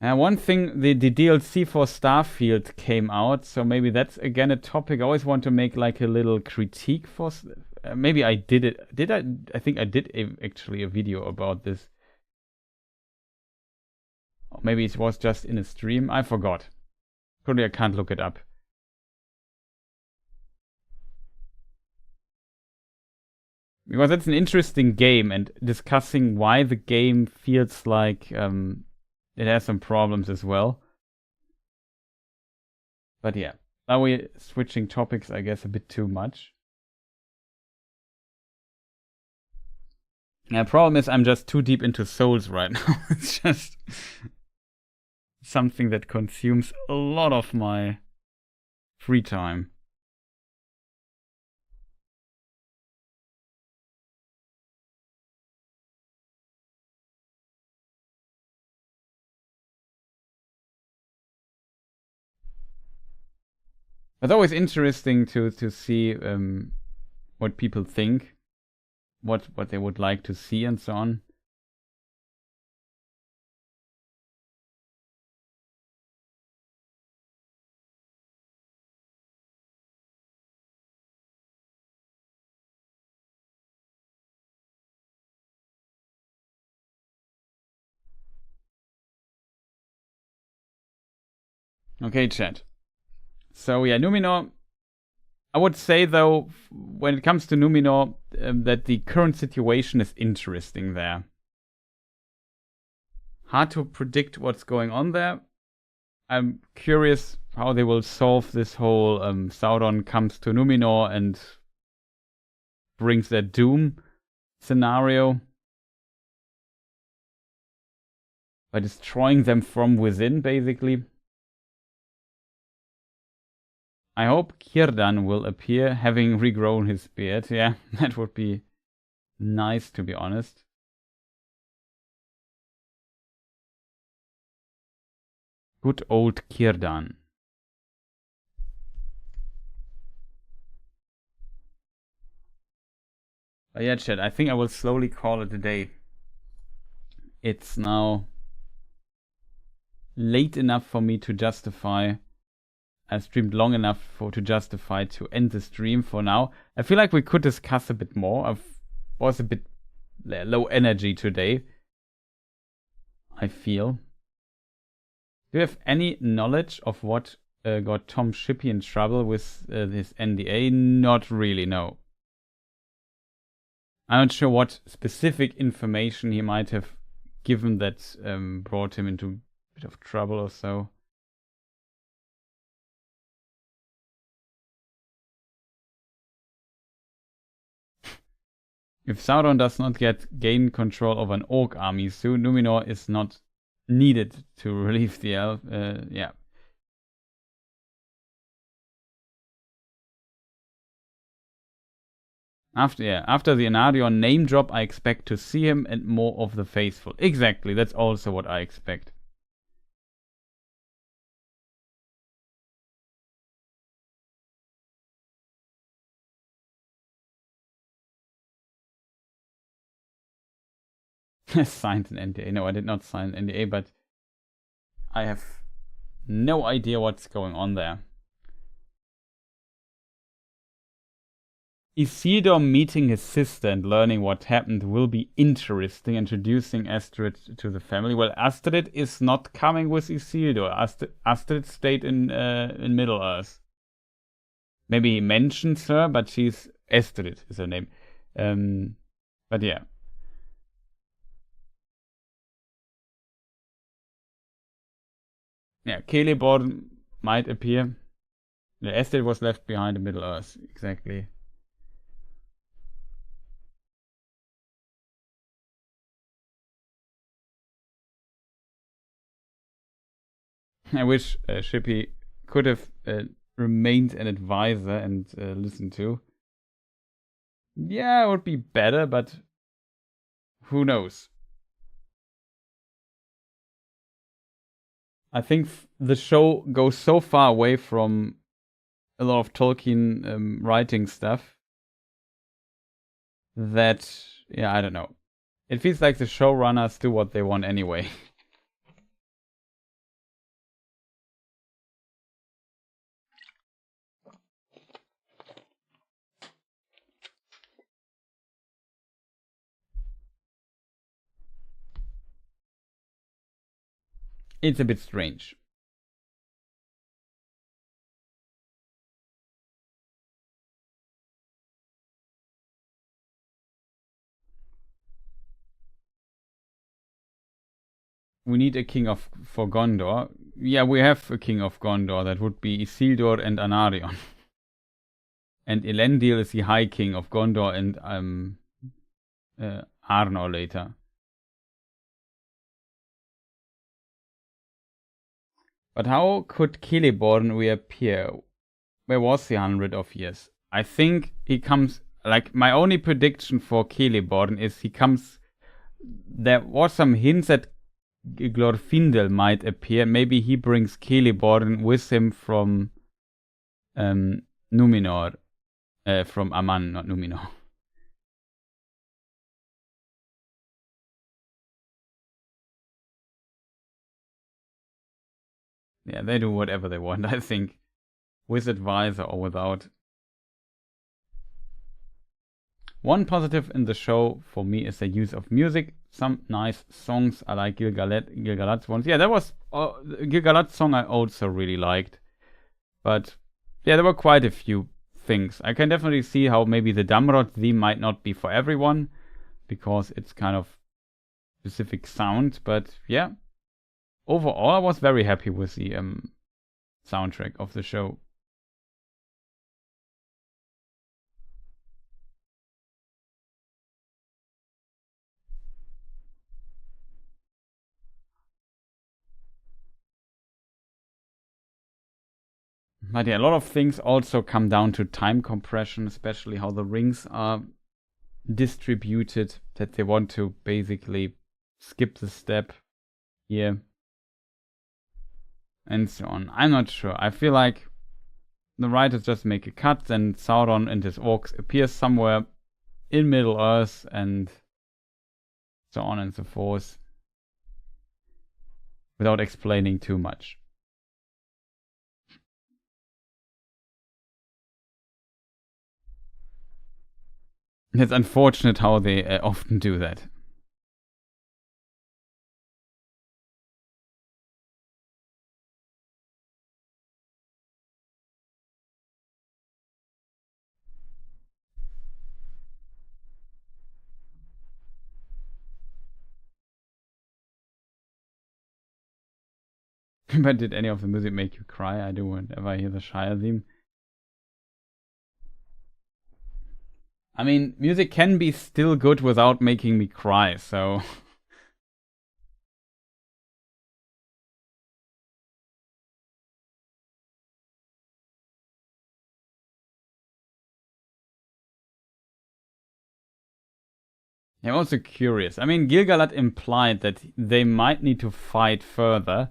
Speaker 1: One thing, the DLC for Starfield came out, so maybe that's again a topic. I always want to make like a little critique for. Maybe I did it. Did I? I think I did actually a video about this. Or maybe it was just in a stream. I forgot. Currently, I can't look it up. Because it's an interesting game, and discussing why the game feels like it has some problems as well. But yeah, now we're switching topics, I guess, a bit too much. The problem is I'm just too deep into Souls right now. It's just something that consumes a lot of my free time. It's always interesting to see what people think, what they would like to see, and so on. Okay, chat. So yeah, Numenor. I would say though, when it comes to Numenor, that the current situation is interesting there. Hard to predict what's going on there. I'm curious how they will solve this whole Sauron comes to Numenor and brings their doom scenario by destroying them from within, basically. I hope Círdan will appear, having regrown his beard. Yeah, that would be nice, to be honest. Good old Círdan. But yeah, chat, I think I will slowly call it a day. It's now late enough for me to justify. I streamed long enough to justify to end the stream for now. I feel like we could discuss a bit more. I was a bit low energy today, I feel. Do you have any knowledge of what got Tom Shippey in trouble with his NDA? Not really, no. I'm not sure what specific information he might have given that brought him into a bit of trouble or so. If Sauron does not gain control of an orc army soon, Numenor is not needed to relieve the elf. Yeah. After the Anarion name drop, I expect to see him and more of the faithful. Exactly, that's also what I expect. Signed an NDA. No, I did not sign an NDA, but I have no idea what's going on there. Isildur meeting his sister and learning what happened will be interesting, introducing Astrid to the family. Well, Astrid is not coming with Isildur. Astrid stayed in Middle-earth. Maybe he mentions her, but she's... Astrid is her name. But yeah. Yeah, Celeborn might appear. Yeah, Astrid was left behind in Middle-earth. Exactly. I wish Shippy could have remained an advisor and listened to. Yeah, it would be better, but who knows? I think the show goes so far away from a lot of Tolkien writing stuff that, yeah, I don't know. It feels like the showrunners do what they want anyway. It's a bit strange. We need a king for Gondor. Yeah, we have a king of Gondor. That would be Isildur and Anarion. And Elendil is the High King of Gondor and Arnor later. But how could Celeborn reappear? Where was he 100 of years? I think he comes... Like, my only prediction for Celeborn is he comes... There was some hints that Glorfindel might appear. Maybe he brings Celeborn with him from Numenor. From Aman, not Numenor. Yeah, they do whatever they want, I think. With advisor or without. One positive in the show for me is the use of music. Some nice songs. I like Gil-galad's ones. Yeah, that was... Gil-galad's song I also really liked. But yeah, there were quite a few things. I can definitely see how maybe the Damrod theme might not be for everyone. Because it's kind of specific sound. But yeah. Overall, I was very happy with the soundtrack of the show. But yeah, a lot of things also come down to time compression, especially how the rings are distributed, that they want to basically skip the step here. And so on. I'm not sure. I feel like the writers just make a cut, then Sauron and his orcs appear somewhere in Middle-earth, and so on and so forth, without explaining too much. It's unfortunate how they often do that. But did any of the music make you cry? I do whenever I hear the Shire theme. I mean, music can be still good without making me cry, so... I'm also curious. I mean, Gil-galad implied that they might need to fight further,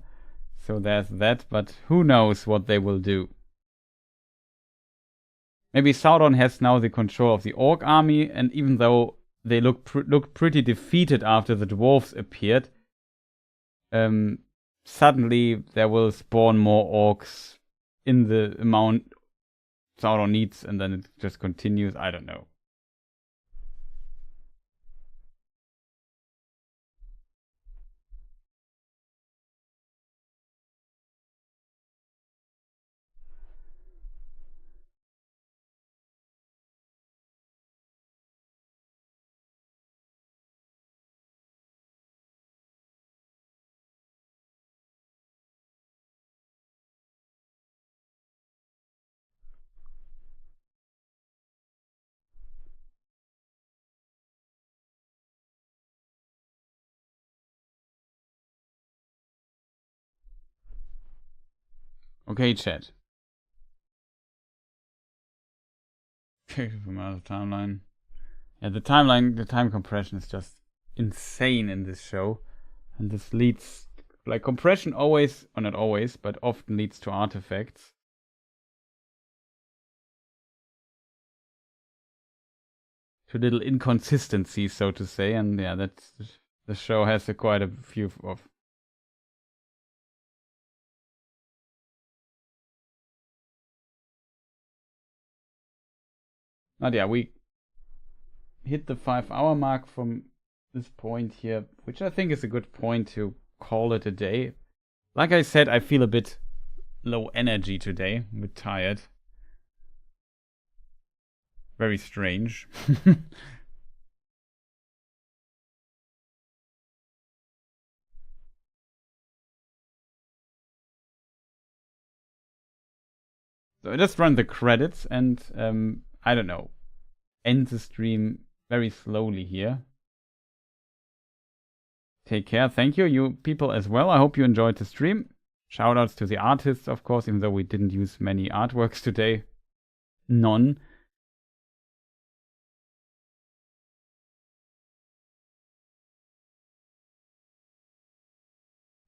Speaker 1: so there's that, but who knows what they will do. Maybe Sauron has now the control of the Orc army, and even though they look pretty defeated after the dwarves appeared, suddenly there will spawn more orcs in the amount Sauron needs, and then it just continues. I don't know. Okay, chat. From out of timeline. Yeah, the time compression is just insane in this show. And this leads, like, compression always, or not always, but often leads to artifacts. To little inconsistencies, so to say, and yeah, that's the show has quite a few of. But yeah, we hit the 5-hour mark from this point here, which I think is a good point to call it a day. Like I said, I feel a bit low energy today. I'm a bit tired. Very strange. So I just run the credits and I don't know, end the stream very slowly here. Take care. Thank you, you people as well. I hope you enjoyed the stream. Shoutouts to the artists, of course, even though we didn't use many artworks today. None.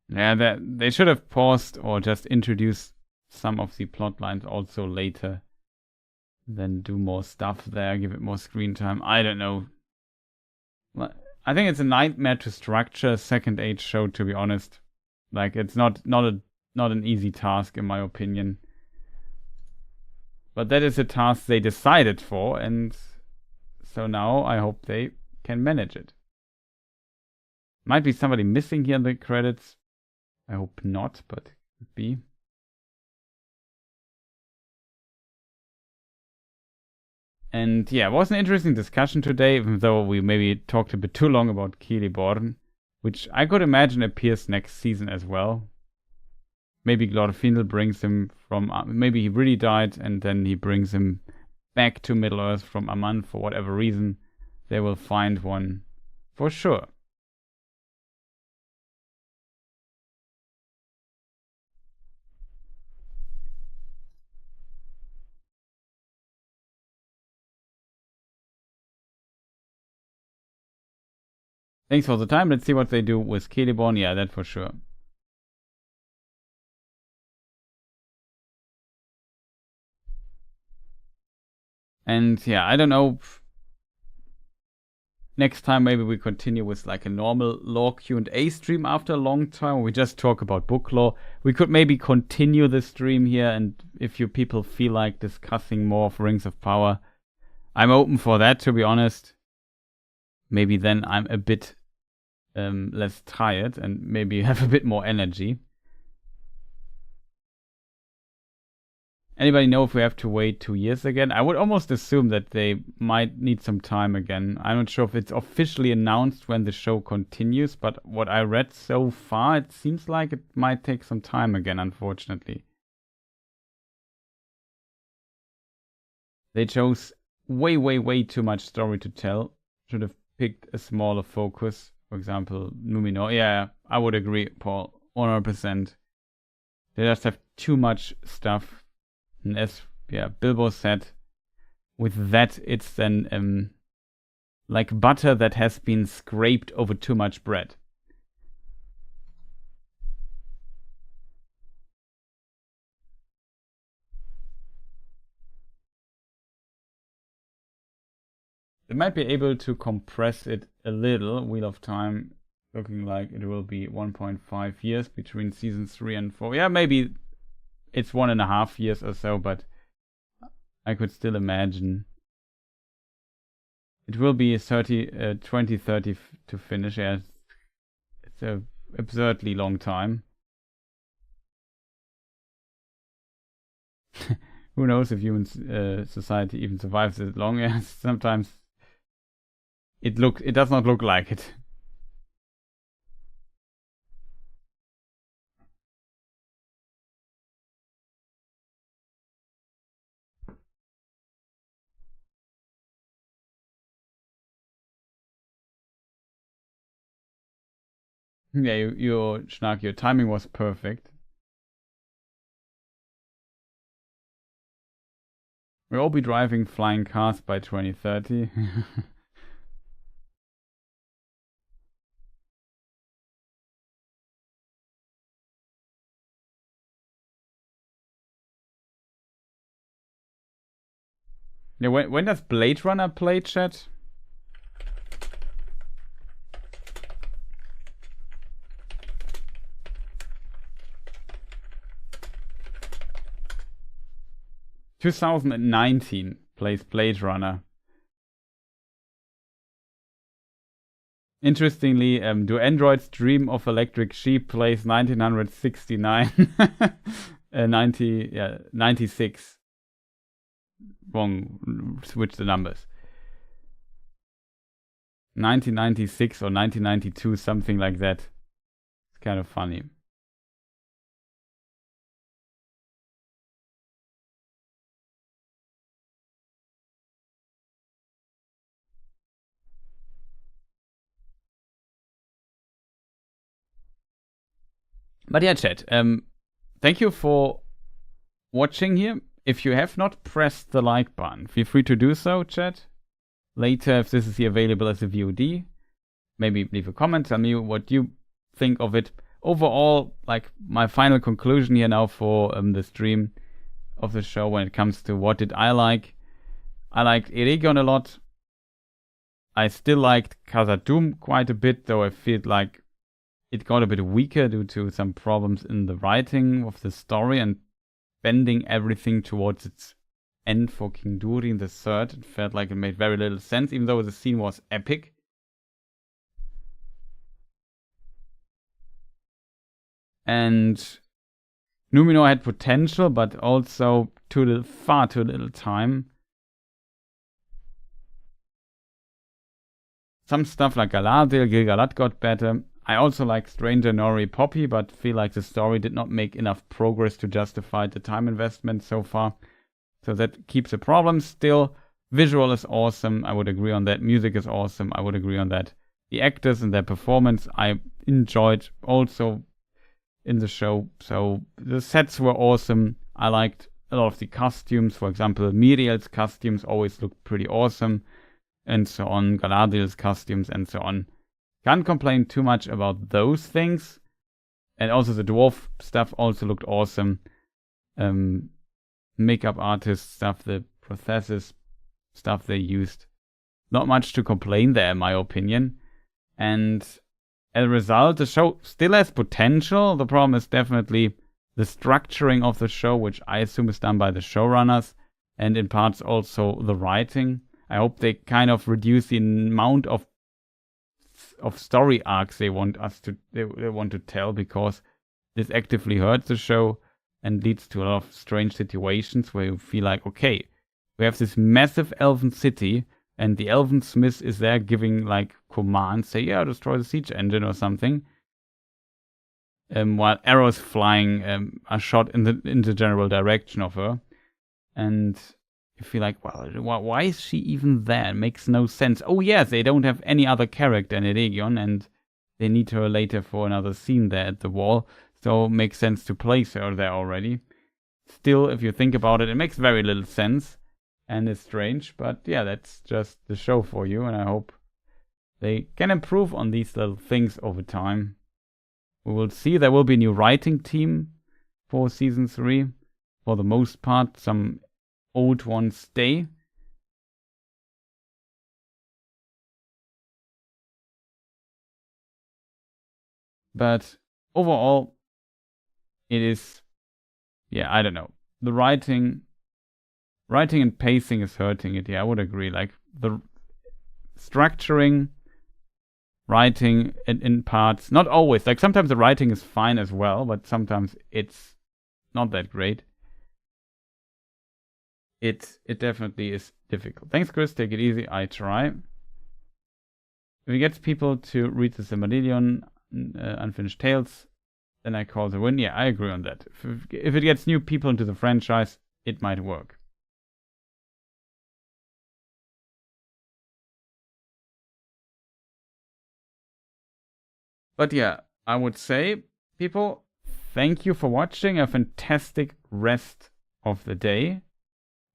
Speaker 1: Yeah, they should have paused or just introduced some of the plot lines also later. Then do more stuff there, give it more screen time. I don't know. I think it's a nightmare to structure a second age show, to be honest. Like, it's not an easy task, in my opinion. But that is a task they decided for, and so now I hope they can manage it. Might be somebody missing here in the credits. I hope not, but it could be. And yeah, it was an interesting discussion today, even though we maybe talked a bit too long about Celeborn, which I could imagine appears next season as well. Maybe Glorfindel brings him from... maybe he really died, and then he brings him back to Middle-earth from Aman for whatever reason. They will find one for sure. Thanks for the time. Let's see what they do with Celeborn. Yeah, that for sure. And yeah, I don't know. Next time maybe we continue with like a normal lore Q&A stream after a long time. We just talk about book lore. We could maybe continue the stream here, and if you people feel like discussing more of Rings of Power, I'm open for that, to be honest. Maybe then I'm a bit less tired and maybe have a bit more energy. Anybody know if we have to wait 2 years again? I would almost assume that they might need some time again. I'm not sure if it's officially announced when the show continues, but what I read so far, it seems like it might take some time again, unfortunately. They chose way too much story to tell. Should have picked a smaller focus. For example, Numenor. Yeah, I would agree, Paul. 100%. They just have too much stuff. And as Bilbo said, with that it's then like butter that has been scraped over too much bread. They might be able to compress it a little. Wheel of Time looking like it will be 1.5 years between seasons 3 and 4. Yeah, maybe it's 1.5 years or so, but I could still imagine. It will be 2030 to finish. Yeah, it's a absurdly long time. Who knows if human society even survives as long? Yeah, sometimes it does not look like it. Yeah, your Schnack, your timing was perfect. We'll all be driving flying cars by 2030. Yeah, when does Blade Runner play, chat? (2019) plays Blade Runner. Interestingly, Do Androids Dream of Electric Sheep plays 1969. 96. Wrong, switch the numbers. 1996 or 1992, something like that. It's kind of funny. But yeah, chat, thank you for watching here. If you have not pressed the like button, feel free to do so, chat. Later, if this is here available as a VOD, maybe leave a comment, tell me what you think of it. Overall, like my final conclusion here now for the stream of the show when it comes to what did I like. I liked Eregion a lot. I still liked Khazad-dûm quite a bit, though I feel like it got a bit weaker due to some problems in the writing of the story and bending everything towards its end for King Durin the Third. It felt like it made very little sense, even though the scene was epic. And Numenor had potential, but also far too little time. Some stuff like Galadriel, Gil-galad got better. I also like Stranger Nori Poppy, but feel like the story did not make enough progress to justify the time investment so far. So that keeps a problem. Still, visual is awesome. I would agree on that. Music is awesome. I would agree on that. The actors and their performance I enjoyed also in the show. So the sets were awesome. I liked a lot of the costumes. For example, Miriel's costumes always looked pretty awesome. And so on. Galadriel's costumes and so on. Can't complain too much about those things. And also the dwarf stuff also looked awesome. Makeup artist stuff, the prosthesis stuff they used. Not much to complain there, in my opinion. And as a result, the show still has potential. The problem is definitely the structuring of the show, which I assume is done by the showrunners. And in parts also the writing. I hope they kind of reduce the amount of story arcs they want to tell, because this actively hurts the show and leads to a lot of strange situations where you feel like, okay, we have this massive elven city and the elven smith is there giving like commands, say, yeah, destroy the siege engine or something, while arrows flying are shot in the general direction of her, and you feel like, well, why is she even there? It makes no sense. Oh yes, they don't have any other character in Eregion, and they need her later for another scene there at the wall, so it makes sense to place her there already. Still, if you think about it, it makes very little sense, and it's strange, but yeah, that's just the show for you, and I hope they can improve on these little things over time. We will see. There will be a new writing team for Season 3. For the most part, some old ones stay. But overall, it is, yeah, I don't know. The writing writing and pacing is hurting it. Yeah, I would agree. Like the structuring, writing in parts, not always. Like sometimes the writing is fine as well, but sometimes it's not that great. It definitely is difficult. Thanks, Chris. Take it easy. I try. If it gets people to read the Silmarillion, Unfinished Tales, then I call the win. Yeah, I agree on that. If it gets new people into the franchise, it might work. But yeah, I would say, people, thank you for watching. A fantastic rest of the day,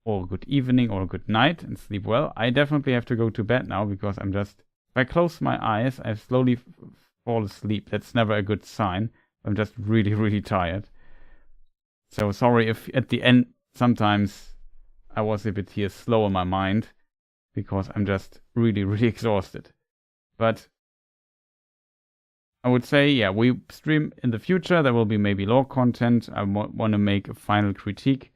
Speaker 1: or good evening, or good night, and sleep well. I definitely have to go to bed now because if I close my eyes, I slowly fall asleep. That's never a good sign. I'm just really, really tired. So sorry if at the end sometimes I was a bit here slow in my mind because I'm just really, really exhausted. But I would say, yeah, we stream in the future. There will be maybe lore content. I want to make a final critique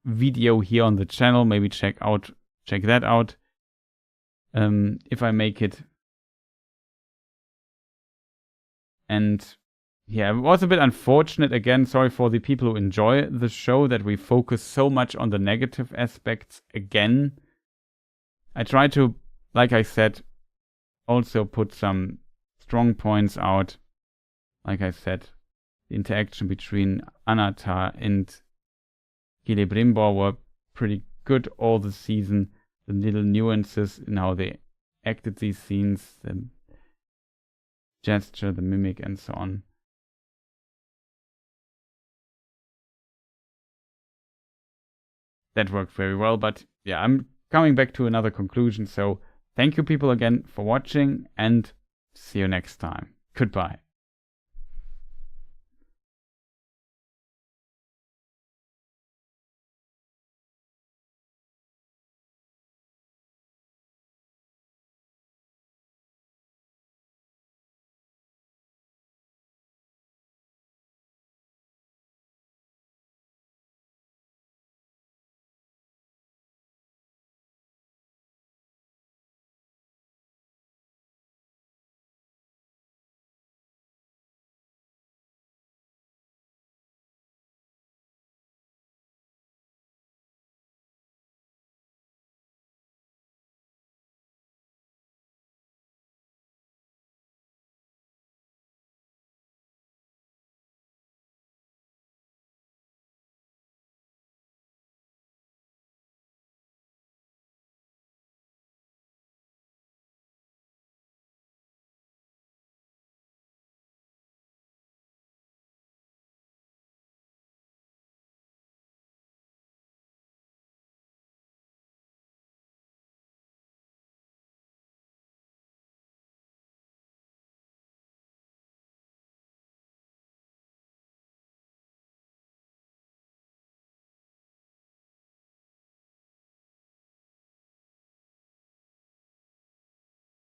Speaker 1: video here on the channel. Maybe check that out. If I make it. And yeah, it was a bit unfortunate. Again, sorry for the people who enjoy the show that we focus so much on the negative aspects again. I try to, like I said, also put some strong points out. Like I said, the interaction between Anatar and Celebrimbor were pretty good all the season. The little nuances in how they acted these scenes, the gesture, the mimic, and so on. That worked very well, but yeah, I'm coming back to another conclusion. So thank you people again for watching and see you next time. Goodbye.